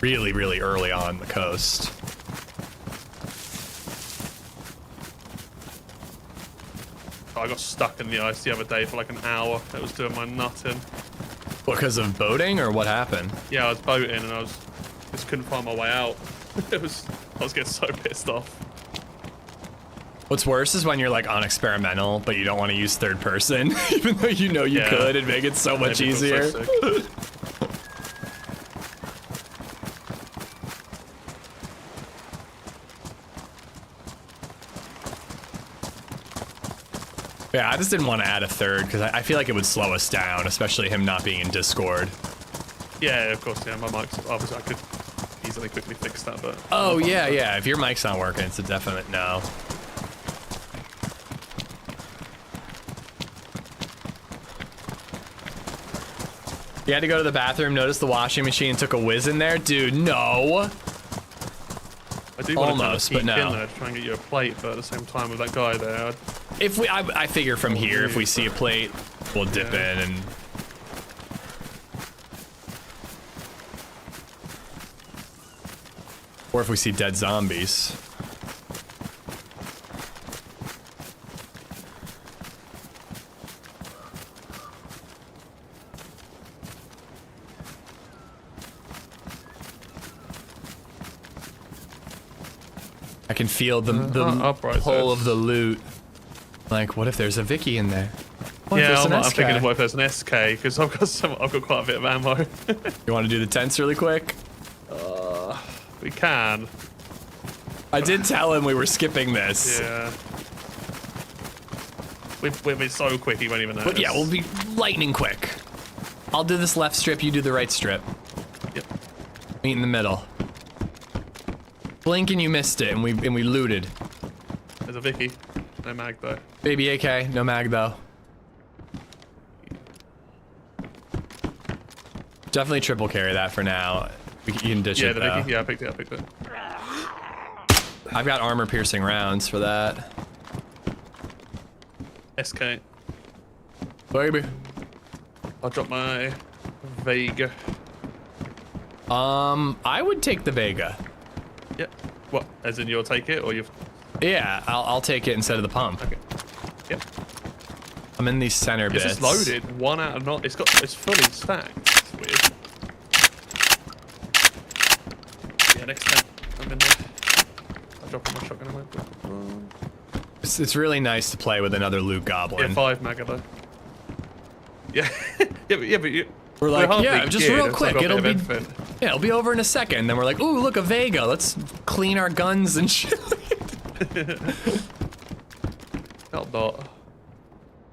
really, really early on the coast. I got stuck in the ice the other day for like an hour. It was doing my nut in. Because of boating or what happened? Yeah, I was boating and I just couldn't find my way out. I was getting so pissed off. What's worse is when you're like on experimental, but you don't want to use third person, even though you know you could and make it so much easier. So Yeah, I just didn't want to add a third because I feel like it would slow us down, especially him not being in Discord. Yeah, of course. Yeah, my mic's obviously I could easily quickly fix that, but. Oh yeah. If your mic's not working, it's a definite no. You had to go to the bathroom, notice the washing machine, took a whiz in there? Dude, no. I do want Almost, to but in no. there to try and get you a plate, but at the same time with that guy there, If we, I figure from here, if we see a plate, we'll dip in and... Or if we see dead zombies. I can feel the pull of the loot. Like, what if there's a Vicky in there? What if yeah, there's an I'm SK? thinking of what if there's an SK because I've got quite a bit of ammo. You want to do the tents really quick? We can. I did tell him we were skipping this. Yeah. We'll be so quick he won't even notice. But yeah, we'll be lightning quick. I'll do this left strip, you do the right strip. Yep. Meet in the middle. Blink and you missed it, and we looted. There's a Vicky. No mag though. Baby AK, no mag though. Definitely triple carry that for now. You can ditch it The though. Vicky. Yeah, I picked it. I've got armor piercing rounds for that. SK. Baby. I'll drop my Vega. I would take the Vega. Yep. What? As in you'll take it or you've? Yeah, I'll take it instead of the pump. Okay. Yep. I'm in these center bits. This is loaded. 1 out of 9. It's fully stacked. It's weird. Yeah, next time I'm in there. I'll drop my shotgun away. It's really nice to play with another loot goblin. Yeah, 5 mag though. Yeah. yeah, but you. We're like, hardly yeah, just geared, real it's quick. like a It'll bit be, of everything. yeah, it'll be over in a second. Then we're like, ooh, look, a Vega. Let's clean our guns and shit. Not that.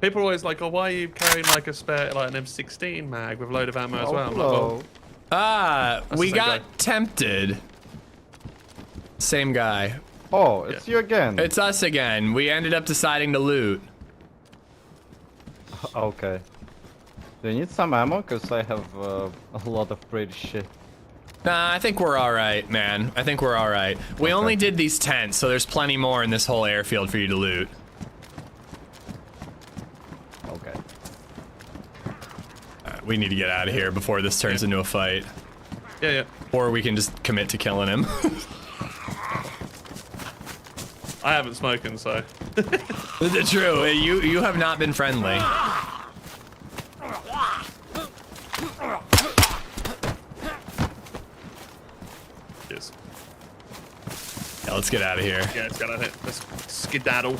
People are always like, oh, why are you carrying like a spare, like an M16 mag with a load of ammo as well? I'm like, well, We the same got guy. tempted. Same guy. Oh, it's you again. It's us again. We ended up deciding to loot. Okay. Do you need some ammo? Because I have a lot of pretty shit. Nah, I think we're all right, man. I think we're all right. We only did these tents, so there's plenty more in this whole airfield for you to loot. Okay. We need to get out of here before this turns into a fight. yeah. Or we can just commit to killing him. I haven't spoken, so. True, you have not been friendly. Yes. Yeah, let's get out of here. Yeah, it's gotta hit. Let's skedaddle.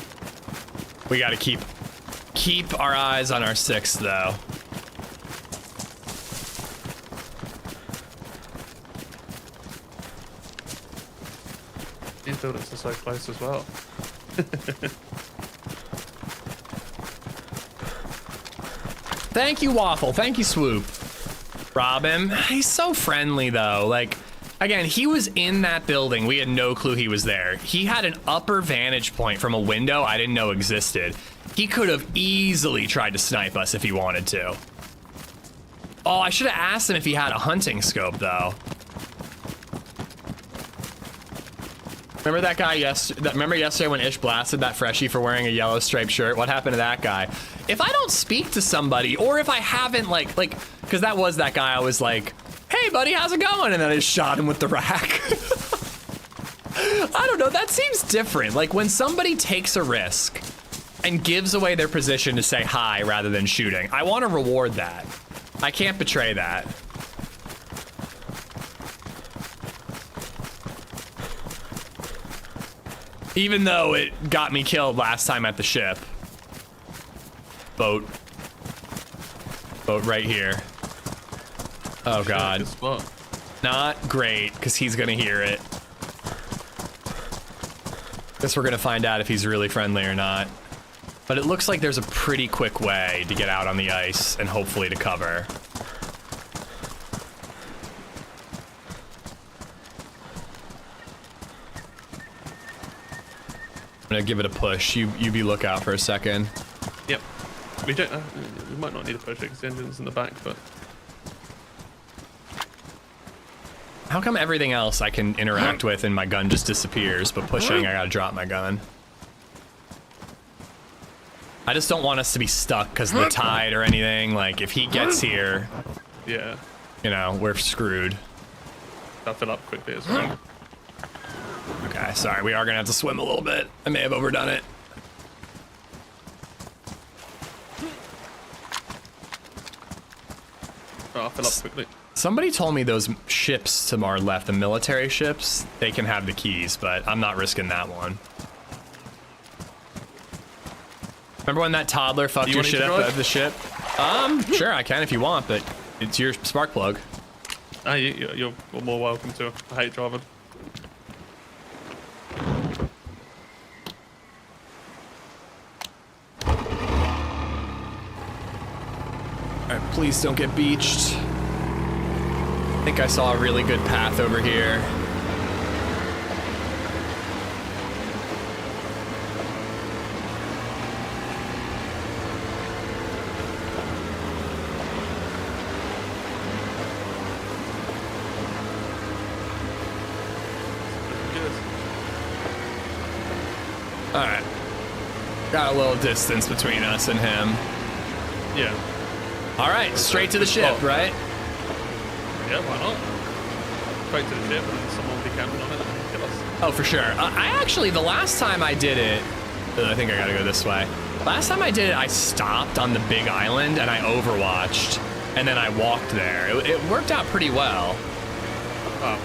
We gotta keep our eyes on our 6th, though. These buildings are so close as well. Thank you, Waffle. Thank you, Swoop. Rob him. He's so friendly, though. Like, Again, he was in that building. We had no clue he was there. He had an upper vantage point from a window I didn't know existed. He could have easily tried to snipe us if he wanted to. Oh, I should have asked him if he had a hunting scope, though. Remember that guy remember yesterday when Ish blasted that freshie for wearing a yellow striped shirt? What happened to that guy? If I don't speak to somebody, or if I haven't because that was that guy, I was like, hey buddy, how's it going? And then I just shot him with the rack. I don't know, that seems different. Like when somebody takes a risk and gives away their position to say hi rather than shooting, I want to reward that. I can't betray that. Even though it got me killed last time at the ship. Boat right here. Oh God. Not great, because he's gonna hear it. Guess we're gonna find out if he's really friendly or not. But it looks like there's a pretty quick way to get out on the ice and hopefully to cover. I'm gonna give it a push. You be lookout for a second. Yep. We don't. We might not need to push it because the engine's in the back, but. How come everything else I can interact with and my gun just disappears, but pushing I gotta drop my gun? I just don't want us to be stuck because of the tide or anything. Like if he gets here, yeah, you know, we're screwed. I'll fill up quickly as well. Okay, sorry, we are gonna have to swim a little bit. I may have overdone it. Oh, I'll fill up quickly. Somebody told me those ships to our left, the military ships, they can have the keys, but I'm not risking that one. Remember when that toddler fucked your shit up at the ship? Sure, I can if you want, but it's your spark plug. You're more welcome to. I hate driving. Alright, please don't get beached. I think I saw a really good path over here. Alright. Got a little distance between us and him. Yeah. Alright, straight to the ship, right? Yeah, why not? Straight to the ship and then someone will be camping on it and kill us. Oh, for sure. I actually, the last time I did it, I think I gotta go this way. Last time I did it, I stopped on the big island and I overwatched, and then I walked there. It worked out pretty well. Oh,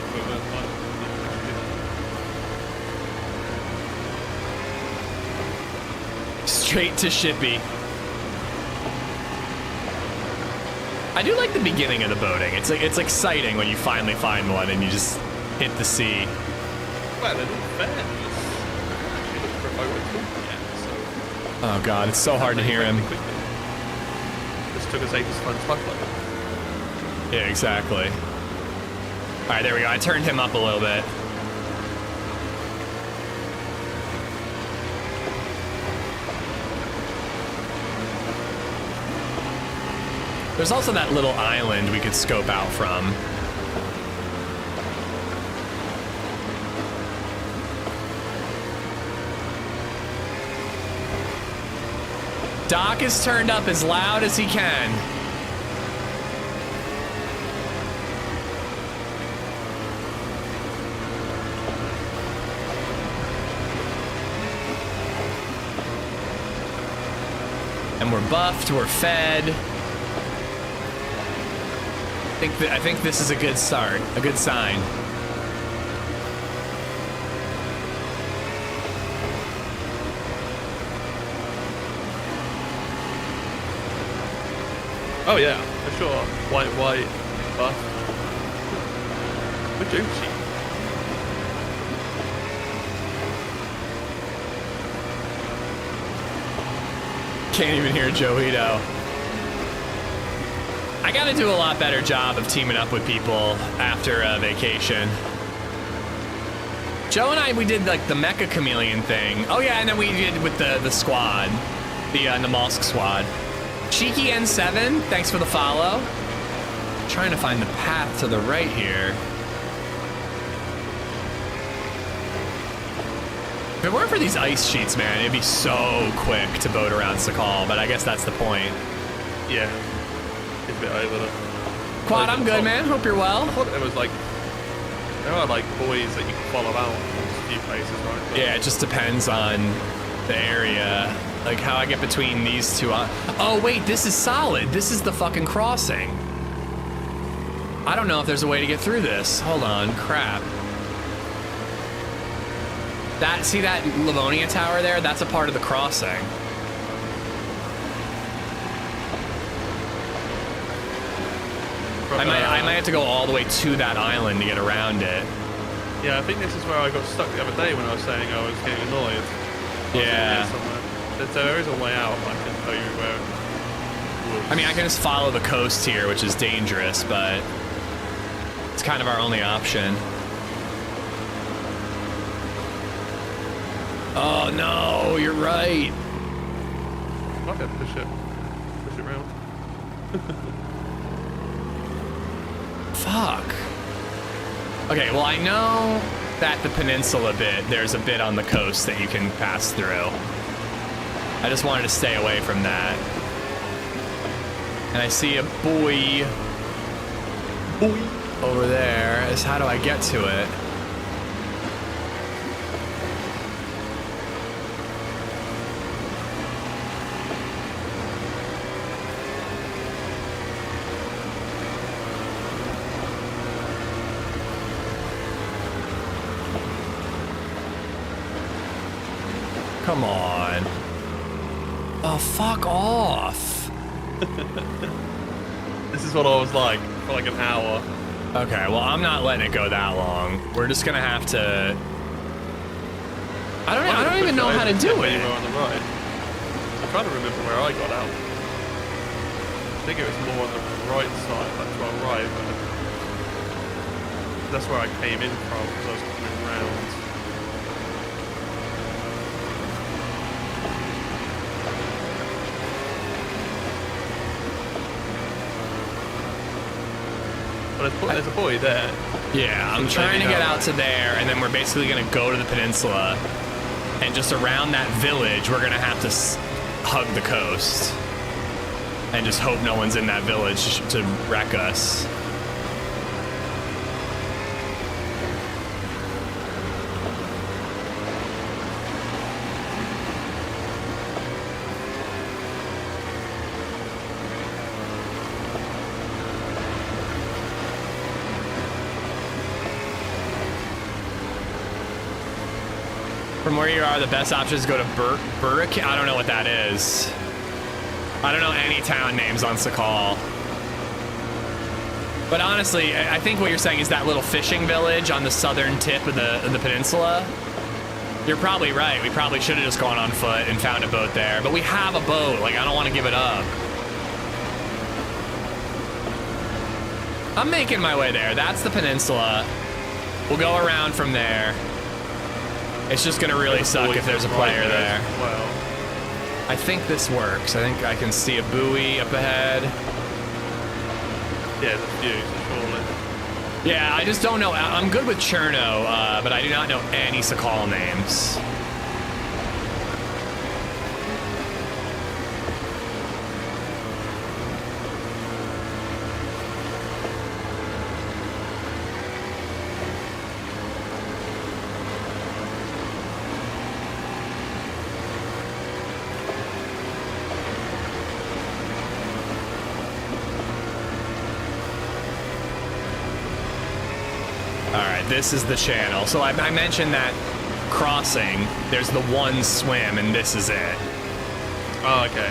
Straight to Shippy. I do like the beginning of the boating. It's exciting when you finally find one and you just hit the sea. Well, they're not fair. Oh God, it's so hard to hear him. Just took us ages to find spotlight. Yeah, exactly. All right, there we go. I turned him up a little bit. There's also that little island we could scope out from. Doc is turned up as loud as he can. And we're buffed, we're fed. I think this is a good start, a good sign. Oh yeah, for sure. White, buff. Majuchi. Can't even hear Joeito. I gotta do a lot better job of teaming up with people after vacation. Joe and I, we did like the Mecha Chameleon thing. Oh yeah, and then we did with the squad, the Namalsk squad. Cheeky N7, thanks for the follow. Trying to find the path to the right here. If it weren't for these ice sheets, man, it'd be so quick to boat around Sakhal, but I guess that's the point. Yeah. It's a bit over the... Quad, I'm good, man. Hope you're well. I thought there was like... There are like buoys that you can follow out in a few places, right? But Yeah, it just depends on the area. Like how I get between these two. Oh, wait, this is solid. This is the fucking crossing. I don't know if there's a way to get through this. Hold on, crap. See that Livonia tower there? That's a part of the crossing. I might have to go all the way to that island to get around it. Yeah, I think this is where I got stuck the other day when I was saying I was getting annoyed. Yeah. There is a way out, I can tell you where. I mean, I can just follow the coast here, which is dangerous, but it's kind of our only option. Oh no, you're right. Okay, push it around. Fuck. Okay, well I know that the peninsula bit, there's a bit on the coast that you can pass through. I just wanted to stay away from that. And I see a buoy over there. How do I get to it? Come on. Oh, fuck off. This is what I was like for like an hour. Okay, well, I'm not letting it go that long. We're just gonna have to... I don't even know how to do it. On the right. I'm trying to remember where I got out. I think it was more on the right side, like to our right, but that's where I came in from because I was coming round. But there's a buoy there. Yeah, I'm trying to get out to there, and then we're basically gonna go to the peninsula, and just around that village, we're gonna have to hug the coast, and just hope no one's in that village to wreck us. From where you are, the best option is go to Burrick. I don't know what that is. I don't know any town names on Sakhal. But honestly, I think what you're saying is that little fishing village on the southern tip of the peninsula. You're probably right. We probably should have just gone on foot and found a boat there. But we have a boat. Like, I don't want to give it up. I'm making my way there. That's the peninsula. We'll go around from there. It's just gonna really suck if there's a player there. Well, I think this works. I think I can see a buoy up ahead. yeah, there's a few, surely. Yeah, I just don't know. I'm good with Cherno, but I do not know any Sakhal names. This is the channel. So I mentioned that crossing, there's the one swim, and this is it. Oh, okay.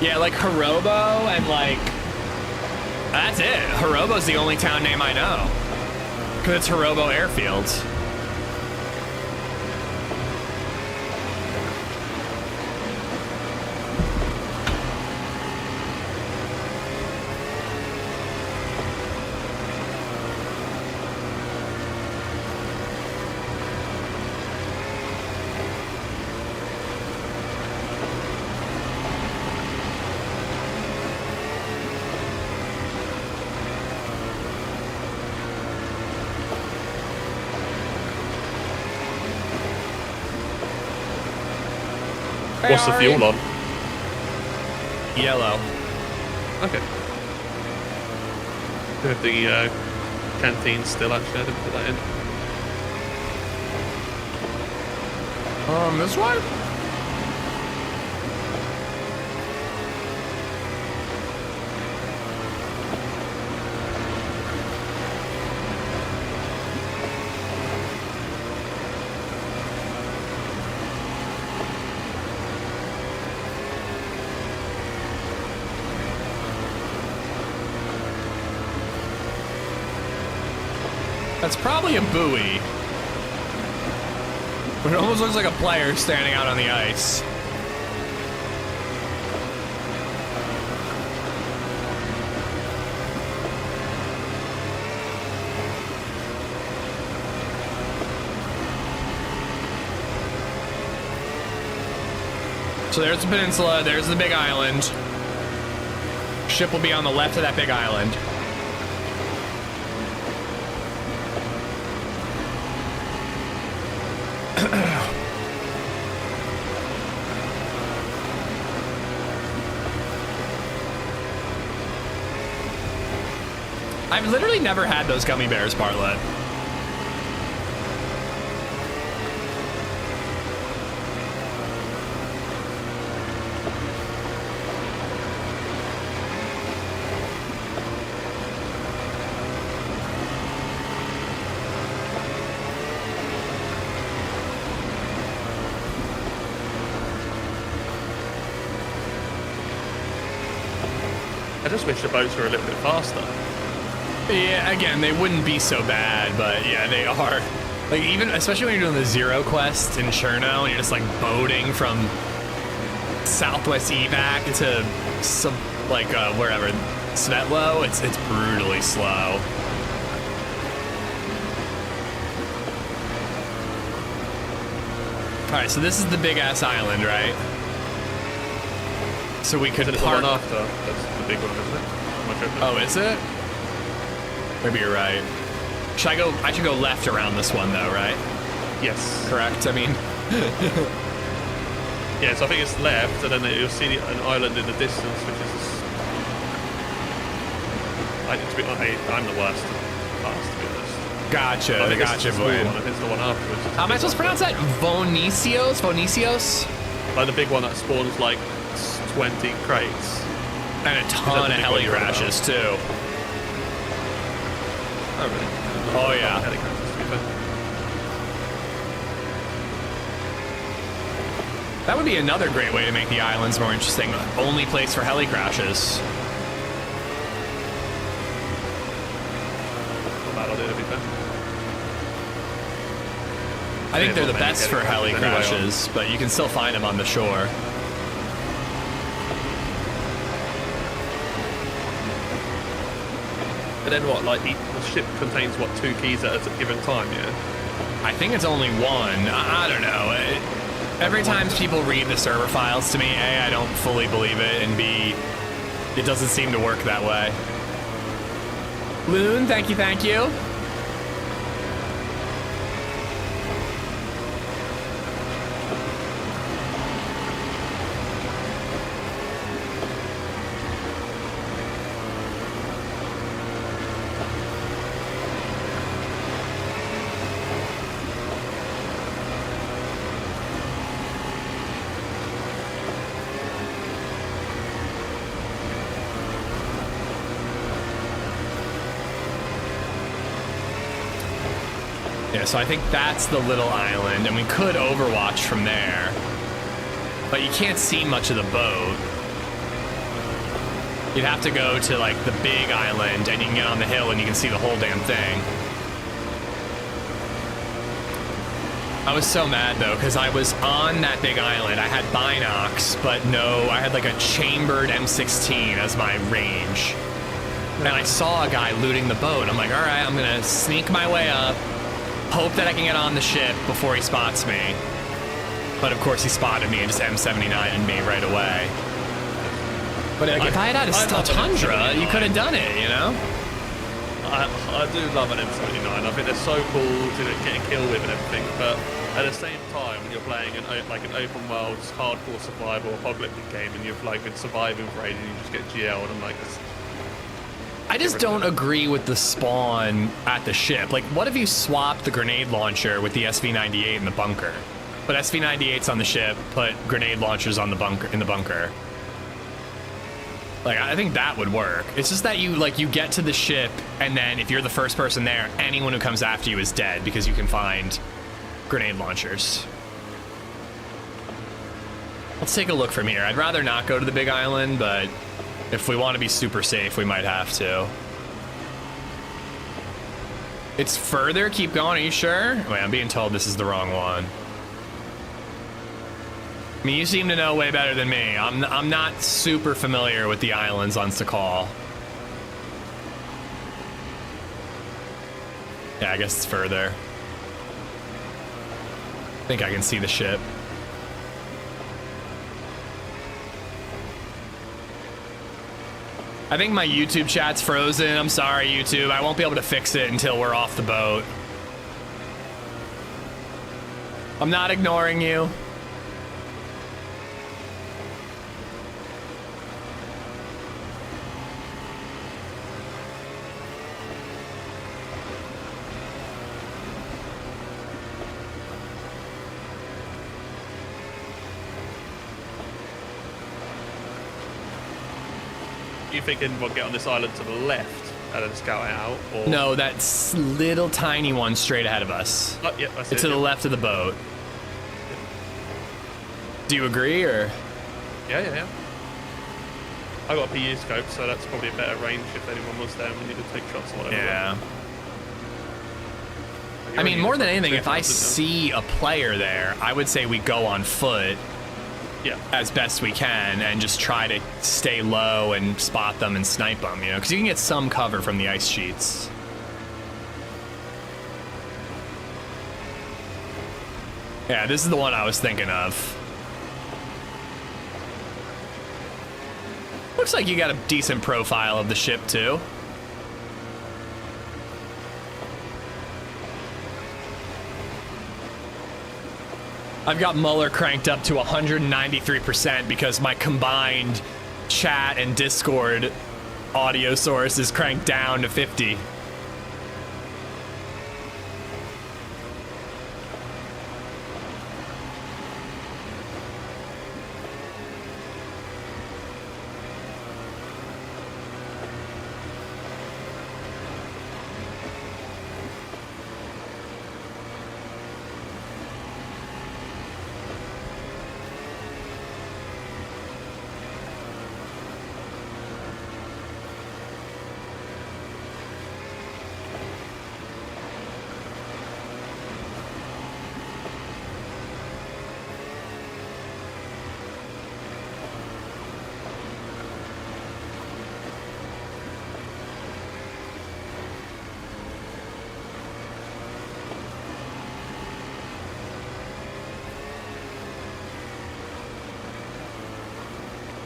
Yeah, like Hirobo and like... That's it. Hirobo's the only town name I know. Because it's Hirobo Airfield. What's the fuel on? Yellow. Okay. We have the canteen still, actually. I didn't put that in. This way? That's probably a buoy. But it almost looks like a player standing out on the ice. So there's the peninsula, there's the big island. Ship will be on the left of that big island. I've literally never had those gummy bears, Bartlett. I just wish the boats were a little bit faster. Yeah, again, they wouldn't be so bad, but yeah, they are. Like, even, especially when you're doing the Zero quest in Cherno, and you're just like boating from Southwest Evac to wherever, Svetlo, it's brutally slow. All right, so this is the big ass island, right? So we could Isn't it the park. one after? That's the big one, isn't it? Am I tripping? Oh, is it? Maybe you're right. I should go left around this one though, right? Yes. Correct, I mean. Yeah, so I think it's left, and then you'll see an island in the distance, which is this... I'm the worst class, to be honest. Gotcha, I think it's gotcha, the small boy. one. I think it's the one afterwards. How am I supposed to pronounce that? Vonicios? Vonicios? Like the big one that spawns like 20 crates. And a ton of heli crashes too. Oh, really? Oh, yeah. Helicopters, to be fair. That would be another great way to make the islands more interesting. Only place for heli crashes. Not bad idea, to be fair. I think they're the not many best for heli helicopters anyway crashes, but you can still find them on the shore. But then what, like, the ship contains, what, 2 keys at a given time, yeah? I think it's only one. I don't know. Every time people read the server files to me, A, I don't fully believe it, and B, it doesn't seem to work that way. Loon, thank you, thank you. Yeah, so I think that's the little island, and we could overwatch from there. But you can't see much of the boat. You'd have to go to, like, the big island, and you can get on the hill and you can see the whole damn thing. I was so mad, though, because I was on that big island. I had binocs, but no, I had, like, a chambered M16 as my range. And I saw a guy looting the boat. I'm like, all right, I'm going to sneak my way up. Hope that I can get on the ship before he spots me. But of course he spotted me and just M79'd me right away. But like, if I had a Tundra, you could have done it, you know? I do love an M79. I think they're so cool to get a kill with and everything, but at the same time, when you're playing an open world, hardcore survival, apocalyptic game, and you've like been surviving for ages, and you just get GL'd, and like this. I just don't agree with the spawn at the ship. Like, what if you swapped the grenade launcher with the SV98 in the bunker? Put SV98s on the ship, put grenade launchers on the bunker in the bunker. Like, I think that would work. It's just that you get to the ship, and then if you're the first person there, anyone who comes after you is dead because you can find grenade launchers. Let's take a look from here. I'd rather not go to the big island, but if we want to be super safe, we might have to. It's further? Keep going, are you sure? Wait, I'm being told this is the wrong one. I mean, you seem to know way better than me. I'm not super familiar with the islands on Sakhal. Yeah, I guess it's further. I think I can see the ship. I think my YouTube chat's frozen. I'm sorry, YouTube. I won't be able to fix it until we're off the boat. I'm not ignoring you. You thinking we'll get on this island to the left and then scout it out? Or... No, that's little tiny one straight ahead of us. Oh, yeah, that's it's to the left of the boat. Do you agree, or? Yeah. I got a PU scope, so that's probably a better range if anyone was there and we need to take shots or whatever. Yeah. I mean, more than anything, if I see a player there, I would say we go on foot. Yeah. As best we can and just try to stay low and spot them and snipe them, you know, because you can get some cover from the ice sheets. Yeah, this is the one I was thinking of. Looks like you got a decent profile of the ship too. I've got Muller cranked up to 193% because my combined chat and Discord audio source is cranked down to 50.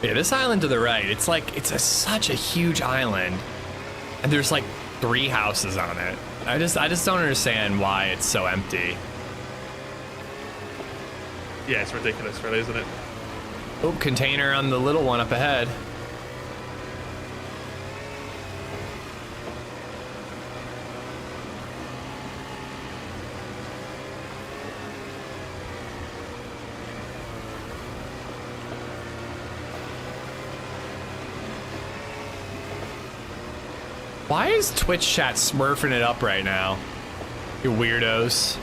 Yeah, this island to the right, it's like, such a huge island. And there's like 3 houses on it. I just don't understand why it's so empty. Yeah, it's ridiculous, really, isn't it? Oh, container on the little one up ahead. Why is Twitch chat smurfing it up right now? You weirdos.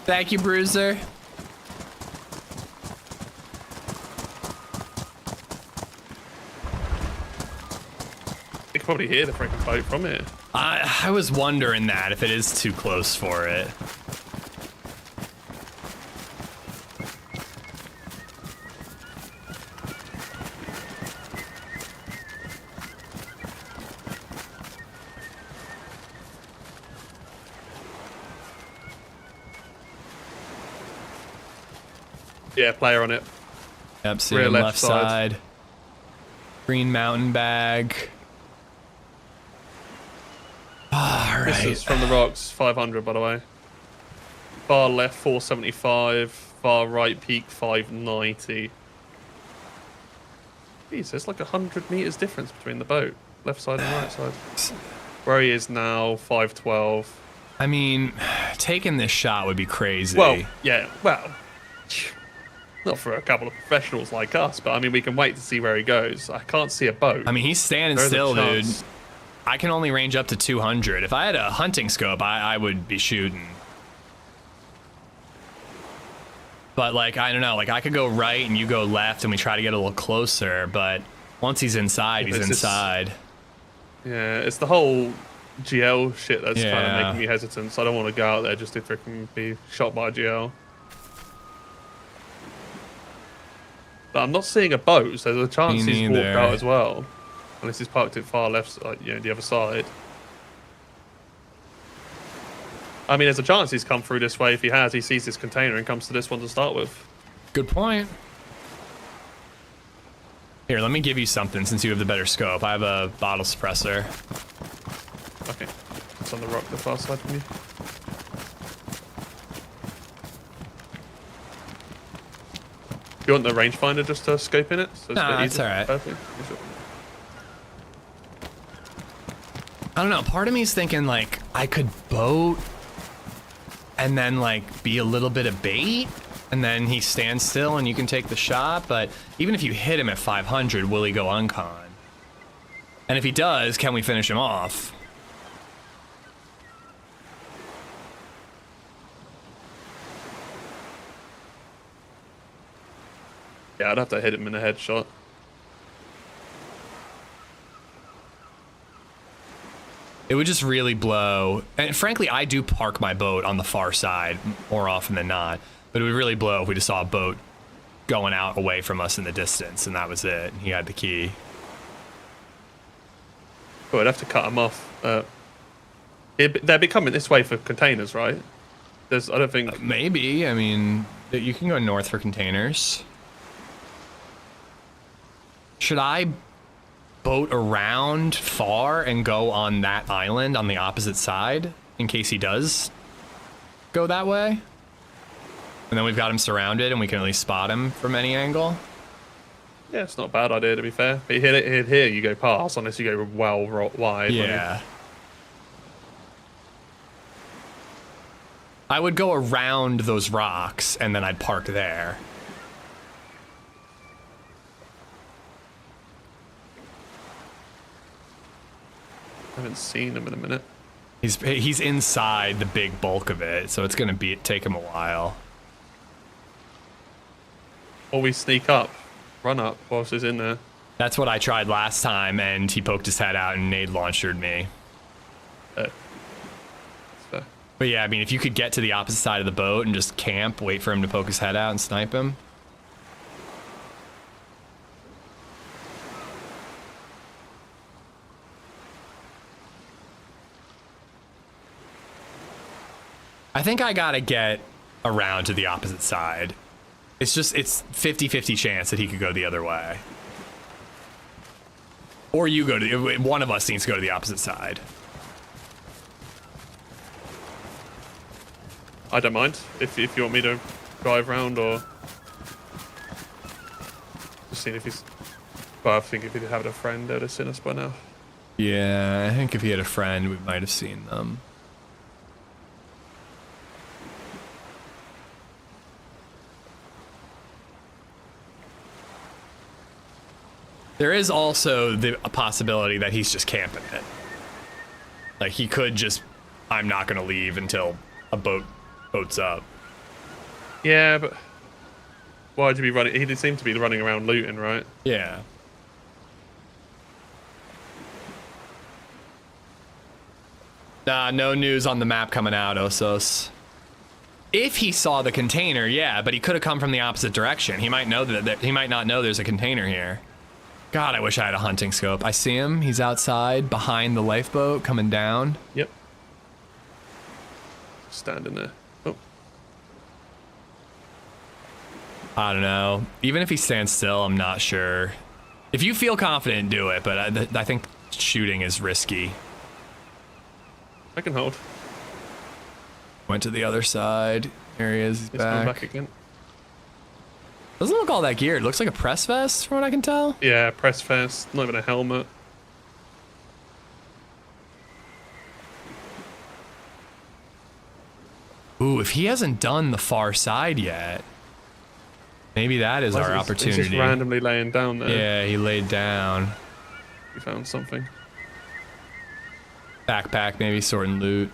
Thank you, Bruiser. You can probably hear the freaking boat from here. I was wondering that, if it is too close for it. Yeah, player on it. Yep, see Rear him left left side. side. Green mountain bag. All right. This is from the rocks, 500 by the way. Far left 475, far right peak 590. Jeez, there's like 100 meters difference between the boat, left side and right side. Where he is now, 512. I mean, taking this shot would be crazy. Well, yeah, well, not for a couple of professionals like us, but I mean, we can wait to see where he goes. I can't see a boat. I mean, he's standing There's a still, dude. chance. I can only range up to 200. If I had a hunting scope, I would be shooting. But, like, I don't know. Like, I could go right and you go left and we try to get a little closer. But once he's inside, he's It's just- inside. Yeah, it's the whole GL shit that's kind Yeah. of making me hesitant. So I don't want to go out there just to freaking be shot by a GL. But I'm not seeing a boat, so there's a chance Me he's walked neither. out as well. Unless he's parked it far left, the other side. I mean, there's a chance he's come through this way. If he has, he sees this container and comes to this one to start with. Good point. Here, let me give you something since you have the better scope. I have a bottle suppressor. Okay, it's on the rock, the far side from you. Do you want the rangefinder just to scope in it? So it's a Nah, bit it's easier? alright. Perfect. I don't know. Part of me is thinking, like, I could boat and then, like, be a little bit of bait. And then he stands still and you can take the shot. But even if you hit him at 500, will he go uncon? And if he does, can we finish him off? Yeah, I'd have to hit him in a headshot. It would just really blow. And frankly, I do park my boat on the far side more often than not. But it would really blow if we just saw a boat going out away from us in the distance, and that was it. He had the key. Oh, I'd have to cut him off. They're becoming this way for containers, right? I don't think... Maybe. I mean, you can go north for containers. Should I boat around far and go on that island on the opposite side in case he does go that way? And then we've got him surrounded and we can at least spot him from any angle. Yeah, it's not a bad idea, to be fair. But here you go past, unless you go well wide. Yeah. I would go around those rocks and then I'd park there. I haven't seen him in a minute. He's inside the big bulk of it, so it's gonna take him a while. Or we sneak up, run up whilst he's in there. That's what I tried last time, and he poked his head out and nade launchered me. So, But yeah, I mean, if you could get to the opposite side of the boat and just camp, wait for him to poke his head out and snipe him. I think I gotta get around to the opposite side. It's 50-50 chance that he could go the other way. Or you go to, one of us needs to go to the opposite side. I don't mind if you want me to drive round or just seeing if he's. Well, I think if he'd had a friend, they'd have seen us by now. Yeah, I think if he had a friend, we might have seen them. There is also the possibility that he's just camping it. Like, he could just, I'm not going to leave until a boats up. Yeah, but why'd you be running? He did seem to be running around looting, right? Yeah. Nah, no news on the map coming out, Osos. If he saw the container, yeah, but he could have come from the opposite direction. He might know that he might not know there's a container here. God, I wish I had a hunting scope. I see him. He's outside behind the lifeboat coming down. Yep. Standing there. Oh. I don't know. Even if he stands still, I'm not sure. If you feel confident, do it, but I think shooting is risky. I can hold. Went to the other side. There he is. He's He's coming back. back again. Doesn't look all that geared. Looks like a press vest, from what I can tell. Yeah, press vest, not even a helmet. Ooh, if he hasn't done the far side yet, maybe that is our opportunity. He's just randomly laying down there. Yeah, he laid down. He found something. Backpack, maybe sorting loot.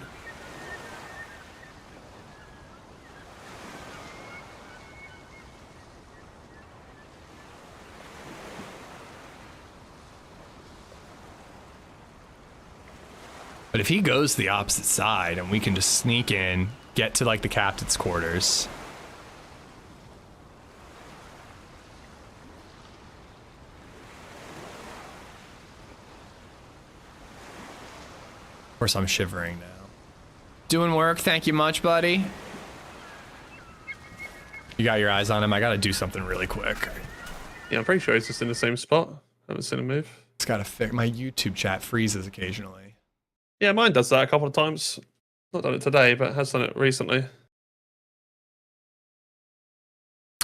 But if he goes to the opposite side and we can just sneak in, get to like the captain's quarters. Of course, I'm shivering now. Doing work, thank you much, buddy. You got your eyes on him. I gotta do something really quick. Yeah, I'm pretty sure he's just in the same spot. Haven't seen him move. It's gotta fix. My YouTube chat freezes occasionally. Yeah, mine does that a couple of times. Not done it today, but has done it recently.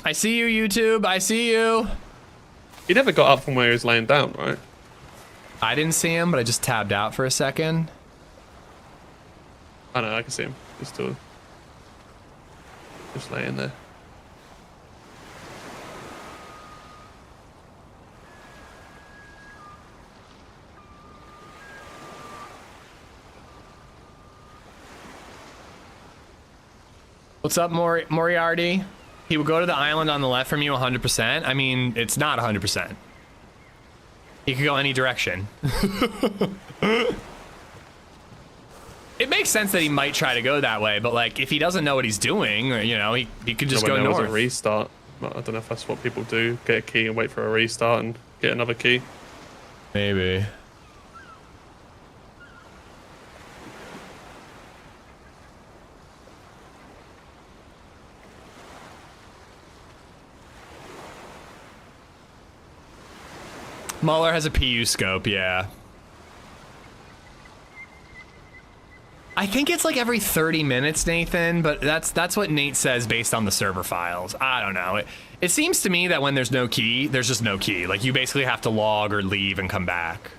I see you, YouTube. I see you. He never got up from where he was laying down, right? I didn't see him, but I just tabbed out for a second. I know, I can see him. He's still just laying there. What's up, Moriarty? He would go to the island on the left from you 100%. I mean, it's not 100%. He could go any direction. It makes sense that he might try to go that way, but like, if he doesn't know what he's doing, or, you know, he could just go there was north. a restart. I don't know if that's what people do. Get a key and wait for a restart and get another key. Maybe. Muller has a PU scope, yeah. I think it's like every 30 minutes, Nathan, but that's what Nate says based on the server files. I don't know. It seems to me that when there's no key, there's just no key. Like, you basically have to log or leave and come back.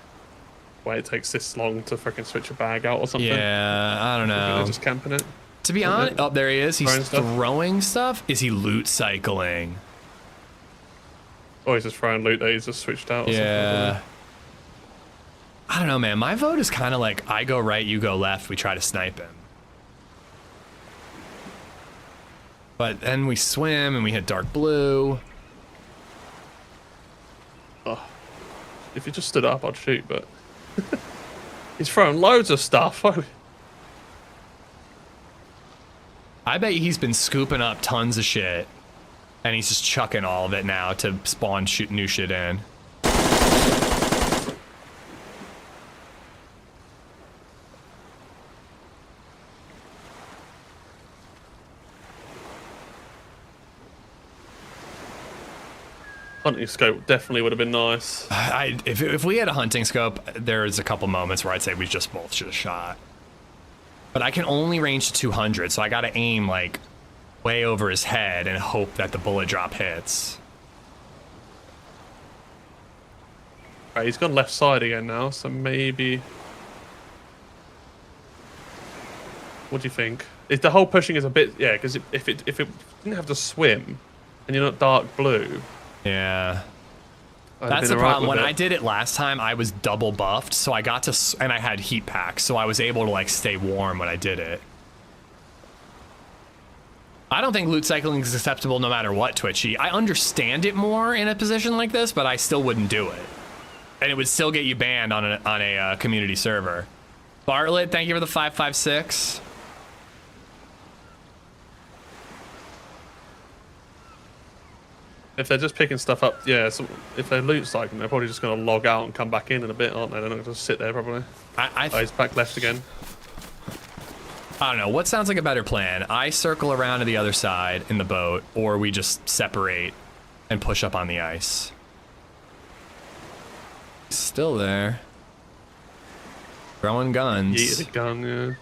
Why it takes this long to freaking switch a bag out or something? Yeah, I don't know. They're just camping it. To be honest, oh, there he is. He's Throwing stuff. Is he loot cycling? Or he's just throwing loot that he's just switched out or something. Yeah. I don't know, man. My vote is kind of like, I go right, you go left. We try to snipe him. But then we swim and we hit dark blue. Oh. If he just stood up, I'd shoot, but... he's throwing loads of stuff. I bet he's been scooping up tons of shit. And he's just chucking all of it now to spawn new shit in. Hunting scope definitely would have been nice. If we had a hunting scope, there's a couple moments where I'd say we just both should have shot. But I can only range to 200, so I gotta aim like way over his head and hope that the bullet drop hits. Right, he's gone left side again now, so maybe... What do you think? If the whole pushing is a bit... Yeah, because if it didn't have to swim, and you're not dark blue... Yeah. That's the problem. When I did it last time, I was double buffed, so I got to... And I had heat packs, so I was able to like stay warm when I did it. I don't think loot cycling is acceptable no matter what, Twitchy. I understand it more in a position like this, but I still wouldn't do it. And it would still get you banned on a community server. Bartlett, thank you for the 556. If they're just picking stuff up, yeah, so if they're loot cycling, they're probably just going to log out and come back in a bit, aren't they? They're not going to sit there, probably. Oh, he's back left again. I don't know. What sounds like a better plan? I circle around to the other side in the boat, or we just separate and push up on the ice. Still there. Throwing guns. Yeet the gun, yeah.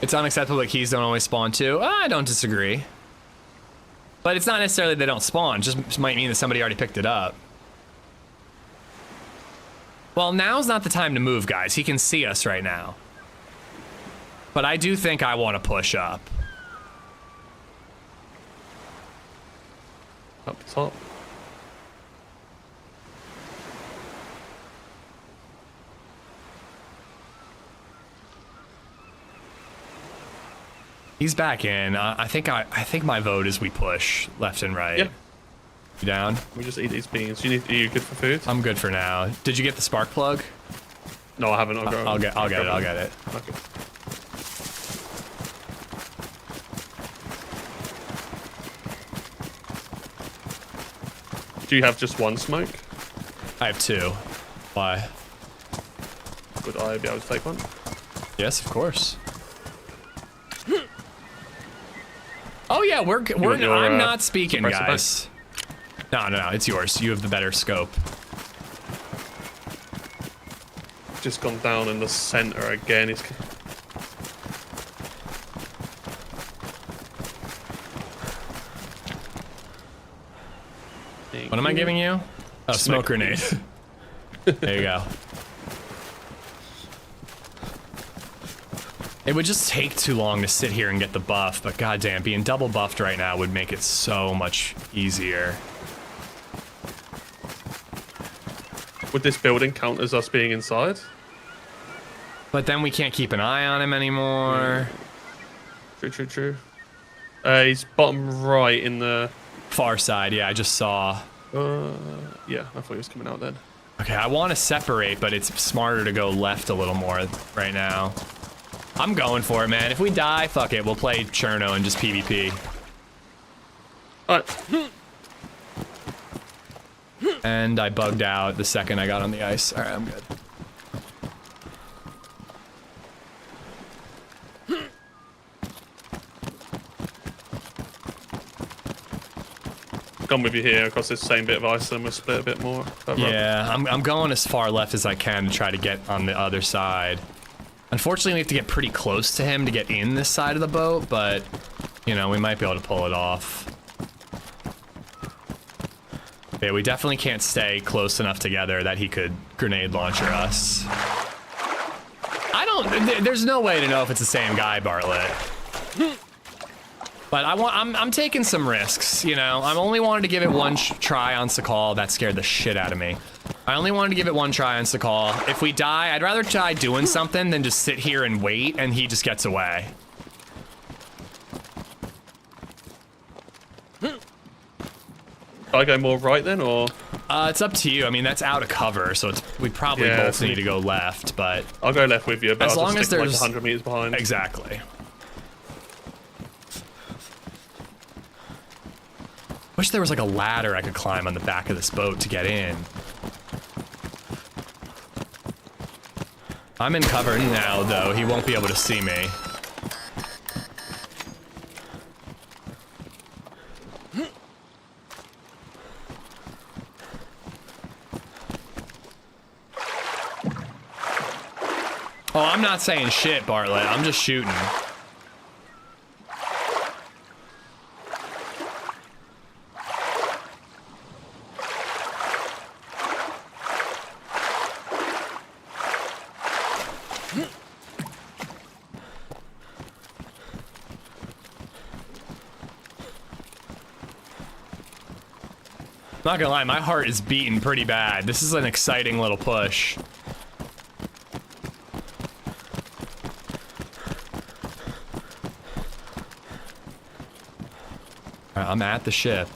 It's unacceptable that keys don't always spawn too. I don't disagree. But it's not necessarily they don't spawn, just might mean that somebody already picked it up. Well, now's not the time to move, guys. He can see us right now. But I do think I want to push up. Up top. He's back in. I think my vote is we push left and right. Yeah. You down? We just eat these beans. Are you good for food? I'm good for now. Did you get the spark plug? No, I haven't. I'll get it. Okay. Do you have just one smoke? I have 2. Why? Would I be able to take one? Yes, of course. Oh yeah, I'm not speaking, guys. No, it's yours. You have the better scope. Just gone down in the center again. He's... What am I giving you? Oh, smoke grenade. There you go. It would just take too long to sit here and get the buff, but goddamn, being double buffed right now would make it so much easier. Would this building count as us being inside? But then we can't keep an eye on him anymore. True. He's bottom right in the... Far side, yeah, I just saw. Yeah, I thought he was coming out then. Okay, I want to separate, but it's smarter to go left a little more right now. I'm going for it, man. If we die, fuck it. We'll play Cherno and just PvP. Alright. And I bugged out the second I got on the ice. Alright, I'm good. Gone with you here across this same bit of ice, and we'll split a bit more. Yeah, I'm going as far left as I can to try to get on the other side. Unfortunately, we have to get pretty close to him to get in this side of the boat, but, you know, we might be able to pull it off. Yeah, we definitely can't stay close enough together that he could grenade launcher us. There's no way to know if it's the same guy, Bartlett. But I'm taking some risks, you know. I only wanted to give it one try on Sakhal. That scared the shit out of me. I only wanted to give it one try on Sakhal. If we die, I'd rather try doing something than just sit here and wait and he just gets away. I go more right then, or? It's up to you. I mean, that's out of cover, so we probably both need to go left, but... I'll go left with you, but as I'll long just as stick there's... like 100 meters behind. Exactly. Wish there was like a ladder I could climb on the back of this boat to get in. I'm in cover now, though. He won't be able to see me. Oh, I'm not saying shit, Bartlett. I'm just shooting. Not gonna lie, my heart is beating pretty bad. This is an exciting little push. Alright, I'm at the ship.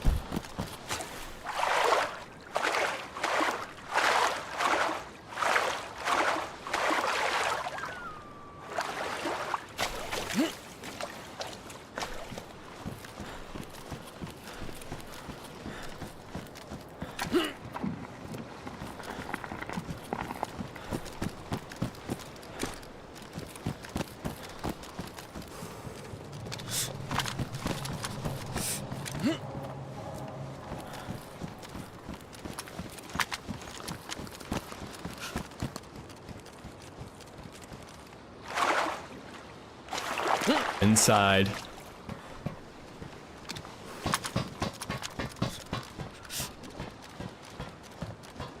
Inside.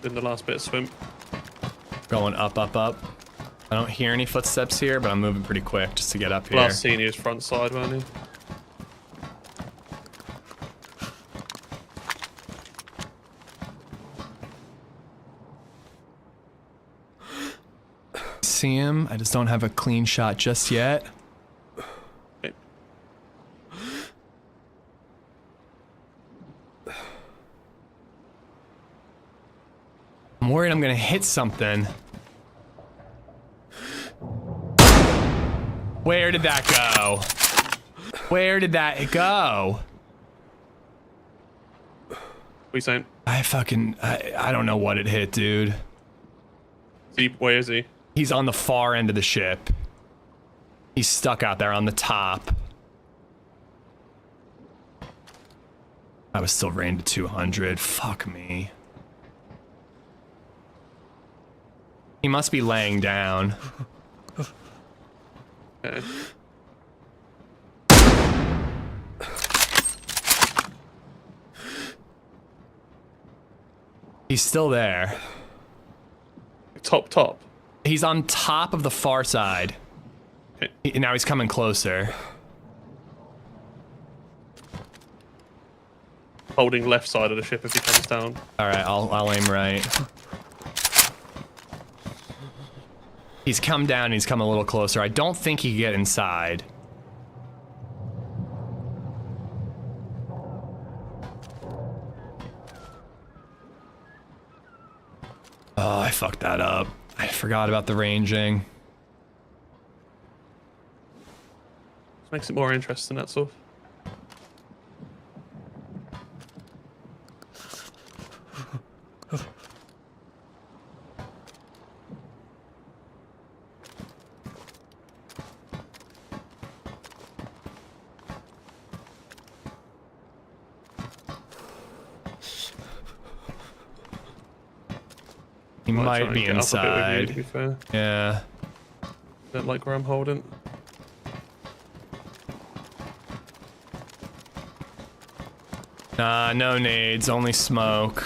In the last bit of swim. Going up, up, up. I don't hear any footsteps here, but I'm moving pretty quick just to get up here. Last seen he was front side, weren't he? See him. I just don't have a clean shot just yet. Okay. I'm worried I'm gonna hit something. Where did that go? Where did that go? What are you saying? I don't know what it hit, dude. Where is he? He's on the far end of the ship. He's stuck out there on the top. I was still rained to 200. Fuck me. He must be laying down. Okay. He's still there. Top. He's on top of the far side. Okay. Now he's coming closer. Holding left side of the ship if he comes down. All right, I'll aim right. He's come down. He's come a little closer. I don't think he can get inside. Oh, I fucked that up. I forgot about the ranging. This makes it more interesting, that's all. He might try be and get up a bit with you, inside. to be fair. Yeah. Don't like where I'm holding. Nah, no nades, only smoke.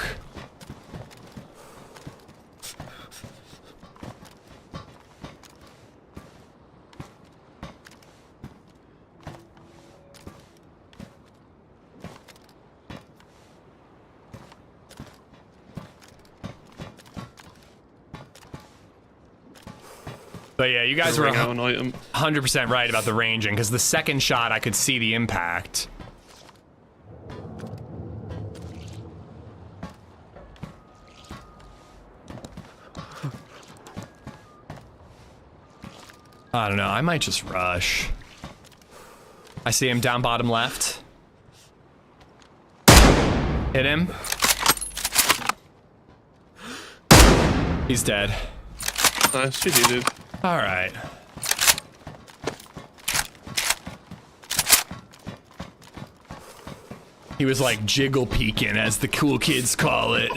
But yeah, you guys were Ring out an item. 100% right about the ranging, because the second shot I could see the impact. I don't know, I might just rush. I see him down bottom left. Hit him. He's dead. Nice, GG, dude. All right. He was like jiggle peeking, as the cool kids call it.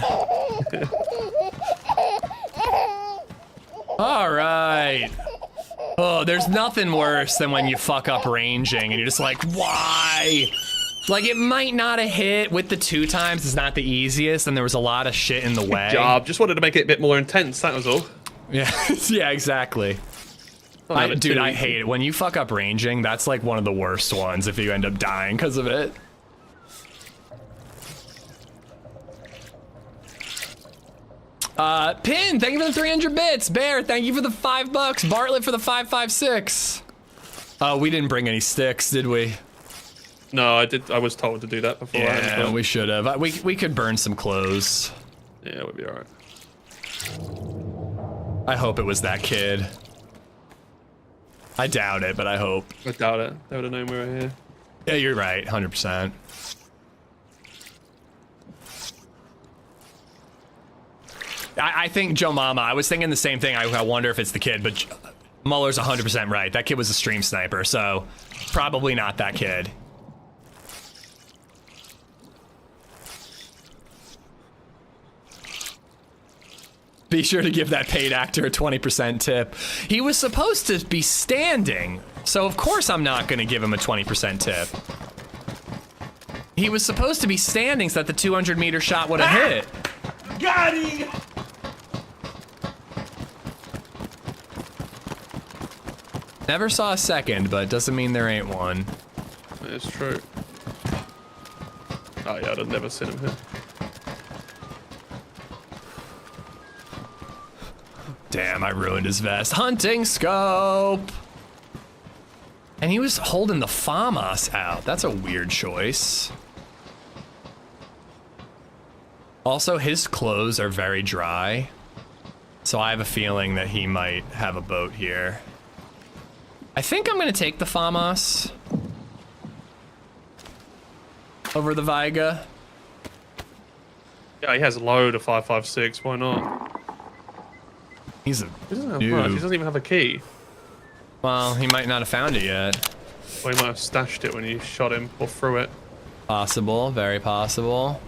All right. Oh, there's nothing worse than when you fuck up ranging and you're just like, why? Like, it might not have hit with the 2 times. It's not the easiest, and there was a lot of shit in the way. Good job. Just wanted to make it a bit more intense, that was all. Yeah, yeah, exactly. Dude, I hate it. When you fuck up ranging, that's like one of the worst ones if you end up dying because of it. Pin, thank you for the 300 bits. Bear, thank you for the $5. Bartlett for the 556. Oh, we didn't bring any sticks, did we? No, I did. I was told to do that before. Yeah, we should have. We could burn some clothes. Yeah, we'll be alright. I hope it was that kid. I doubt it, but I hope. I doubt it. They would have known we were here. Yeah, you're right, 100%. I think Joe Mama, I was thinking the same thing. I wonder if it's the kid, but Muller's 100% right. That kid was a stream sniper, so probably not that kid. Be sure to give that paid actor a 20% tip. He was supposed to be standing So of course I'm not gonna give him a 20% tip. He was supposed to be standing so that the 200-meter shot would have hit. Got him! Never saw a second, but doesn't mean there ain't one. It's true. Oh yeah, I'd have never seen him here. Damn, I ruined his vest. Hunting scope! And he was holding the FAMAS out. That's a weird choice. Also, his clothes are very dry. So I have a feeling that he might have a boat here. I think I'm gonna take the FAMAS over the Viga. Yeah, he has a load of 5.56. Why not? He's a He doesn't have dude. much. He doesn't even have a key. Well, he might not have found it yet. Or he might have stashed it when you shot him or threw it. Possible, very possible.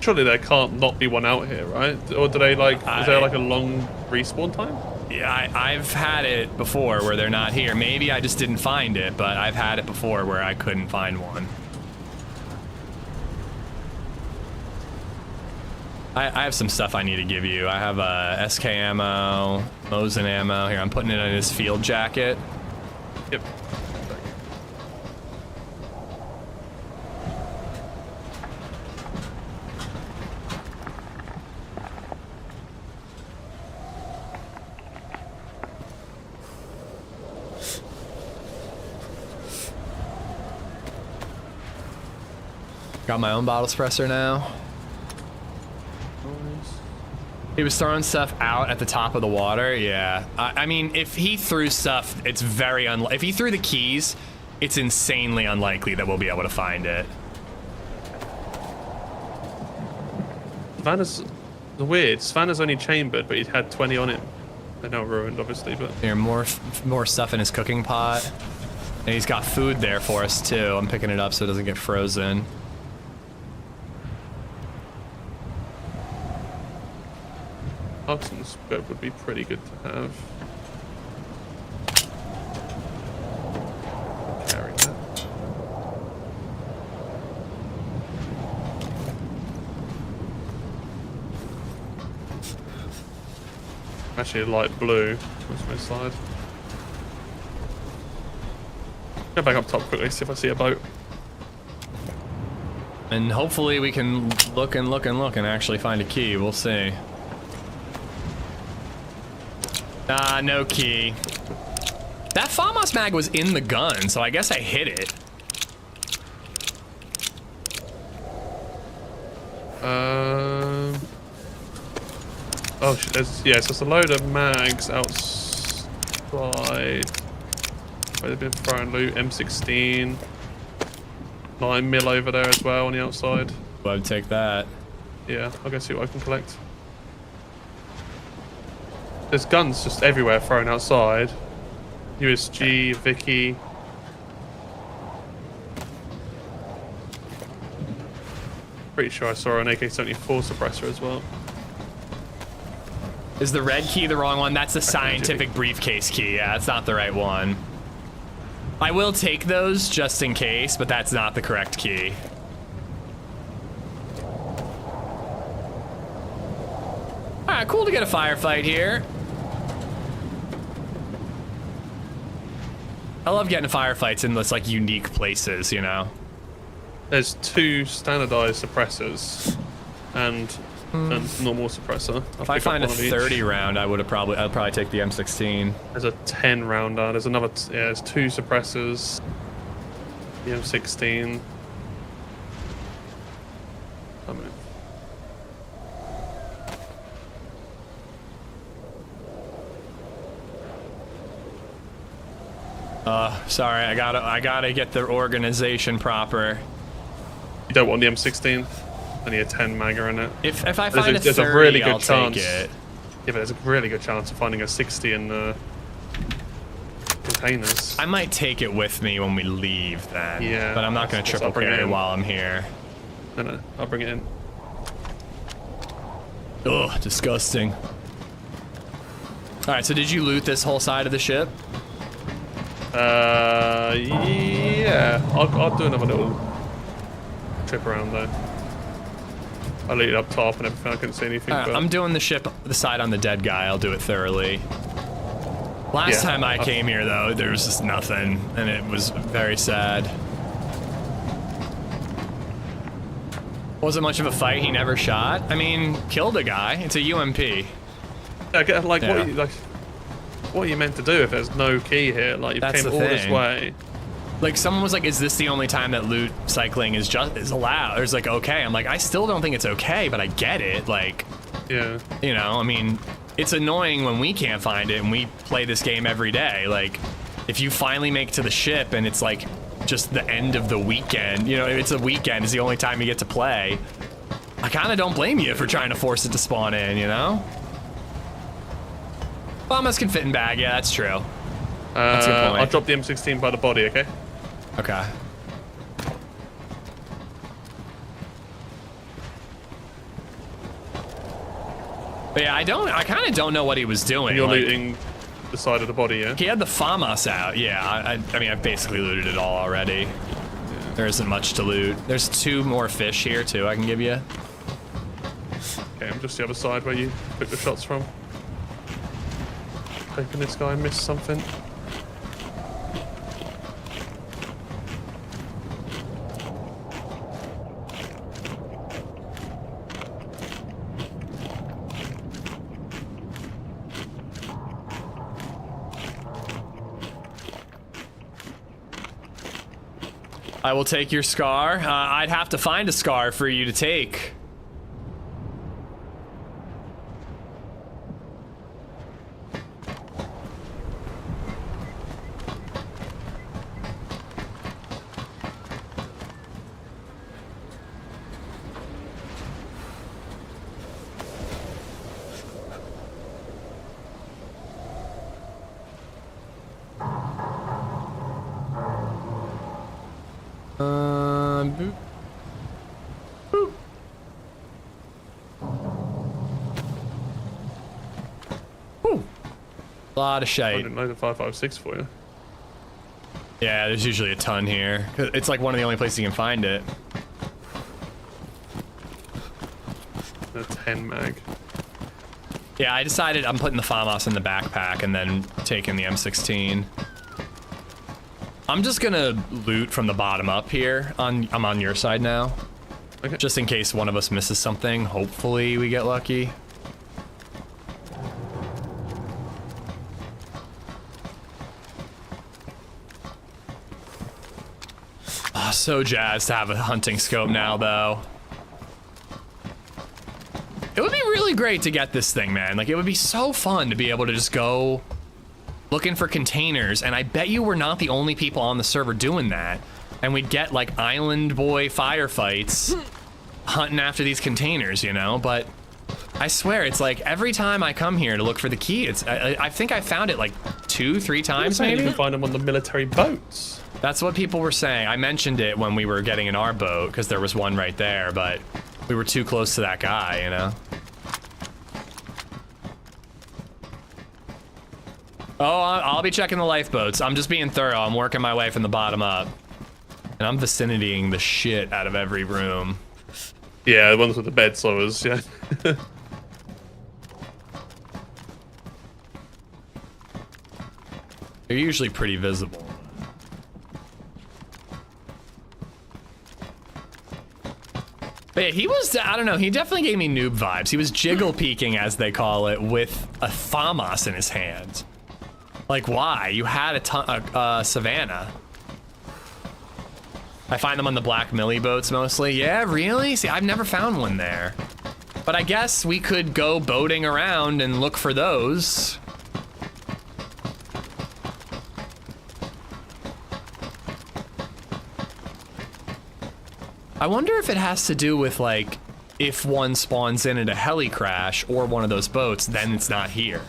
Surely there can't not be one out here, right? Or do they like? Is there like a long respawn time? Yeah, I've had it before where they're not here. Maybe I just didn't find it, but I've had it before where I couldn't find one. I have some stuff I need to give you. I have SK ammo, Mosin ammo. Here, I'm putting it in his field jacket. Yep. Got my own bottle suppressor now. He was throwing stuff out at the top of the water. Yeah, I mean, if he threw stuff, it's very if he threw the keys, it's insanely unlikely that we'll be able to find it. Savannah's weird. Savannah's only chambered, but he had 20 on him. They're now ruined, obviously, but Here, more stuff in his cooking pot, and he's got food there for us too. I'm picking it up so it doesn't get frozen. Oxen scope would be pretty good to have. Carry that. Actually, light blue. Where's my slide? Go back up top quickly, see if I see a boat. And hopefully we can look and look and look and actually find a key. We'll see. Ah, no key. That FAMAS mag was in the gun, so I guess I hit it. Oh shit, yeah, so it's a load of mags outside. Where they've been throwing loot, M16. 9mm over there as well on the outside. I'd take that. Yeah, I'll go see what I can collect. There's guns just everywhere thrown outside. USG, Vicky. Pretty sure I saw an AK-74 suppressor as well. Is the red key the wrong one? That's the scientific briefcase key. Yeah, that's not the right one. I will take those just in case, but that's not the correct key. Alright, cool to get a firefight here. I love getting firefights in those like unique places, you know? There's 2 standardized suppressors and a normal suppressor. If I find a 30 round, I'd probably take the M16. There's a 10 rounder. There's another. Yeah, there's 2 suppressors. The M16. I mean, Sorry, I gotta get the organization proper. You don't want the M16? Only a 10 magger in it. If I find a 30, there's a really good I'll chance. take it. Yeah, but there's a really good chance of finding a 60 in the containers. I might take it with me when we leave then. Yeah. But I'm not gonna triple carry while I'm here. No, I'll bring it in. Ugh, disgusting. All right, so did you loot this whole side of the ship? Yeah. I'll do another little trip around though. I'll lead it up top and everything. I couldn't see anything. Right, but... I'm doing the ship, the side on the dead guy. I'll do it thoroughly. Last time I came here though, there was just nothing, and it was very sad. Wasn't much of a fight. He never shot. I mean, killed a guy. It's a UMP. Yeah, like, what are you meant to do if there's no key here? Like, you came all this way. Like, someone was like, is this the only time that loot cycling is allowed? Or it's like, okay. I'm like, I still don't think it's okay, but I get it. Like, yeah. You know, I mean, it's annoying when we can't find it and we play this game every day. Like, if you finally make it to the ship and it's like just the end of the weekend, you know, if it's a weekend, it's the only time you get to play, I kind of don't blame you for trying to force it to spawn in, you know? Bombers can fit in bag, yeah, that's true. That's a good point. I'll drop the M16 by the body, okay? Okay. But yeah, I kind of don't know what he was doing. You're looting the side of the body, yeah? He had the FAMAS out, yeah. I mean, I've basically looted it all already. Yeah. There isn't much to loot. There's 2 more fish here, too, I can give you. Okay, I'm just the other side where you took the shots from. Hoping this guy missed something. I will take your scar. I'd have to find a scar for you to take. Boop. Boop. Ooh. A lot of shite. I didn't know the 5.56 for you. Yeah, there's usually a ton here. It's like one of the only places you can find it. The 10 mag. Yeah, I decided I'm putting the FAMAS in the backpack and then taking the M16. I'm just gonna loot from the bottom up here. I'm on your side now. Okay. Just in case one of us misses something. Hopefully we get lucky. Oh, so jazzed to have a hunting scope now, though. It would be really great to get this thing, man. Like, it would be so fun to be able to just go looking for containers, and I bet you we're not the only people on the server doing that. And we'd get like island boy firefights hunting after these containers, you know? But I swear, it's like every time I come here to look for the key, it's I think I found it like 2-3 times maybe. You can find them on the military boats. That's what people were saying. I mentioned it when we were getting in our boat because there was one right there, but we were too close to that guy, you know? Oh, I'll be checking the lifeboats. I'm just being thorough. I'm working my way from the bottom up. And I'm vicinitying the shit out of every room. Yeah, the ones with the bed sores, yeah. They're usually pretty visible. But yeah, he was, I don't know, he definitely gave me noob vibes. He was jiggle peeking, as they call it, with a FAMAS in his hand. Like, why? You had a Savannah. I find them on the Black Millie boats mostly. Yeah, really? See, I've never found one there. But I guess we could go boating around and look for those. I wonder if it has to do with like, if one spawns in at a heli crash or one of those boats, then it's not here.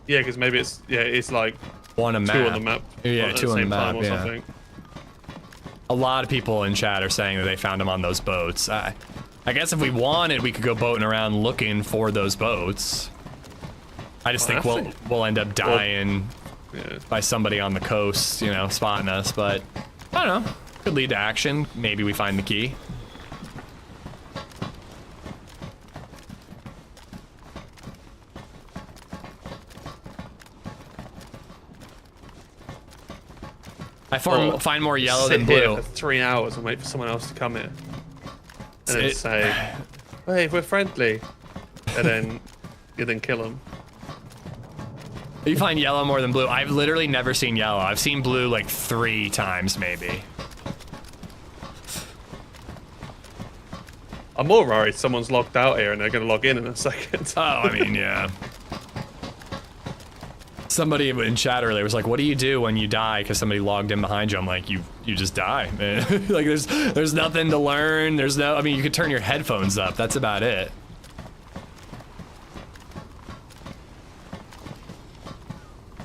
Yeah, because maybe it's like One a map. two on the map. Yeah, at two the on the same map, time or yeah. something. A lot of people in chat are saying that they found them on those boats. I guess if we wanted, we could go boating around looking for those boats. I just think we'll end up dying by somebody on the coast, you know, spotting us, but I don't know. Could lead to action. Maybe we find the key. I find more yellow than Sit here blue. for 3 hours and wait for someone else to come here. And then say, hey, we're friendly. And then you then kill them. You find yellow more than blue. I've literally never seen yellow. I've seen blue like 3 times maybe. I'm more worried someone's logged out here and they're going to log in a second. Oh, I mean, yeah. Somebody in chat earlier was like, what do you do when you die because somebody logged in behind you? I'm like, you just die, man. Like, there's nothing to learn. I mean, you could turn your headphones up. That's about it.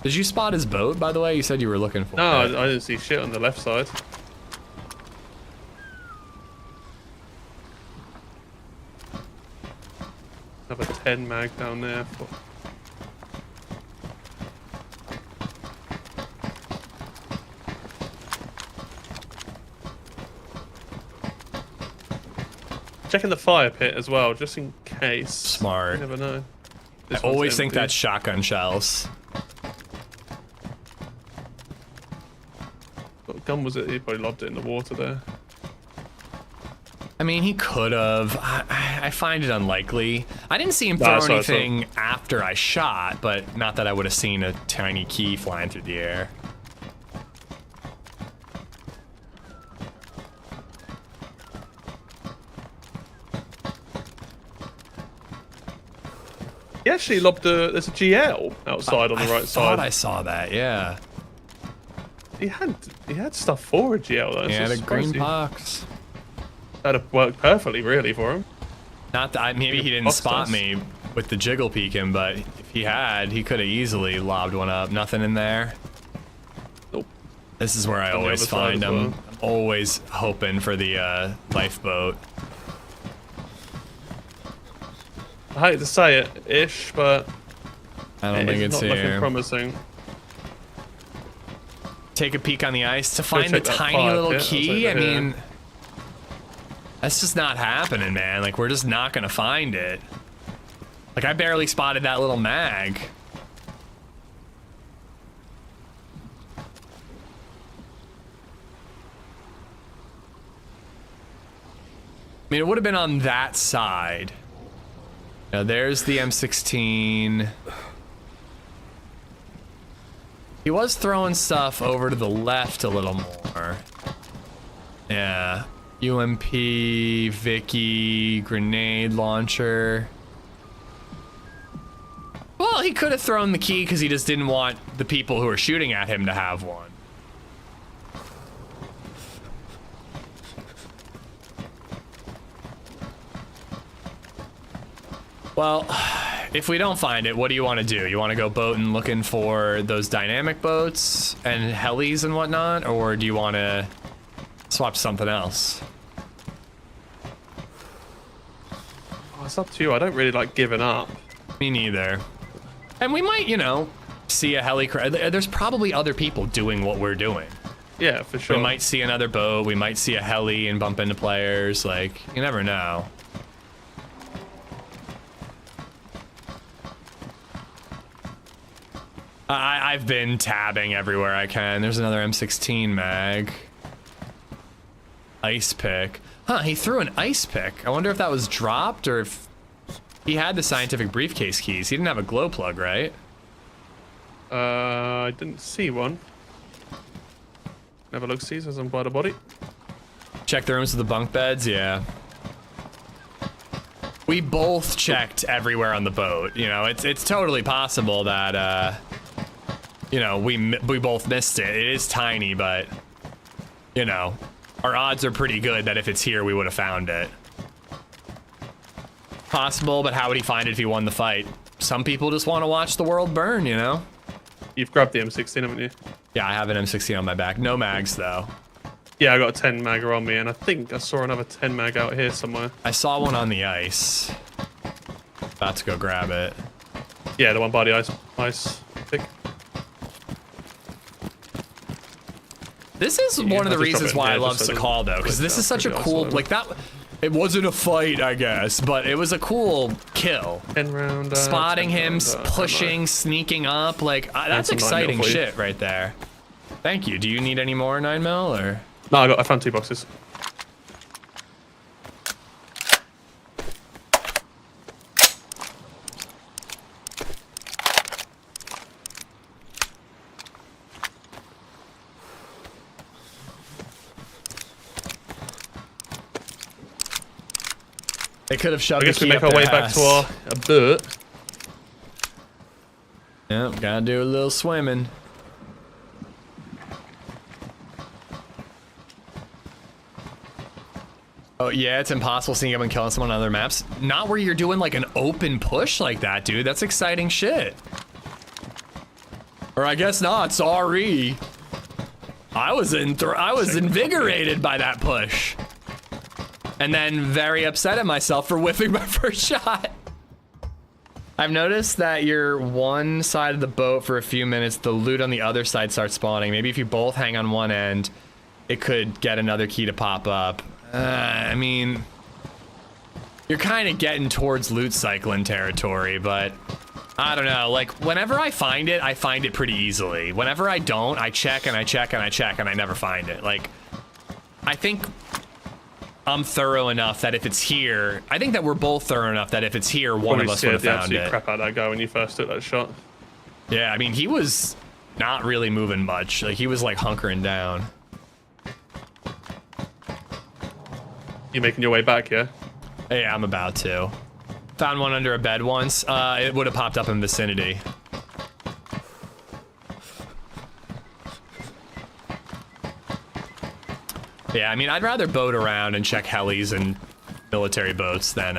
Did you spot his boat, by the way? You said you were looking for No, it. I didn't see shit on the left side. Have a 10 mag down there. Checking the fire pit as well, just in case. Smart. You never know. I This always one's think empty. that's shotgun shells. What gun was it? He probably lobbed it in the water there. I mean, he could have. I find it unlikely. I didn't see him throw I saw- anything after I shot, but not that I would have seen a tiny key flying through the air. He actually lobbed there's a GL outside on the right I thought side. I saw that, yeah. He had stuff for a GL though. Yeah, so the green surprised box. That'd have worked perfectly, really, for him. Not that maybe he didn't Box spot does. me with the jiggle peeking, but if he had, he could have easily lobbed one up. Nothing in there. Nope. This is where I On the always other side find as them. well. I'm always hoping for the lifeboat. I hate to say it, ish, but I don't think it's not looking here. promising. Take a peek on the ice to find the check that tiny fire little pit. key. I I'll take that, mean, that's just not happening, man. Like, we're just not gonna find it. Like, I barely spotted that little mag. I mean, it would have been on that side. Now, there's the M16. He was throwing stuff over to the left a little more. Yeah. UMP, Vicky, grenade launcher. Well, he could have thrown the key because he just didn't want the people who were shooting at him to have one. Well, if we don't find it, what do you want to do? You want to go boating looking for those dynamic boats and helis and whatnot? Or do you want to swap to something else? Oh, it's up to you. I don't really like giving up. Me neither. And we might, you know, see a heli crash. There's probably other people doing what we're doing. Yeah, for sure. We might see another boat. We might see a heli and bump into players. Like, you never know. I've been tabbing everywhere I can. There's another M16 mag. Ice pick. Huh, he threw an ice pick. I wonder if that was dropped or if he had the scientific briefcase keys. He didn't have a glow plug, right? I didn't see one. Never look see, says I'm by the body. Check the rooms with the bunk beds, yeah. We both checked everywhere on the boat. You know, it's totally possible that, you know, we both missed it. It is tiny, but, you know, our odds are pretty good that if it's here, we would have found it. Possible, but how would he find it if he won the fight? Some people just want to watch the world burn, you know? You've grabbed the M16, haven't you? Yeah, I have an M16 on my back. No mags, though. Yeah, I got a 10 magger on me, and I think I saw another 10 mag out here somewhere. I saw one on the ice. About to go grab it. Yeah, the one by the ice pick. This is one of the reasons why I love Sakhal, though, because this is such a cool, like that. It wasn't a fight, I guess, but it was a cool kill. 10 round. Spotting 10 him, round, pushing, sneaking up, like that's exciting shit right there. Thank you. Do you need any more 9mm or? No, I found 2 boxes. They could have shoved. I guess we make our way back to our boat. Yep, gotta do a little swimming. Oh yeah, it's impossible seeing up and killing someone on other maps. Not where you're doing like an open push like that, dude. That's exciting shit. Or I guess not. Sorry. I was invigorated by that push. And then very upset at myself for whiffing my first shot. I've noticed that you're one side of the boat for a few minutes, the loot on the other side starts spawning. Maybe if you both hang on one end, it could get another key to pop up. I mean, you're kind of getting towards loot cycling territory, but I don't know. Like, whenever I find it pretty easily. Whenever I don't, I check and I check and I check and I never find it. Like, I think I'm thorough enough that if it's here, I think that we're both thorough enough that if it's here, one of us would have found it. Crap out of that guy when you first took that shot. Yeah, I mean, he was not really moving much. Like, he was like hunkering down. You making your way back, yeah? Yeah, I'm about to. Found one under a bed once. It would have popped up in vicinity. Yeah, I mean, I'd rather boat around and check helis and military boats than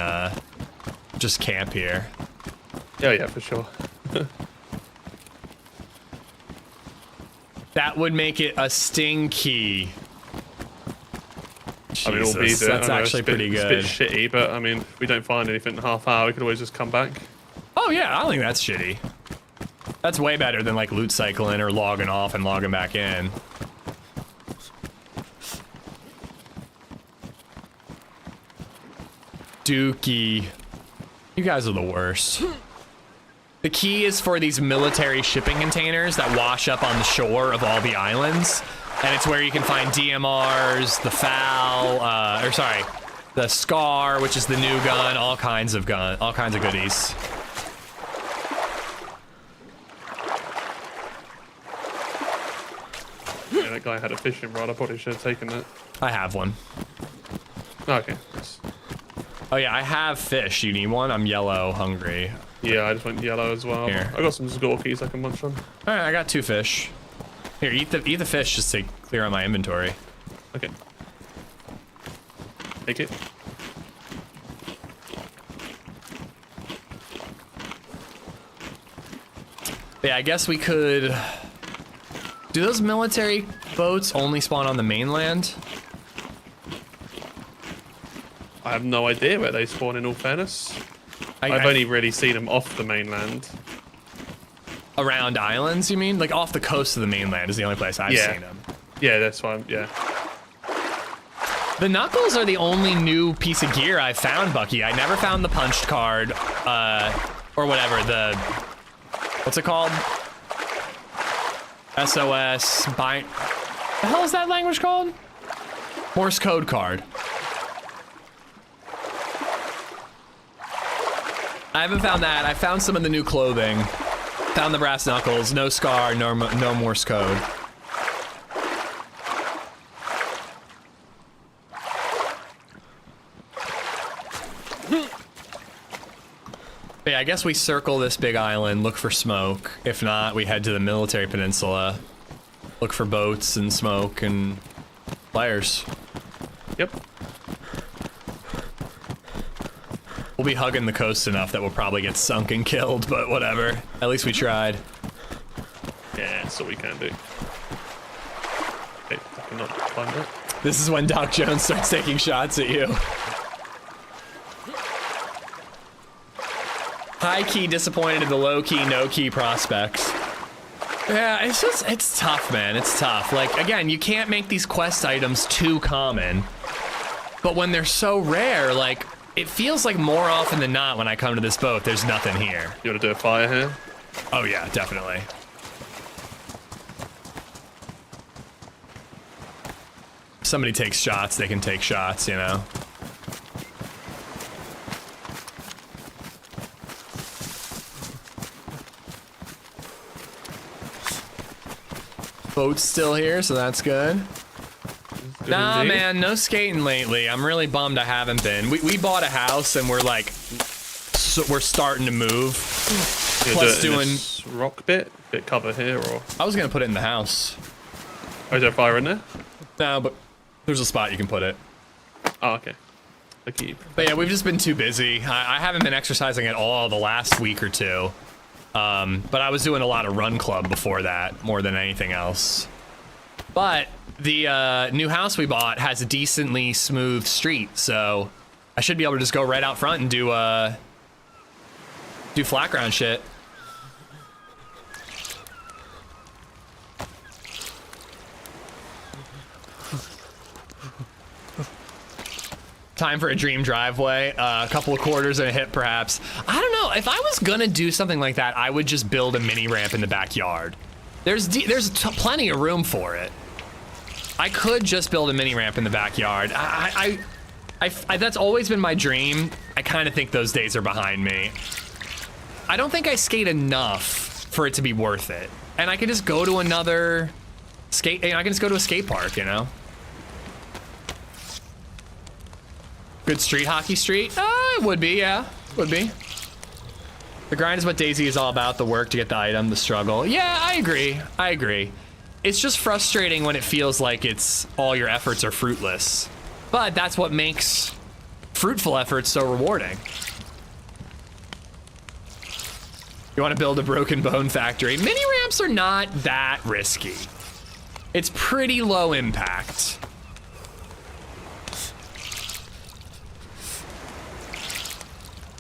just camp here. Yeah, for sure. That would make it a sting key. Jesus, I mean, albeit that's actually pretty good. It's a bit shitty, but I mean, if we don't find anything in a half hour, we could always just come back. Oh yeah, I don't think that's shitty. That's way better than like loot cycling or logging off and logging back in. Dookie. You guys are the worst. The key is for these military shipping containers that wash up on the shore of all the islands. And it's where you can find DMRs, the FAL, the SCAR, which is the new gun, all kinds of goodies. Yeah, that guy had a fishing rod. I probably should have taken that. I have one. Okay. Oh yeah, I have fish. You need one? I'm yellow, hungry. Yeah, I just went yellow as well. Here. I got some skorkies I can munch on. All right, I got 2 fish. Here, eat the fish just to clear out my inventory. Okay. Take it. Yeah, I guess we could. Do those military boats only spawn on the mainland? I have no idea where they spawn, in all fairness. I've only really seen them off the mainland. Around islands, you mean? Like off the coast of the mainland is the only place I've seen them. Yeah, that's why yeah. The knuckles are the only new piece of gear I found, Bucky. I never found the punched card, or whatever, the, what's it called? SOS, the hell is that language called? Morse code card. I haven't found that. I found some of the new clothing. Found the brass knuckles, no scar, no Morse code. But yeah, I guess we circle this big island, look for smoke. If not, we head to the military peninsula, look for boats and smoke and players. Yep. We'll be hugging the coast enough that we'll probably get sunk and killed, but whatever. At least we tried. Yeah, that's all we can do. Okay, I cannot climb that. This is when Doc Jones starts taking shots at you. High-key disappointed in the low-key, no-key prospects. Yeah, it's tough, man. It's tough. Like, again, you can't make these quest items too common. But when they're so rare, like, it feels like more often than not when I come to this boat, there's nothing here. You want to do a fire here? Oh, yeah, definitely. If somebody takes shots, they can take shots, you know? Boat's still here, so that's good. Nah, man, no skating lately. I'm really bummed I haven't been. We bought a house and we're like, we're starting to move. Plus doing this rock bit cover here, or I was gonna put it in the house. Oh, is there a fire in there? No, but there's a spot you can put it. Oh, okay. Thank you. But yeah, we've just been too busy. I haven't been exercising at all the last week or two. But I was doing a lot of run club before that, more than anything else. But the new house we bought has a decently smooth street, so I should be able to just go right out front and do flat ground shit. Time for a dream driveway, a couple of quarters and a hit perhaps. I don't know, if I was gonna do something like that, I would just build a mini ramp in the backyard. There's plenty of room for it. I could just build a mini ramp in the backyard. I that's always been my dream. I kind of think those days are behind me. I don't think I skate enough for it to be worth it. And I can just go to another skate, I can just go to a skate park, you know? Good street hockey street? It would be, yeah, would be. The grind is what DayZ is all about, the work to get the item, the struggle. Yeah, I agree. It's just frustrating when it feels like it's all your efforts are fruitless. But that's what makes fruitful efforts so rewarding. You want to build a broken bone factory? Mini ramps are not that risky. It's pretty low impact.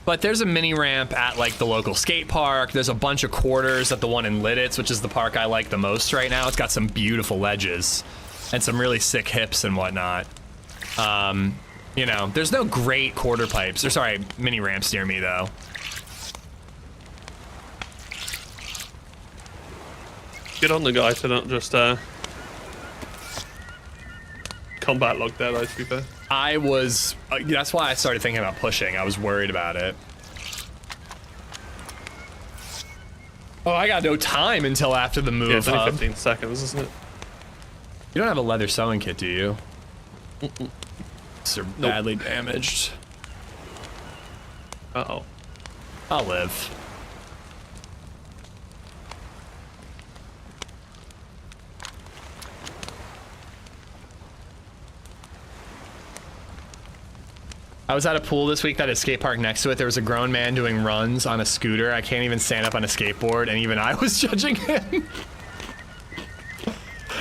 But there's a mini ramp at like the local skate park. There's a bunch of quarters at the one in Lidditz, which is the park I like the most right now. It's got some beautiful ledges and some really sick hips and whatnot. You know, there's no great quarter pipes, or sorry, mini ramps near me though. Get on the guy to not just combat log there though, to be fair. I was, that's why I started thinking about pushing. I was worried about it. Oh, I got no time until after the move. Yeah, it's only 15 seconds, isn't it? You don't have a leather sewing kit, do you? They're badly damaged. Uh-oh. I'll live. I was at a pool this week that had a skate park next to it. There was a grown man doing runs on a scooter. I can't even stand up on a skateboard, and even I was judging him.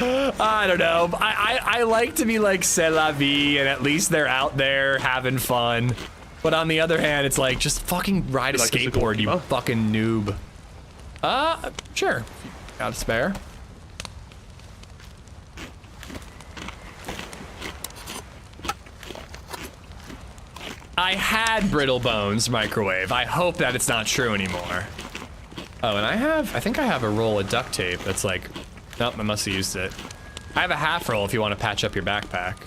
I don't know. I like to be like, c'est la vie, and at least they're out there having fun. But on the other hand, it's like, just fucking ride a skateboard, you fucking noob. Sure. If you got a spare. I had brittle bones microwave. I hope that it's not true anymore. Oh, and I think I have a roll of duct tape that's like, nope, I must have used it. I have a half roll if you want to patch up your backpack.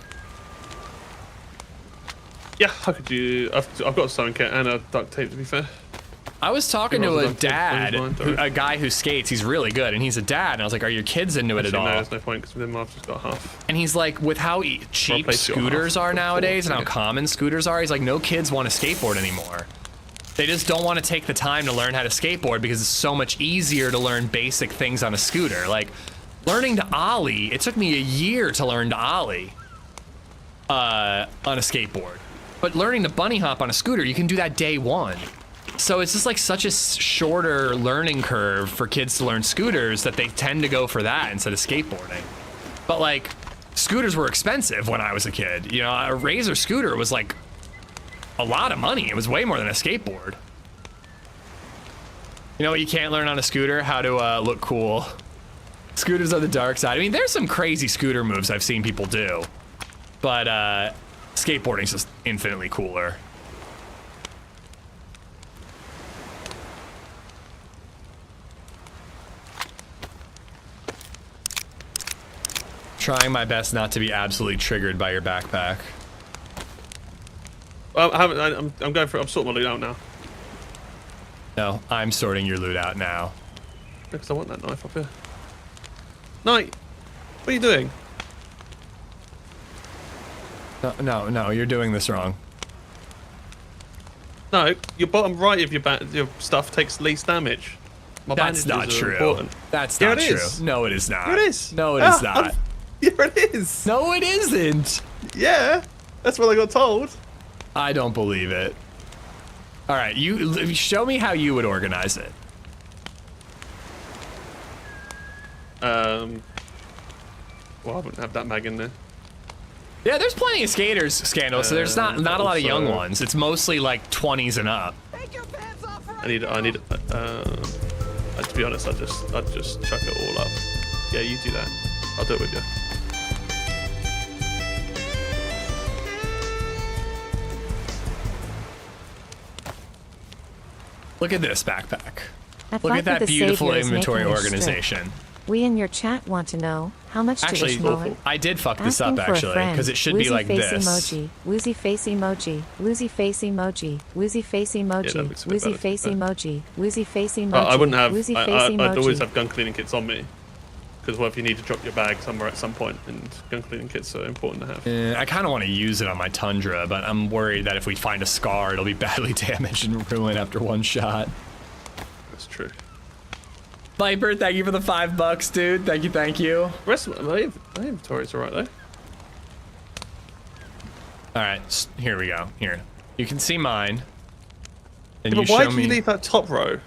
Yeah, I could do, I've got a sewing kit and a duct tape to be fair. I was talking to a dad, a guy who skates. He's really good, and he's a dad. And I was like, "Are your kids into it at all?" No, there's no point because with him I've just got half. And he's like, with how cheap scooters are nowadays and how common scooters are, he's like, no kids want to skateboard anymore. They just don't want to take the time to learn how to skateboard because it's so much easier to learn basic things on a scooter. Like learning to ollie, it took me a year to learn to ollie. on a skateboard. But learning to bunny hop on a scooter, you can do that day one. So it's just like such a shorter learning curve for kids to learn scooters that they tend to go for that instead of skateboarding. But like, scooters were expensive when I was a kid. You know, a Razor scooter was like a lot of money. It was way more than a skateboard. You know what you can't learn on a scooter? How to look cool. Scooters are the dark side. I mean, there's some crazy scooter moves I've seen people do. But skateboarding's just infinitely cooler. Trying my best not to be absolutely triggered by your backpack. Well, I'm going for. I'm sorting my loot out now. No, I'm sorting your loot out now. Because I want that knife up here. Knight, what are you doing? No, you're doing this wrong. No, your bottom right of your stuff takes least damage. My That's not bandages are true. important. That's Yeah, not it true. is. No, it is not. Here it is. No, it is not. Yeah, it is. No, it isn't. Yeah, that's what I got told. I don't believe it. All right, you show me how you would organize it. Well, I wouldn't have that mag in there. Yeah, there's plenty of skaters, Scandal, so there's not a lot of young also- ones. It's mostly like 20s and up. I need. To be honest, I'd just chuck it all up. Yeah, you do that. I'll do it with you. Look at this backpack. At Look Fight at that with the beautiful Savior is inventory making a strip. organization. We in your chat want to know how much Actually, to Muller? I did fuck this Asking up for a actually, friend. because it should Woozy be like face this. emoji. Woozy face emoji. Woozy face emoji. Woozy face emoji. that looks a bit Woozy better, face to be fair. emoji. Woozy face emoji. I wouldn't have. Woozy face I'd always emoji. have gun cleaning kits on me. Because what if you need to drop your bag somewhere at some point, and gun cleaning kits are important to have. I kind of want to use it on my Tundra, but I'm worried that if we find a scar, it'll be badly damaged and ruined after one shot. That's true. Viper, thank you for the $5, dude. Thank you, thank you. The rest of my inventory's alright though. All right, here we go. Here, you can see mine. And Yeah, you but why show did me you leave that top row?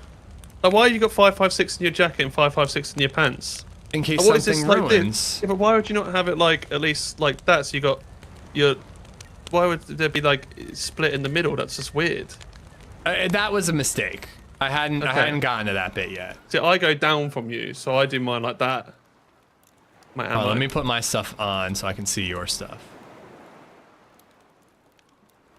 Like, why you got 556 in your jacket and 556 in your pants? in case What is this something like ruins. this? Yeah, but why would you not have it like at least like that? So you got your. Why would there be like split in the middle? That's just weird. That was a mistake. I hadn't gotten to that bit yet. See, I go down from you, so I do mine like that. My ammo. Let me put my stuff on so I can see your stuff.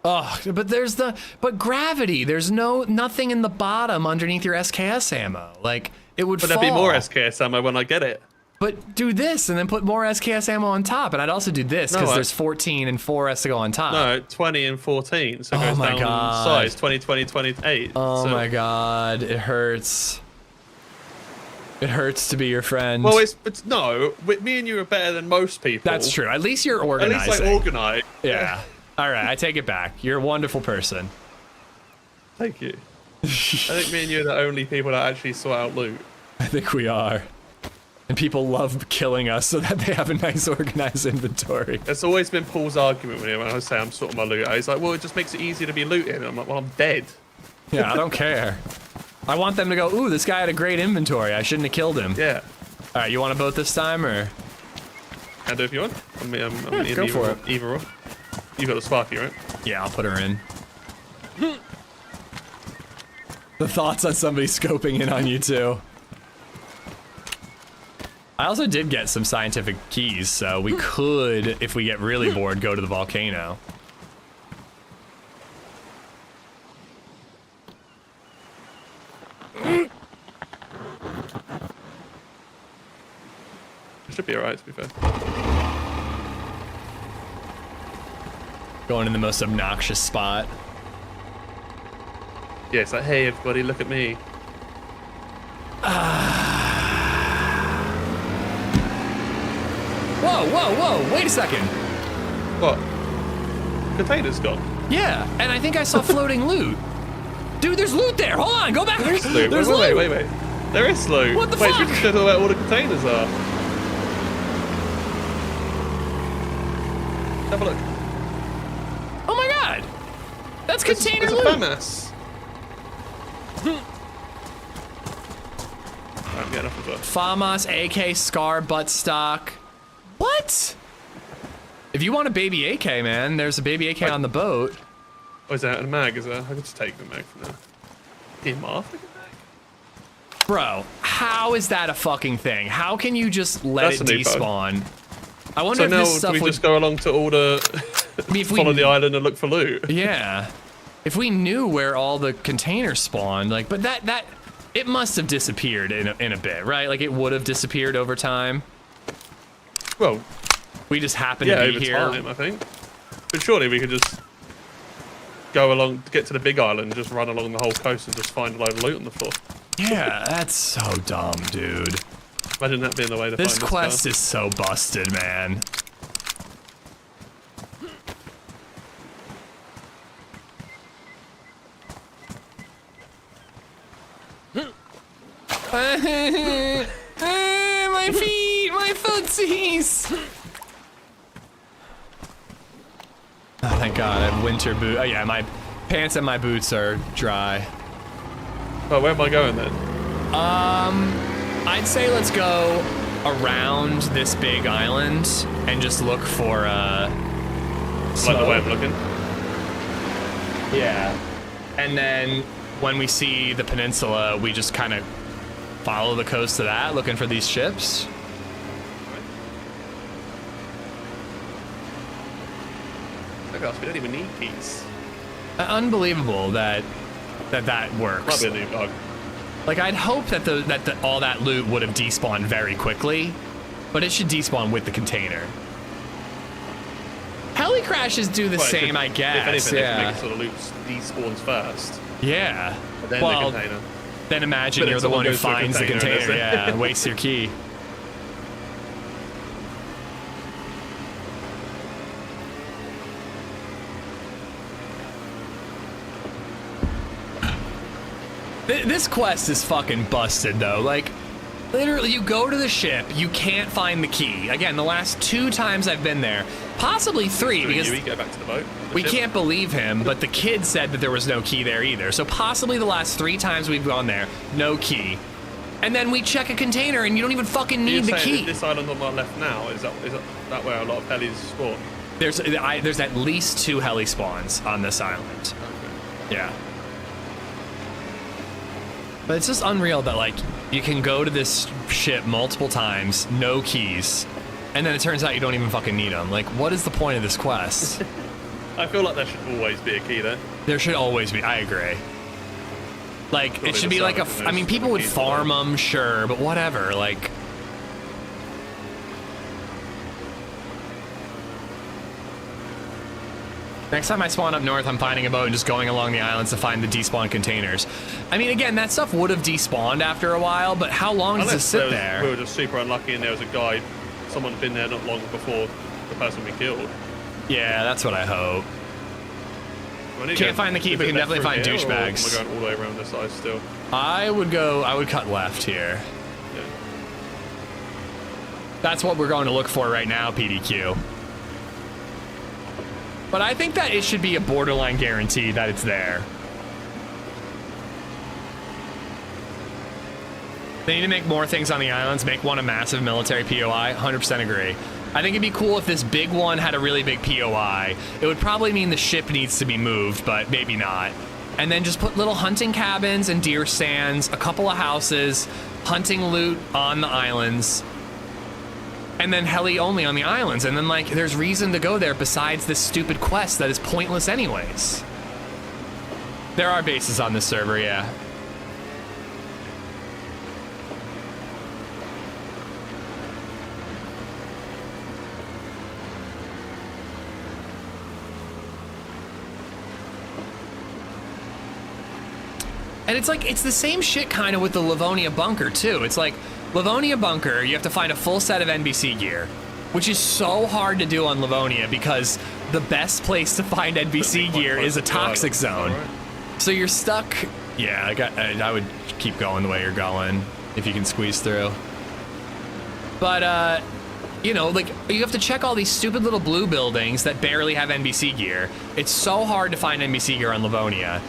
Oh, but gravity. There's nothing in the bottom underneath your SKS ammo. Like it would But fall. there'd be more SKS ammo when I get it. But do this and then put more SKS ammo on top, and I'd also do this because No, there's 14 and 4 has to go on top. No, 20 and 14, so it Oh goes my down God. size 20, 20, 28. Oh so, my God, it hurts. It hurts to be your friend. Well, it's no. Me and you are better than most people. That's true. At least you're At organizing. least I organize. Yeah. All right, I take it back. You're a wonderful person. Thank you. I think me and you are the only people that actually sort out loot. I think we are. And people love killing us so that they have a nice organized inventory. It's always been Paul's argument when I say I'm sorting my loot out. He's like, well, it just makes it easier to be looting. And I'm like, well, I'm dead. Yeah, I don't care. I want them to go, ooh, this guy had a great inventory. I shouldn't have killed him. Yeah. All right, you want to vote this time, or? And if you want, I'm Yeah, in go for it. either or. You got the Sparky, right? Yeah, I'll put her in. The thoughts on somebody scoping in on you, too. I also did get some scientific keys, so we could, if we get really bored, go to the volcano. It should be alright, to be fair. Going in the most obnoxious spot. Yeah, it's like, hey, everybody, look at me. Whoa, wait a second. What? Container's gone. Yeah, and I think I saw floating loot. Dude, there's loot there. Hold on, go back. There is loot. There's wait, loot. wait. There is loot. What the wait, fuck? Wait, should know where all the containers are. Have a look. That's container It's a loot. FAMAS. I'm getting off as well. FAMAS, AK, SCAR, buttstock. What? If you want a baby AK, man, there's a baby AK on the boat. Oh, is that a mag? Is that? I could just take the mag for now. Him off like a mag? Bro, how is that a fucking thing? How can you just let That's it a new phone. despawn? I wonder So if now this do stuff we would... just go along to all the I mean, if we... follow the island and look for loot? Yeah. If we knew where all the containers spawned, like, but that it must have disappeared in a bit, right? Like it would have disappeared over time. Well, We just happen yeah, to be over here. time, I think. But surely we could just go along, get to the big island, just run along the whole coast and just find a load of loot on the floor. Yeah, that's so dumb, dude. Imagine that being the way to This find this quest stuff. is so busted, man. My feet, my footsies. Oh, thank God, I have winter boot. Oh yeah, my pants and my boots are dry. Oh, where am I going then? I'd say let's go around this big island and just look for Like the way I'm looking? Yeah. And then when we see the peninsula, we just kind of follow the coast of that, looking for these ships. Oh gosh, we don't even need keys. Unbelievable that works. Might be a new bug. Like I'd hope that all that loot would have despawned very quickly, but it should despawn with the container. Heli crashes do the Well, it same, could- I guess. If anything, Yeah. it could make it sort of loot despawns first, Yeah. and then Well, the container. then imagine But then you're the one who someone goes finds to a the container and container. that's it. Yeah, wastes your key. This quest is fucking busted though. Like, literally, you go to the ship, you can't find the key. Again, the last 2 times I've been there, possibly 3, because We go back to the boat. the we ship. can't believe him, but the kid said that there was no key there either. So possibly the last 3 times we've gone there, no key. And then we check a container and you don't even fucking You're need the saying key. This island on my left now, is that where a lot of helis spawn? There's at least 2 heli spawns on this island. Yeah. But it's just unreal that, like, you can go to this ship multiple times, no keys, and then it turns out you don't even fucking need them. Like, what is the point of this quest? I feel like there should always be a key there. There should always be. I agree. Like, Probably it should the be like silence I mean, most people would keys farm alone. them, sure, but whatever. Like, next time I spawn up north, I'm finding a boat and just going along the islands to find the despawn containers. I mean, again, that stuff would have despawned after a while, but how long does it sit there? We were just super unlucky and there was a guy, someone had been there not long before the person we killed. Yeah, that's what I hope. Well, Can't find the key, is but it you can left definitely through find here, or douchebags. Am I going all the way around this side still? I would cut left here. Yeah. That's what we're going to look for right now, PDQ. But I think that it should be a borderline guarantee that it's there. They need to make more things on the islands, make one a massive military POI, 100% agree. I think it'd be cool if this big one had a really big POI. It would probably mean the ship needs to be moved, but maybe not. And then just put little hunting cabins and deer stands, a couple of houses, hunting loot on the islands, and then heli only on the islands. And then, like, there's reason to go there besides this stupid quest that is pointless anyways. There are bases on this server, yeah. And it's like, it's the same shit kind of with the Livonia bunker too. It's like, Livonia bunker, you have to find a full set of NBC gear, which is so hard to do on Livonia because the best place to find NBC gear is a toxic zone. So you're stuck. Yeah, I would keep going the way you're going if you can squeeze through. But you know, like, you have to check all these stupid little blue buildings that barely have NBC gear. It's so hard to find NBC gear on Livonia.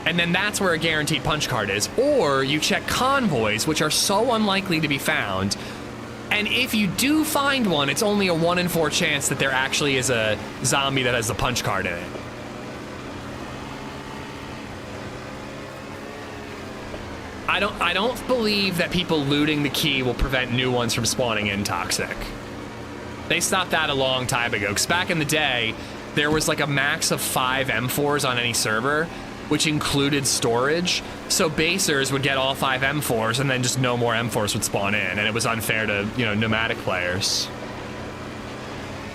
And then that's where a guaranteed punch card is. Or you check convoys, which are so unlikely to be found. And if you do find one, it's only a 1 in 4 chance that there actually is a zombie that has the punch card in it. I don't believe that people looting the key will prevent new ones from spawning in Toxic. They stopped that a long time ago, because back in the day, there was like a max of 5 M4s on any server, which included storage. So basers would get all 5 M4s and then just no more M4s would spawn in, and it was unfair to, you know, nomadic players.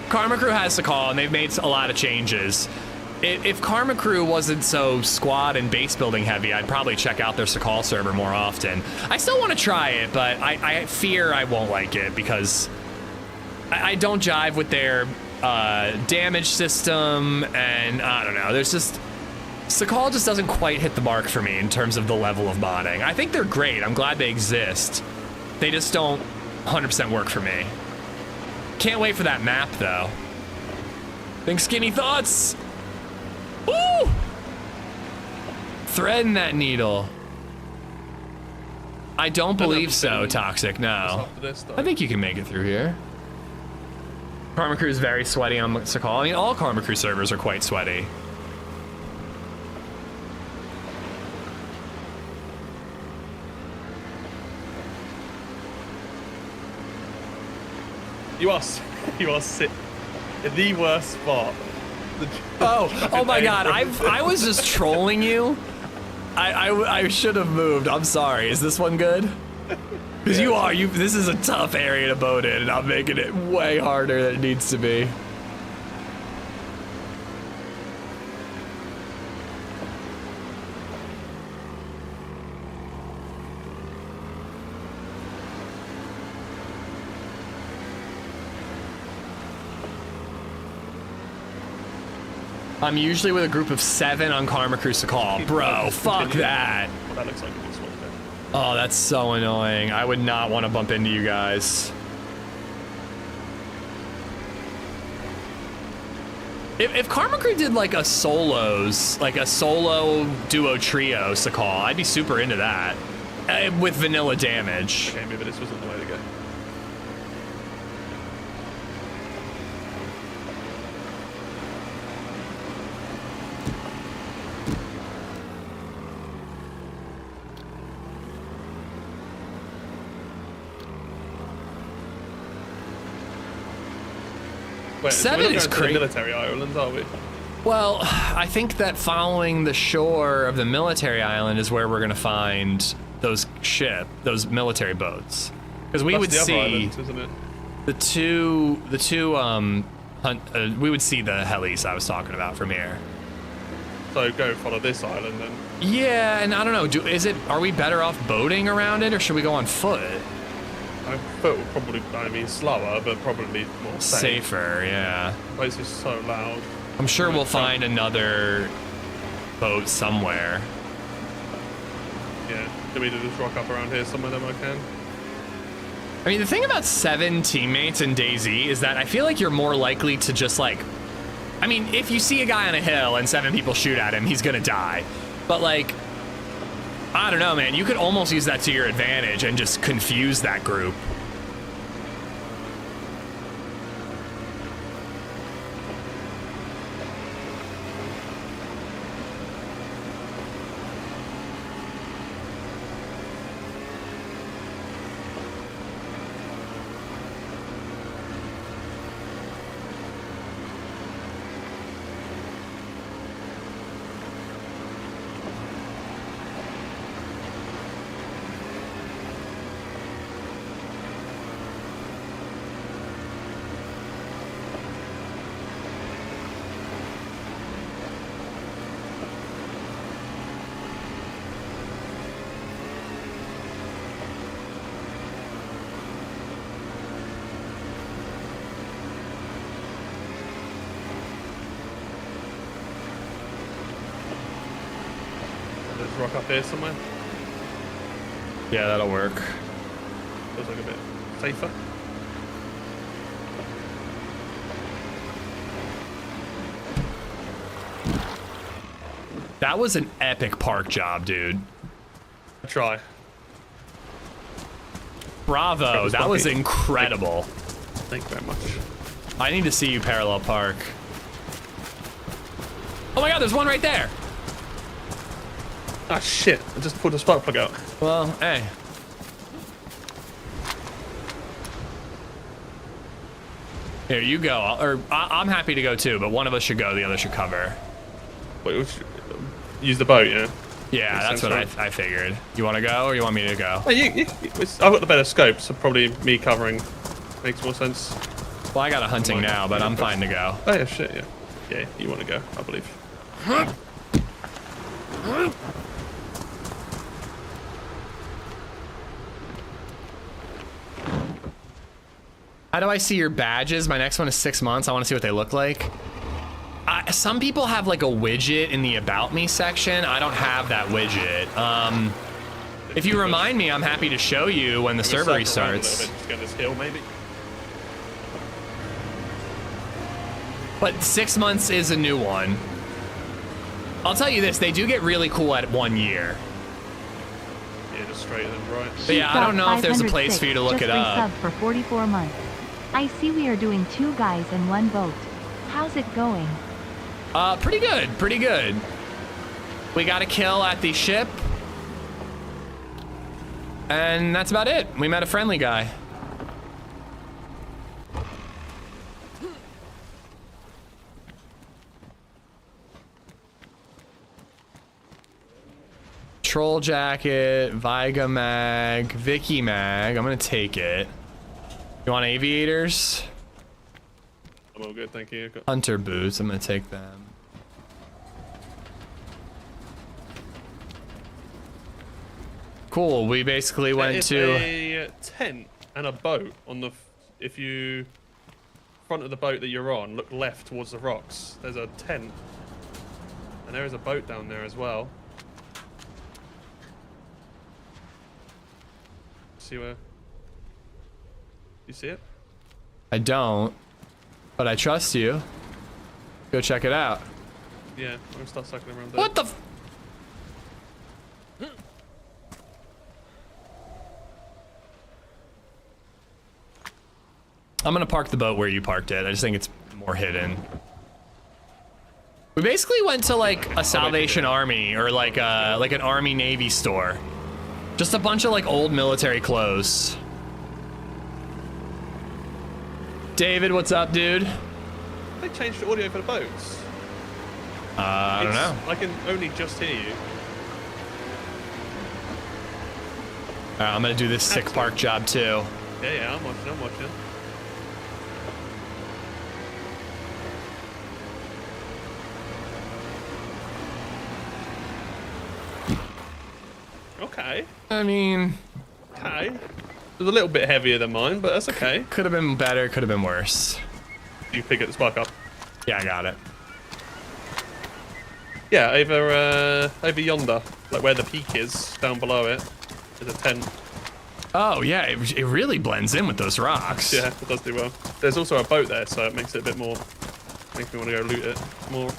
Karma Crew has Sakhal, and they've made a lot of changes. If Karma Crew wasn't so squad and base building heavy, I'd probably check out their Sakhal server more often. I still want to try it, but I fear I won't like it because I don't jive with their damage system, and I don't know, there's just... Sakhal just doesn't quite hit the mark for me in terms of the level of modding. I think they're great, I'm glad they exist. They just don't 100% work for me. Can't wait for that map, though. Think skinny thoughts? Woo! Threading that needle. I don't believe so, Toxic, no. I think you can make it through here. Karma Crew is very sweaty on Sakhal. I mean, all Karma Crew servers are quite sweaty. You are sit in the worst spot. Oh my God! I was just trolling you. I should have moved. I'm sorry. Is this one good? Because this is a tough area to boat in, and I'm making it way harder than it needs to be. I'm usually with a group of 7 on Karma Crew Sakhal. Bro, fuck that. Well, that looks like a good swap there. Oh, that's so annoying. I would not want to bump into you guys. If Karma Crew did like a solo duo trio Sakhal, I'd be super into that. With vanilla damage. Okay, maybe this wasn't the way to go. Wait, 7 is crazy. Military islands, are we? Well, I think that following the shore of the military island is where we're gonna find those military boats, because we would see islands, isn't it? we would see the helis I was talking about from here. So go follow this island then. Yeah, and I don't know. Are we better off boating around it, or should we go on foot? I foot would probably, I mean, slower, but probably more safe. Safer, yeah. The place is so loud. I'm sure we'll find another boat somewhere. Yeah, do we just rock up around here somewhere that I can? I mean, the thing about 7 teammates in DayZ is that I feel like you're more likely to just like, I mean, if you see a guy on a hill and 7 people shoot at him, he's gonna die. But like, I don't know, man, you could almost use that to your advantage and just confuse that group. Rock up here somewhere. Yeah, that'll work. Feels like a bit safer. That was an epic park job, dude. Try. Bravo, that was incredible. Thank you very much. I need to see you parallel park. Oh my god, there's one right there. Ah shit, I just pulled a spark plug out. Well, hey. Here, you go. I'm happy to go too, but one of us should go, the other should cover. Wait, use the boat, yeah? Yeah, that's what I figured. You want to go, or you want me to go? Oh, I've got the better scope, so probably me covering makes more sense. Well, I got a hunting now, but I'm fine to go. Oh yeah, shit, yeah. Yeah, you want to go, I believe. How do I see your badges? My next one is 6 months. I want to see what they look like. Some people have like a widget in the About Me section. I don't have that widget. If you remind me, I'm happy to show you when the server restarts. Just go this hill, maybe. But 6 months is a new one. I'll tell you this, they do get really cool at 1 year. Yeah, just straight in, right? But yeah, I don't know if there's a place for you to look it up. For 44 months. I see we are doing 2 guys in 1 boat. How's it going? Pretty good, pretty good. We got a kill at the ship. And that's about it. We met a friendly guy. Troll jacket, Viga mag, Vicky mag. I'm gonna take it. You want aviators? I'm all good, thank you. Hunter boots, I'm gonna take them. Cool, we basically went to a tent and a boat on the, if you, front of the boat that you're on, look left towards the rocks. There's a tent. And there is a boat down there as well. See where? You see it? I don't, but I trust you. Go check it out. Yeah, I'm gonna start cycling around there. What the f— I'm gonna park the boat where you parked it. I just think it's more hidden. We basically went to like a Salvation Army or like an Army Navy store. Just a bunch of like old military clothes. David, what's up, dude? They changed the audio for the boats. I don't know. I can only just hear you. Alright, I'm gonna do this sick park job too. Yeah, I'm watching. Okay. I mean, Okay. It was a little bit heavier than mine, but that's okay. could have been better, could have been worse. You pick it the spark up. Yeah, I got it. Yeah, over yonder, like where the peak is, down below it, there's a tent. Oh yeah, it really blends in with those rocks. Yeah, it does do well. There's also a boat there, so it makes it a bit more, makes me want to go loot it more.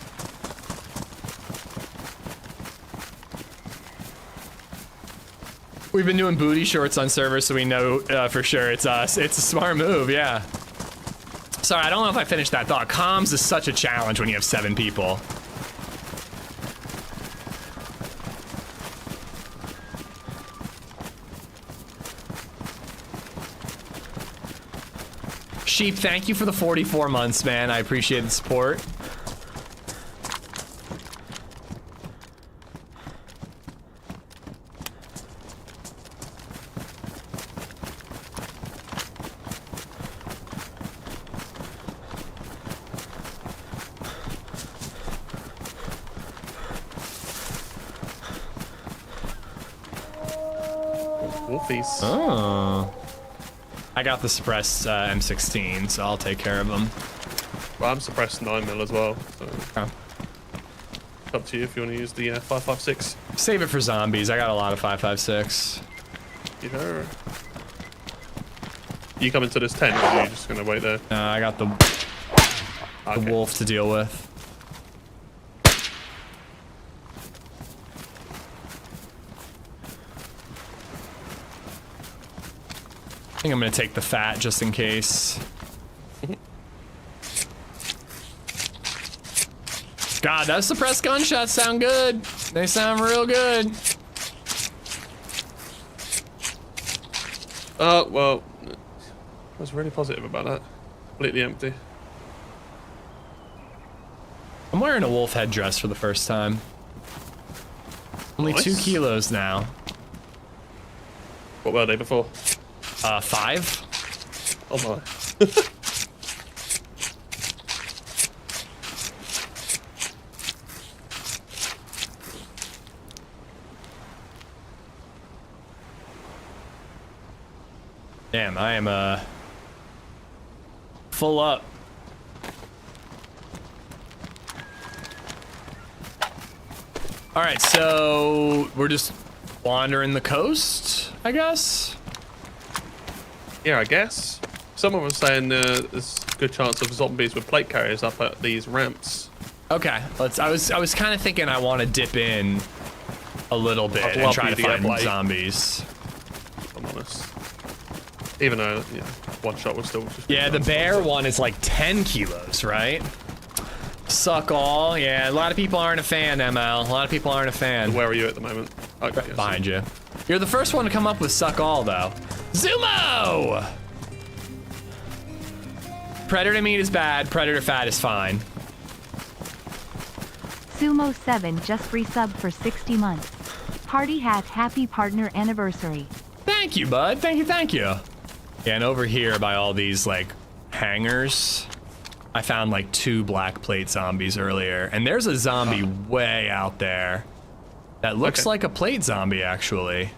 We've been doing booty shorts on servers, so we know for sure it's us. It's a smart move, yeah. Sorry, I don't know if I finished that thought. Comms is such a challenge when you have 7 people. Sheep, thank you for the 44 months, man. I appreciate the support. Wolfies. Oh. I got the suppressed M16, so I'll take care of them. Well, I'm suppressed 9mm as well, so Oh. it's up to you if you want to use the 5.56. Save it for zombies. I got a lot of 5.56. You know. You come into this tent, or are you just gonna wait there? I got the Okay. wolf to deal with. think I'm gonna take the fat just in case. God, those suppressed gunshots sound good. They sound real good. Well, I was really positive about that. Completely empty. I'm wearing a wolf headdress for the first time. Only Nice. 2 kilos now. What were they before? 5. Oh my. Damn, I am full up. All right, so we're just wandering the coast, I guess. Yeah, I guess. Someone was saying there's a good chance of zombies with plate carriers up at these ramps. Okay, let's. I was kind of thinking I want to dip in a little bit and try to find zombies. If I'm honest. Even though, yeah, one shot was still just. Yeah, the bear one is like 10 kilos, right? Suck all. Yeah, a lot of people aren't a fan, ML. A lot of people aren't a fan. Where are you at the moment? Okay, yes. Behind you. You're the first one to come up with suck all, though. Zumo! Predator meat is bad. Predator fat is fine. Sumo7 just resubbed for 60 months. Party hat, happy partner anniversary. Thank you, bud. Thank you, thank you. Yeah, and over here by all these, like, hangars, I found, like, 2 black plate zombies earlier. And there's a zombie way out there that looks like a plate zombie, actually.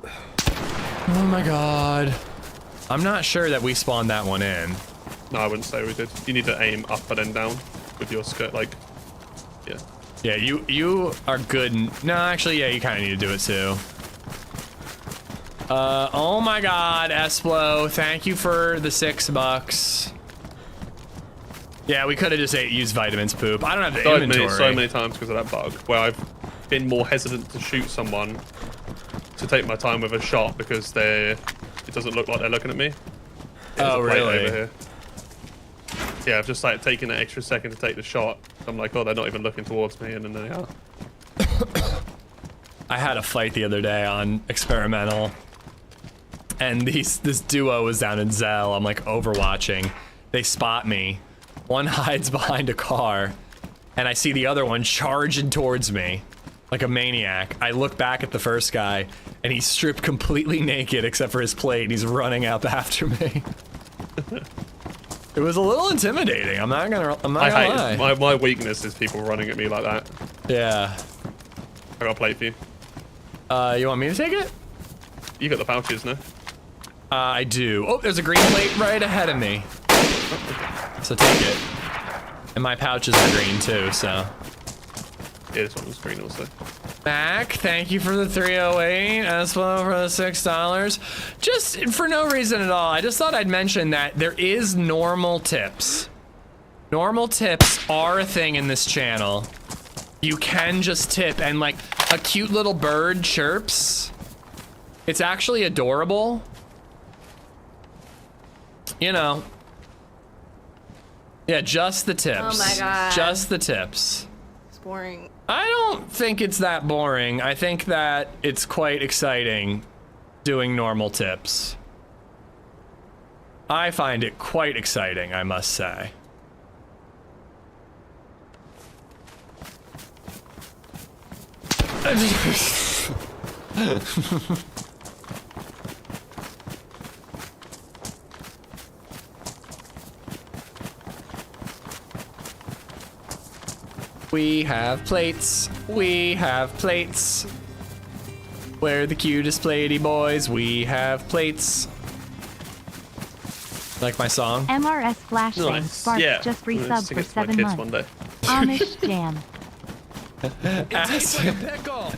Oh, my God. I'm not sure that we spawned that one in. No, I wouldn't say we did. You need to aim up and then down with your skirt, like, yeah. Yeah, you are good. No, actually, yeah, you kind of need to do it, too. Oh my God, Esplo, thank you for the $6. Yeah, we could have just used vitamins poop. I don't have the inventory. So many times because of that bug, where I've been more hesitant to shoot someone to take my time with a shot because it doesn't look like they're looking at me. Oh, really? Over here. Yeah, I've just like taken an extra second to take the shot. I'm like, oh, they're not even looking towards me, and then they are. I had a fight the other day on experimental, and this duo was down in Zell. I'm like overwatching. They spot me. One hides behind a car, and I see the other one charging towards me like a maniac. I look back at the first guy, and he's stripped completely naked except for his plate. He's running up after me. It was a little intimidating. I'm not gonna lie. My weakness is people running at me like that. Yeah. I got a plate for you. You want me to take it? You got the pouches, no? I do. Oh, there's a green plate right ahead of me. So take it. And my pouches are green too, so. Yeah, this one was green also. Mac, thank you for the 308. Espo for the $6. Just for no reason at all. I just thought I'd mention that there is normal tips. Normal tips are a thing in this channel. You can just tip, and like a cute little bird chirps. It's actually adorable. You know. Yeah, just the tips. Oh my God. Just the tips. It's boring. I don't think it's that boring. I think that it's quite exciting doing normal tips. I find it quite exciting, I must say. We have plates. We have plates. We're the cutest platey boys. We have plates. Like my song? MRS Flashbang Nice. Sparks Yeah. just I'm gonna resubbed sing for it to my 7 kids months. one day. Amish Jam.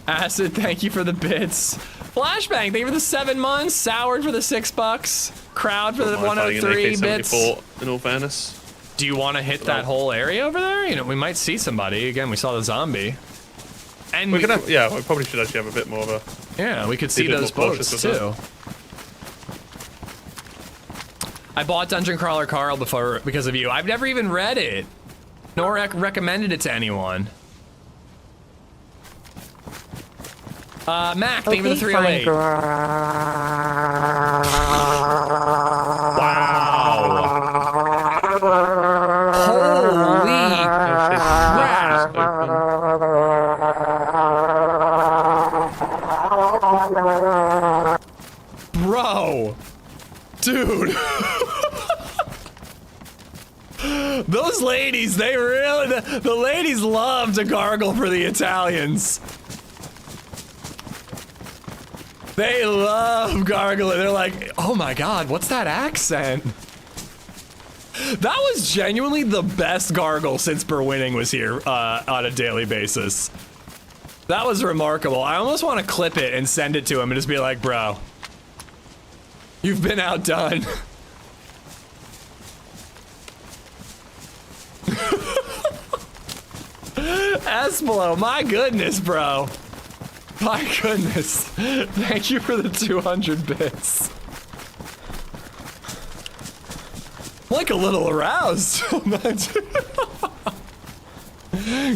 Acid, thank you for the bits. Flashbang, thank you for the 7 months. Soured for the $6. Crowd for the Am I fighting an 103 bits. AK-74, in all fairness. Do you want to hit that whole area over there? You know, we might see somebody. Again, we saw the zombie. And We probably should actually have a bit more of a... yeah, we could see a bit those more cautious boats with too. I bought Dungeon Crawler Carl before because of you. I've never even read it, nor recommended it to anyone. Mac, thank you for the 308. Wow. Holy crap. Bro. Dude. Those ladies, they really, the ladies love to gargle for the Italians. They love gargling. They're like, oh my God, what's that accent? That was genuinely the best gargle since Berwinning was here on a daily basis. That was remarkable. I almost want to clip it and send it to him and just be like, bro, you've been outdone. Espolo, my goodness, bro. My goodness. Thank you for the 200 bits. Like a little aroused.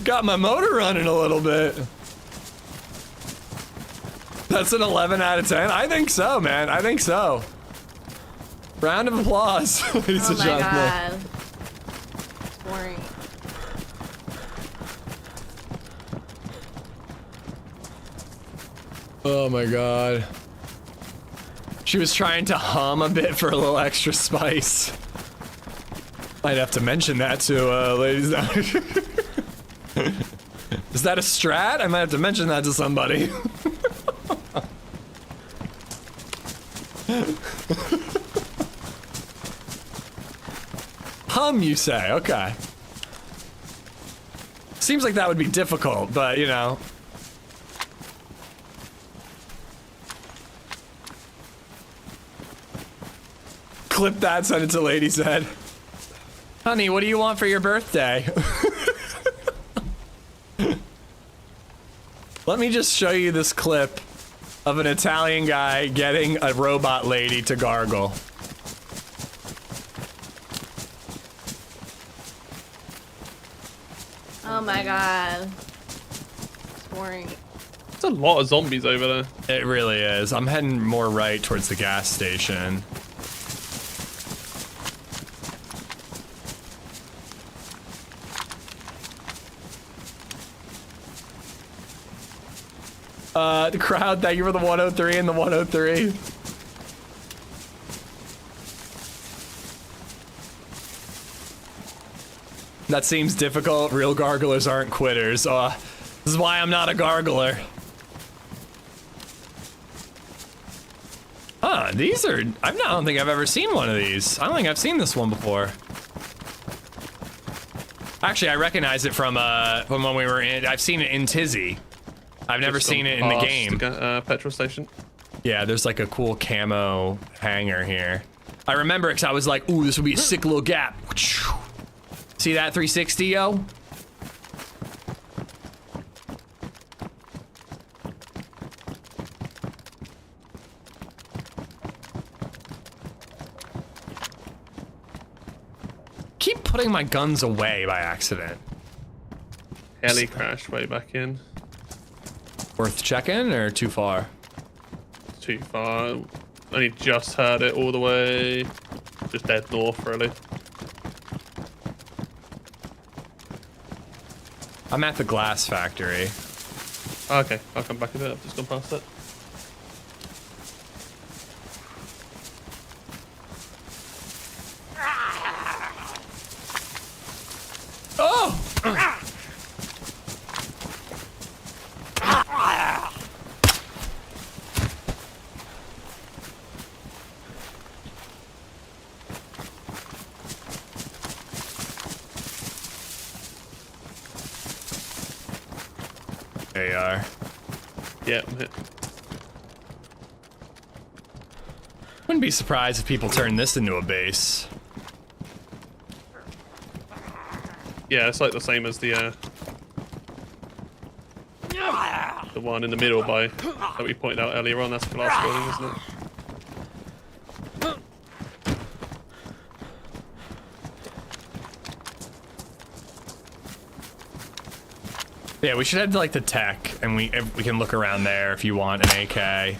Got my motor running a little bit. That's an 11 out of 10? I think so, man. I think so. Round of applause, ladies and gentlemen. Oh my God. It's boring. Oh my God. She was trying to hum a bit for a little extra spice. I'd have to mention that to ladies. Is that a strat? I might have to mention that to somebody. Hum, you say? Okay. Seems like that would be difficult, but you know. Clip that, send it to LadyZed. Honey, what do you want for your birthday? Let me just show you this clip of an Italian guy getting a robot lady to gargle. Oh my God. It's boring. There's a lot of zombies over there. It really is. I'm heading more right towards the gas station. The crowd, thank you for the 103 and the 103. That seems difficult. Real garglers aren't quitters. This is why I'm not a gargler. Huh, these are... I don't think I've ever seen one of these. I don't think I've seen this one before. Actually, I recognize it from when we were in... I've seen it in Tizzy. I've never seen it in the game. Petrol station. Yeah, there's like a cool camo hanger here. I remember because I was like, ooh, this would be a sick little gap. See that 360, yo? Keep putting my guns away by accident. Heli crashed way back in. Worth checking or too far? Too far. Only just heard it all the way. Just dead north, really. I'm at the glass factory. Okay, I'll come back a bit. I've just gone past it. Oh! AR. Yeah, I'm hit. Wouldn't be surprised if people turn this into a base. Yeah, it's like the same as the one in the middle by that we pointed out earlier on. That's glass building, isn't it? Yeah, we should head to like the tech, and we can look around there if you want an AK.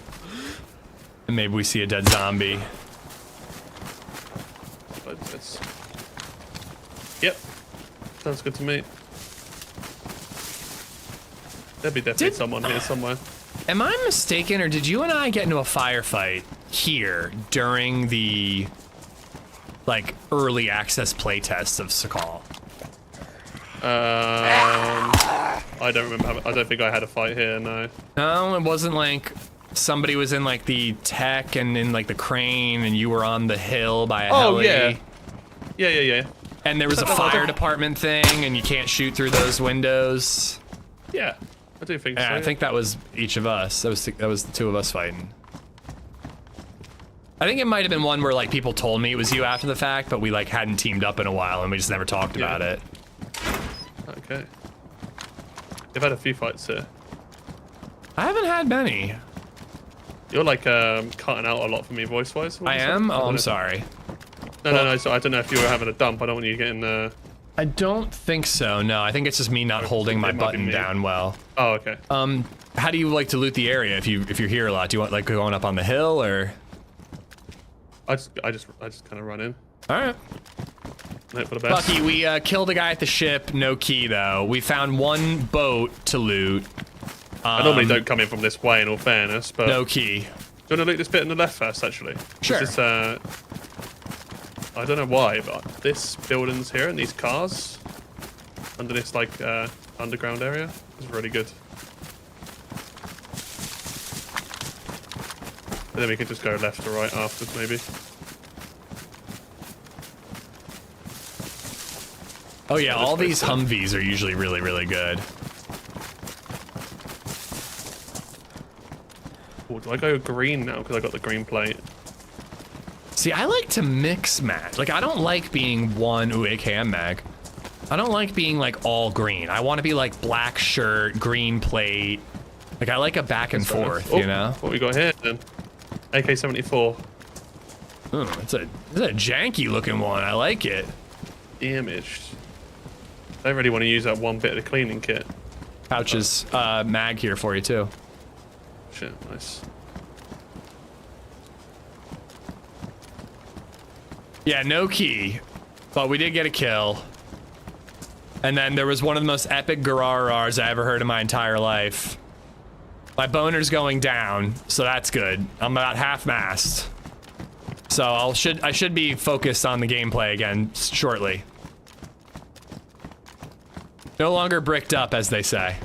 And maybe we see a dead zombie. Yep. Sounds good to me. There'll be definitely someone here somewhere. Am I mistaken, or did you and I get into a firefight here during the like early access playtests of Sakhal? I don't remember. I don't think I had a fight here. No. No, it wasn't like somebody was in like the tech and in like the crane, and you were on the hill by a heli. Yeah. And there was a fire department thing, and you can't shoot through those windows. Yeah, I do think so. Yeah, I think that was each of us. That was the two of us fighting. I think it might have been one where like people told me it was you after the fact, but we like hadn't teamed up in a while, and we just never talked about it. Okay. You've had a few fights here. I haven't had many. You're like cutting out a lot for me voice-wise. I am? Oh, I'm sorry. No. So I don't know if you were having a dump. I don't want you getting. I don't think so. No, I think it's just me not holding my button down well. Oh, okay. How do you like to loot the area if you're here a lot? Do you want like going up on the hill or? I just kind of run in. All right. Hope for the best. Bucky, we killed a guy at the ship. No key though. We found one boat to loot. I normally don't come in from this way, in all fairness, but no key. Do you want to loot this bit on the left first, actually? Sure. This, I don't know why, but this buildings here and these cars under this like underground area is really good. And then we can just go left or right after, maybe. Oh yeah, all these Humvees are usually really, really good. Oh, do I go green now because I got the green plate? See, I like to mix match. Like, I don't like being one, AKM mag. I don't like being like all green. I want to be like black shirt, green plate. Like, I like a back and forth, you know? What we got here then? AK-74. Oh, it's a janky looking one. I like it. Damaged. I don't really want to use that one bit of the cleaning kit. Pouches, mag here for you too. Shit, nice. Yeah, no key, but we did get a kill. And then there was one of the most epic gararars I ever heard in my entire life. My boner's going down, so that's good. I'm about half mast. So I should be focused on the gameplay again shortly. No longer bricked up, as they say.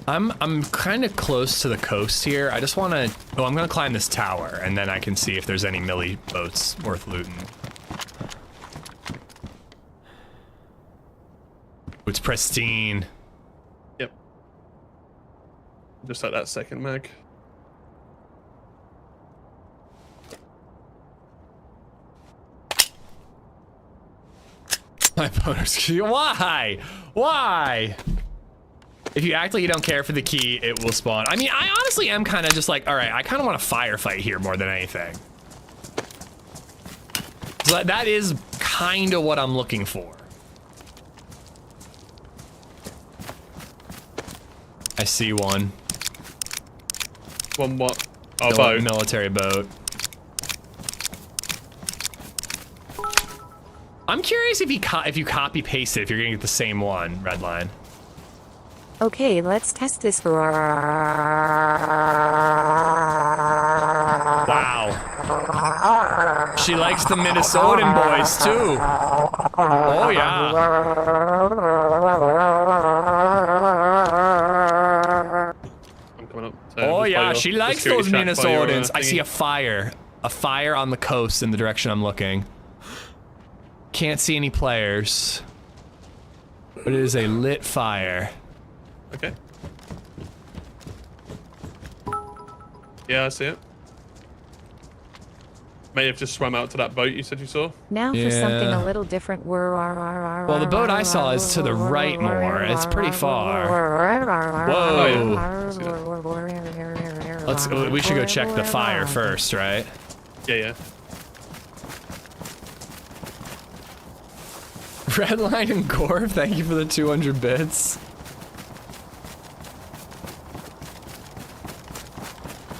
I'm kind of close to the coast here. I just want to. Oh, I'm gonna climb this tower, and then I can see if there's any millie boats worth looting. It's pristine. Yep. Just like that second mag. My bonus key. Why? Why? If you act like you don't care for the key, it will spawn. I mean, I honestly am kind of just like, all right, I kind of want a firefight here more than anything. So that is kind of what I'm looking for. I see one. One what? Oh, boat. Military boat. I'm curious if you copy paste it, if you're gonna get the same one, Redline. Okay, let's test this for Wow. She likes the Minnesotan boys too. Oh yeah. I'm coming up. Oh yeah, she likes those Minnesotans. I see a fire on the coast in the direction I'm looking. Can't see any players, but it is a lit fire. Okay. Yeah, I see it. may have just swam out to that boat you said you saw. Now for something a little different. Well, the boat I saw is to the right more. It's pretty far. Whoa. We should go check the fire first, right? Yeah. Redline and Gore, thank you for the 200 bits.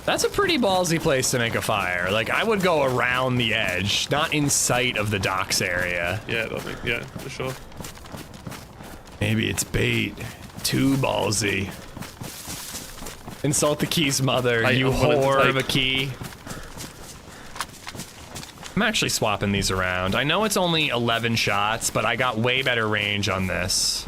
That's a pretty ballsy place to make a fire. Like, I would go around the edge, not in sight of the docks area. Yeah, yeah, for sure. Maybe it's bait. Too ballsy. Insult the key's mother, you whore of a key. I'm actually swapping these around. I know it's only 11 shots, but I got way better range on this.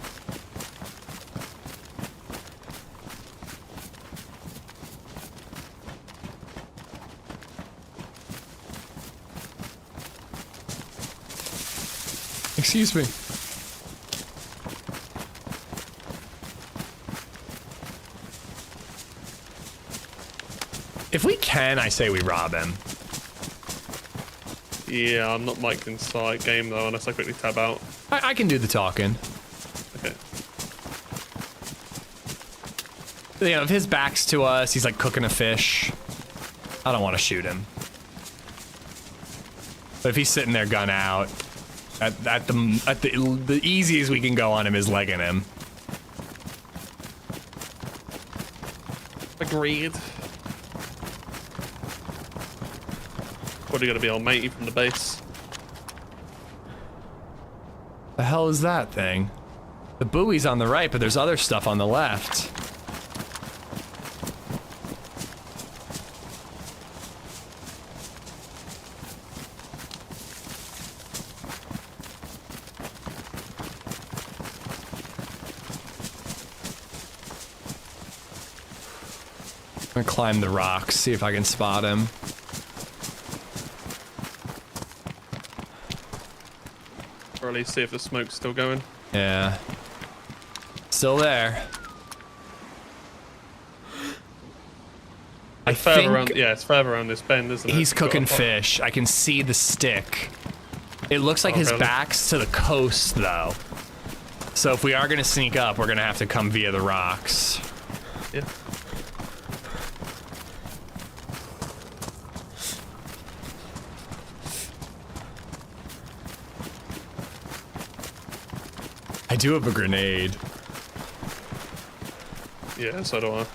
Excuse me. If we can, I say we rob him. Yeah, I'm not mic'd inside game though, unless I quickly tab out. I can do the talking. Okay. You know, if his back's to us, he's like cooking a fish. I don't want to shoot him. But if he's sitting there gun out, the easiest we can go on him is legging him. Agreed. Probably gonna be all matey from the base. The hell is that thing? The buoy's on the right, but there's other stuff on the left. I'm gonna climb the rocks, see if I can spot him. Or at least see if the smoke's still going. Yeah. Still there. I think around, yeah, it's further around this bend, isn't it? he's cooking fish. I can see the stick. It looks like his really? back's to the coast, though. So if we are gonna sneak up, we're gonna have to come via the rocks. Yeah. I do have a grenade. Yeah, so do I.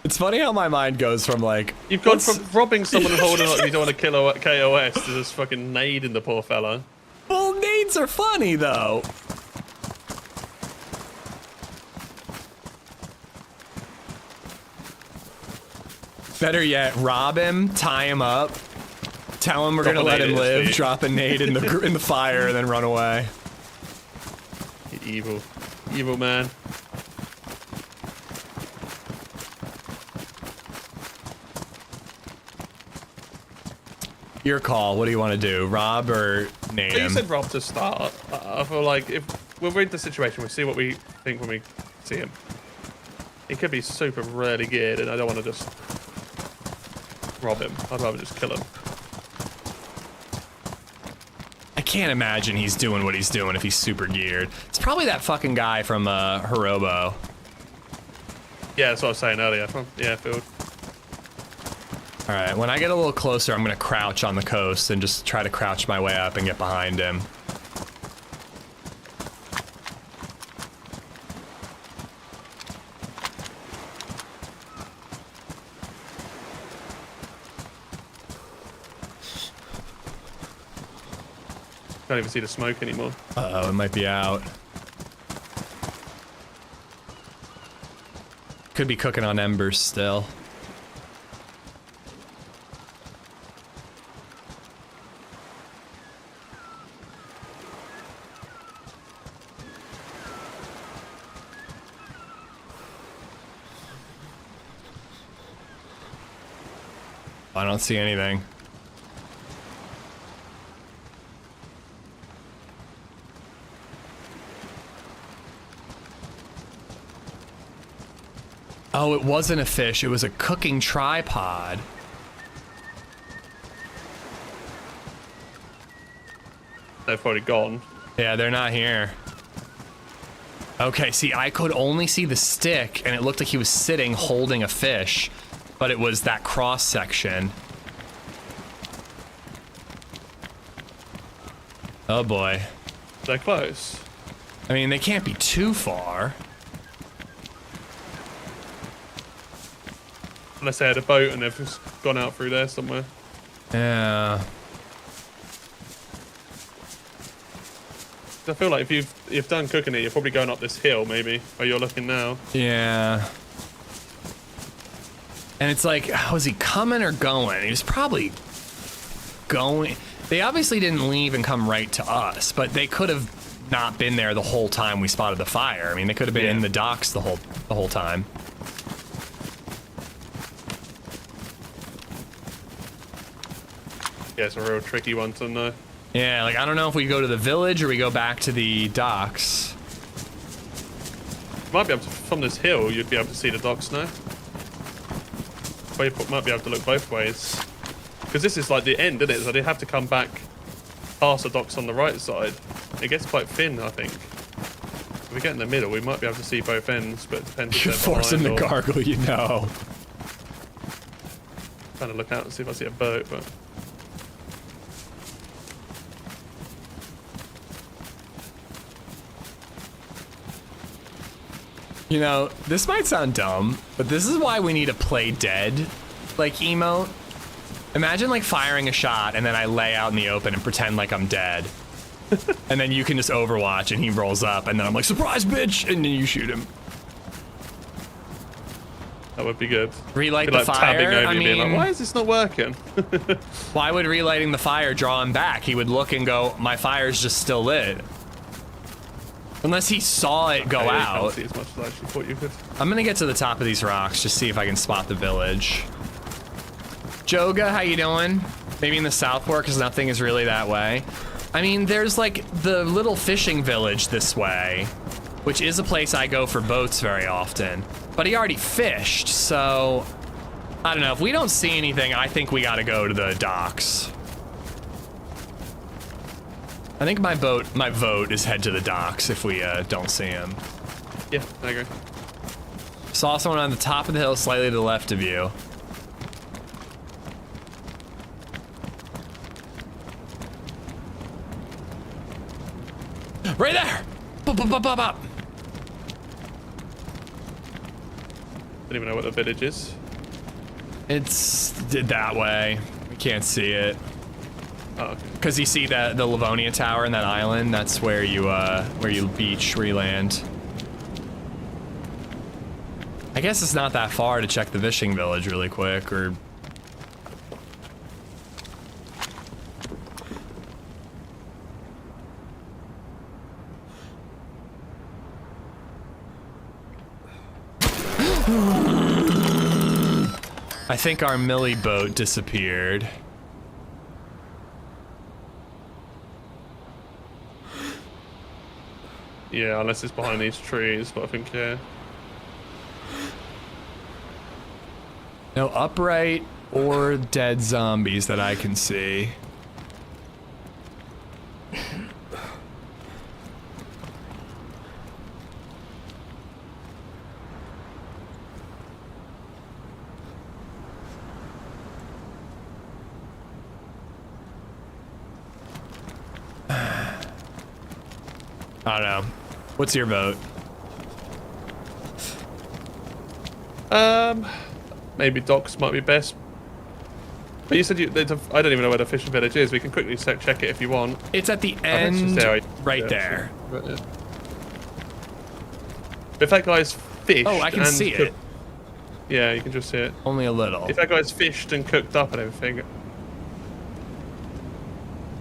It's funny how my mind goes from like... You've gone from robbing someone and holding up you don't want to kill KOS to just fucking nading the poor fella. Well, nades are funny, though. Better yet, rob him, tie him up, tell him we're gonna let him live, drop a nade in the fire, and then run away. You evil man. Your call. What do you want to do, rob or nade him? You said rob to start. I feel like if we'll read the situation, we see what we think when we see him. He could be super really geared, and I don't want to just rob him. I'd rather just kill him. I can't imagine he's doing what he's doing if he's super geared. It's probably that fucking guy from Hirobo. Yeah, that's what I was saying earlier. Yeah, Field. All right, when I get a little closer, I'm gonna crouch on the coast and just try to crouch my way up and get behind him. Can't even see the smoke anymore. Uh-oh, it might be out. Could be cooking on embers still. I don't see anything. Oh, it wasn't a fish. It was a cooking tripod. they've probably gone. Yeah, they're not here. Okay, see, I could only see the stick, and it looked like he was sitting holding a fish, but it was that cross section. Oh boy. They're close. I mean, they can't be too far. Unless they had a boat and they've just gone out through there somewhere. Yeah. I feel like if you've done cooking it, you're probably going up this hill, maybe, where you're looking now. Yeah. And it's like, was he coming or going? He was probably going. They obviously didn't leave and come right to us, but they could have not been there the whole time we spotted the fire. I mean, they could have been in the docks the whole time. Yeah, it's a real tricky one to know. Yeah, like, I don't know if we go to the village or we go back to the docks. Might be able to, from this hill, you'd be able to see the docks now. Well, you might be able to look both ways. Because this is like the end, isn't it? So they have to come back past the docks on the right side. It gets quite thin, I think. If we get in the middle, we might be able to see both ends, but it depends if You're they're forcing the behind or... gargle, you know. Trying to look out and see if I see a boat, but... You know, this might sound dumb, but this is why we need a play dead, like, emote. Imagine, like, firing a shot and then I lay out in the open and pretend like I'm dead. And then you can just overwatch and he rolls up and then I'm like, surprise, bitch! And then you shoot him. That would be good. Relight Be the like fire? tabbing over I you, being mean, like, why is this not working? why would relighting the fire draw him back? He would look and go, my fire's just still lit. Unless he saw it go Okay, you out. can't see as much as I actually thought you could. I'm gonna get to the top of these rocks, just see if I can spot the village. Joga, how you doing? Maybe in the South Fork, because nothing is really that way. I mean, there's like the little fishing village this way, which is a place I go for boats very often. But he already fished, so I don't know. If we don't see anything, I think we gotta go to the docks. I think my vote is head to the docks if we don't see him. Yeah, I agree. Saw someone on the top of the hill slightly to the left of you. Right there! Bop, bop, bop, bop, bop. Don't even know what the village is. It's that way. We can't see it. Oh, okay. Cause you see that the Livonia Tower and that island. That's where you beach, where you land. I guess it's not that far to check the fishing village really quick, or. I think our Millie boat disappeared. Yeah, unless it's behind these trees, but I think, yeah. No upright or dead zombies that I can see. I don't know. What's your vote? Maybe docks might be best. But you said I don't even know where the fishing village is. We can quickly check it if you want. It's at the I think it's end, just there, right yeah, there. But, yeah. If that guy's fished, Oh, I can and see cooked, it. Yeah, you can just see it. Only a little. If that guy's fished and cooked up and everything,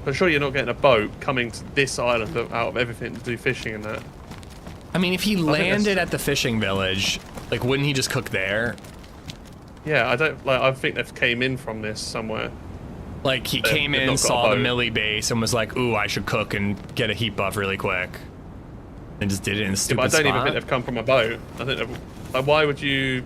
I'm sure you're not getting a boat coming to this island out of everything to do fishing and that. I mean, if he landed at the fishing village, like, wouldn't he just cook there? Yeah, I think they came in from this somewhere. Like, he came they've in, not got a saw the boat. Millie base, and was like, ooh, I should cook and get a heat buff really quick. And just did it in a Yeah, stupid but I don't even spot. think they've come from a boat. I think like, why would you?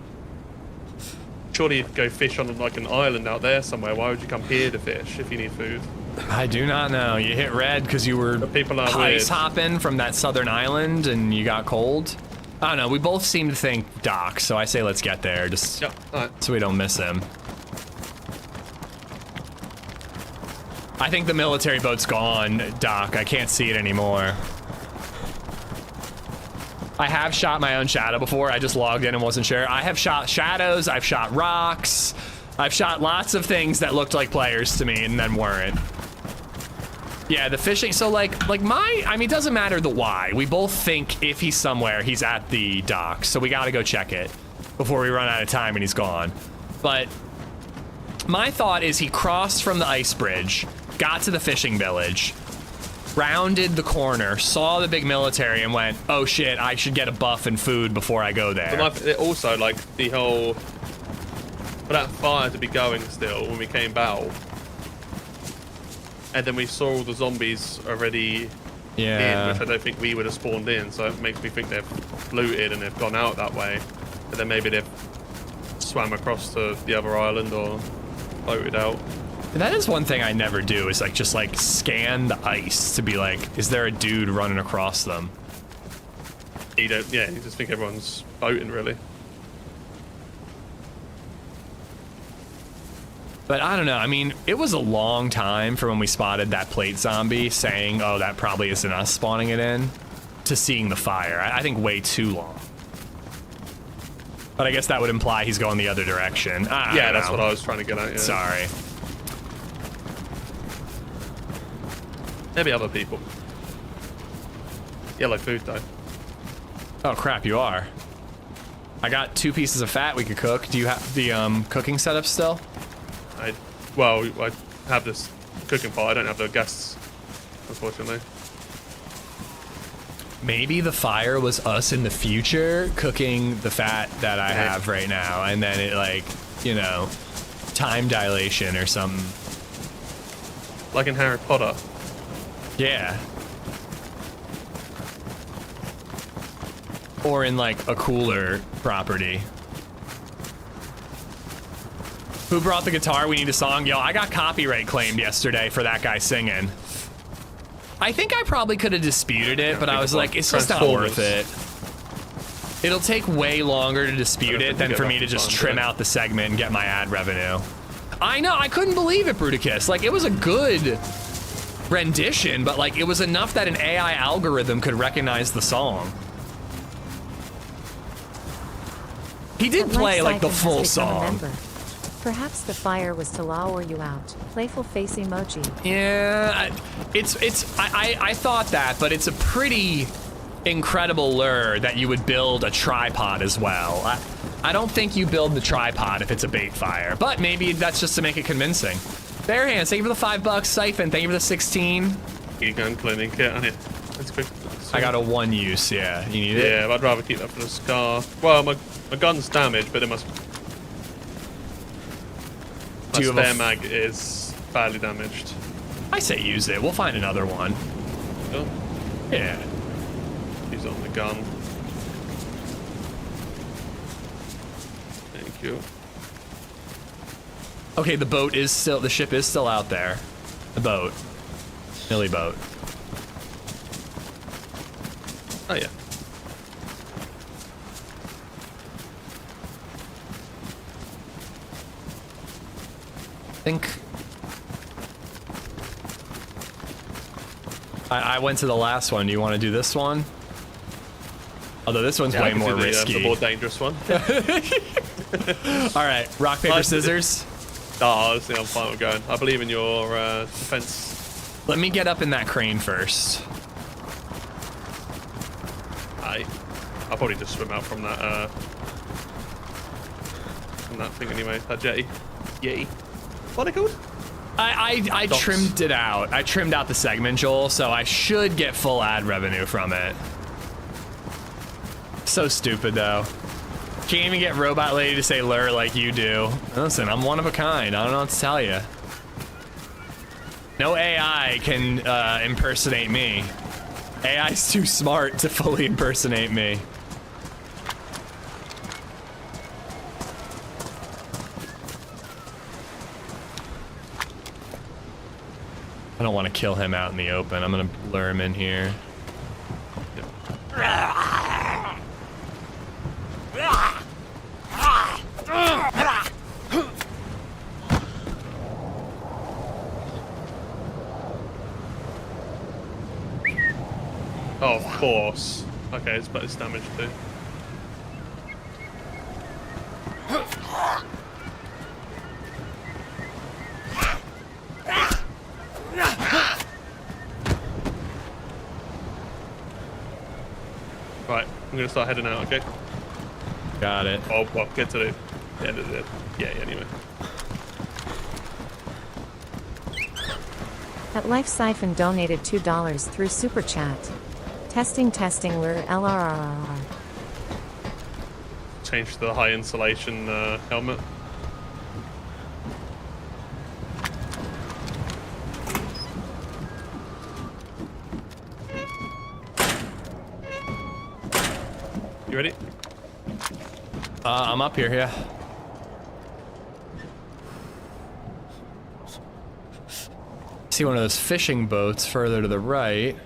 Surely you'd go fish on like an island out there somewhere. Why would you come here to fish if you need food? I do not know. You hit red because you were people are ice weird. hopping from that southern island and you got cold. I don't know. We both seem to think Doc, so I say let's get there just Yep. All right. so we don't miss him. I think the military boat's gone, Doc. I can't see it anymore. I have shot my own shadow before. I just logged in and wasn't sure. I have shot shadows. I've shot rocks. I've shot lots of things that looked like players to me and then weren't. Yeah, the fishing. So I mean, it doesn't matter the why. We both think if he's somewhere, he's at the dock. So we got to go check it before we run out of time and he's gone. But my thought is he crossed from the ice bridge, got to the fishing village, rounded the corner, saw the big military and went, oh shit, I should get a buff and food before I go there. But also, like, the whole... For that fire to be going still when we came back, and then we saw all the zombies already in, which I don't think we would have spawned in, so it makes me think they've looted and they've gone out that way. But then maybe they've swam across to the other island or floated out. That is one thing I never do, is just scan the ice to be like, is there a dude running across them? You just think everyone's boating, really. But I don't know, I mean, it was a long time from when we spotted that plate zombie saying, oh, that probably isn't us spawning it in, to seeing the fire. I think way too long. But I guess that would imply he's going the other direction. Yeah, that's what I was trying to get at, yeah. Sorry. Maybe other people. Yellow food, though. Oh, crap, you are. I got 2 pieces of fat we could cook. Do you have the cooking setup still? I have this cooking pot. I don't have the gas, unfortunately. Maybe the fire was us in the future cooking the fat that I have right now, and then it time dilation or something. Like in Harry Potter. Yeah. Or in a cooler property. Who brought the guitar? We need a song. Yo, I got copyright claimed yesterday for that guy singing. I think I probably could have disputed it, but I was like, it's just not worth it. It'll take way longer to dispute it than for me to just trim out the segment and get my ad revenue. I know, I couldn't believe it, Bruticus. It was a good rendition, but it was enough that an AI algorithm could recognize the song. He did play the full song. Perhaps the fire was to lure you out. Playful face emoji. Yeah, I thought that, but it's a pretty incredible lure that you would build a tripod as well. I don't think you build the tripod if it's a bait fire, but maybe that's just to make it convincing. Bare hands, thank you for the $5. Siphon, thank you for the 16. You gun cleaning kit on it. That's quick. I got a 1 use, yeah. You need it? Yeah, but I'd rather keep that for the scar. Well, my gun's damaged, but it must... My spare mag is badly damaged. I say use it. We'll find another one. Oh. Yeah. Use it on the gun. Thank you. Okay, the ship is still out there. The boat. Millie boat. Oh, yeah. I went to the last one. Do you want to do this one? Although this one's way more risky. The more dangerous one. All right, rock, paper, scissors. Honestly, I'm fine with going. I believe in your defense. Let me get up in that crane first. I'll probably just swim out from that thing anyway. That jetty. Yeti. What are they called? I trimmed it out. I trimmed out the segment, Joel, so I should get full ad revenue from it. So stupid, though. Can't even get Robot Lady to say lure like you do. Listen, I'm one of a kind. I don't know what to tell you. No AI can impersonate me. AI's too smart to fully impersonate me. don't want to kill him out in the open. I'm gonna lure him in here. Oh, of course. Okay, it's damage too. Right, I'm gonna start heading out, okay? Got it. Oh, well, get to the end of the... Yeah, anyway. At Life Siphon donated $2 through Super Chat. Testing, we're LRRR. Change to the high insulation helmet. You ready? I'm up here, yeah. See one of those fishing boats further to the right.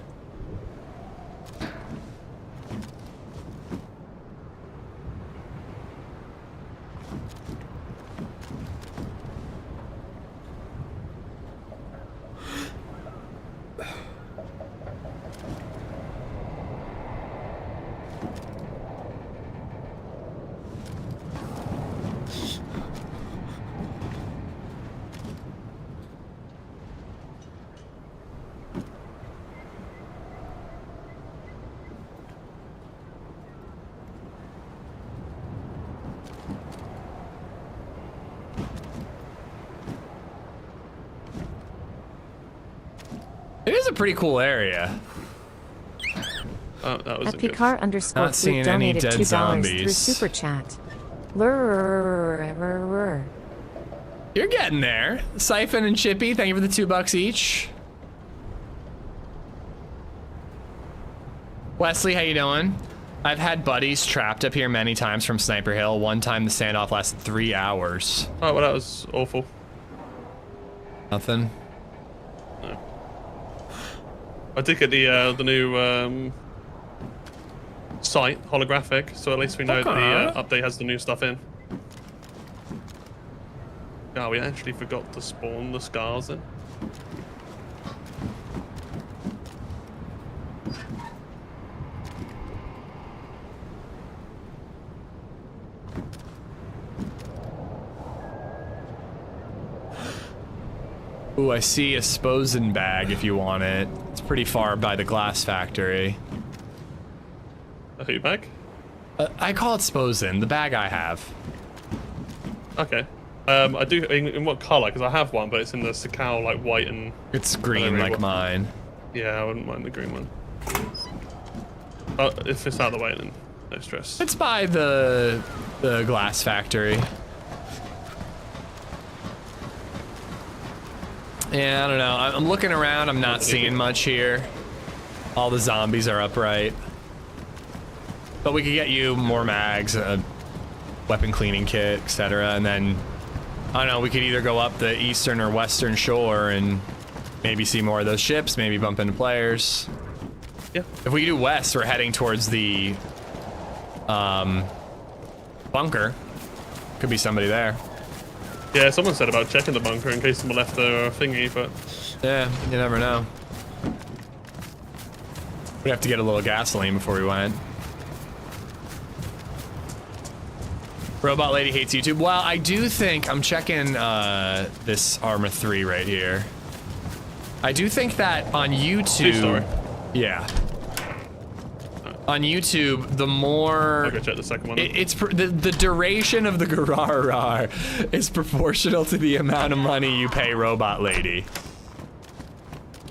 It is a pretty cool area. Oh, that was At good. Picard underscore Not seeing Fleet any donated dead $2 zombies. through Super Chat. Lurr. You're getting there. Siphon and Chippy, thank you for the $2 each. Wesley, how you doing? I've had buddies trapped up here many times from Sniper Hill. One time the standoff lasted 3 hours. Oh, well, that was awful. Nothing. I did get the new site holographic, so at least we know that the update has the new stuff in. Oh, we actually forgot to spawn the scars in. Ooh, I see a Sposen bag if you want it. It's pretty far by the glass factory. A who bag? I call it Sposen, the bag I have. Okay. I do. In what color? Because I have one, but it's in the Sakhal, like white and. It's green like mine. Yeah, I wouldn't mind the green one. If it's out of the way, then no stress. It's by the glass factory. Yeah, I don't know. I'm looking around. I'm not seeing much here. All the zombies are upright. But we could get you more mags, a weapon cleaning kit, etc. And then, I don't know, we could either go up the eastern or western shore and maybe see more of those ships, maybe bump into players. Yeah. If we do west, we're heading towards the bunker. Could be somebody there. Yeah, someone said about checking the bunker in case someone left their thingy, but... Yeah, you never know. We'd have to get a little gasoline before we went. Robot Lady hates YouTube. Well, I do think, I'm checking this Armor 3 right here. I do think that on YouTube... Two-story. Yeah. On YouTube, the more... I'll go check the second one. The duration of the Gararar is proportional to the amount of money you pay Robot Lady.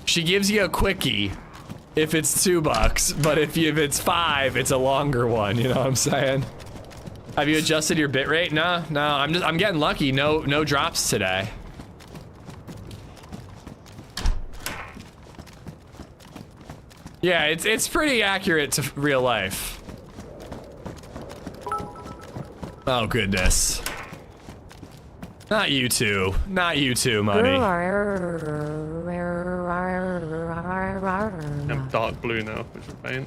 She gives you a quickie if it's $2, but if it's 5, it's a longer one, you know what I'm saying? Have you adjusted your bitrate? No, I'm getting lucky. No drops today. Yeah, it's pretty accurate to real life. Oh goodness. Not you two, money. I'm dark blue now, which is pain.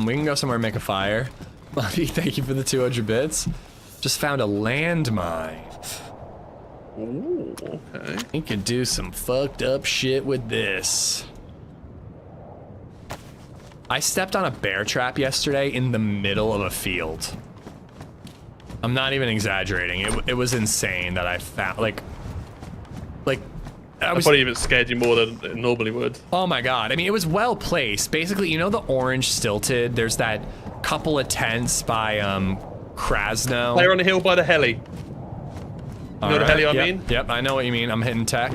We can go somewhere and make a fire. Lucky, thank you for the 200 bits. Just found a landmine. Ooh, okay. We can do some fucked up shit with this. I stepped on a bear trap yesterday in the middle of a field. I'm not even exaggerating. It was insane that I found, like I probably even scared you more than it normally would. Oh my god. I mean, it was well placed. Basically, you know the orange stilted? There's that couple of tents by Krasno. Player on the hill by the heli. You know the heli I mean? Yep, I know what you mean. I'm hitting tech.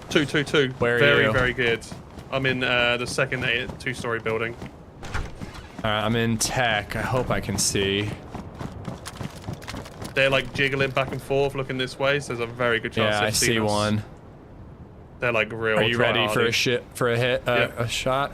222. Where are very, you? very good. I'm in the second 2-story building. Alright, I'm in tech. I hope I can see. They're like jiggling back and forth, looking this way. So there's a very good chance. Yeah, I see one. They're like real. Are you ready for a hit? Yep. A shot?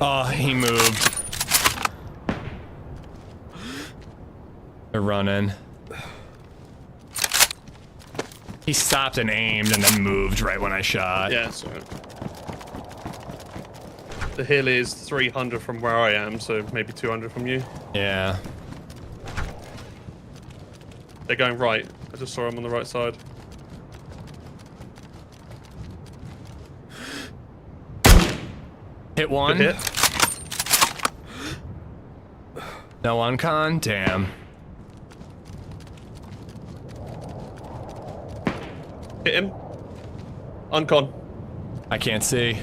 Oh, he moved. They're running. He stopped and aimed and then moved right when I shot. Yeah, that's right. The hill is 300 from where I am, so maybe 200 from you. Yeah. They're going right. I just saw them on the right side. Hit one. Good hit. No uncon? Damn. Hit him. Uncon. I can't see.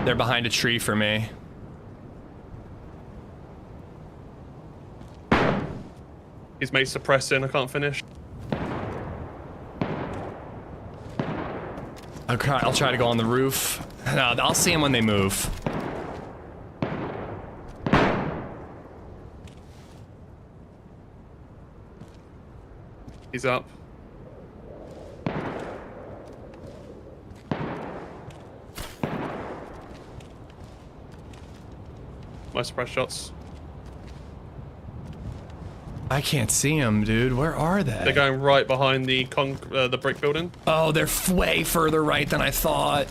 They're behind a tree for me. He's made suppressing. I can't finish. Okay, I'll try to go on the roof. No, I'll see them when they move. He's up. My suppress shots. I can't see them, dude. Where are they? They're going right behind the brick building. Oh, they're way further right than I thought.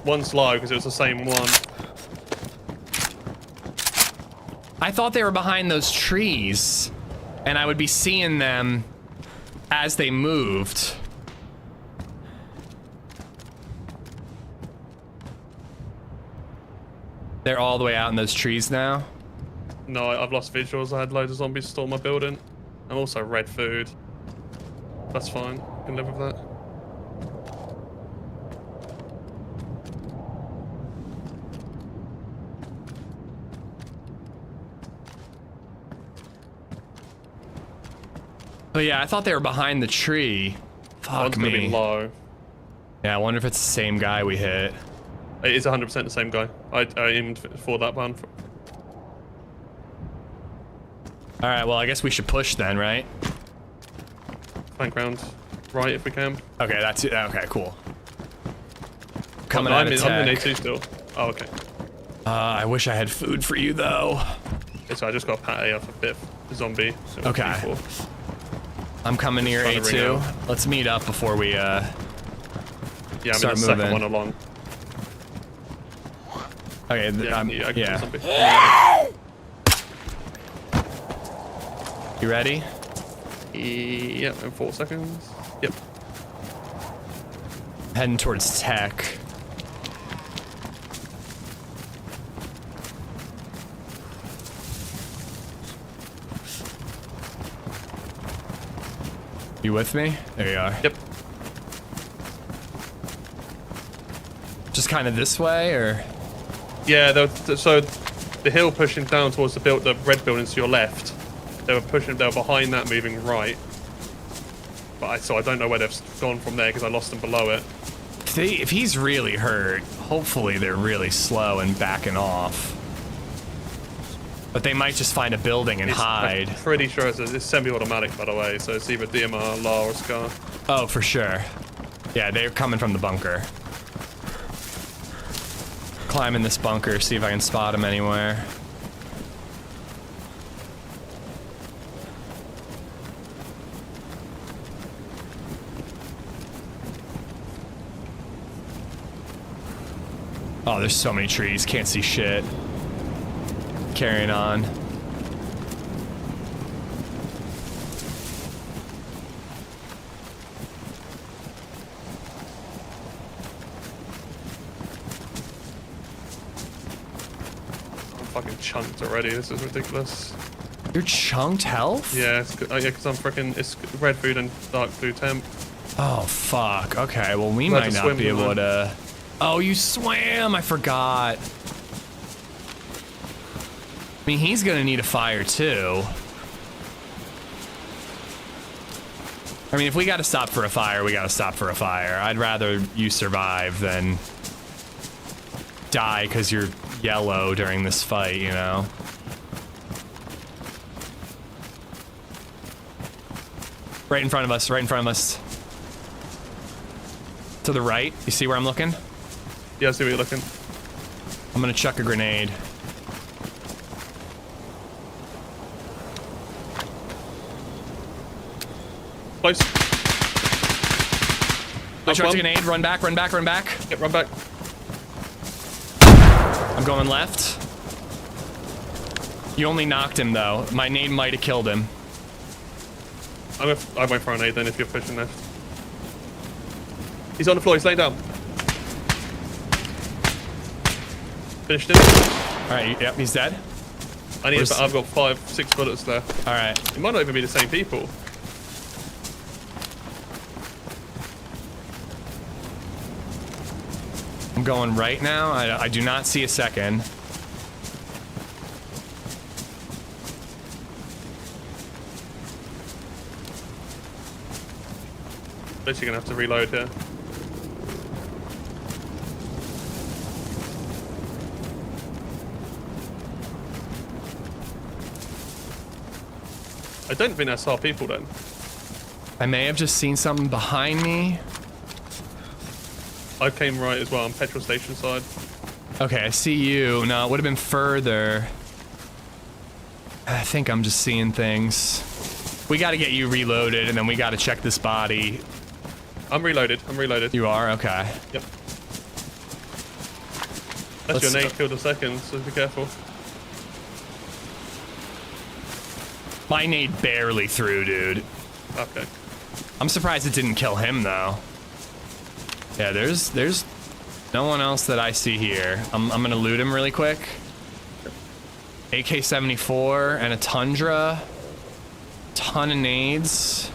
One's low because it was the same one. I thought they were behind those trees, and I would be seeing them as they moved. They're all the way out in those trees now. No, I've lost visuals. I had loads of zombies storm my building. I'm also red food. That's fine. I can live with that. Oh yeah, I thought they were behind the tree. Fuck One's gonna be me. low. Yeah, I wonder if it's the same guy we hit. It is 100% the same guy. I aimed for that one. All right, well, I guess we should push then, right? Flank round right if we can. Okay, that's it. Okay, cool. Coming I'm out of in tech. A2 still. Oh, okay. I wish I had food for you, though. So I just got a patty off a bit of zombie. So Okay. P4. I'm coming near Trying to ring A2. out. Let's meet up before we, Yeah, I'm Start in the second moving. one along. Okay, Yeah, I can yeah. zombie. You ready? Yep, in 4 seconds. Yep. Heading towards tech. You with me? There you are. Yep. Just kind of this way, or? Yeah, so the hill pushing down towards the red buildings to your left. They were behind that, moving right. But I don't know where they've gone from there because I lost them below it. If he's really hurt, hopefully they're really slow and backing off. But they might just find a building and hide. I'm pretty sure it's semi-automatic, by the way, so it's either DMR, LAR, or SCAR. Oh, for sure. Yeah, they're coming from the bunker. Climb in this bunker, see if I can spot them anywhere. Oh, there's so many trees, can't see shit. Carrying on. I'm fucking chunked already, this is ridiculous. You're chunked health? Yeah, because I'm freaking, it's red food and dark food temp. Oh, fuck. Okay, well, we might not be able to... Oh, you swam! I forgot. I mean, he's gonna need a fire, too. I mean, if we gotta stop for a fire, we gotta stop for a fire. I'd rather you survive than die because you're yellow during this fight, you know? Right in front of us, right in front of us. To the right. You see where I'm looking? Yeah, I see where you're looking. I'm gonna chuck a grenade. Close. I chucked a grenade. Run back, run back, run back. Yep, run back. I'm going left. You only knocked him, though. My nade might have killed him. I went for a nade then if you're pushing left. He's on the floor, he's laying down. Finished him. Alright, yep, he's dead. I've got 5-6 bullets there. Alright. It might not even be the same people. I'm going right now. I do not see a second. Bet you're gonna have to reload here. I don't think that's our people then. I may have just seen something behind me. I came right as well on petrol station side. Okay, I see you. No, it would have been further. I think I'm just seeing things. We gotta get you reloaded and then we gotta check this body. I'm reloaded, I'm reloaded. You are? Okay. Yep. That's your nade killed a second, so be careful. My nade barely through, dude. Okay. I'm surprised it didn't kill him, though. Yeah, there's no one else that I see here. I'm gonna loot him really quick. AK-74 and a Tundra. Ton of nades.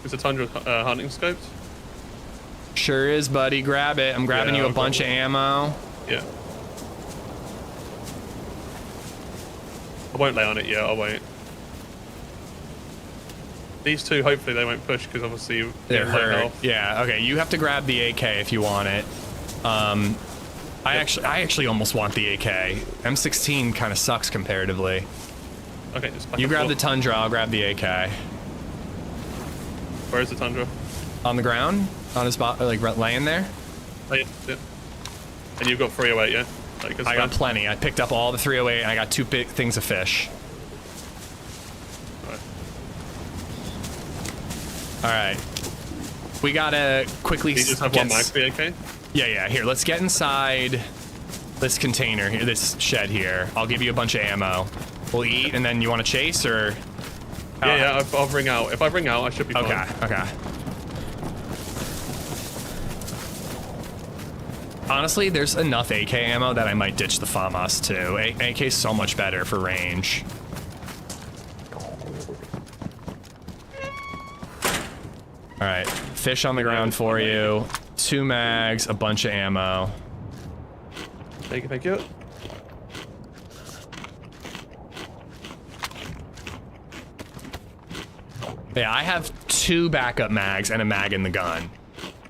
Is the Tundra hunting scoped? Sure is, buddy. Grab it. I'm grabbing you a bunch of ammo. Yeah. I won't lay on it yet, I'll wait. These two, hopefully they won't push because obviously they're hurt. Yeah, okay, you have to grab the AK if you want it. I actually almost want the AK. M16 kind of sucks comparatively. Okay, just you grab the Tundra, I'll grab the AK. Where is the Tundra? On the ground? On his spot, like laying there? Oh, yeah. And you've got 308, yeah? Like, I got plenty. I picked up all the 308 and I got 2 big things of fish. Alright. We gotta quickly you just have one mag for the AK? Yeah, here, let's get inside this container here, this shed here. I'll give you a bunch of ammo. We'll eat and then you wanna chase or? Yeah, I'll bring out. If I bring out, I should be fine. Okay. Honestly, there's enough AK ammo that I might ditch the FAMAS too. AK's so much better for range. Alright, fish on the ground for you. 2 mags, a bunch of ammo. Thank you. Yeah, I have 2 backup mags and a mag in the gun.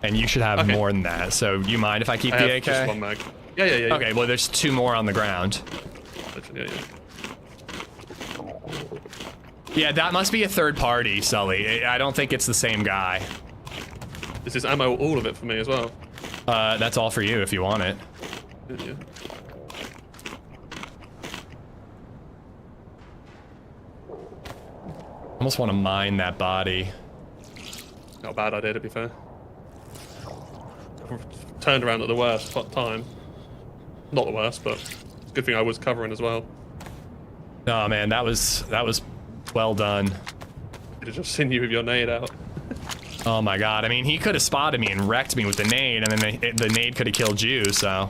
And you should have more than that. So, you mind if I keep the AK? Just 1 mag. Yeah. Okay, well, there's 2 more on the ground. Yeah. Yeah, that must be a third party, Sully. I don't think it's the same guy. This is ammo, all of it for me as well. That's all for you if you want it. Yeah. Almost want to mine that body. Not a bad idea, to be fair. Turned around at the worst time. Not the worst, but it's a good thing I was covering as well. Oh man, that was well done. Could have just seen you with your nade out. Oh my god, I mean, he could have spotted me and wrecked me with the nade, and then the nade could have killed you, so.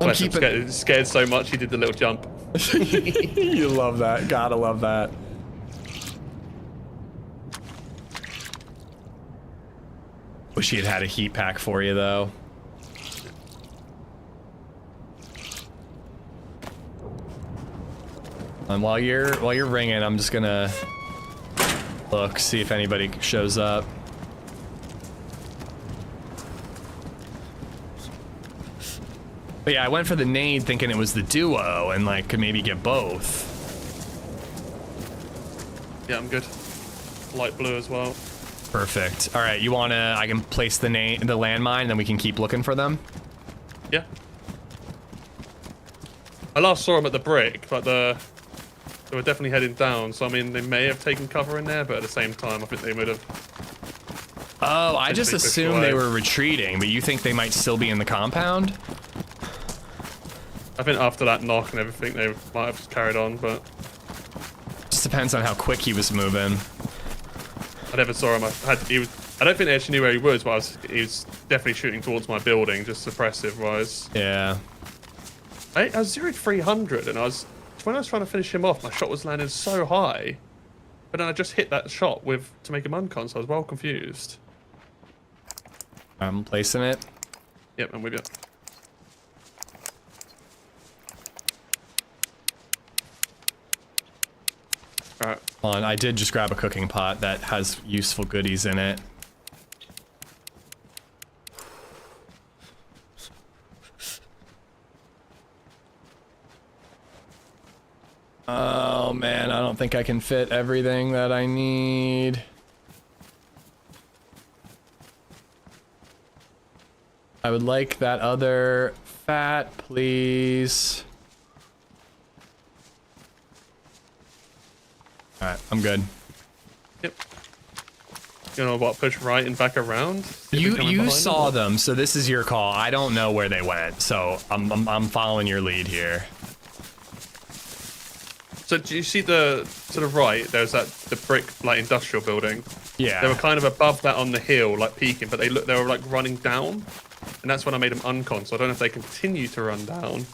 I'm scared so much he did the little jump. You love that, gotta love that. Wish he had a heat pack for you, though. And while you're ringing, I'm just gonna look, see if anybody shows up. But yeah, I went for the nade thinking it was the duo and like could maybe get both. Yeah, I'm good. Light blue as well. Perfect. All right, I can place the landmine, and then we can keep looking for them. Yeah. I last saw them at the brick, but they were definitely heading down. So I mean, they may have taken cover in there, but at the same time, I think they would have. Oh, I just assumed they were retreating, but you think they might still be in the compound? I think after that knock and everything, they might have just carried on, but Just depends on how quick he was moving. I never saw him. I don't think they actually knew where he was, but he was definitely shooting towards my building, just suppressive wise. Yeah. I was 0-300, and when I was trying to finish him off, my shot was landing so high, but then I just hit that shot to make him uncon, so I was well confused. I'm placing it. Yep, I'm with you. Alright. Hold on, I did just grab a cooking pot that has useful goodies in it. Oh man, I don't think I can fit everything that I need. I would like that other fat, please. Alright, I'm good. Yep. You know what? Push right and back around. You saw them, so this is your call. I don't know where they went, so I'm following your lead here. So do you see to the right? There's the brick like industrial building. Yeah. They were kind of above that on the hill, like peeking, but they were like running down, and that's when I made them uncon. So I don't know if they continue to run down,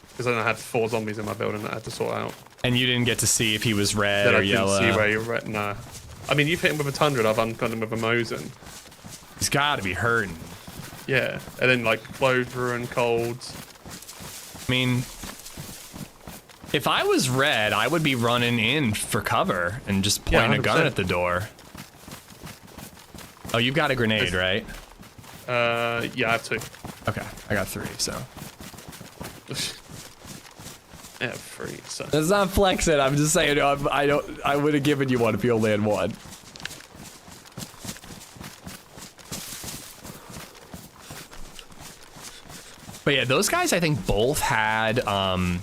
because then I had 4 zombies in my building that I had to sort out. And you didn't get to see if he was red or yellow. I didn't see where you're red. Nah. I mean, you've hit him with a 100. I've unconned him with a Mosin. He's got to be hurting. Yeah, and then like clothes ruin, colds. I mean, if I was red, I would be running in for cover and just pointing a gun at the door. Oh, you've got a grenade, right? Yeah, I have 2. Okay, I got 3, so. I have 3, so. That's not flexing. I'm just saying. I would have given you one if you only had 1. But yeah, those guys I think both had NVGs,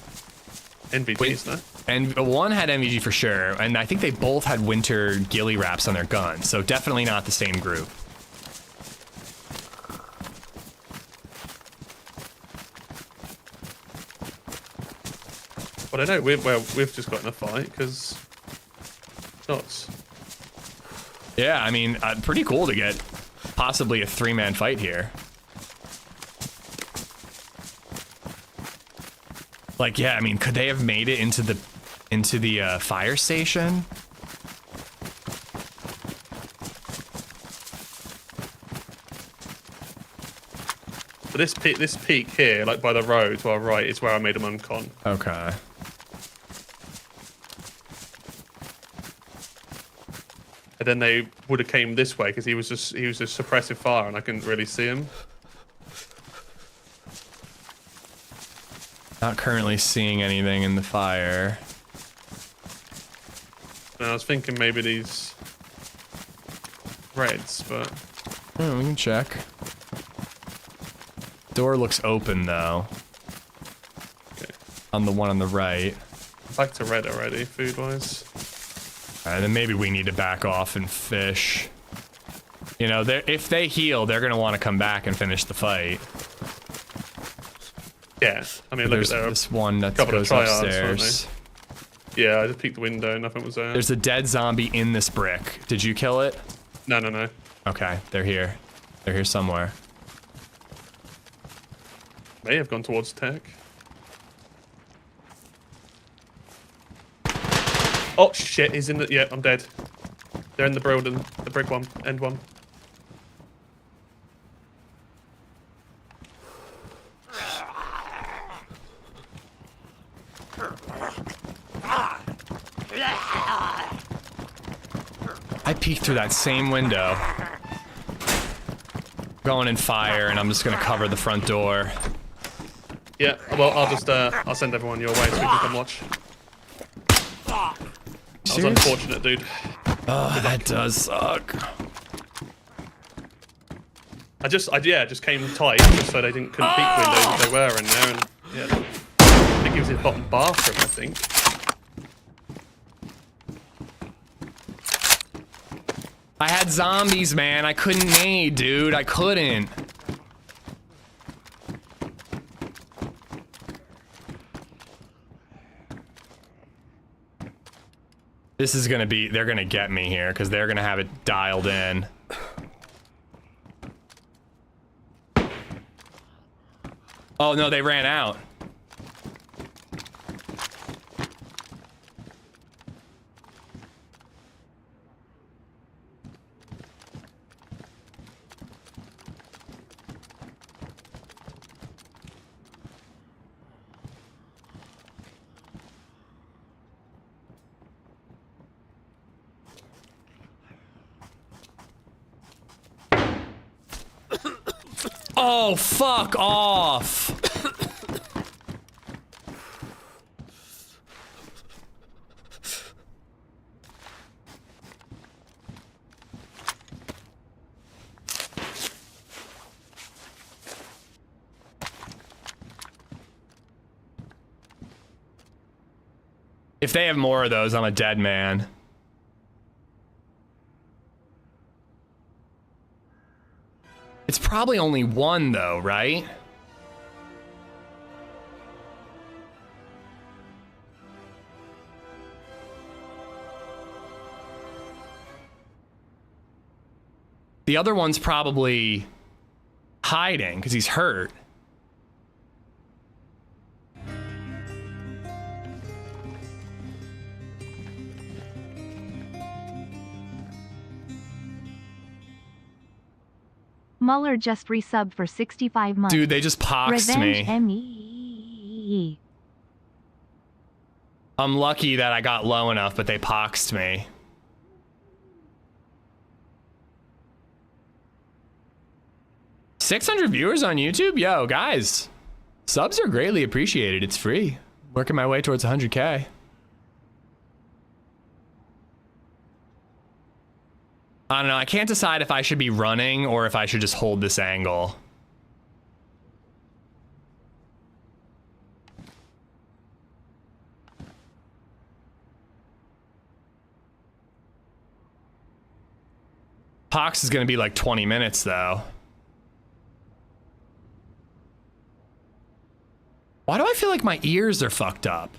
no? And one had NVG for sure, and I think they both had winter ghillie wraps on their guns, so definitely not the same group. But I know we've just got in a fight because nuts. Yeah, I mean, pretty cool to get possibly a 3-man fight here. Like, yeah, I mean, could they have made it into the fire station? But this peak here, like by the road to our right, is where I made him uncon. Okay. And then they would have came this way because he was just suppressive fire and I couldn't really see him. Not currently seeing anything in the fire. And I was thinking maybe these reds, but Oh, we can check. Door looks open though. okay. On the one on the right. Back to red already, food-wise. And then maybe we need to back off and fish. You know, if they heal, they're gonna want to come back and finish the fight. Yeah, I mean, look There's at there. this one that couple of goes triads, upstairs. Yeah, I just peeked the window, nothing was there. There's a dead zombie in this brick. Did you kill it? No, no, no. Okay, they're here. They're here somewhere. May have gone towards tech. Oh shit, he's in the. Yeah, I'm dead. They're in the building, the brick one, end one. I peeked through that same window. Going in fire, and I'm just gonna cover the front door. Yeah, well, I'll send everyone your way so we can come watch. That was Serious? unfortunate, dude. Oh, that does suck. I just came tight just so they couldn't peek windows if they were in there, and yeah, I think it was his bottom bathroom, I think. I had zombies, man. I couldn't nade, dude. I couldn't. This is gonna be, they're gonna get me here because they're gonna have it dialed in. Oh no, they ran out. Oh, fuck off. If they have more of those, I'm a dead man. It's probably only one though, right? The other one's probably hiding because he's hurt. Muller just resubbed for 65 months. Dude, they just poxed Revenge me. me. I'm lucky that I got low enough, but they poxed me. $600 viewers on YouTube? Yo, guys. Subs are greatly appreciated. It's free. Working my way towards 100K. I don't know. I can't decide if I should be running or if I should just hold this angle. Pox is going to be like 20 minutes though. Why do I feel like my ears are fucked up?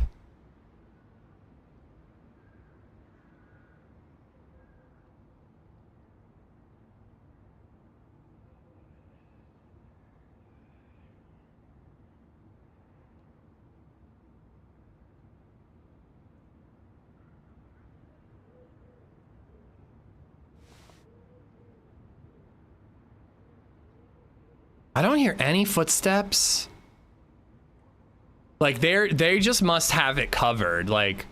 I don't hear any footsteps. Like they just must have it covered. Like,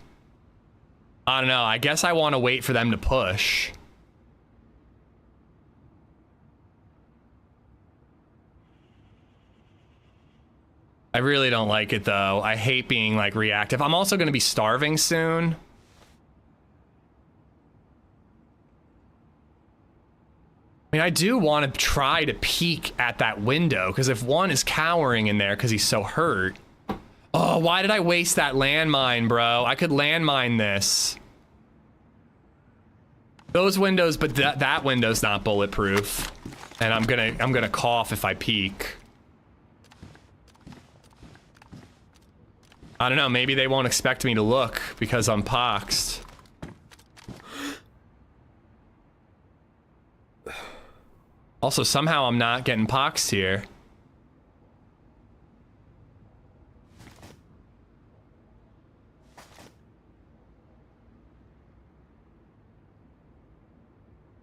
I don't know. I guess I want to wait for them to push. I really don't like it though. I hate being like reactive. I'm also gonna be starving soon. I mean, I do want to try to peek at that window, because if one is cowering in there because he's so hurt. Oh, why did I waste that landmine, bro? I could landmine this. Those windows, but that window's not bulletproof. And I'm gonna cough if I peek. I don't know, maybe they won't expect me to look because I'm poxed. Also, somehow I'm not getting poxed here.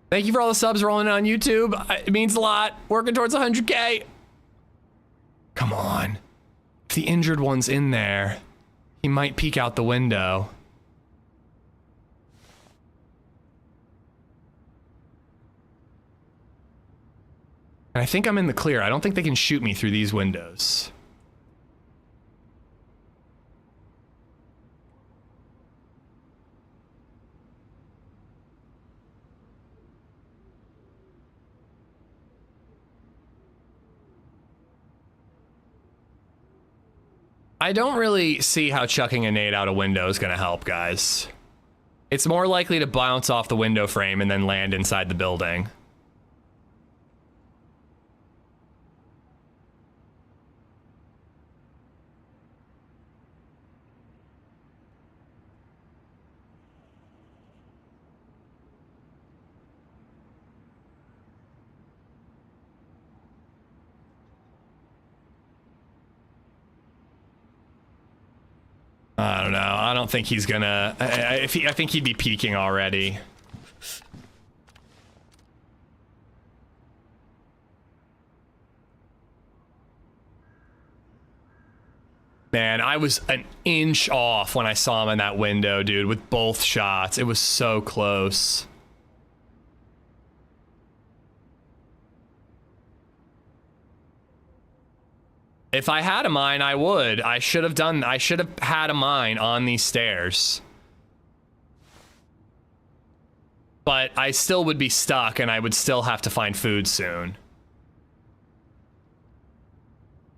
Thank you for all the subs rolling in on YouTube. It means a lot. Working towards 100K. Come on. If the injured one's in there, he might peek out the window. And I think I'm in the clear. I don't think they can shoot me through these windows. I don't really see how chucking a nade out a window is going to help, guys. It's more likely to bounce off the window frame and then land inside the building. I don't know. I don't think he's gonna. I think he'd be peeking already. Man, I was an inch off when I saw him in that window, dude, with both shots. It was so close. If I had a mine, I would. I should have had a mine on these stairs. But I still would be stuck and I would still have to find food soon.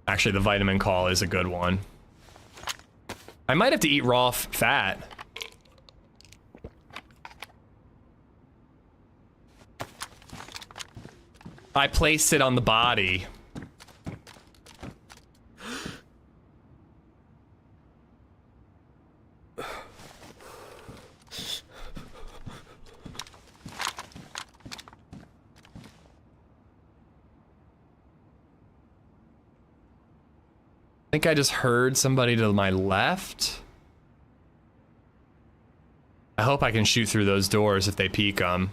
Actually, the vitamin call is a good one. I might have to eat raw fat. I placed it on the body. I think I just heard somebody to my left. I hope I can shoot through those doors if they peek them.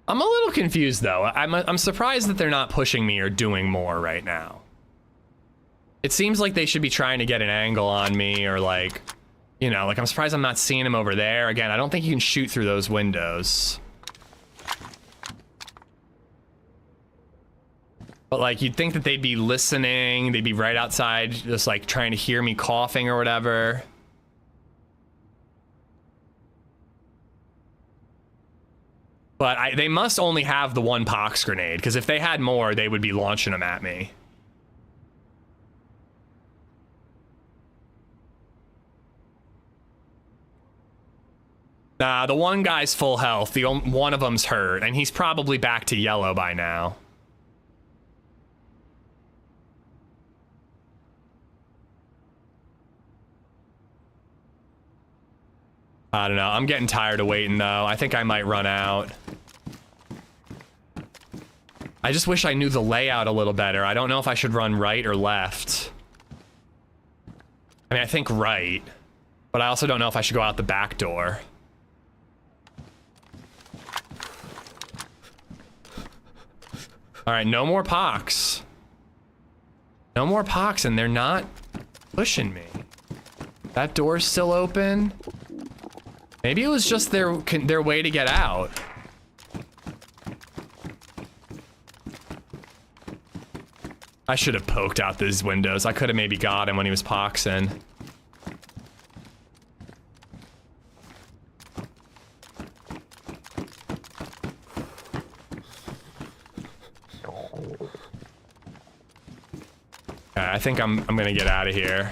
I'm a little confused though. I'm surprised that they're not pushing me or doing more right now. It seems like they should be trying to get an angle on me or like, you know, like I'm surprised I'm not seeing him over there. Again, I don't think you can shoot through those windows. But like you'd think that they'd be listening, they'd be right outside just like trying to hear me coughing or whatever. But they must only have the one pox grenade, because if they had more, they would be launching them at me. Nah, the one guy's full health. One of them's hurt, and he's probably back to yellow by now. I don't know. I'm getting tired of waiting, though. I think I might run out. I just wish I knew the layout a little better. I don't know if I should run right or left. I mean, I think right. But I also don't know if I should go out the back door. All right, no more pox. No more pox, and they're not pushing me. That door's still open. Maybe it was just their way to get out. I should have poked out these windows. I could have maybe got him when he was poxing. I think I'm gonna get out of here.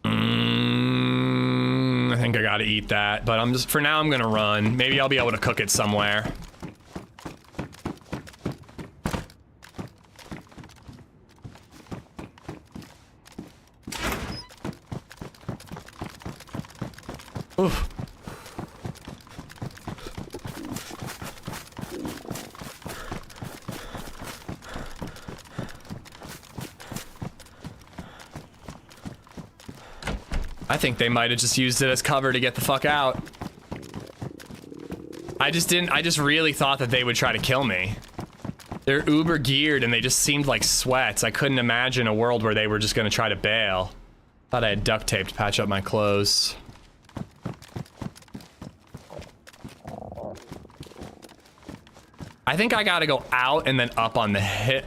I think I gotta eat that, but for now I'm gonna run. Maybe I'll be able to cook it somewhere. Oof. I think they might have just used it as cover to get the fuck out. I just really thought that they would try to kill me. They're uber geared and they just seemed like sweats. I couldn't imagine a world where they were just gonna try to bail. Thought I had duct tape to patch up my clothes. I think I gotta go out and then up on the hip.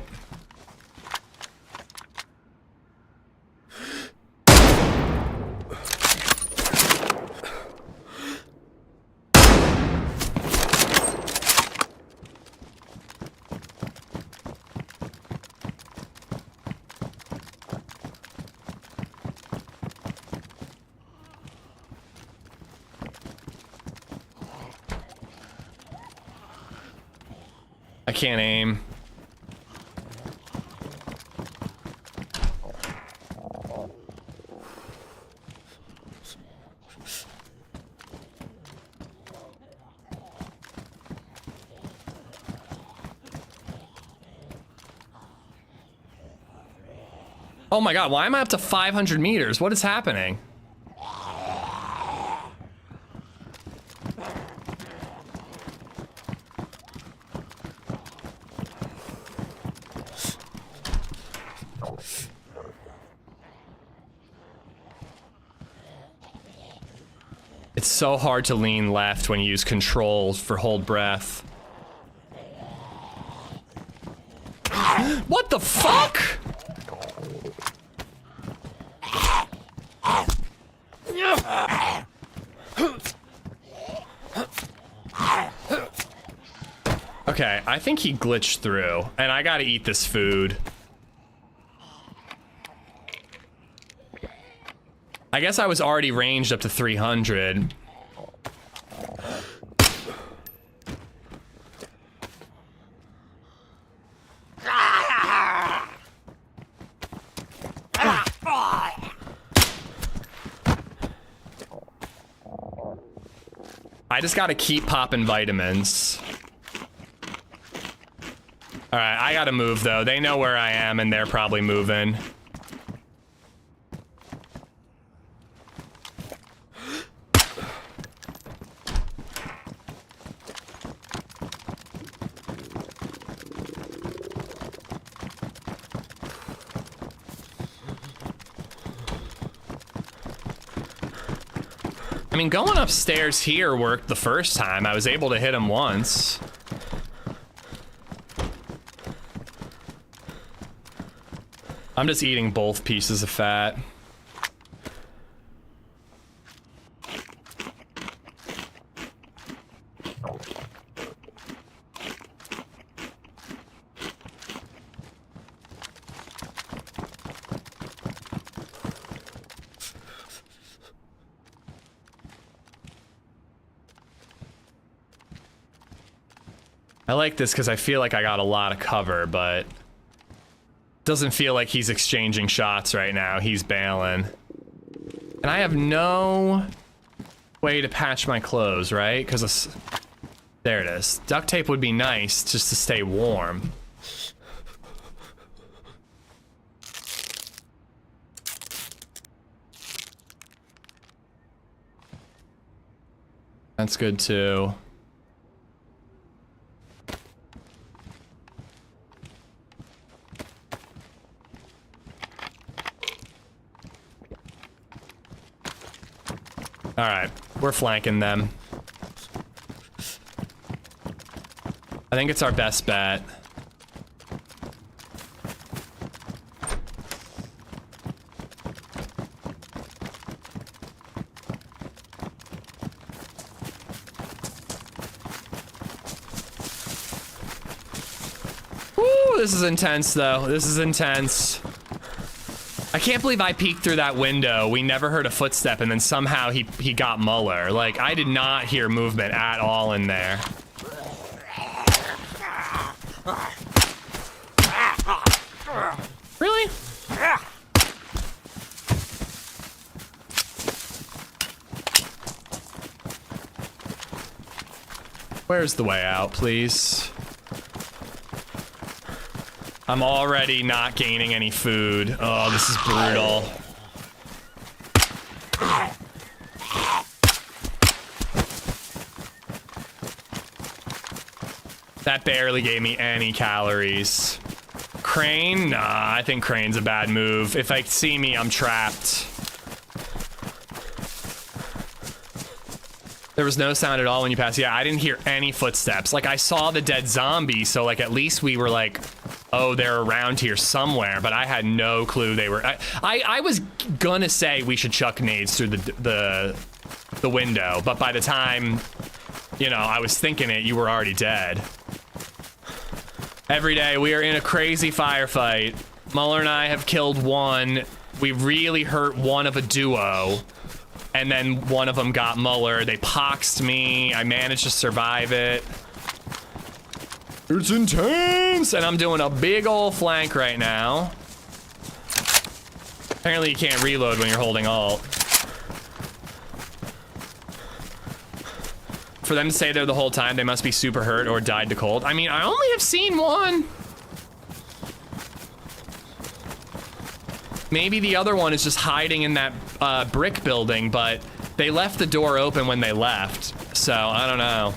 I can't aim. Oh my god, why am I up to 500 meters? What is happening? It's so hard to lean left when you use controls for hold breath. What the fuck? Okay, I think he glitched through, and I gotta eat this food. I guess I was already ranged up to 300. I just gotta keep popping vitamins. Alright, I gotta move though. They know where I am and they're probably moving. I mean, going upstairs here worked the first time. I was able to hit him once. I'm just eating both pieces of fat. I like this because I feel like I got a lot of cover, but doesn't feel like he's exchanging shots right now. He's bailing. And I have no way to patch my clothes, right? Because there it is. Duct tape would be nice just to stay warm. That's good too. All right, we're flanking them. I think it's our best bet. Woo, this is intense though. This is intense. I can't believe I peeked through that window. We never heard a footstep, and then somehow he got Muller. Like, I did not hear movement at all in there. Really? Where's the way out, please? I'm already not gaining any food. Oh, this is brutal. That barely gave me any calories. Crane? Nah, I think Crane's a bad move. If they see me, I'm trapped. There was no sound at all when you passed. Yeah, I didn't hear any footsteps. Like, I saw the dead zombie, so like at least we were like, oh, they're around here somewhere, but I had no clue they were. I was gonna say we should chuck nades through the window, but by the time, you know, I was thinking it, you were already dead. Every day we are in a crazy firefight. Muller and I have killed one. We really hurt one of a duo, and then one of them got Muller. They poxed me. I managed to survive it. It's intense, and I'm doing a big ol' flank right now. Apparently you can't reload when you're holding alt. For them to stay there the whole time, they must be super hurt or died to cold. I mean, I only have seen one. Maybe the other one is just hiding in that brick building, but they left the door open when they left, so I don't know.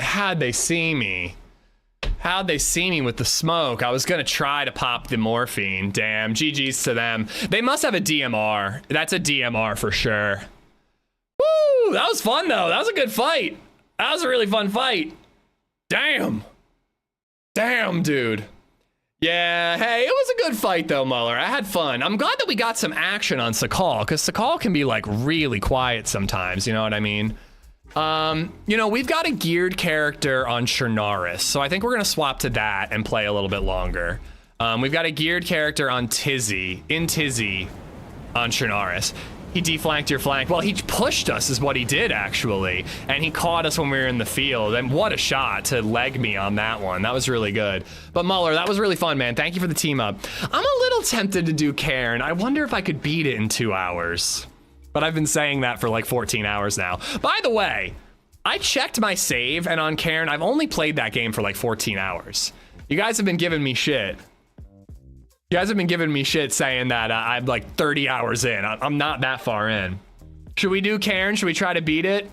How'd they see me? How'd they see me with the smoke? I was gonna try to pop the morphine. Damn, GG's to them. They must have a DMR. That's a DMR for sure. Woo, that was fun though. That was a good fight. That was a really fun fight. Damn. Damn, dude. Yeah, hey, it was a good fight though, Muller. I had fun. I'm glad that we got some action on Sakhal, because Sakhal can be like really quiet sometimes, you know what I mean? You know, we've got a geared character on Chernaris, so I think we're gonna swap to that and play a little bit longer. We've got a geared character on Tizzy on Chernaris. He deflanked your flank. Well, he pushed us is what he did, actually. And he caught us when we were in the field. And what a shot to leg me on that one. That was really good. But Muller, that was really fun, man. Thank you for the team up. I'm a little tempted to do Cairn. I wonder if I could beat it in 2 hours. But I've been saying that for like 14 hours now. By the way, I checked my save, and on Cairn, I've only played that game for like 14 hours. You guys have been giving me shit. You guys have been giving me shit saying that I'm like 30 hours in. I'm not that far in. Should we do Cairn? Should we try to beat it?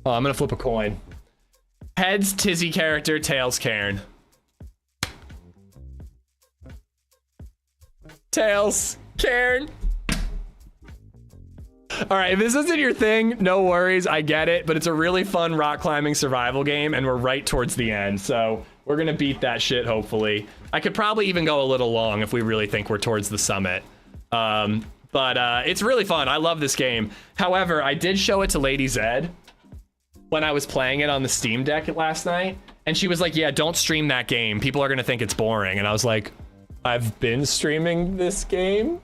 Oh, I'm gonna flip a coin. Heads, Tizzy character, tails, Cairn. Tails, Cairn. All right, if this isn't your thing, no worries, I get it, but it's a really fun rock climbing survival game, and we're right towards the end, so we're gonna beat that shit, hopefully. I could probably even go a little long if we really think we're towards the summit. But it's really fun. I love this game. However, I did show it to LadyZed when I was playing it on the Steam Deck last night, and she was like, yeah, don't stream that game. People are gonna think it's boring. And I was like, I've been streaming this game.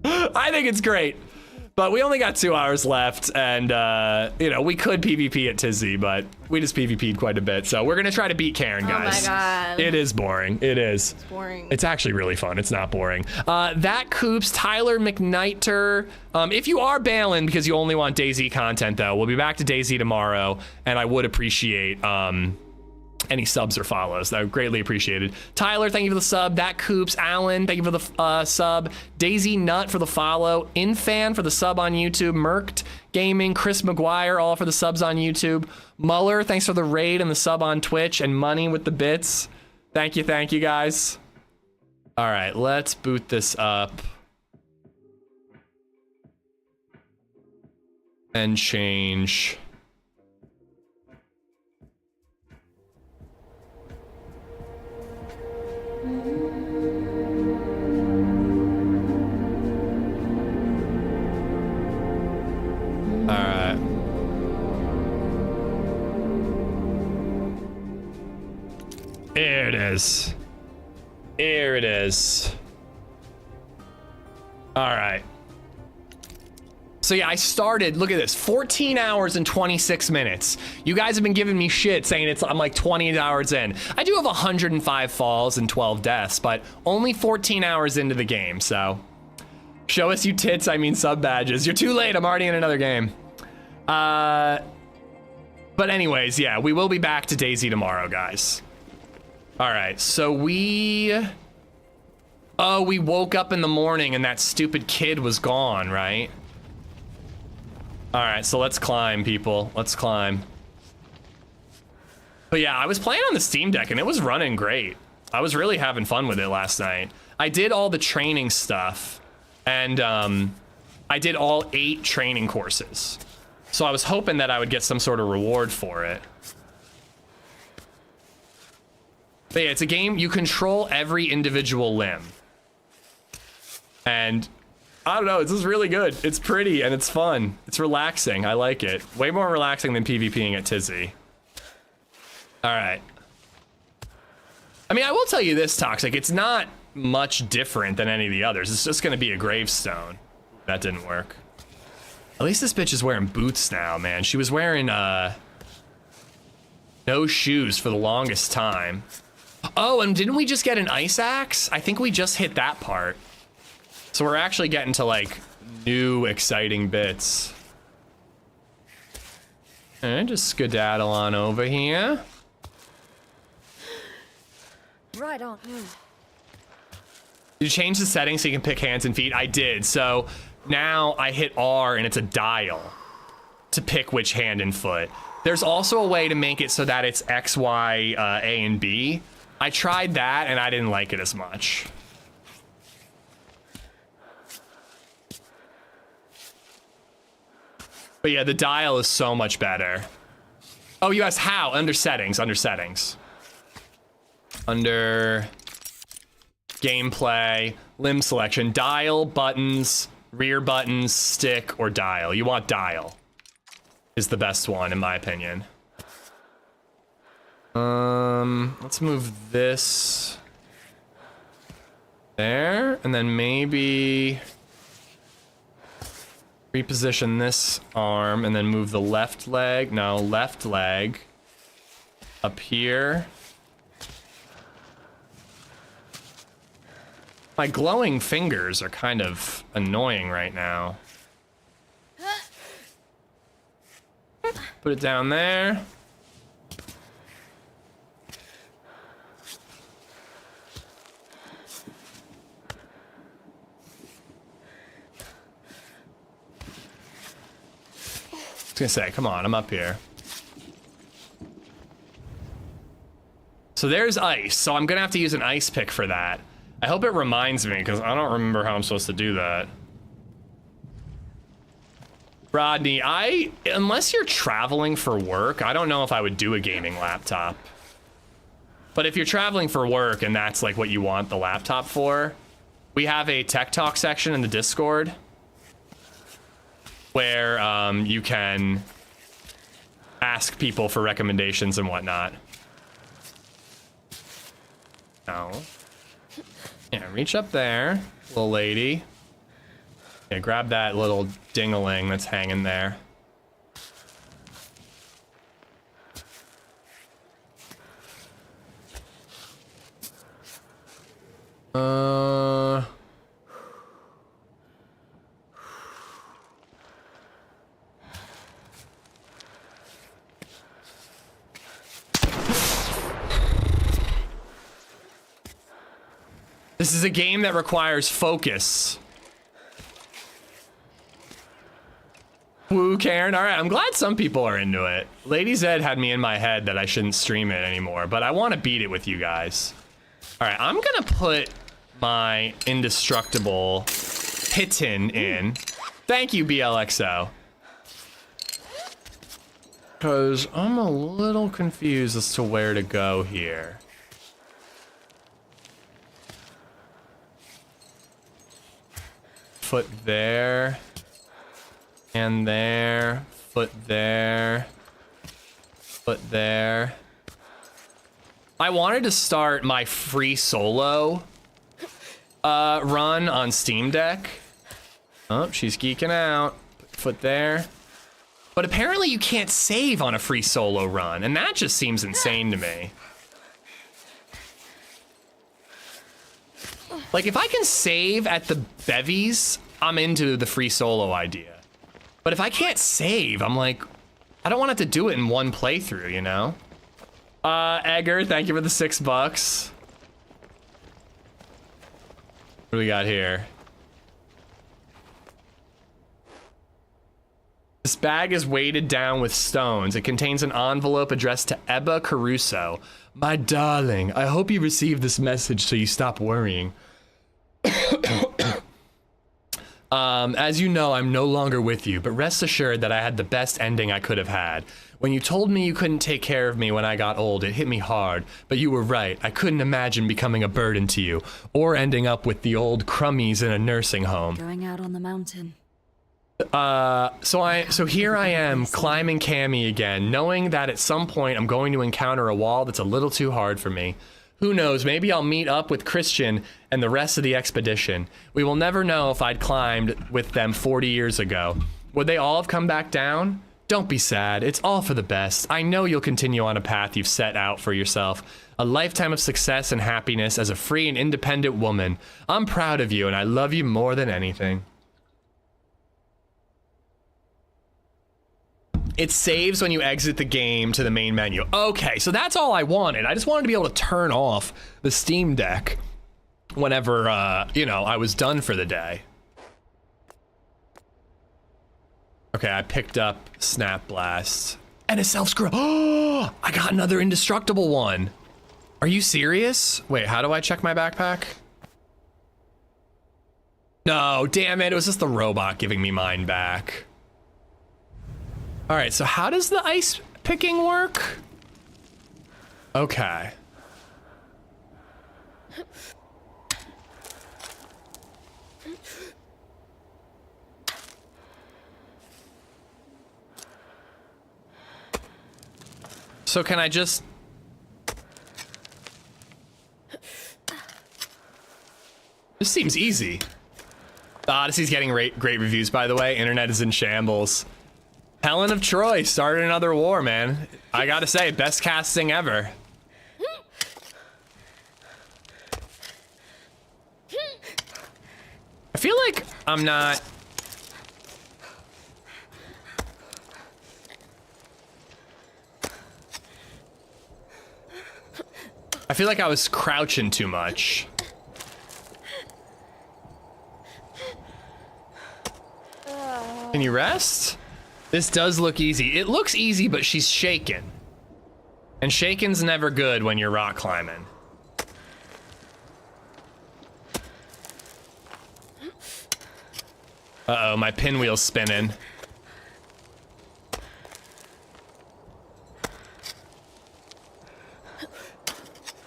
I think it's great. But we only got 2 hours left, and, you know, we could PvP at Tizzy, but we just PvP'd quite a bit. So we're going to try to beat Karen, guys. Oh my god. It is boring. It is. It's boring. It's actually really fun. It's not boring. That Coops, Tyler McKnighter. If you are bailing because you only want DayZ content, though, we'll be back to DayZ tomorrow, and I would appreciate any subs or follows. That would greatly appreciated. Tyler, thank you for the sub. That Coops, Alan, thank you for the sub. DayZ Nut for the follow. Infan for the sub on YouTube. Merked Gaming, Chris McGuire, all for the subs on YouTube. Muller, thanks for the raid and the sub on Twitch, and Money with the bits. Thank you guys. All right, let's boot this up and change. All right. Here it is. Here it is. All right. So yeah, I started, look at this, 14 hours and 26 minutes. You guys have been giving me shit saying I'm like 20 hours in. I do have 105 falls and 12 deaths, but only 14 hours into the game, so. Show us you tits, I mean sub badges. You're too late, I'm already in another game. But anyways, yeah, we will be back to DayZ tomorrow, guys. All right, so we woke up in the morning and that stupid kid was gone, right? All right, so let's climb, people. Let's climb. But yeah, I was playing on the Steam Deck and it was running great. I was really having fun with it last night. I did all the training stuff and I did all 8 training courses. So I was hoping that I would get some sort of reward for it. But yeah, it's a game, you control every individual limb. And I don't know, this is really good. It's pretty and it's fun. It's relaxing, I like it. Way more relaxing than PvPing at Tizzy. All right. I mean, I will tell you this, Toxic, it's not much different than any of the others. It's just gonna be a gravestone. That didn't work. At least this bitch is wearing boots now, man. She was wearing no shoes for the longest time. Oh, and didn't we just get an ice axe? I think we just hit that part. So we're actually getting to like new exciting bits. And just skedaddle on over here. Right on. Did you change the settings so you can pick hands and feet? I did. So now I hit R and it's a dial to pick which hand and foot. There's also a way to make it so that it's X, Y, A, and B. I tried that and I didn't like it as much. But yeah, the dial is so much better. Oh, you asked how? Under settings, under settings. Under gameplay, limb selection, dial, buttons, rear buttons, stick, or dial. You want dial is the best one in my opinion. Let's move this there, and then maybe reposition this arm, and then move the left leg, no, left leg up here. My glowing fingers are kind of annoying right now. Put it down there. I was gonna say, come on, I'm up here. So there's ice, so I'm gonna have to use an ice pick for that. I hope it reminds me, because I don't remember how I'm supposed to do that. Rodney, unless you're traveling for work, I don't know if I would do a gaming laptop. But if you're traveling for work and that's like what you want the laptop for, we have a tech talk section in the Discord where you can ask people for recommendations and whatnot. No. Yeah, reach up there, little lady. Okay, grab that little ding-a-ling that's hanging there. This is a game that requires focus. Woo, Karen. All right, I'm glad some people are into it. LadyZed had me in my head that I shouldn't stream it anymore, but I want to beat it with you guys. All right, I'm gonna put my indestructible Piton in. Thank you, BLXO. Because I'm a little confused as to where to go here. Foot there. And there. Foot there. Foot there. I wanted to start my free solo run on Steam Deck. Oh, she's geeking out. Foot there. But apparently you can't save on a free solo run, and that just seems insane to me. Like, if I can save at the bevies, I'm into the free solo idea. But if I can't save, I'm like, I don't want to have to do it in one playthrough, you know? Edgar, thank you for the $6. What do we got here? This bag is weighted down with stones. It contains an envelope addressed to Ebba Caruso. My darling, I hope you receive this message so you stop worrying. As you know, I'm no longer with you, but rest assured that I had the best ending I could have had. When you told me you couldn't take care of me when I got old, it hit me hard, but you were right. I couldn't imagine becoming a burden to you, or ending up with the old crummies in a nursing home. Going out on the mountain. So here I am, climbing Cammy again, knowing that at some point I'm going to encounter a wall that's a little too hard for me. Who knows, maybe I'll meet up with Christian and the rest of the expedition. We will never know if I'd climbed with them 40 years ago. Would they all have come back down? Don't be sad, it's all for the best. I know you'll continue on a path you've set out for yourself. A lifetime of success and happiness as a free and independent woman. I'm proud of you and I love you more than anything. It saves when you exit the game to the main menu. Okay, so that's all I wanted. I just wanted to be able to turn off the Steam Deck whenever, you know, I was done for the day. Okay, I picked up Snap Blast. And a self-screw. Oh, I got another indestructible one. Are you serious? Wait, how do I check my backpack? No, damn it. It was just the robot giving me mine back. All right, so how does the ice picking work? Okay. So can I just... This seems easy. The Odyssey's getting great reviews, by the way. Internet is in shambles. Helen of Troy started another war, man. I gotta say, best casting ever. I feel like I'm not... I feel like I was crouching too much. Can you rest? This does look easy. It looks easy, but she's shaking. And shaking's never good when you're rock climbing. Uh-oh, my pinwheel's spinning.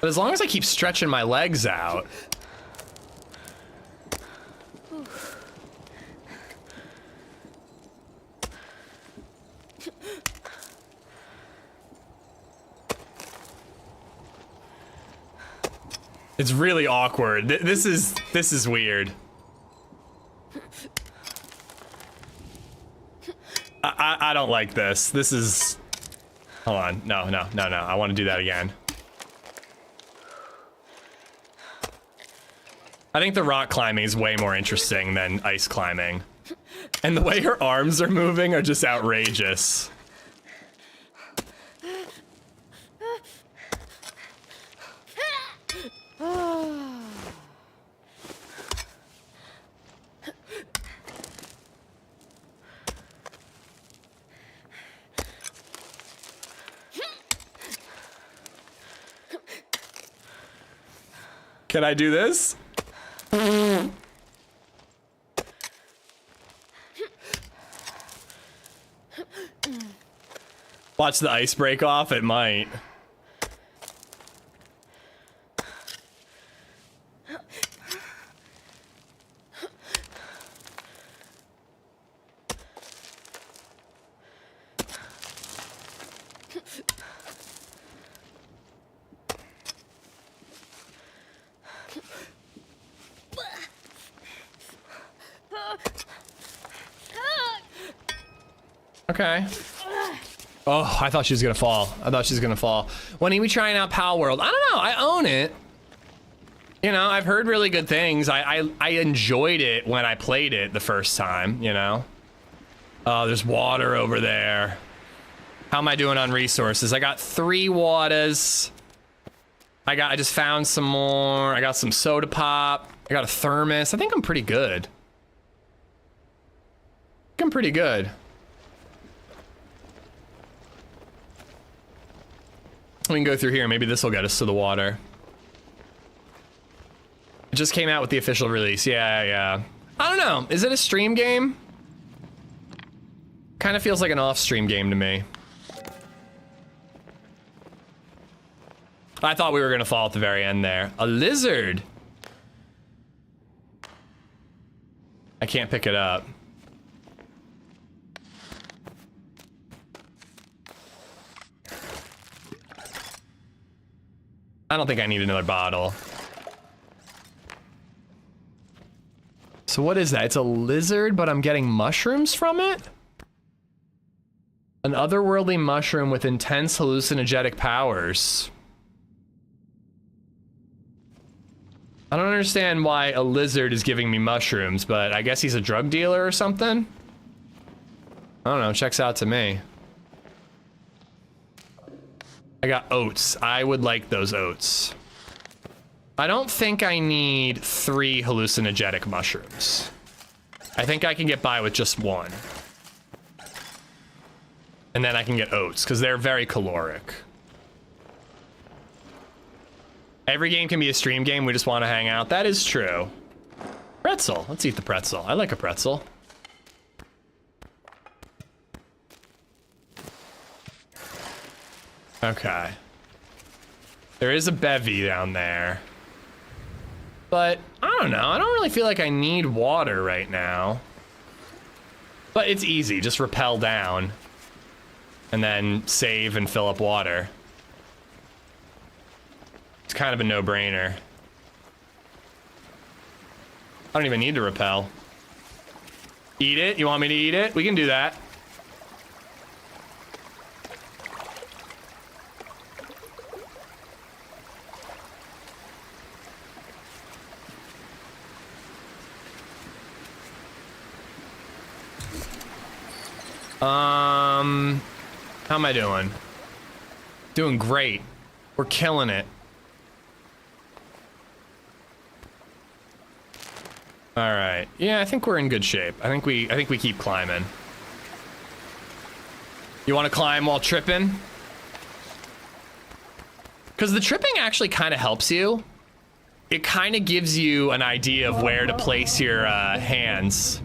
But as long as I keep stretching my legs out. It's really awkward. This is weird. I don't like this. This is... Hold on. No. I want to do that again. I think the rock climbing is way more interesting than ice climbing. And the way her arms are moving are just outrageous. Can I do this? Watch the ice break off, it might. Okay. Oh, I thought she was gonna fall. When are we trying out Pal World? I don't know. I own it. You know, I've heard really good things. I enjoyed it when I played it the first time, you know? Oh, there's water over there. How am I doing on resources? I got 3 waters. I just found some more. I got some soda pop. I got a thermos. I think I'm pretty good. We can go through here. Maybe this will get us to the water. It just came out with the official release. Yeah. I don't know. Is it a stream game? Kind of feels like an off-stream game to me. I thought we were going to fall at the very end there. A lizard. I can't pick it up. I don't think I need another bottle. So what is that? It's a lizard, but I'm getting mushrooms from it? An otherworldly mushroom with intense hallucinogenic powers. I don't understand why a lizard is giving me mushrooms, but I guess he's a drug dealer or something? I don't know, checks out to me. I got oats. I would like those oats. I don't think I need 3 hallucinogenic mushrooms. I think I can get by with just 1. And then I can get oats, because they're very caloric. Every game can be a stream game, we just want to hang out. That is true. Pretzel. Let's eat the pretzel. I like a pretzel. Okay. There is a bevy down there. But, I don't know. I don't really feel like I need water right now. But it's easy. Just rappel down. And then save and fill up water. It's kind of a no-brainer. I don't even need to rappel. Eat it? You want me to eat it? We can do that. How am I doing? Doing great. We're killing it. All right. Yeah, I think we're in good shape. I think we keep climbing. You want to climb while tripping? Because the tripping actually kind of helps you. It kind of gives you an idea of where to place your hands.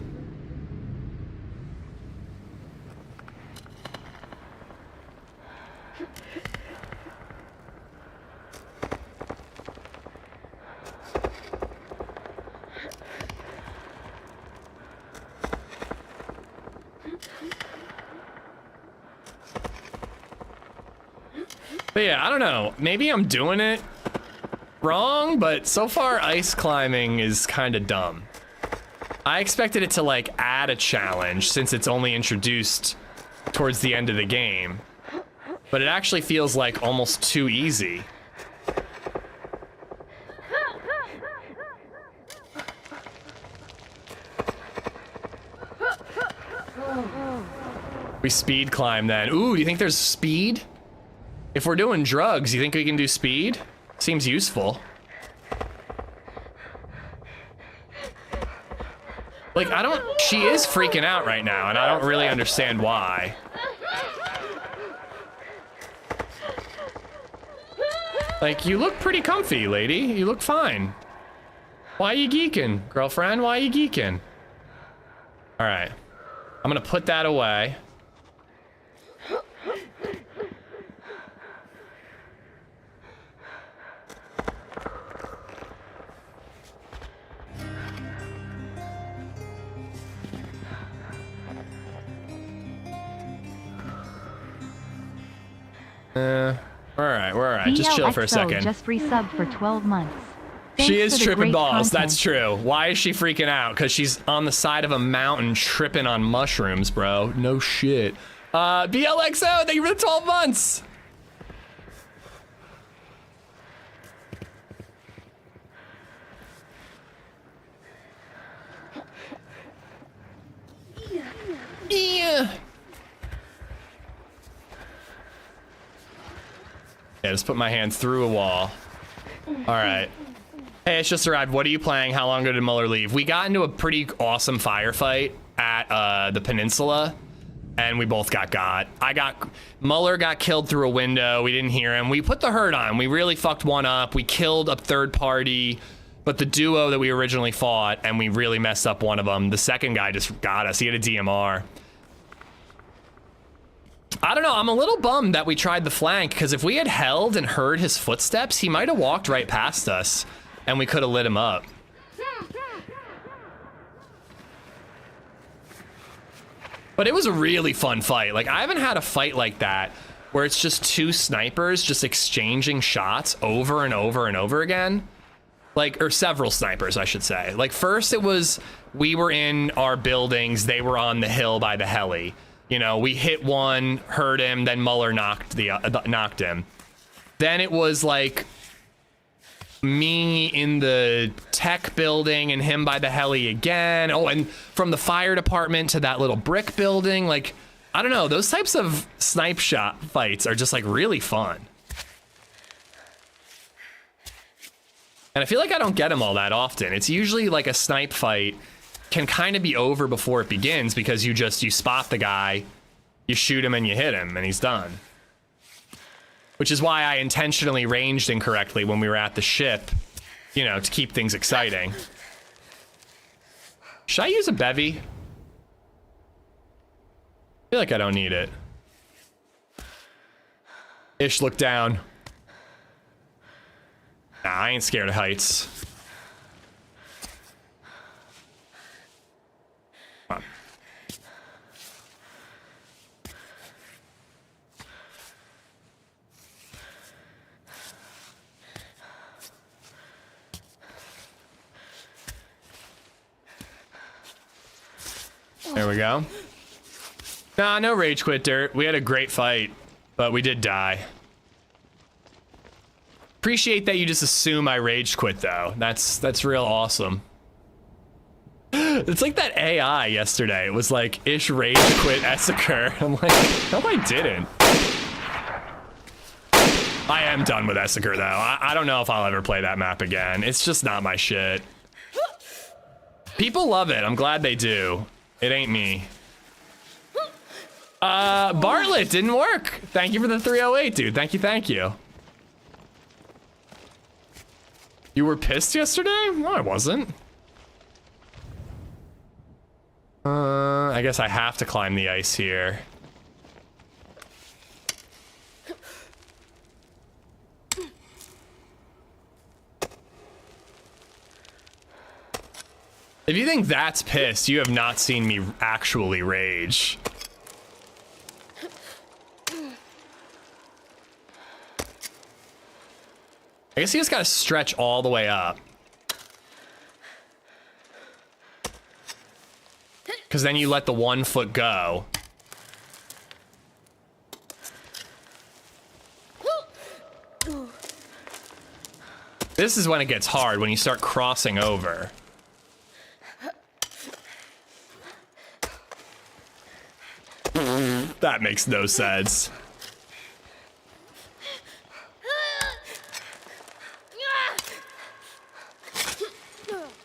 But yeah, I don't know. Maybe I'm doing it wrong, but so far ice climbing is kind of dumb. I expected it to like add a challenge since it's only introduced towards the end of the game. But it actually feels like almost too easy. We speed climb then. Ooh, do you think there's speed? If we're doing drugs, you think we can do speed? Seems useful. Like, she is freaking out right now, and I don't really understand why. Like, you look pretty comfy, lady. You look fine. Why are you geeking, girlfriend? Why are you geeking? All right. I'm gonna put that away. We're all right. Just chill for a second. Just resubbed for 12 months. Thanks she is for the tripping great balls. content. That's true. Why is she freaking out? Because she's on the side of a mountain tripping on mushrooms, bro. No shit. BLXO, thank you for the 12 months. Yeah. Yeah, just put my hand through a wall. All right. Hey, it's just arrived. What are you playing? How long ago did Muller leave? We got into a pretty awesome firefight at the peninsula, and we both got. Muller got killed through a window. We didn't hear him. We put the hurt on. We really fucked one up. We killed a third party, but the duo that we originally fought, and we really messed up one of them. The second guy just got us. He had a DMR. I don't know, I'm a little bummed that we tried the flank, because if we had held and heard his footsteps, he might have walked right past us, and we could have lit him up. But it was a really fun fight. Like, I haven't had a fight like that, where it's just two snipers just exchanging shots over and over and over again. Like, or several snipers, I should say. Like, first it was, we were in our buildings, they were on the hill by the heli. You know, we hit one, hurt him, then Muller knocked him. Then it was like me in the tech building and him by the heli again. Oh, and from the fire department to that little brick building. Like, I don't know, those types of snipe shot fights are just like really fun. And I feel like I don't get them all that often. It's usually like a snipe fight can kind of be over before it begins, because you spot the guy, you shoot him and you hit him and he's done. Which is why I intentionally ranged incorrectly when we were at the ship, you know, to keep things exciting. Should I use a bevy? I feel like I don't need it. Ish, look down. Nah, I ain't scared of heights. There we go. Nah, no rage quit, Dirt. We had a great fight, but we did die. Appreciate that you just assume I rage quit, though. That's real awesome. It's like that AI yesterday. It was like, Ish rage quit Essaker. I'm like, no, I didn't. I am done with Essaker, though. I don't know if I'll ever play that map again. It's just not my shit. People love it. I'm glad they do. It ain't me. Bartlett, didn't work. Thank you for the 308, dude. Thank you. You were pissed yesterday? No, I wasn't. I guess I have to climb the ice here. If you think that's pissed, you have not seen me actually rage. I guess you just gotta stretch all the way up. Because then you let the 1 foot go. This is when it gets hard, when you start crossing over. That makes no sense.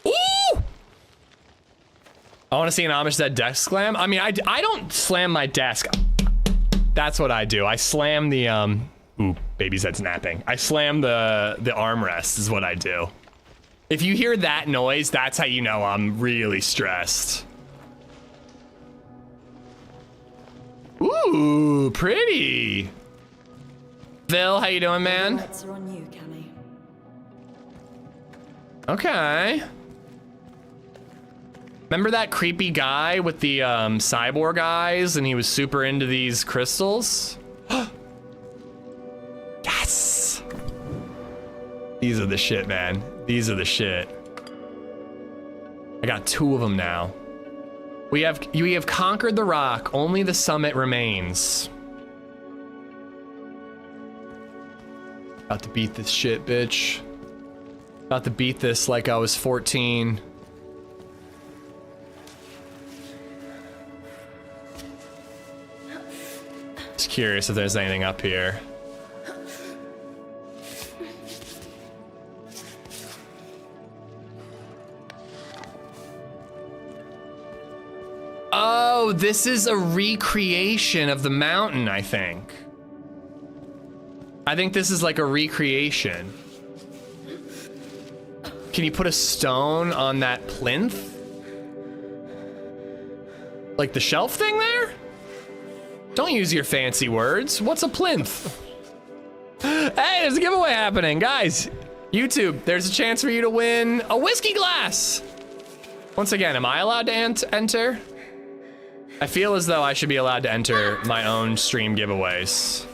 Ooh! I want to see an AmishZed desk slam. I mean, I don't slam my desk. That's what I do. I slam the, ooh, baby Zed's napping. I slam the armrest is what I do. If you hear that noise, that's how you know I'm really stressed. Ooh, pretty. Phil, how you doing, man? Lights are on you, Cammy. Okay. Remember that creepy guy with the cyborg eyes and he was super into these crystals? Yes! These are the shit, man. These are the shit. I got 2 of them now. We have conquered the rock. Only the summit remains. About to beat this shit, bitch. About to beat this like I was 14. Just curious if there's anything up here. Oh, this is a recreation of the mountain, I think. I think this is like a recreation. Can you put a stone on that plinth? Like the shelf thing there? Don't use your fancy words. What's a plinth? Hey, there's a giveaway happening. Guys, YouTube, there's a chance for you to win a whiskey glass. Once again, am I allowed to enter? I feel as though I should be allowed to enter my own stream giveaways.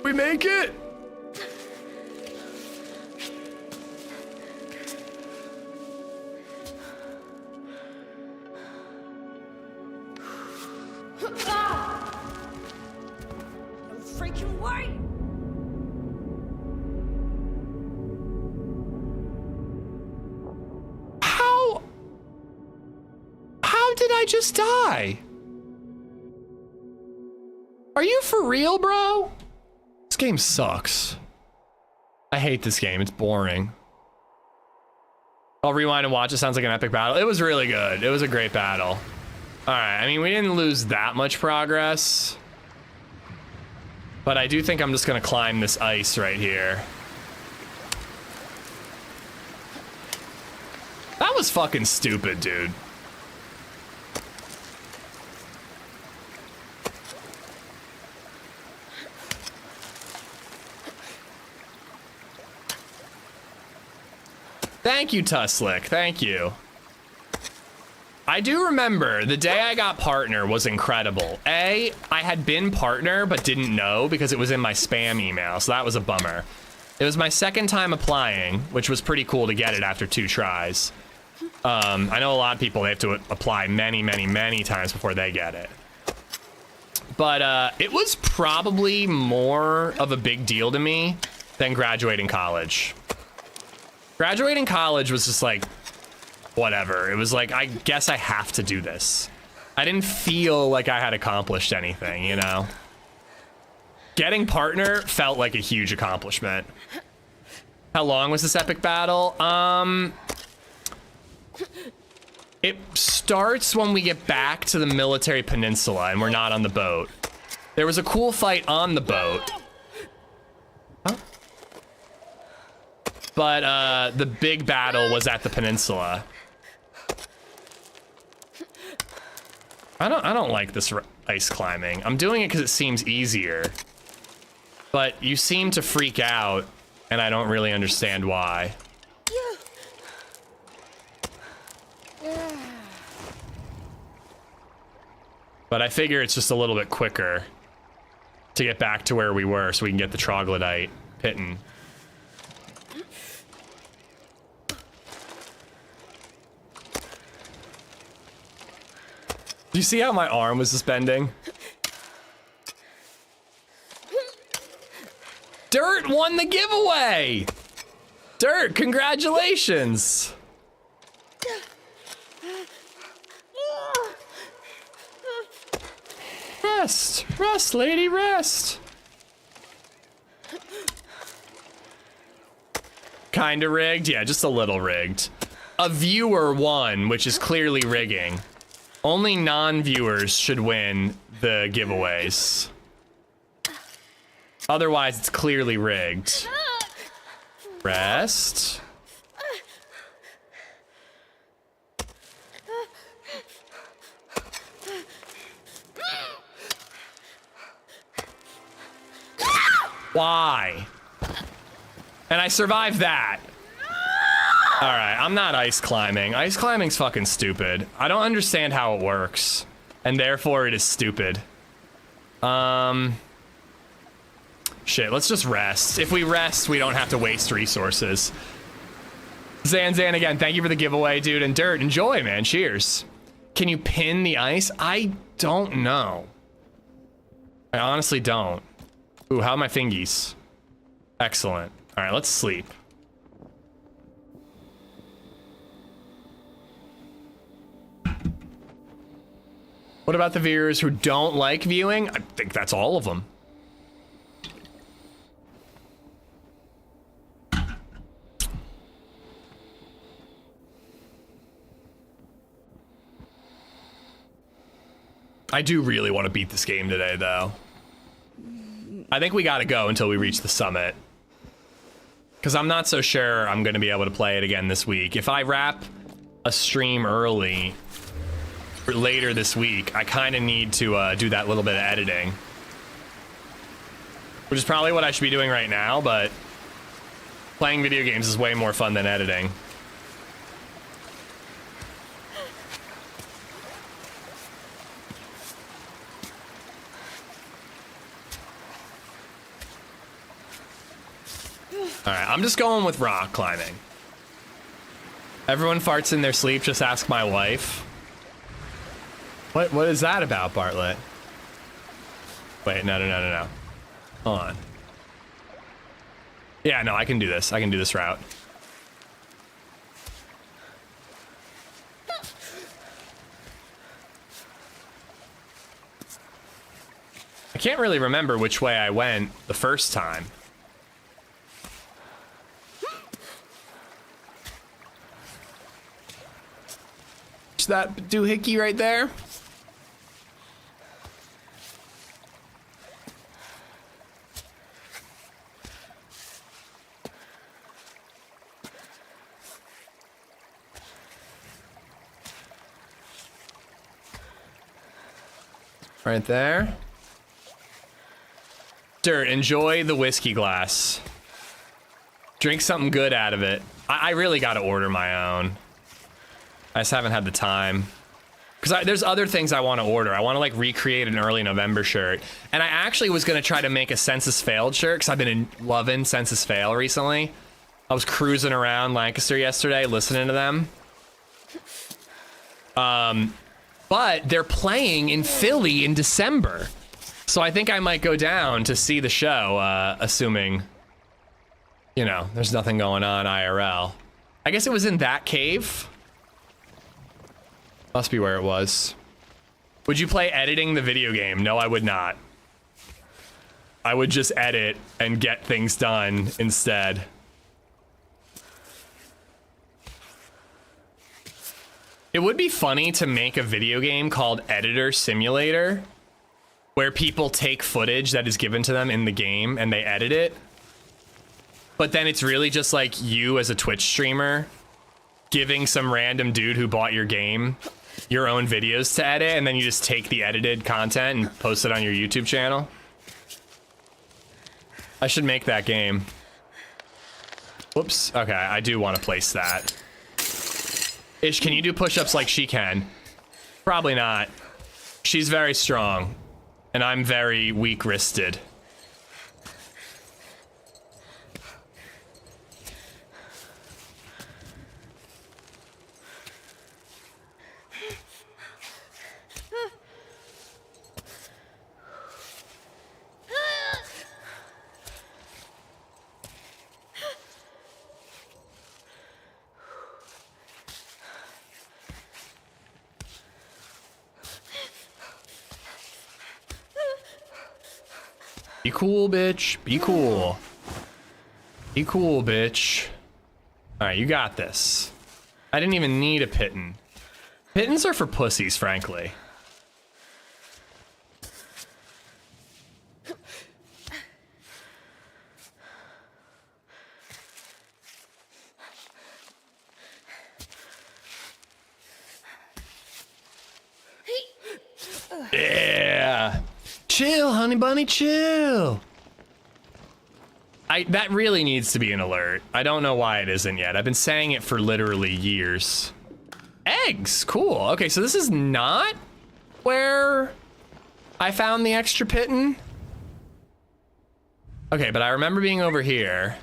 We make it! No freaking way! How did I just die? Are you for real, bro? This game sucks. I hate this game. It's boring. I'll rewind and watch. It sounds like an epic battle. It was really good. It was a great battle. All right. I mean, we didn't lose that much progress. But I do think I'm just going to climb this ice right here. That was fucking stupid, dude. Thank you, Tuslick. Thank you. I do remember the day I got partner was incredible. I had been partner but didn't know because it was in my spam email, so that was a bummer. It was my second time applying, which was pretty cool to get it after 2 tries. I know a lot of people, they have to apply many, many, many times before they get it. But it was probably more of a big deal to me than graduating college. Graduating college was just like, whatever. It was like, I guess I have to do this. I didn't feel like I had accomplished anything, you know? Getting partner felt like a huge accomplishment. How long was this epic battle? It starts when we get back to the military peninsula and we're not on the boat. There was a cool fight on the boat. Huh? But the big battle was at the peninsula. I don't like this ice climbing. I'm doing it because it seems easier. But you seem to freak out, and I don't really understand why. But I figure it's just a little bit quicker to get back to where we were so we can get the troglodyte pitting. Do you see how my arm was suspending? Dirt won the giveaway! Dirt, congratulations. Rest, rest, lady, rest. Kinda rigged? Yeah, just a little rigged. A viewer won, which is clearly rigging. Only non-viewers should win the giveaways. Otherwise, it's clearly rigged. Rest. Why? And I survived that. All right, I'm not ice climbing. Ice climbing's fucking stupid. I don't understand how it works, and therefore it is stupid. Shit, let's just rest. If we rest, we don't have to waste resources. Zan again, thank you for the giveaway, dude. And Dirt, enjoy, man. Cheers. Can you pin the ice? I don't know. I honestly don't. Ooh, how are my fingies? Excellent. All right, let's sleep. What about the viewers who don't like viewing? I think that's all of them. I do really want to beat this game today, though. I think we gotta go until we reach the summit. Because I'm not so sure I'm going to be able to play it again this week. If I wrap a stream early, or later this week, I kind of need to do that little bit of editing. Which is probably what I should be doing right now, but playing video games is way more fun than editing. Alright, I'm just going with rock climbing. Everyone farts in their sleep, just ask my wife. What is that about, Bartlett? Wait, no. Hold on. Yeah, no, I can do this. I can do this route. I can't really remember which way I went the first time. That doohickey right there. Right there. Dirt, enjoy the whiskey glass. Drink something good out of it. I really gotta order my own. I just haven't had the time. Because there's other things I want to order. I want to like recreate an early November shirt. And I actually was going to try to make a Census Failed shirt because I've been loving Census Fail recently. I was cruising around Lancaster yesterday listening to them. But they're playing in Philly in December. So I think I might go down to see the show, assuming, you know, there's nothing going on IRL. I guess it was in that cave. Must be where it was. Would you play editing the video game? No, I would not. I would just edit and get things done instead. It would be funny to make a video game called Editor Simulator, where people take footage that is given to them in the game and they edit it. But then it's really just like you as a Twitch streamer giving some random dude who bought your game your own videos to edit, and then you just take the edited content and post it on your YouTube channel. I should make that game. Whoops. Okay, I do want to place that. Ish, can you do push-ups like she can? Probably not. She's very strong, and I'm very weak-wristed. Be cool, bitch. Be cool. Be cool, bitch. All right, you got this. I didn't even need a pitten. Pittens are for pussies, frankly. Yeah. Chill, honey bunny, chill. That really needs to be an alert. I don't know why it isn't yet. I've been saying it for literally years. Eggs, cool. Okay, so this is not where I found the extra pitten. Okay, but I remember being over here.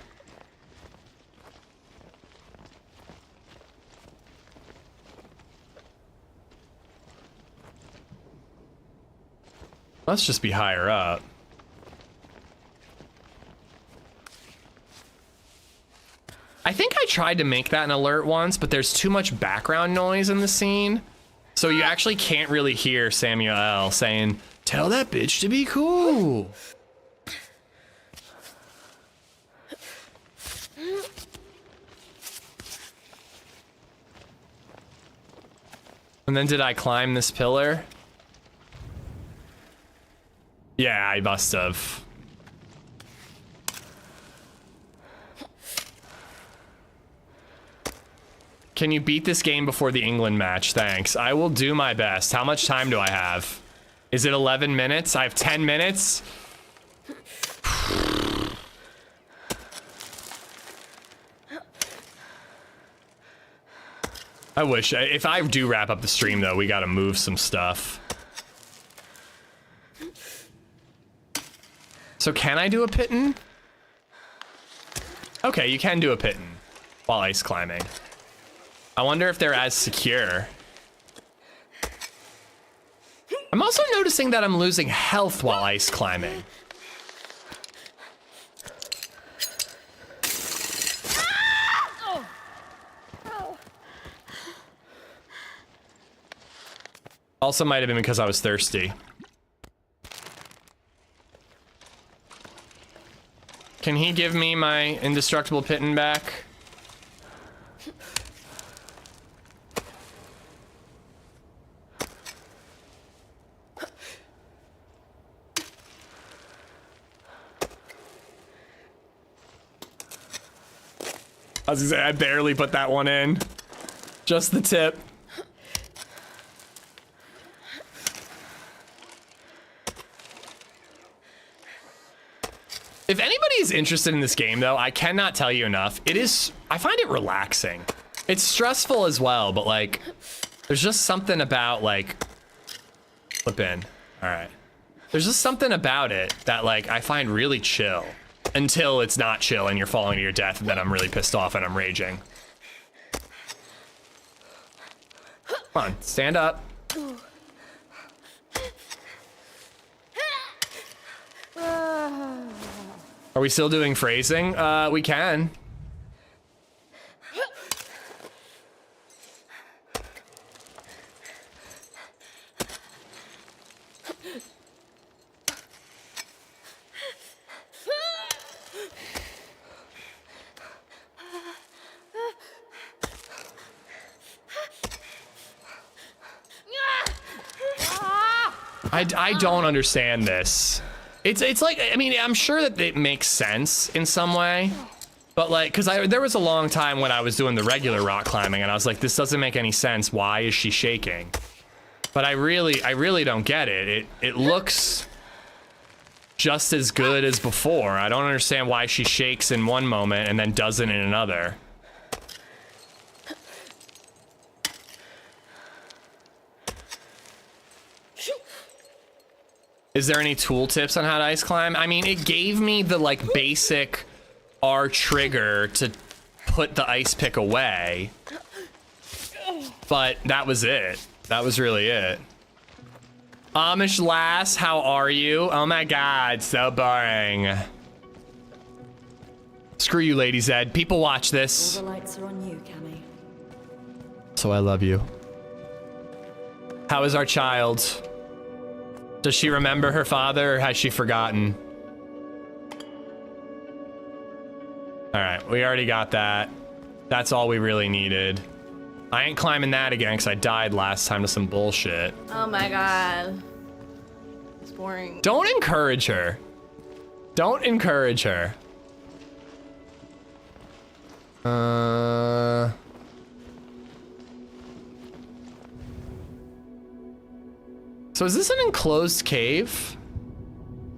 Let's just be higher up. I think I tried to make that an alert once, but there's too much background noise in the scene. So you actually can't really hear Samuel L. saying, "Tell that bitch to be cool." And then did I climb this pillar? Yeah, I must have. Can you beat this game before the England match? Thanks. I will do my best. How much time do I have? Is it 11 minutes? I have 10 minutes? I wish. If I do wrap up the stream, though, we gotta move some stuff. So can I do a pitten? Okay, you can do a pitten while ice climbing. I wonder if they're as secure. I'm also noticing that I'm losing health while ice climbing. Also might have been because I was thirsty. Can he give me my indestructible pitten back? I was gonna say, I barely put that one in. Just the tip. If anybody is interested in this game, though, I cannot tell you enough. I find it relaxing. It's stressful as well, but like, there's just something about like, flip in. All right. There's just something about it that like, I find really chill until it's not chill and you're falling to your death and then I'm really pissed off and I'm raging. Come on, stand up. Are we still doing phrasing? We can. I don't understand this. It's like, I mean, I'm sure that it makes sense in some way, but like, cause there was a long time when I was doing the regular rock climbing and I was like, this doesn't make any sense. Why is she shaking? But I really don't get it. It looks just as good as before. I don't understand why she shakes in one moment and then doesn't in another. Is there any tool tips on how to ice climb? I mean, it gave me the like basic R trigger to put the ice pick away, but that was it. That was really it. Amish lass, how are you? Oh my God, so boring. Screw you, LadyZed. People watch this. All the lights are on you, Cammy. So I love you. How is our child? Does she remember her father or has she forgotten? All right, we already got that. That's all we really needed. I ain't climbing that again because I died last time to some bullshit. Oh my god. It's boring. Don't encourage her. Don't encourage her. So is this an enclosed cave?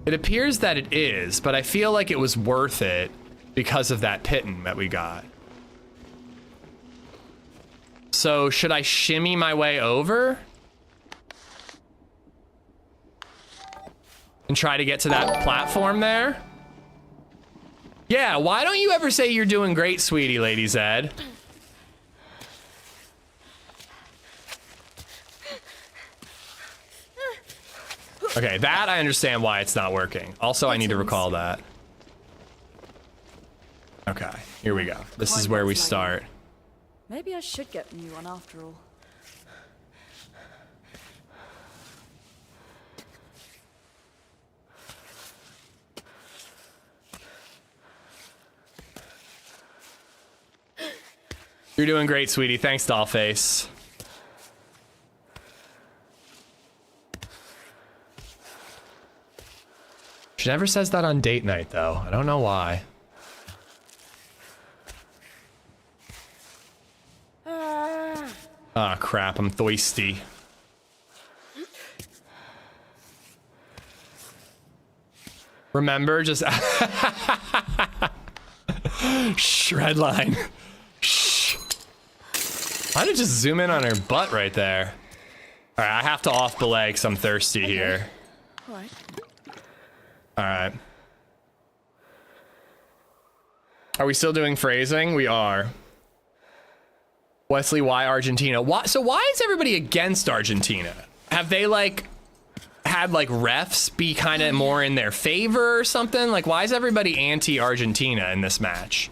It appears that it is, but I feel like it was worth it because of that pitten that we got. So should I shimmy my way over? And try to get to that platform there? Yeah, why don't you ever say you're doing great, sweetie, LadyZed? Okay, that I understand why it's not working. Also, I need to recall that. Okay, here we go. This is where we start. Maybe I should get a new one after all. You're doing great, sweetie. Thanks, Dollface. She never says that on date night, though. I don't know why. Ah, crap. I'm thirsty. Remember, just... Shred line. Shh. Why did it just zoom in on her butt right there? All right, I have to off belay because I'm thirsty here. All right. All right. Are we still doing phrasing? We are. Wesley, why Argentina? Why? So why is everybody against Argentina? Have they like had like refs be kind of more in their favor or something? Like, why is everybody anti-Argentina in this match?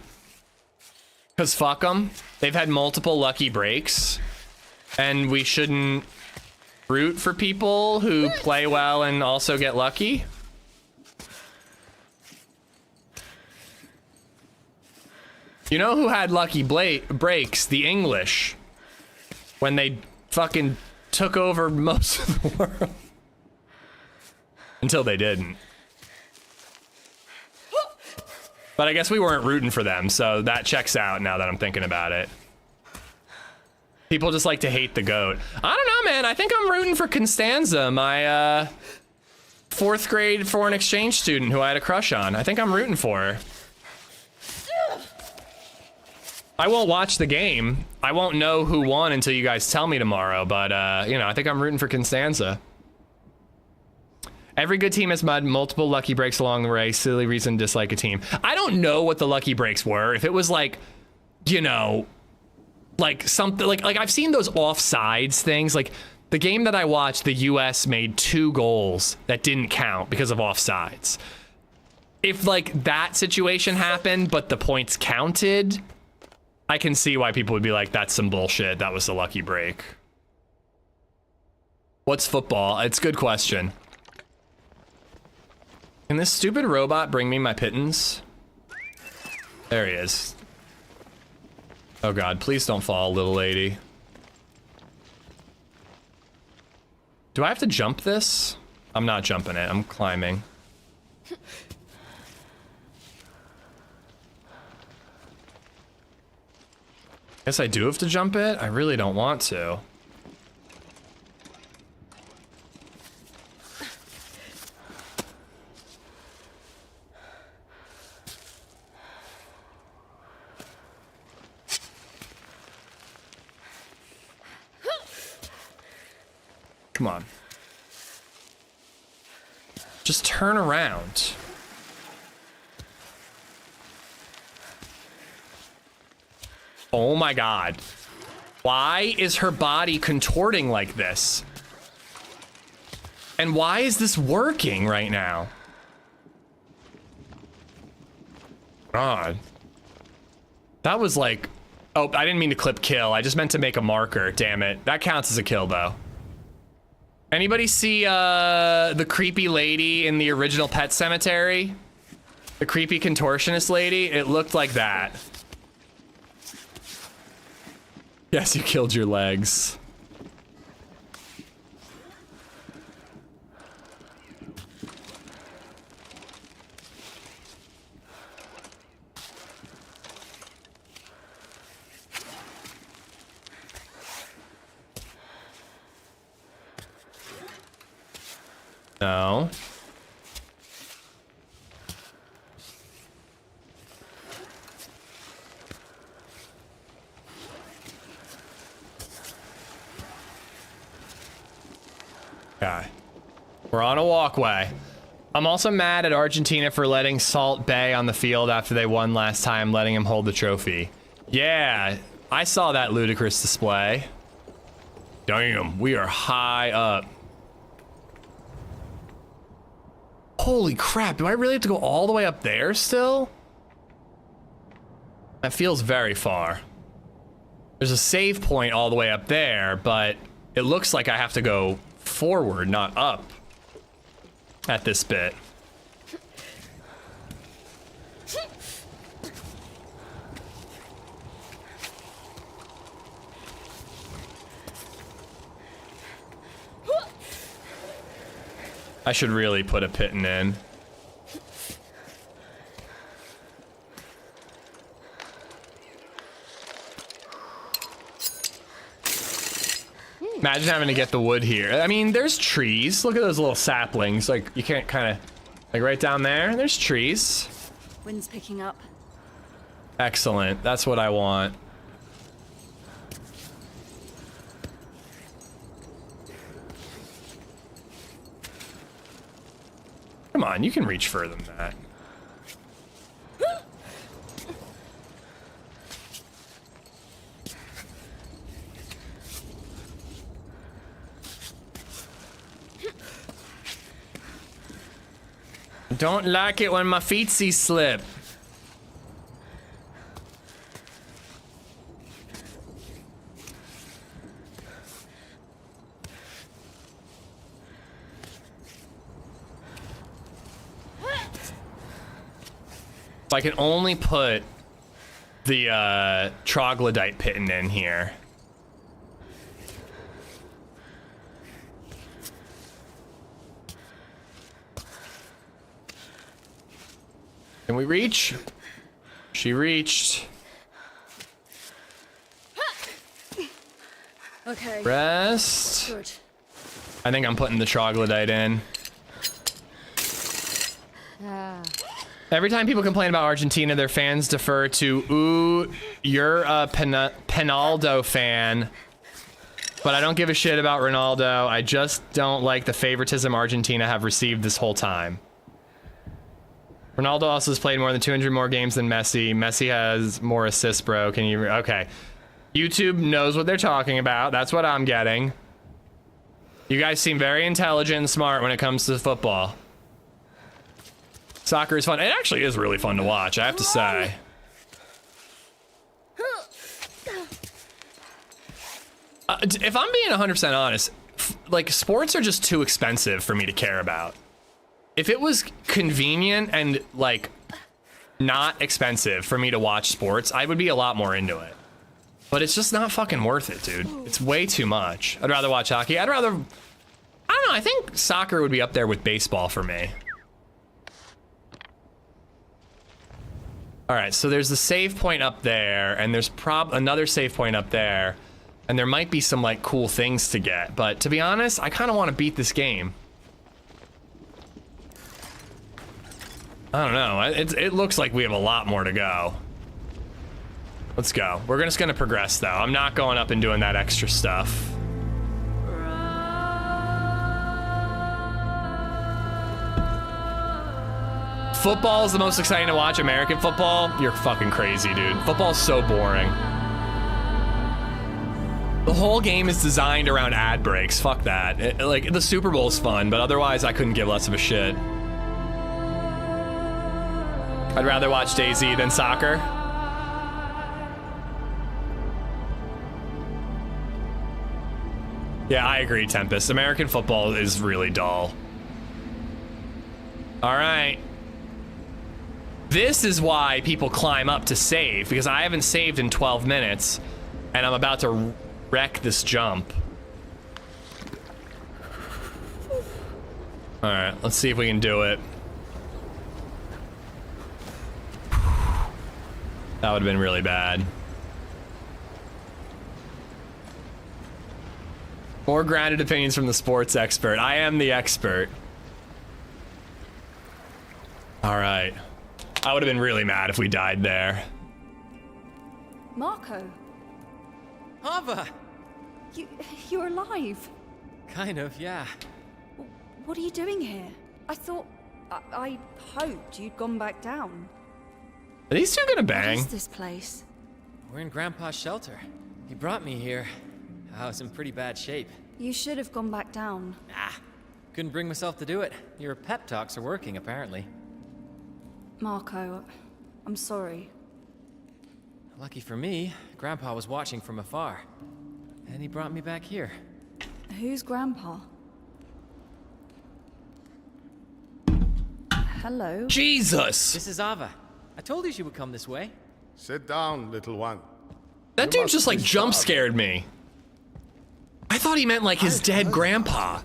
Because fuck them. They've had multiple lucky breaks, and we shouldn't root for people who play well and also get lucky. You know who had lucky breaks? The English. When they fucking took over most of the world. Until they didn't. But I guess we weren't rooting for them, so that checks out now that I'm thinking about it. People just like to hate the GOAT. I don't know, man. I think I'm rooting for Constanza, my 4th grade foreign exchange student who I had a crush on. I think I'm rooting for her. I won't watch the game. I won't know who won until you guys tell me tomorrow, but, you know, I think I'm rooting for Constanza. Every good team has had multiple lucky breaks along the way. Silly reason to dislike a team. I don't know what the lucky breaks were. If it was like, you know, like something, like I've seen those offsides things. Like the game that I watched, the US made 2 goals that didn't count because of offsides. If like that situation happened, but the points counted, I can see why people would be like, that's some bullshit. That was a lucky break. What's football? It's a good question. Can this stupid robot bring me my pittance? There he is. Oh God, please don't fall, little lady. Do I have to jump this? I'm not jumping it, I'm climbing. Guess I do have to jump it? I really don't want to. Come on. Just turn around. Oh my God. Why is her body contorting like this? And why is this working right now? God. That was like... Oh, I didn't mean to clip kill. I just meant to make a marker. Damn it. That counts as a kill, though. Anybody see the creepy lady in the original Pet Cemetery? The creepy contortionist lady, it looked like that. Yes, you killed your legs. No. Okay. We're on a walkway. I'm also mad at Argentina for letting Salt Bay on the field after they won last time, letting him hold the trophy. Yeah, I saw that ludicrous display. Damn, we are high up. Holy crap, do I really have to go all the way up there still? That feels very far. There's a save point all the way up there, but it looks like I have to go forward, not up at this bit. I should really put a pitting in. Imagine having to get the wood here. I mean, there's trees. Look at those little saplings. Like, you can't kind of... Like, right down there, there's trees. Wind's picking up. Excellent. That's what I want. Come on, you can reach further than that. Don't like it when my feetsies slip. If I can only put the troglodyte pitting in here. Can we reach? She reached. Okay. Rest. Good. I think I'm putting the troglodyte in. Every time people complain about Argentina, their fans defer to, ooh, you're a Penaldo fan. But I don't give a shit about Ronaldo. I just don't like the favoritism Argentina have received this whole time. Ronaldo also has played more than 200 more games than Messi. Messi has more assists, bro. Can you... Okay. YouTube knows what they're talking about. That's what I'm getting. You guys seem very intelligent and smart when it comes to football. Soccer is fun. It actually is really fun to watch, I have to say. If I'm being 100% honest, like, sports are just too expensive for me to care about. If it was convenient and, like, not expensive for me to watch sports, I would be a lot more into it. But it's just not fucking worth it, dude. It's way too much. I'd rather watch hockey. I don't know, I think soccer would be up there with baseball for me. All right, so there's the save point up there, and there's another save point up there, and there might be some, like, cool things to get. But to be honest, I kind of want to beat this game. I don't know. It looks like we have a lot more to go. Let's go. We're just gonna progress, though. I'm not going up and doing that extra stuff. Football is the most exciting to watch. American football? You're fucking crazy, dude. Football's so boring. The whole game is designed around ad breaks. Fuck that. Like, the Super Bowl's fun, but otherwise I couldn't give less of a shit. I'd rather watch DayZ than soccer. Yeah, I agree, Tempest. American football is really dull. All right. This is why people climb up to save, because I haven't saved in 12 minutes, and I'm about to wreck this jump. All right, let's see if we can do it. That would have been really bad. More grounded opinions from the sports expert. I am the expert. All right. I would have been really mad if we died there. Marco, Ava! you're alive. Kind of, yeah. What are you doing here? I thought, I hoped you'd gone back down. Are these two gonna What bang? is this place? We're in Grandpa's shelter. He brought me here. I was in pretty bad shape. You should have gone back down. Ah, couldn't bring myself to do it. Your pep talks are working, apparently. Marco, I'm sorry. Lucky for me, Grandpa was watching from afar. And he brought me back here. Who's Grandpa? Hello? Jesus! This is Ava. I told you she would come this way. Sit down, little one. That dude just like jump scared me. I thought he meant like his dead grandpa.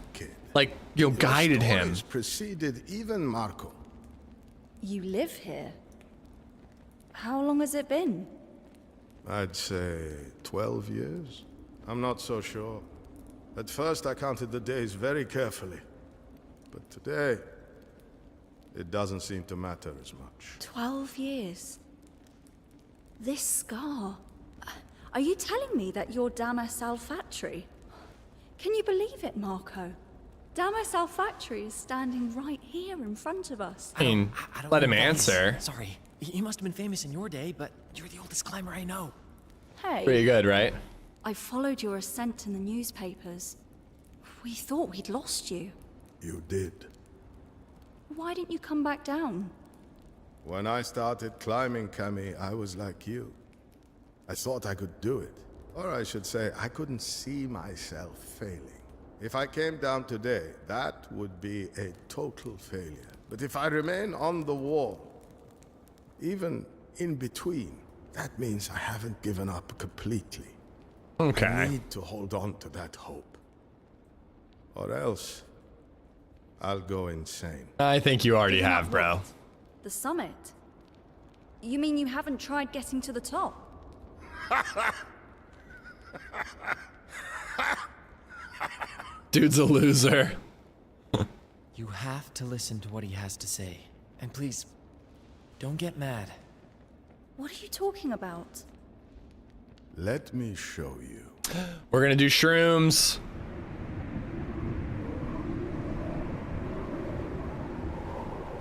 Like, you know, guided him. Preceded even Marco. You live here? How long has it been? I'd say 12 years. I'm not so sure. At first I counted the days very carefully. But today, it doesn't seem to matter as much. 12 years. This scar. Are you telling me that you're Damas Alfatri? Can you believe it, Marco? Damas Alfatri is standing right here in front of us. I mean, I don't let know him who that is. answer. Sorry. You must have been famous in your day, but you're the oldest climber I know. Hey, Pretty good, right? I followed your ascent in the newspapers. We thought we'd lost you. You did. Why didn't you come back down? When I started climbing, Cammy, I was like you. I thought I could do it. Or I should say, I couldn't see myself failing. If I came down today, that would be a total failure. But if I remain on the wall, even in between, that means I haven't given up completely. Okay. I need to hold on to that hope. Or else, I'll go insane. I think you already Giving have, up bro. what? The summit? You mean you haven't tried getting to the top? Dude's a loser. You have to listen to what he has to say. And please, don't get mad. What are you talking about? Let me show you. We're gonna do shrooms.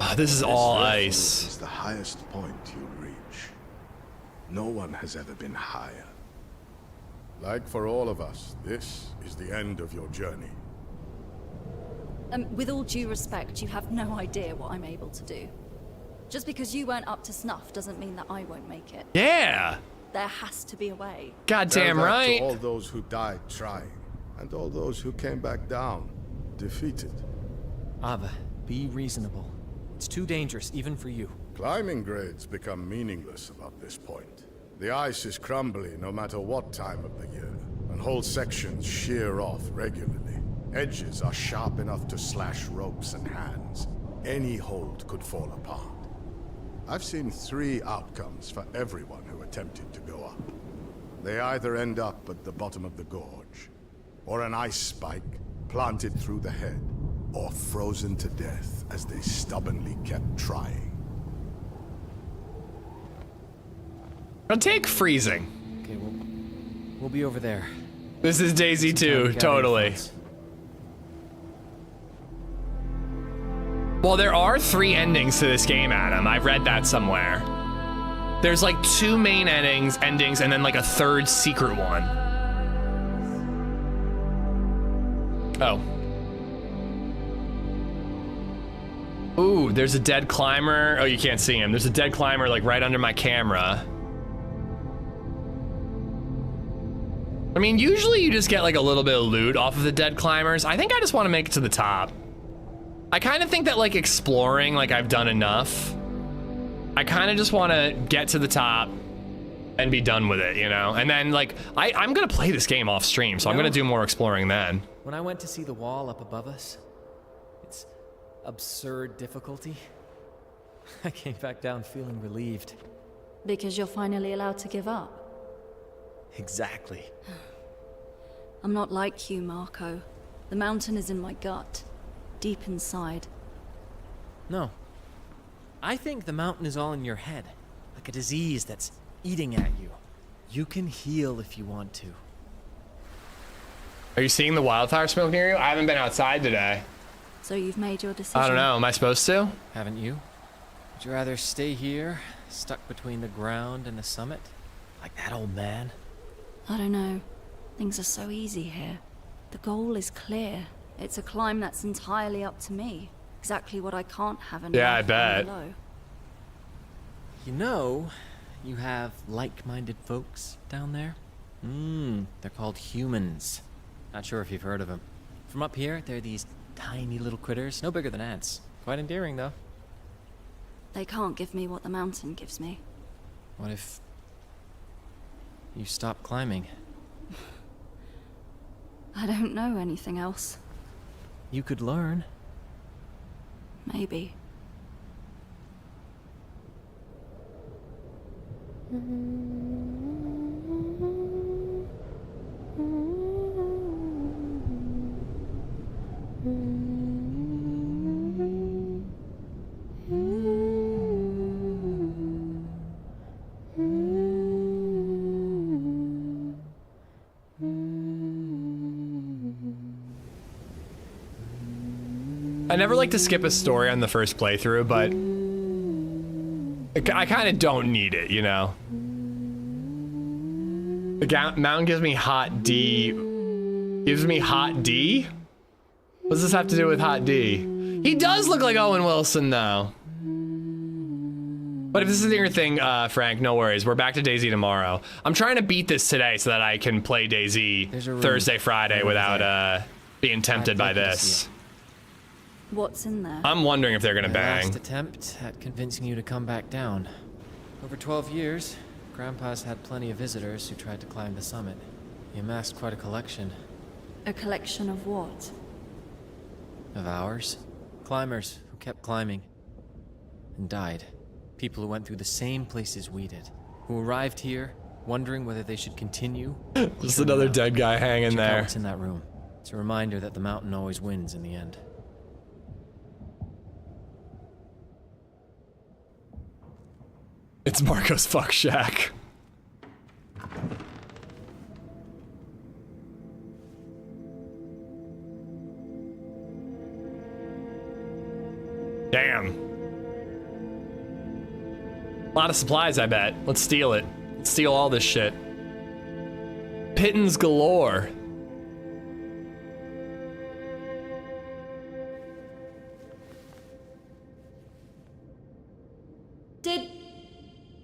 Oh, this is all ice. It's the highest point you'll reach. No one has ever been higher. Like for all of us, this is the end of your journey. With all due respect, you have no idea what I'm able to do. Just because you weren't up to snuff doesn't mean that I won't make it. Yeah. There has to be a way. Goddamn Tell that right. to all those who died trying, and all those who came back down, defeated. Ava, be reasonable. It's too dangerous, even for you. Climbing grades become meaningless about this point. The ice is crumbly no matter what time of the year, and whole sections shear off regularly. Edges are sharp enough to slash ropes and hands. Any hold could fall apart. I've seen 3 outcomes for everyone who attempted to go up. They either end up at the bottom of the gorge, or an ice spike planted through the head, or frozen to death as they stubbornly kept trying. I'll take freezing. Okay, we'll be over there. This is DayZ Time to 2, gather totally. funds. Well, there are 3 endings to this game, Adam. I've read that somewhere. There's like 2 main endings, and then like a 3rd secret one. Oh. Ooh, there's a dead climber. Oh, you can't see him. There's a dead climber like right under my camera. I mean, usually you just get like a little bit of loot off of the dead climbers. I think I just want to make it to the top. I kind of think that like exploring, like I've done enough. I kind of just want to get to the top and be done with it, you know? And then, like, I'm going to play this game off stream, so I'm going to do more exploring then. When I went to see the wall up above us, its absurd difficulty, I came back down feeling relieved. Because you're finally allowed to give up. Exactly. I'm not like you, Marco. The mountain is in my gut, deep inside. No. I think the mountain is all in your head, like a disease that's eating at you. You can heal if you want to. Are you seeing the wildfire smoke near you? I haven't been outside today. So you've made your decision? I don't know. Am I supposed to? Haven't you? Would you rather stay here, stuck between the ground and the summit, like that old man? I don't know. Things are so easy here. The goal is clear. It's a climb that's entirely up to me. Exactly what I can't have in Yeah, I life bet. below. You know, you have like-minded folks down there? They're called humans. Not sure if you've heard of them. From up here, they're these tiny little critters, no bigger than ants. Quite endearing, though. They can't give me what the mountain gives me. What if you stop climbing? I don't know anything else. You could learn. Maybe. I never like to skip a story on the first playthrough, but I kind of don't need it, you know? The mountain gives me hot D. Gives me hot D? What does this have to do with hot D? He does look like Owen Wilson, though. But if this isn't your thing, Frank, no worries. We're back to DayZ tomorrow. I'm trying to beat this today so that I can play DayZ Thursday, Friday without being tempted by this. What's in there? I'm wondering if they're gonna My bang. last attempt at convincing you to come back down. Over 12 years, Grandpa's had plenty of visitors who tried to climb the summit. He amassed quite a collection. A collection of what? Of ours. Climbers who kept climbing and died. People who went through the same places we did. Who arrived here, wondering whether they should continue. Just another dead guy hanging Check out there. what's in that room. It's a reminder that the mountain always wins in the end. It's Marco's fuck shack. Damn. A lot of supplies, I bet. Let's steal it. Let's steal all this shit. Pittons galore.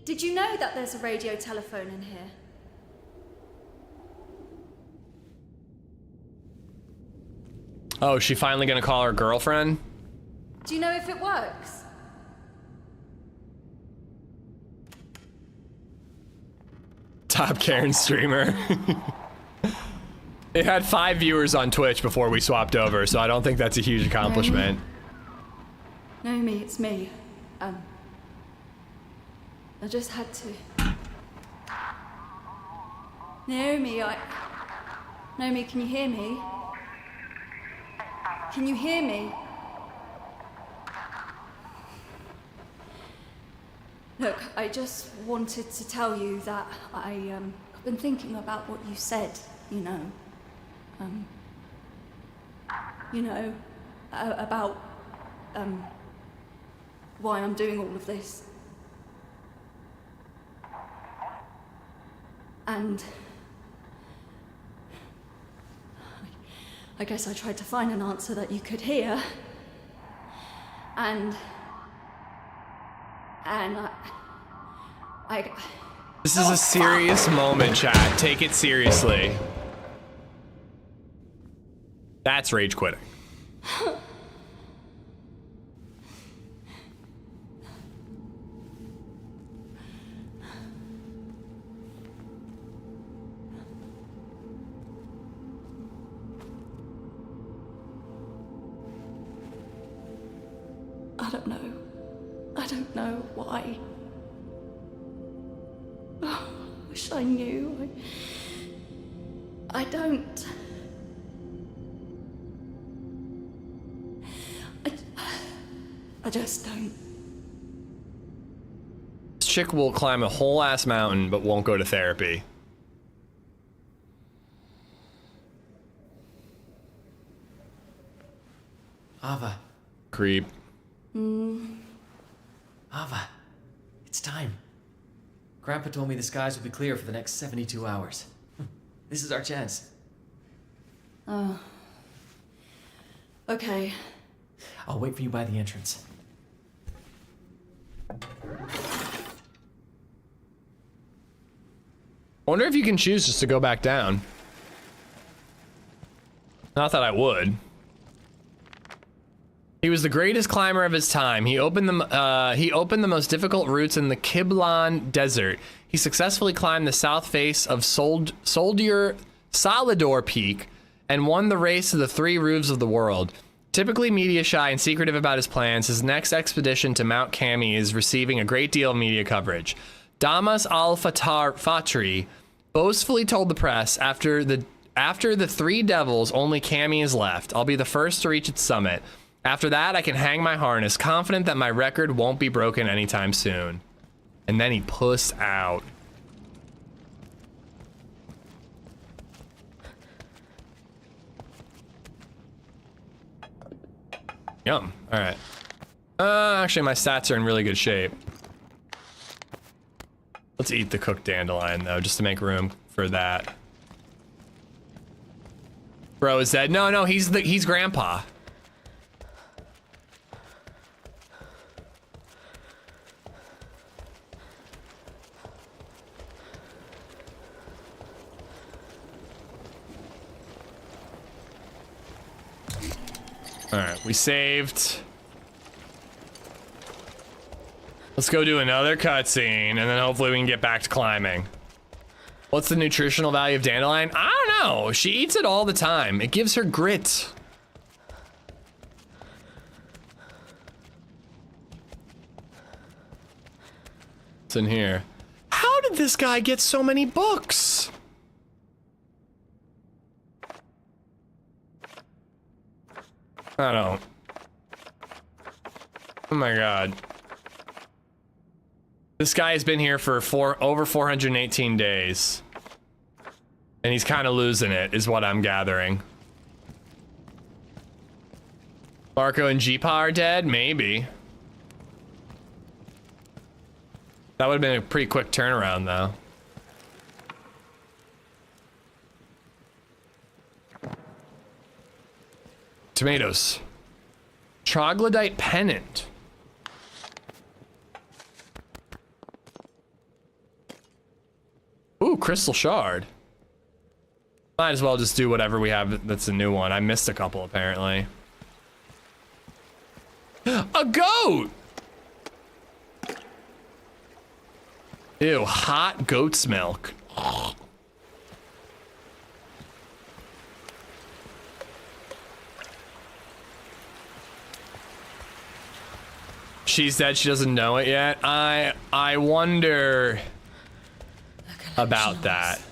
Did you know that there's a radio telephone in here? Oh, is she finally gonna call her girlfriend? Do you know if it works? Top Karen streamer. It had 5 viewers on Twitch before we swapped over, so I don't think that's a huge accomplishment. Naomi, it's me. I just had to. Naomi, Naomi, can you hear me? Can you hear me? Look, I just wanted to tell you that I've been thinking about what you said, you know. About why I'm doing all of this. And I guess I tried to find an answer that you could hear. And I This is a serious moment, chat. Take it seriously. That's rage quitting. I don't know. I don't know why. Oh, I wish I knew. I don't. I just don't. This chick will climb a whole ass mountain but won't go to therapy. Ava. Creep. Ava. It's time. Grandpa told me the skies will be clear for the next 72 hours. This is our chance. Oh. Okay. I'll wait for you by the entrance. I wonder if you can choose just to go back down. Not that I would. He was the greatest climber of his time. He opened the most difficult routes in the Kiblan Desert. He successfully climbed the south face of Solidor Peak and won the race to the 3 roofs of the world. Typically media shy and secretive about his plans, his next expedition to Mount Kami is receiving a great deal of media coverage. Damas al-Fatri boastfully told the press, after the 3 devils, only Kami is left. I'll be the first to reach its summit. After that, I can hang my harness, confident that my record won't be broken anytime soon. And then he pussed out. Yum. All right. Actually, my stats are in really good shape. Let's eat the cooked dandelion, though, just to make room for that. Bro is dead. No, he's grandpa. All right, we saved. Let's go do another cutscene, and then hopefully we can get back to climbing. What's the nutritional value of dandelion? I don't know. She eats it all the time. It gives her grit. What's in here? How did this guy get so many books? I don't. Oh my god. This guy has been here for over 418 days. And he's kind of losing it, is what I'm gathering. Marco and Jeepa are dead? Maybe. That would have been a pretty quick turnaround, though. Tomatoes. Troglodyte pennant. Ooh, crystal shard. Might as well just do whatever we have that's a new one. I missed a couple, apparently. A goat! Ew, hot goat's milk. She's dead, she doesn't know it yet. I wonder about that.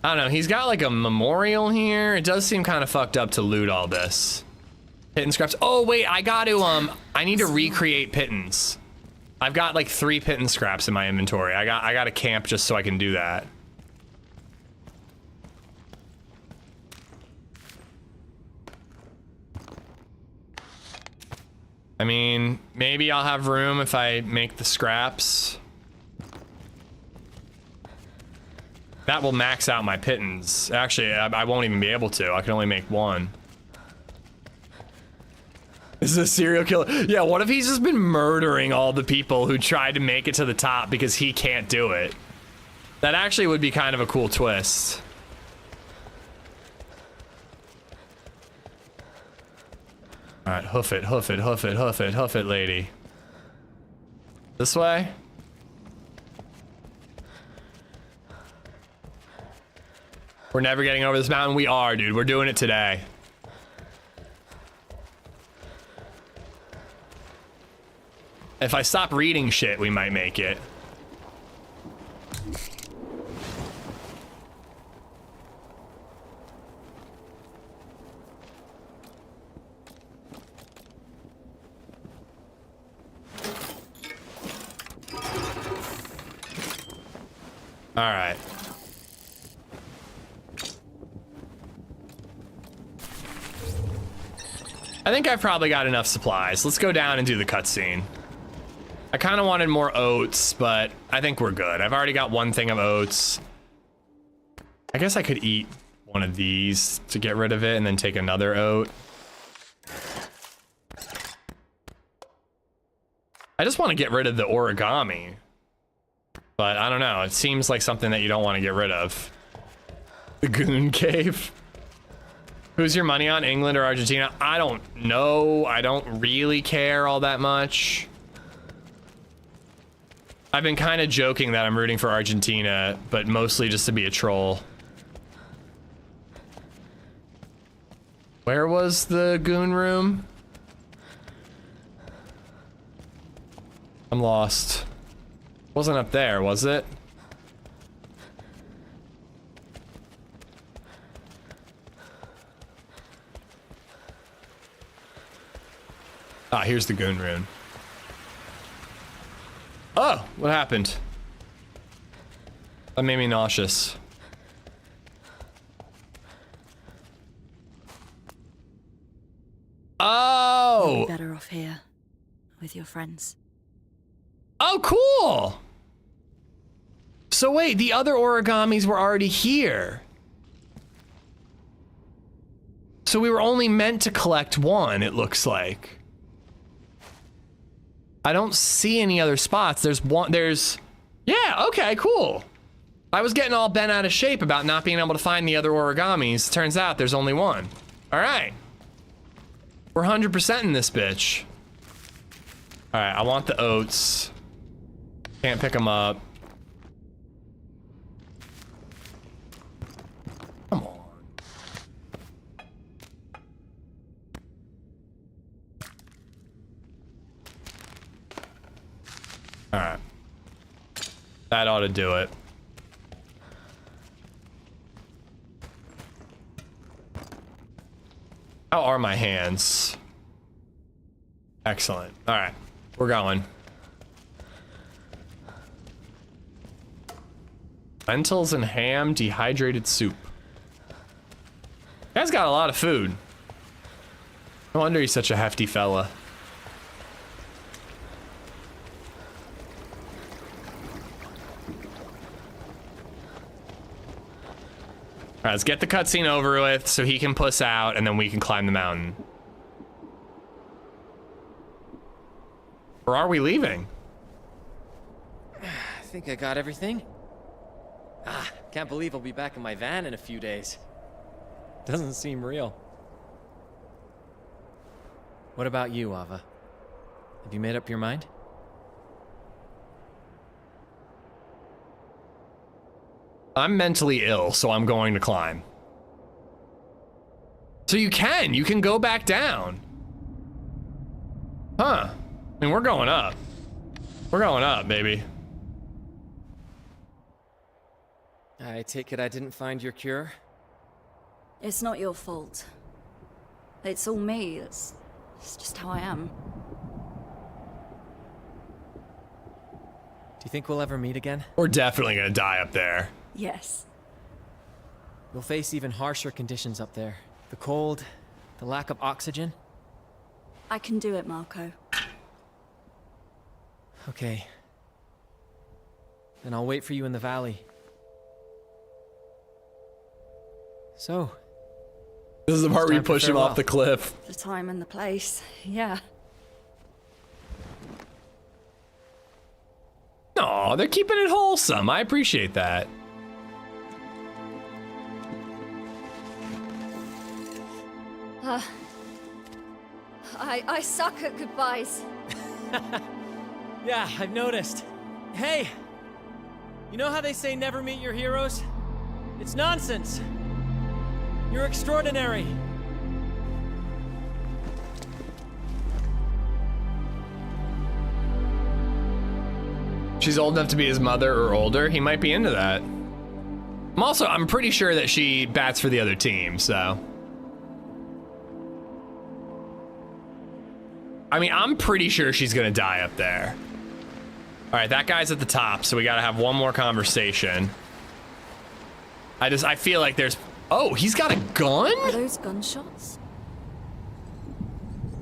I don't know, he's got like a memorial here. It does seem kind of fucked up to loot all this. Pittance scraps. Oh wait, I got to I need to recreate pittance. I've got like 3 pittance scraps in my inventory. I got to camp just so I can do that. I mean, maybe I'll have room if I make the scraps. That will max out my pittance. Actually, I won't even be able to. I can only make 1. This is a serial killer. Yeah, what if he's just been murdering all the people who tried to make it to the top because he can't do it? That actually would be kind of a cool twist. All right, hoof it, hoof it, hoof it, hoof it, hoof it, lady. This way? We're never getting over this mountain. We are, dude. We're doing it today. If I stop reading shit, we might make it. All right. I think I've probably got enough supplies. Let's go down and do the cutscene. I kind of wanted more oats, but I think we're good. I've already got one thing of oats. I guess I could eat one of these to get rid of it and then take another oat. I just want to get rid of the origami. But I don't know. It seems like something that you don't want to get rid of. The Goon Cave. Who's your money on, England or Argentina? I don't know. I don't really care all that much. I've been kind of joking that I'm rooting for Argentina, but mostly just to be a troll. Where was the goon room? I'm lost. Wasn't up there, was it? Ah, here's the goon rune. Oh, what happened? That made me nauseous. Oh! You'll be better off here with your friends. Oh, cool! So wait, the other origamis were already here. So we were only meant to collect one, it looks like. I don't see any other spots. There's one, yeah, okay, cool. I was getting all bent out of shape about not being able to find the other origamis. Turns out there's only one. All right. We're 100% in this bitch. All right, I want the oats. Can't pick them up. Come on. All right. That ought to do it. How are my hands? Excellent. All right, we're going. Lentils and ham, dehydrated soup. Guy's got a lot of food. No wonder he's such a hefty fella. All right, let's get the cutscene over with so he can puss out and then we can climb the mountain. Or are we leaving? I think I got everything. Can't believe I'll be back in my van in a few days. Doesn't seem real. What about you, Ava? Have you made up your mind? I'm mentally ill, so I'm going to climb. So you can go back down. Huh. I mean, we're going up. We're going up, baby. I take it I didn't find your cure? It's not your fault. It's all me. It's just how I am. Do you think we'll ever meet again? We're definitely gonna die up there. Yes. We'll face even harsher conditions up there. The cold, the lack of oxygen. I can do it, Marco. Okay. Then I'll wait for you in the valley. So. This is the part where you push him off the cliff. The time and the place, yeah. Aw, they're keeping it wholesome. I appreciate that. I suck at goodbyes. Yeah, I've noticed. Hey! You know how they say never meet your heroes? It's nonsense. You're extraordinary. She's old enough to be his mother or older. He might be into that. I'm pretty sure that she bats for the other team, so. I mean, I'm pretty sure she's gonna die up there. All right, that guy's at the top, so we gotta have one more conversation. I feel like there's, oh, he's got a gun? Are those gunshots?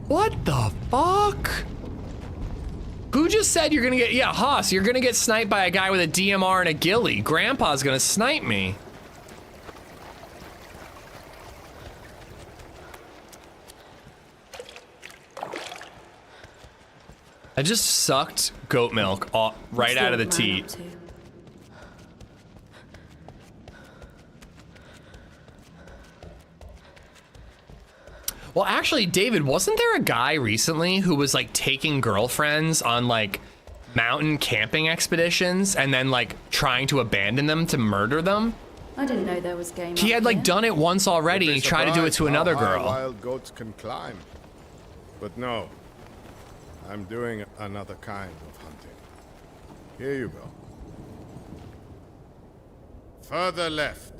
What the fuck? Who just said you're gonna get, yeah, Haas, you're gonna get sniped by a guy with a DMR and a ghillie. Grandpa's gonna snipe me. I just sucked goat milk right out of the teat. Well, actually, David, wasn't there a guy recently who was like taking girlfriends on like mountain camping expeditions and then like trying to abandon them to murder them? I didn't know there was game. He had like done it once already and he tried to do it to another girl. Wild goats can climb. But no, I'm doing another kind of hunting. Here you go. Further left.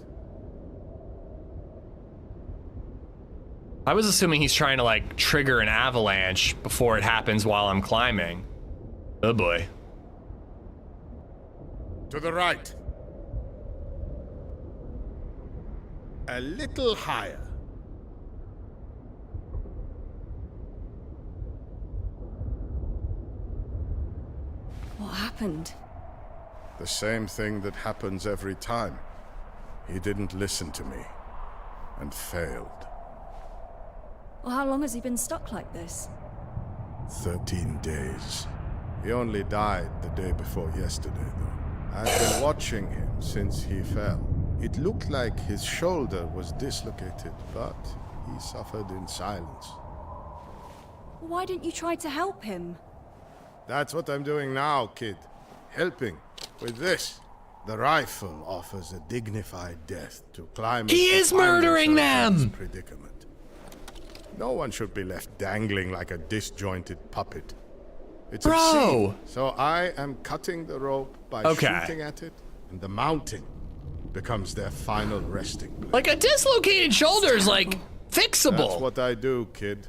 I was assuming he's trying to like trigger an avalanche before it happens while I'm climbing. Oh boy. To the right. A little higher. What happened? The same thing that happens every time. He didn't listen to me and failed. Well, how long has he been stuck like this? 13 days. He only died the day before yesterday, though. I've been watching him since he fell. It looked like his shoulder was dislocated, but he suffered in silence. Why didn't you try to help him? That's what I'm doing now, kid. Helping with this. The rifle offers a dignified death to climbers. He is murdering them! Predicament. No one should be left dangling like a disjointed puppet. It's obscene. So I am cutting the rope by shooting at it, and the mounting becomes their final resting place. Like a dislocated shoulder is like fixable. That's what I do, kid.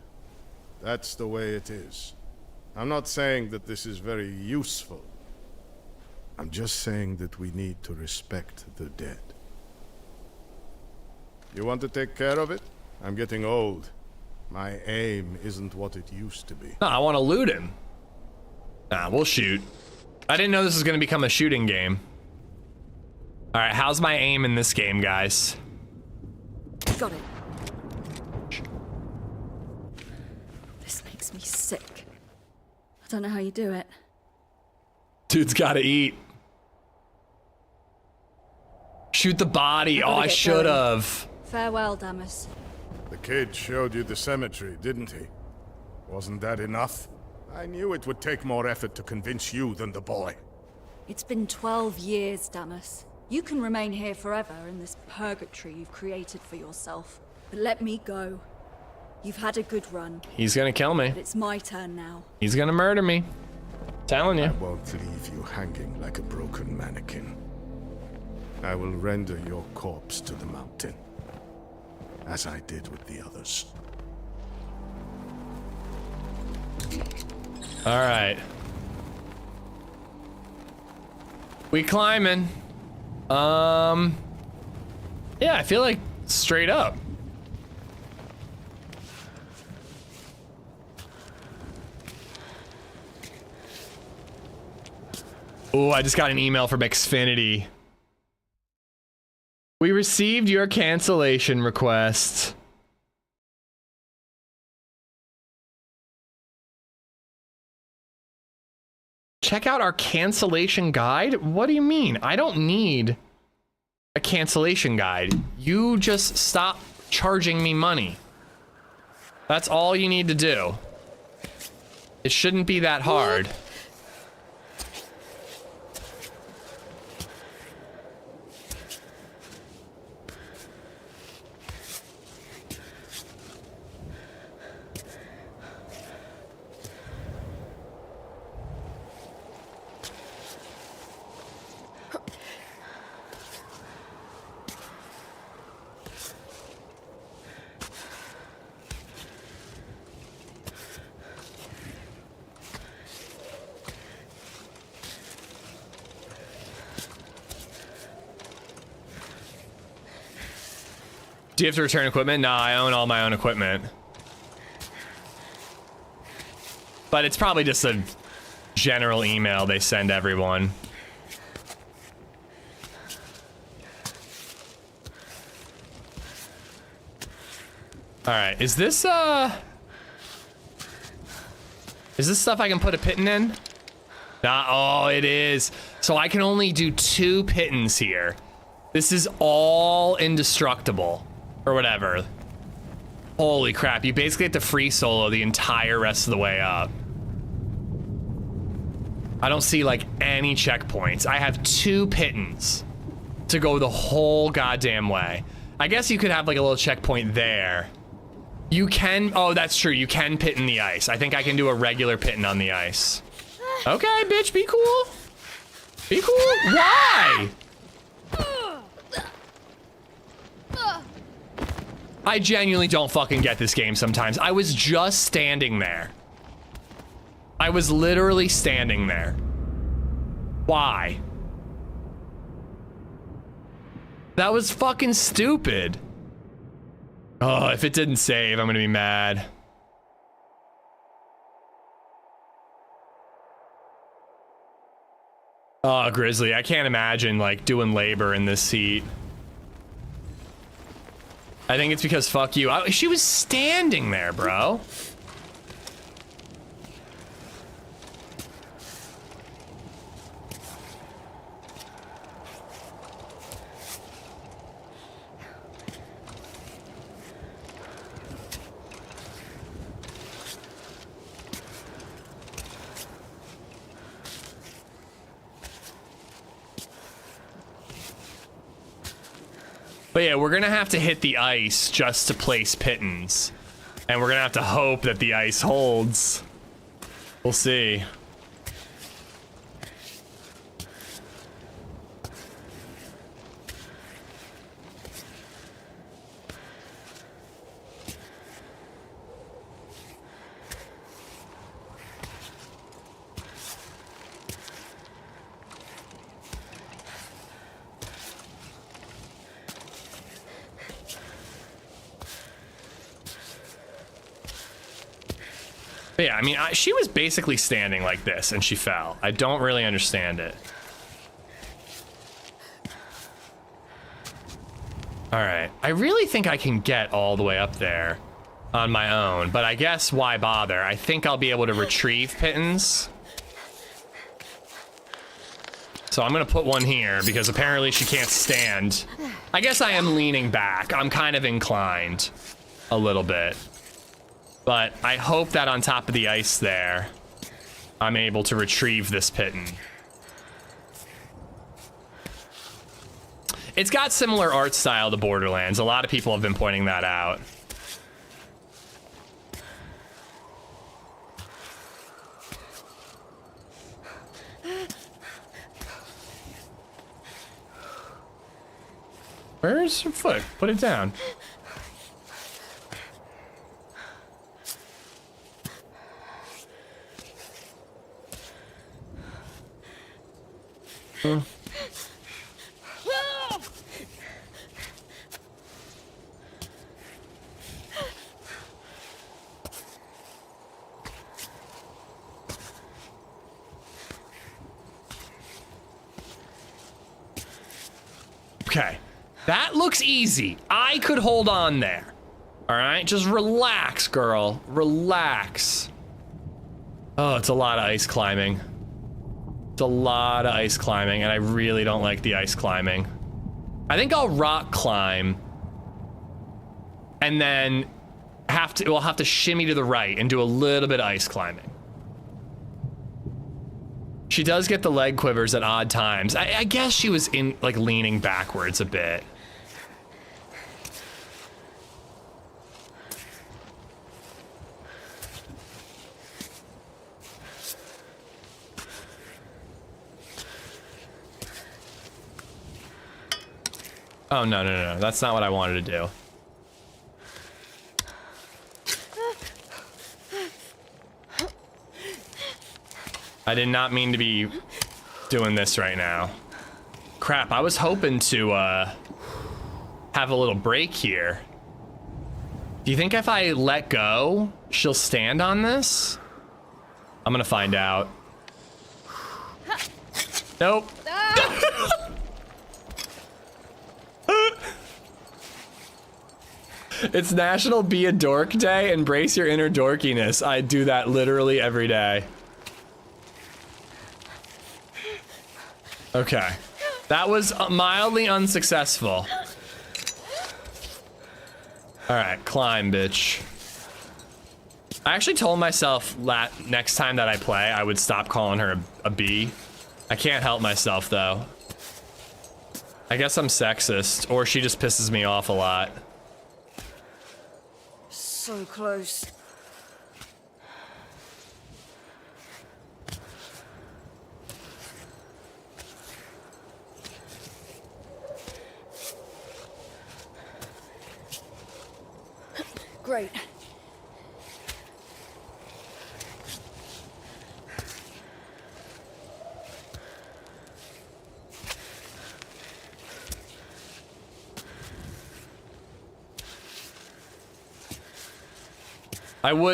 That's the way it is. I'm not saying that this is very useful. I'm just saying that we need to respect the dead. You want to take care of it? I'm getting old. My aim isn't what it used to be. No, I want to loot him. Nah, we'll shoot. I didn't know this was going to become a shooting game. All right, how's my aim in this game, guys? Got it. This makes me sick. I don't know how you do it. Dude's got to eat. Shoot the body. Oh, I should have. Farewell, Damas. The kid showed you the cemetery, didn't he? Wasn't that enough? I knew it would take more effort to convince you than the boy. It's been 12 years, Damas. You can remain here forever in this purgatory you've created for yourself. But let me go. You've had a good run. He's gonna kill me. But it's my turn now. He's gonna murder me. Telling you. I won't leave you hanging like a broken mannequin. I will render your corpse to the mountain, as I did with the others. All right. We climbing. Yeah, I feel like straight up. Oh, I just got an email from Xfinity. We received your cancellation request. Check out our cancellation guide? What do you mean? I don't need a cancellation guide. You just stop charging me money. That's all you need to do. It shouldn't be that hard. Do you have to return equipment? Nah, I own all my own equipment. But it's probably just a general email they send everyone. Alright, is this stuff I can put a pitton in? Nah, oh, it is. So I can only do 2 pittons here. This is all indestructible. Or whatever. Holy crap, you basically have to free solo the entire rest of the way up. I don't see like any checkpoints. I have 2 pittons to go the whole goddamn way. I guess you could have like a little checkpoint there. You can, oh, that's true. You can pitten the ice. I think I can do a regular pitton on the ice. Okay, bitch, be cool. Be cool. Why? I genuinely don't fucking get this game sometimes. I was just standing there. I was literally standing there. Why? That was fucking stupid. Oh, if it didn't save, I'm gonna be mad. Oh, Grizzly, I can't imagine like doing labor in this seat. I think it's because fuck you. She was standing there, bro. But yeah, we're gonna have to hit the ice just to place pittons. And we're gonna have to hope that the ice holds. We'll see. But yeah, I mean, she was basically standing like this and she fell. I don't really understand it. All right, I really think I can get all the way up there on my own, but I guess why bother? I think I'll be able to retrieve pittons. So I'm gonna put one here because apparently she can't stand. I guess I am leaning back. I'm kind of inclined a little bit. But I hope that on top of the ice there, I'm able to retrieve this pitton. It's got similar art style to Borderlands. A lot of people have been pointing that out. Where's your foot? Put it down. Okay, that looks easy. I could hold on there. All right, just relax, girl. Relax. Oh, it's a lot of ice climbing. It's a lot of ice climbing, and I really don't like the ice climbing. I think I'll rock climb, and then we'll have to shimmy to the right and do a little bit of ice climbing. She does get the leg quivers at odd times. I guess she was like leaning backwards a bit. Oh, no, no, no, no. That's not what I wanted to do. I did not mean to be doing this right now. Crap, I was hoping to have a little break here. Do you think if I let go, she'll stand on this? I'm gonna find out. Nope. It's National Be a Dork Day. Embrace your inner dorkiness. I do that literally every day. Okay. That was mildly unsuccessful. Alright, climb, bitch. I actually told myself next time that I play, I would stop calling her a bee. I can't help myself, though. I guess I'm sexist, or she just pisses me off a lot. So close. Great.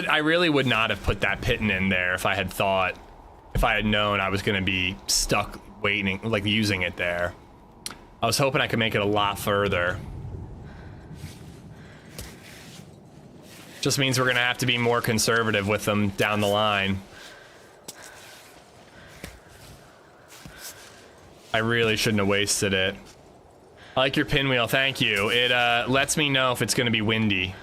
I really would not have put that pitten in there if I had known I was gonna be stuck waiting, like using it there. I was hoping I could make it a lot further. Just means we're gonna have to be more conservative with them down the line. I really shouldn't have wasted it. I like your pinwheel, thank you. It lets me know if it's gonna be windy.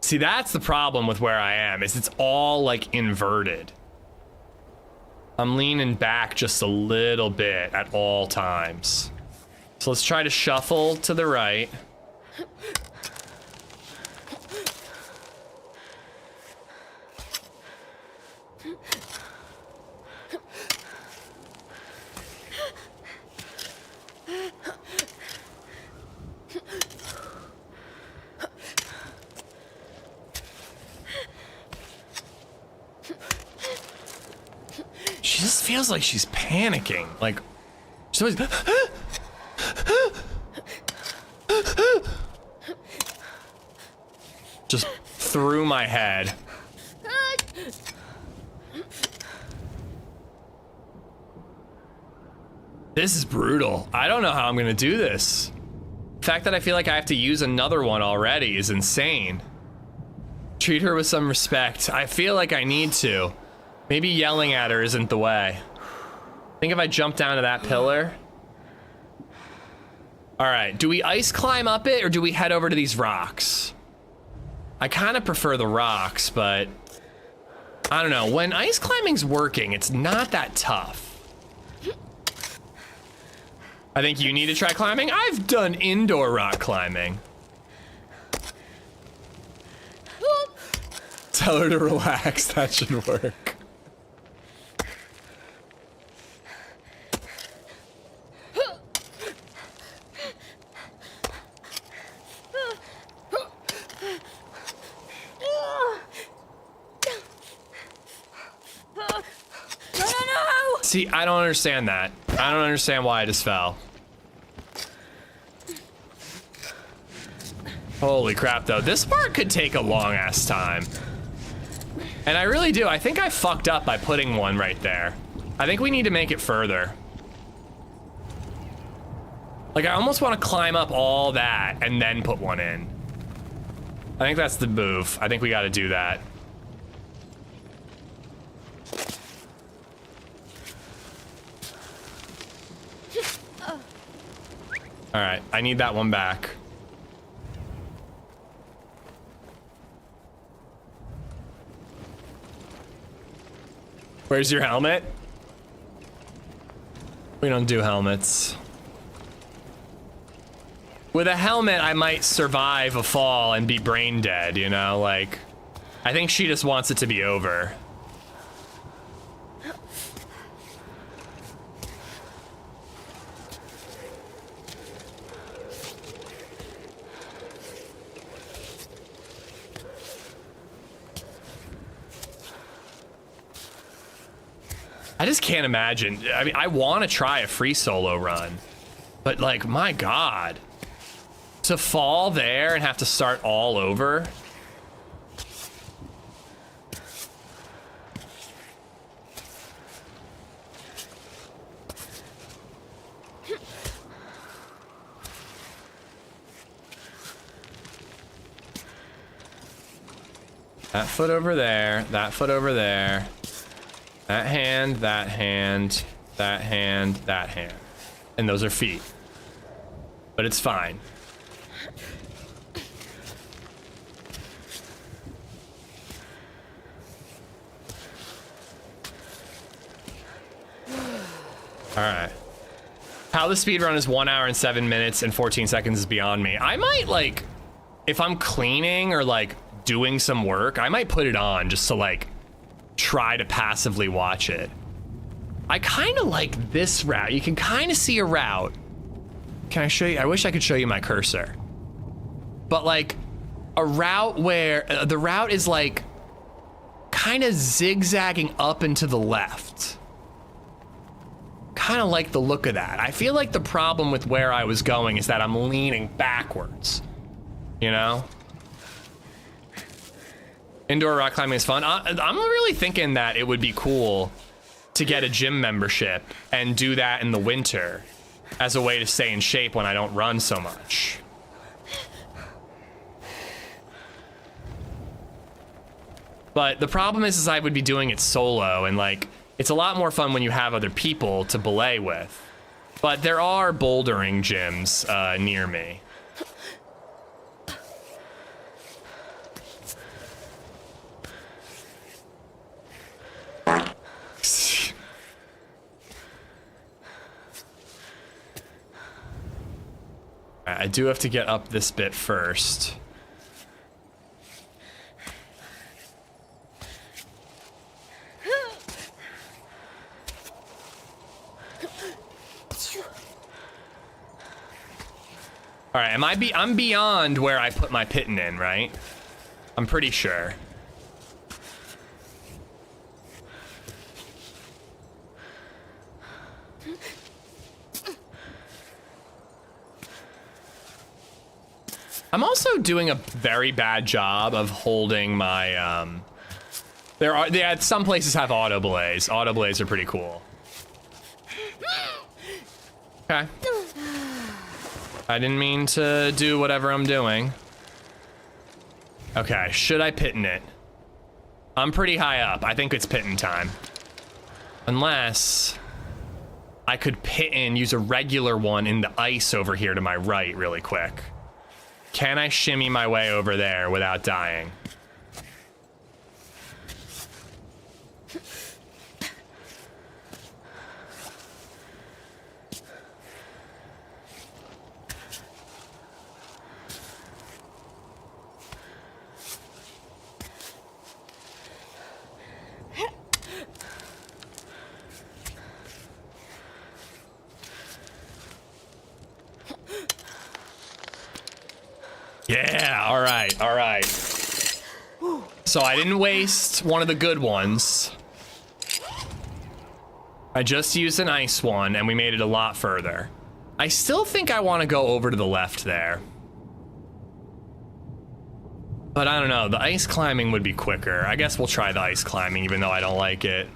See, that's the problem with where I am, is it's all like inverted. I'm leaning back just a little bit at all times. So let's try to shuffle to the right. Feels like she's panicking. Like, she's always just through my head. This is brutal. I don't know how I'm gonna do this. The fact that I feel like I have to use another one already is insane. Treat her with some respect. I feel like I need to. Maybe yelling at her isn't the way. I think if I jump down to that pillar. All right, do we ice climb up it or do we head over to these rocks? I kind of prefer the rocks, but I don't know. When ice climbing's working, it's not that tough. I think you need to try climbing. I've done indoor rock climbing. Tell her to relax, that should work. See, I don't understand that. I don't understand why I just fell. Holy crap, though. This part could take a long ass time. And I really do. I think I fucked up by putting one right there. I think we need to make it further. Like, I almost want to climb up all that and then put one in. I think that's the move. I think we got to do that. All right, I need that one back. Where's your helmet? We don't do helmets. With a helmet, I might survive a fall and be brain dead, you know? Like, I think she just wants it to be over. I just can't imagine. I mean, I want to try a free solo run, but like, my God, to fall there and have to start all over. That foot over there, that foot over there, that hand, that hand, that hand, that hand. And those are feet. But it's fine. Alright. How the speedrun is 1 hour and 7 minutes and 14 seconds is beyond me. I might, like, if I'm cleaning or, like, doing some work, I might put it on just to, like, try to passively watch it. I kind of like this route. You can kind of see a route. Can I show you? I wish I could show you my cursor. But, like, a route where the route is, like, kind of zigzagging up and to the left. Kind of like the look of that. I feel like the problem with where I was going is that I'm leaning backwards. You know? Indoor rock climbing is fun. I'm really thinking that it would be cool to get a gym membership and do that in the winter as a way to stay in shape when I don't run so much. But the problem is I would be doing it solo, and like, it's a lot more fun when you have other people to belay with. But there are bouldering gyms near me. I do have to get up this bit first. All right, I'm beyond where I put my pitting in, right? I'm pretty sure. I'm also doing a very bad job of holding my, some places have auto blaze. Auto blaze are pretty cool. Okay. I didn't mean to do whatever I'm doing. Okay, should I pittin' it? I'm pretty high up. I think it's pittin' time. Unless I could pit in, use a regular one in the ice over here to my right really quick. Can I shimmy my way over there without dying? Yeah, all right. So I didn't waste one of the good ones. I just used an ice one and we made it a lot further. I still think I want to go over to the left there. But I don't know, the ice climbing would be quicker. I guess we'll try the ice climbing even though I don't like it.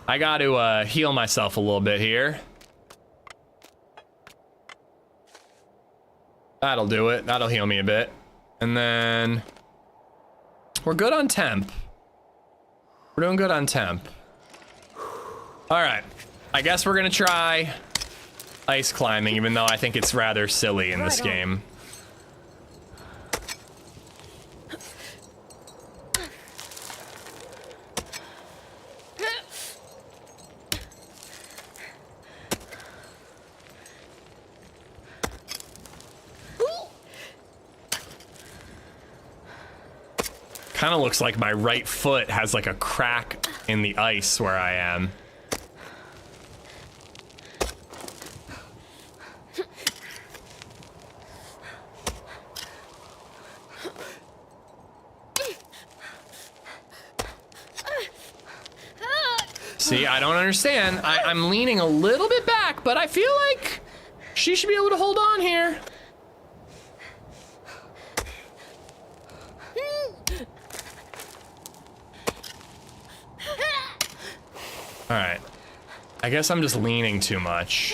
I got to heal myself a little bit here. That'll do it. That'll heal me a bit. And then we're good on temp. We're doing good on temp. All right. I guess we're gonna try ice climbing, even though I think it's rather silly in this game. Kind of looks like my right foot has like a crack in the ice where I am. See, I don't understand. I'm leaning a little bit back, but I feel like she should be able to hold on here. All right. I guess I'm just leaning too much.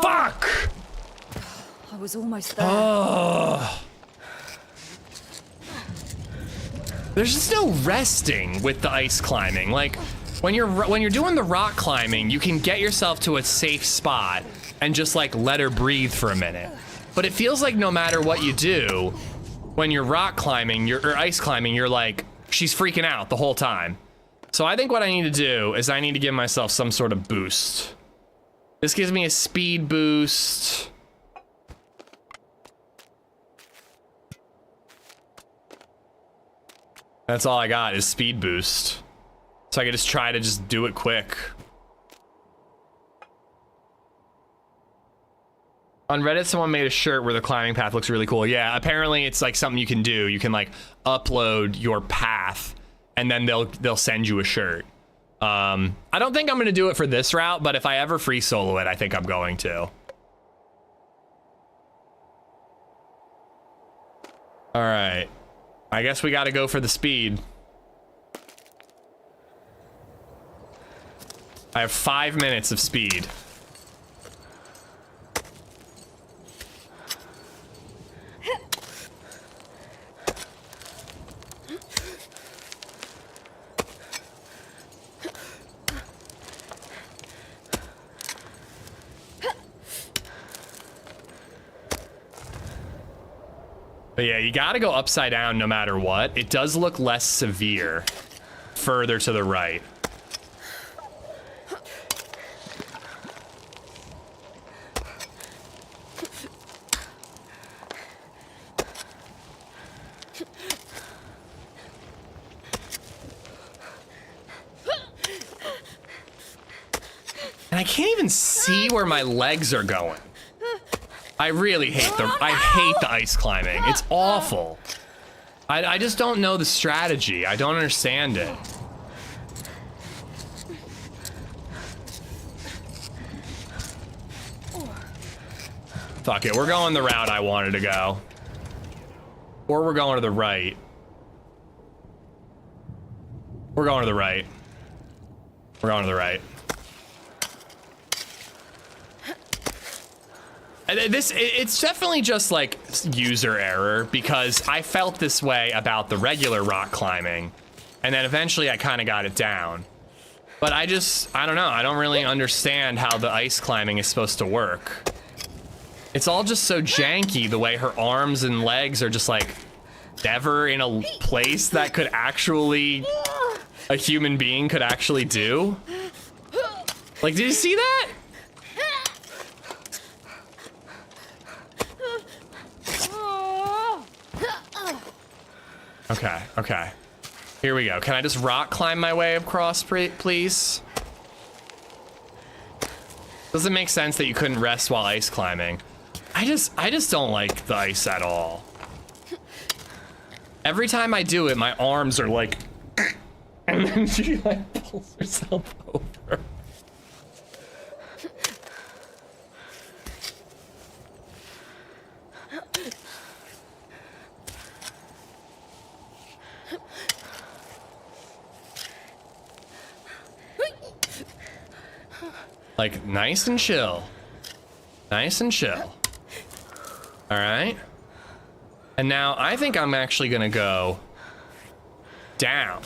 Fuck! I was almost there. Oh. There's just no resting with the ice climbing. Like, when you're doing the rock climbing, you can get yourself to a safe spot and just like let her breathe for a minute. But it feels like no matter what you do, when you're rock climbing, or ice climbing, you're like, she's freaking out the whole time. So I think what I need to do is I need to give myself some sort of boost. This gives me a speed boost. That's all I got is speed boost. So I can just try to just do it quick. On Reddit, someone made a shirt where the climbing path looks really cool. Yeah, apparently it's like something you can do. You can like upload your path and then they'll send you a shirt. I don't think I'm gonna do it for this route, but if I ever free solo it, I think I'm going to. All right. I guess we gotta go for the speed. I have 5 minutes of speed. But yeah, you gotta go upside down no matter what. It does look less severe further to the right. And I can't even see where my legs are going. I really hate I hate the ice climbing. It's awful. I just don't know the strategy. I don't understand it. Fuck it, we're going the route I wanted to go. Or we're going to the right. We're going to the right. We're going to the right. It's definitely just like user error because I felt this way about the regular rock climbing and then eventually I kind of got it down. But I don't know. I don't really understand how the ice climbing is supposed to work. It's all just so janky the way her arms and legs are just like never in a place that could actually, a human being could actually do. Like, did you see that? Okay, okay. Here we go. Can I just rock climb my way across, please? Doesn't make sense that you couldn't rest while ice climbing. I just don't like the ice at all. Every time I do it, my arms are like, and then she like pulls herself over. Like, nice and chill. Nice and chill. All right. And now I think I'm actually gonna go down.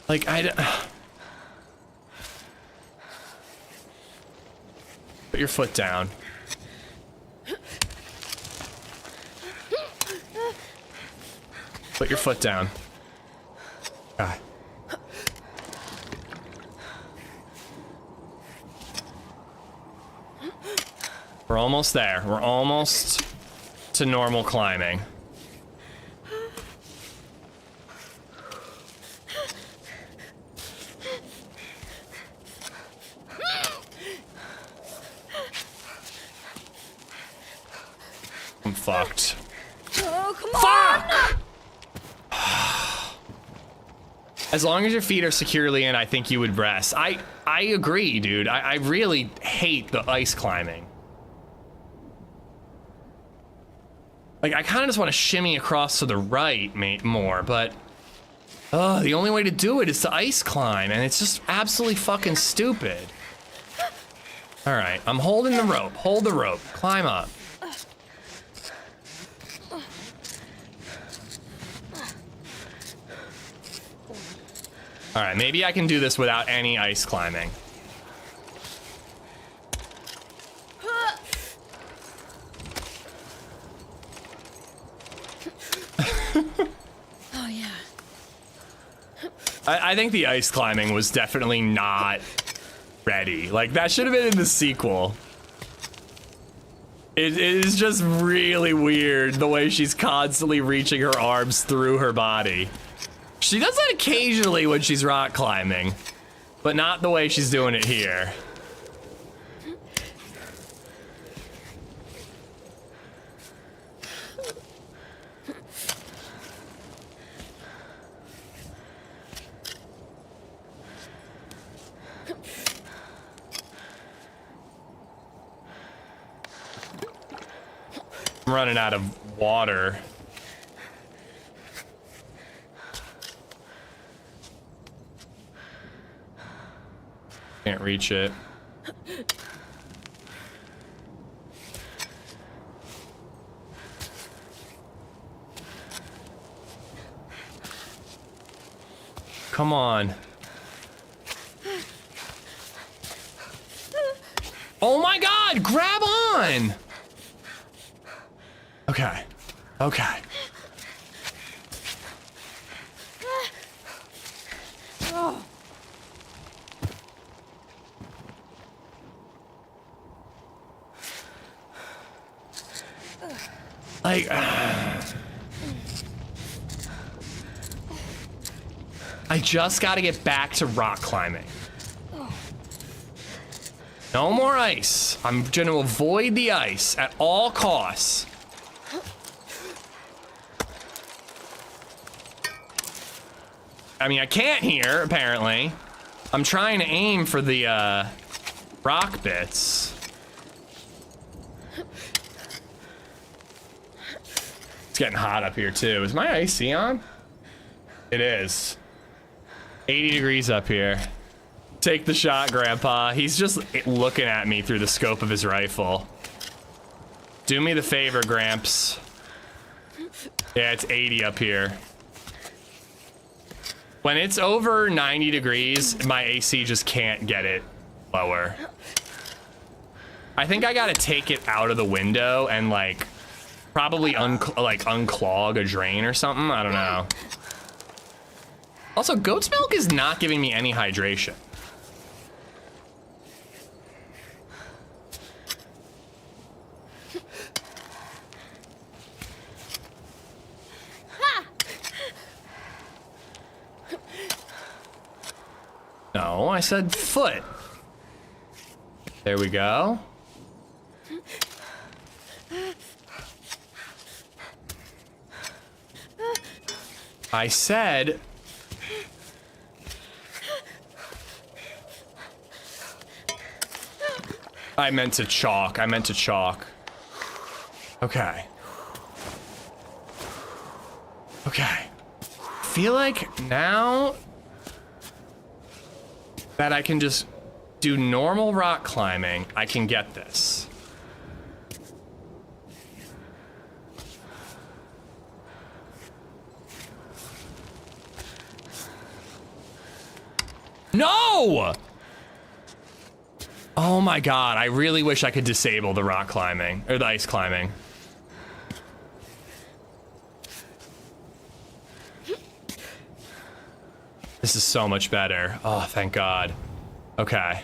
Like, put your foot down. Put your foot down. God. We're almost there. We're almost to normal climbing. I'm fucked. Oh, come on! Fuck! As long as your feet are securely in, I think you would rest. I agree, dude. I really hate the ice climbing. Like, I kind of just want to shimmy across to the right more, but the only way to do it is to ice climb, and it's just absolutely fucking stupid. All right, I'm holding the rope. Hold the rope. Climb up. All right, maybe I can do this without any ice climbing. Oh, yeah. I think the ice climbing was definitely not ready. Like, that should have been in the sequel. It is just really weird the way she's constantly reaching her arms through her body. She does that occasionally when she's rock climbing, but not the way she's doing it here. I'm running out of water. Can't reach it. Come on. Oh my God, grab on. Okay. Okay. Oh. Like, I just got to get back to rock climbing. No more ice. I'm going to avoid the ice at all costs. I mean, I can't here, apparently. I'm trying to aim for the rock bits. It's getting hot up here too. Is my AC on? It is. 80 degrees up here. Take the shot, Grandpa. He's just looking at me through the scope of his rifle. Do me the favor, Gramps. Yeah, it's 80 up here. When it's over 90 degrees, my AC just can't get it lower. I think I gotta take it out of the window and like probably unclog a drain or something. I don't know. Also, goat's milk is not giving me any hydration. No, I said foot. There we go. I said... I meant to chalk. I meant to chalk. Okay. Okay. Feel like now that I can just do normal rock climbing, I can get this. No! Oh my God, I really wish I could disable the rock climbing, or the ice climbing. This is so much better. Oh, thank God. Okay.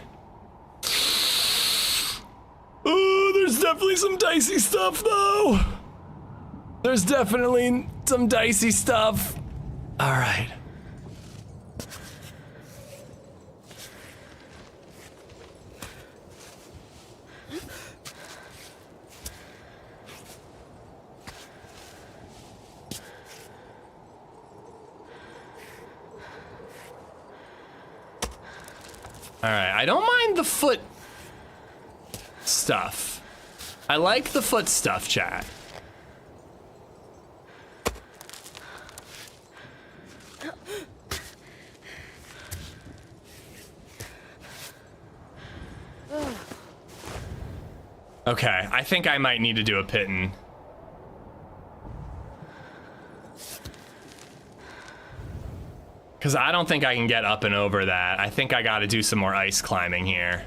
Oh, there's There's definitely some dicey stuff, though. There's definitely some dicey stuff. All right. All right, I don't mind the foot stuff. I like the foot stuff, chat. Okay, I think I might need to do a pitten. Because I don't think I can get up and over that. I think I got to do some more ice climbing here.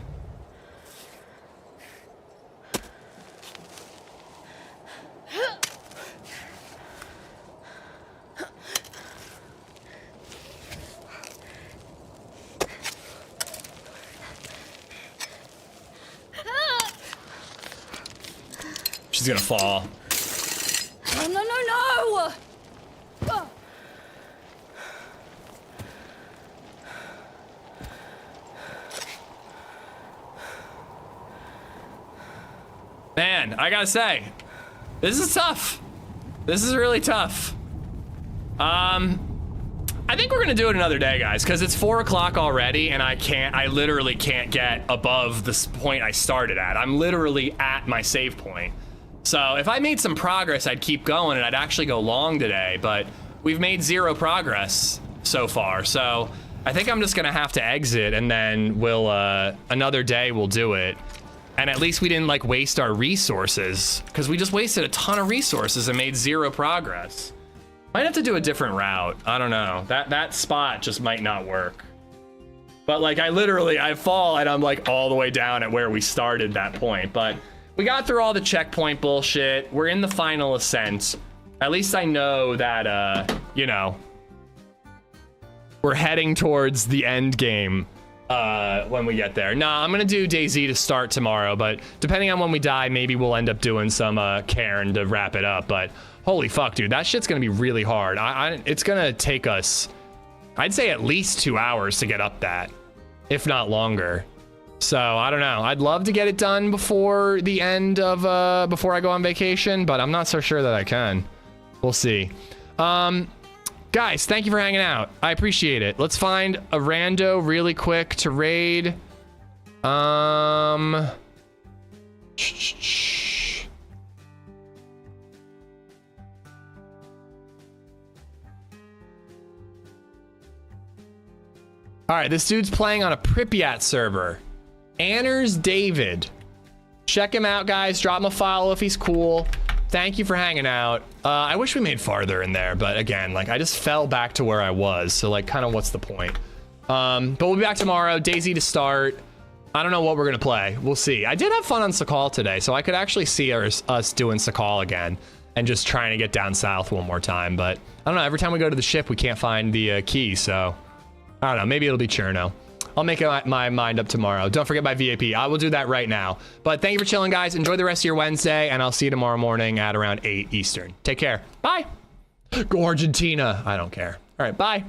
She's gonna fall. No, no, no, no! Man, I gotta say, this is tough. This is really tough. I think we're gonna do it another day, guys, because it's 4 o'clock already, and I literally can't get above this point I started at. I'm literally at my save point. So if I made some progress, I'd keep going, and I'd actually go long today, but we've made 0 progress so far. So I think I'm just gonna have to exit, and then we'll, another day we'll do it. And at least we didn't like waste our resources, because we just wasted a ton of resources and made 0 progress. Might have to do a different route. I don't know. That spot just might not work. But like I fall and I'm like all the way down at where we started that point. But we got through all the checkpoint bullshit. We're in the final ascent. At least I know that, you know, we're heading towards the end game. When we get there. Nah, I'm gonna do DayZ to start tomorrow, but depending on when we die, maybe we'll end up doing some Cairn to wrap it up. But holy fuck, dude, that shit's gonna be really hard. It's gonna take us, I'd say at least 2 hours to get up that, if not longer. So I don't know. I'd love to get it done before the end of before I go on vacation, but I'm not so sure that I can. We'll see. Guys, thank you for hanging out. I appreciate it. Let's find a rando really quick to raid. All right, this dude's playing on a Pripyat server. Anners David. Check him out, guys. Drop him a follow if he's cool. Thank you for hanging out. I wish we made farther in there, but again, like I just fell back to where I was. So like kind of what's the point? But we'll be back tomorrow. DayZ to start. I don't know what we're going to play. We'll see. I did have fun on Sakhal today, so I could actually see us doing Sakhal again and just trying to get down south one more time. But I don't know. Every time we go to the ship, we can't find the key. So I don't know. Maybe it'll be Cherno. I'll make my mind up tomorrow. Don't forget my VAP. I will do that right now. But thank you for chilling, guys. Enjoy the rest of your Wednesday, and I'll see you tomorrow morning at around 8 Eastern. Take care. Bye. Go Argentina. I don't care. All right, bye.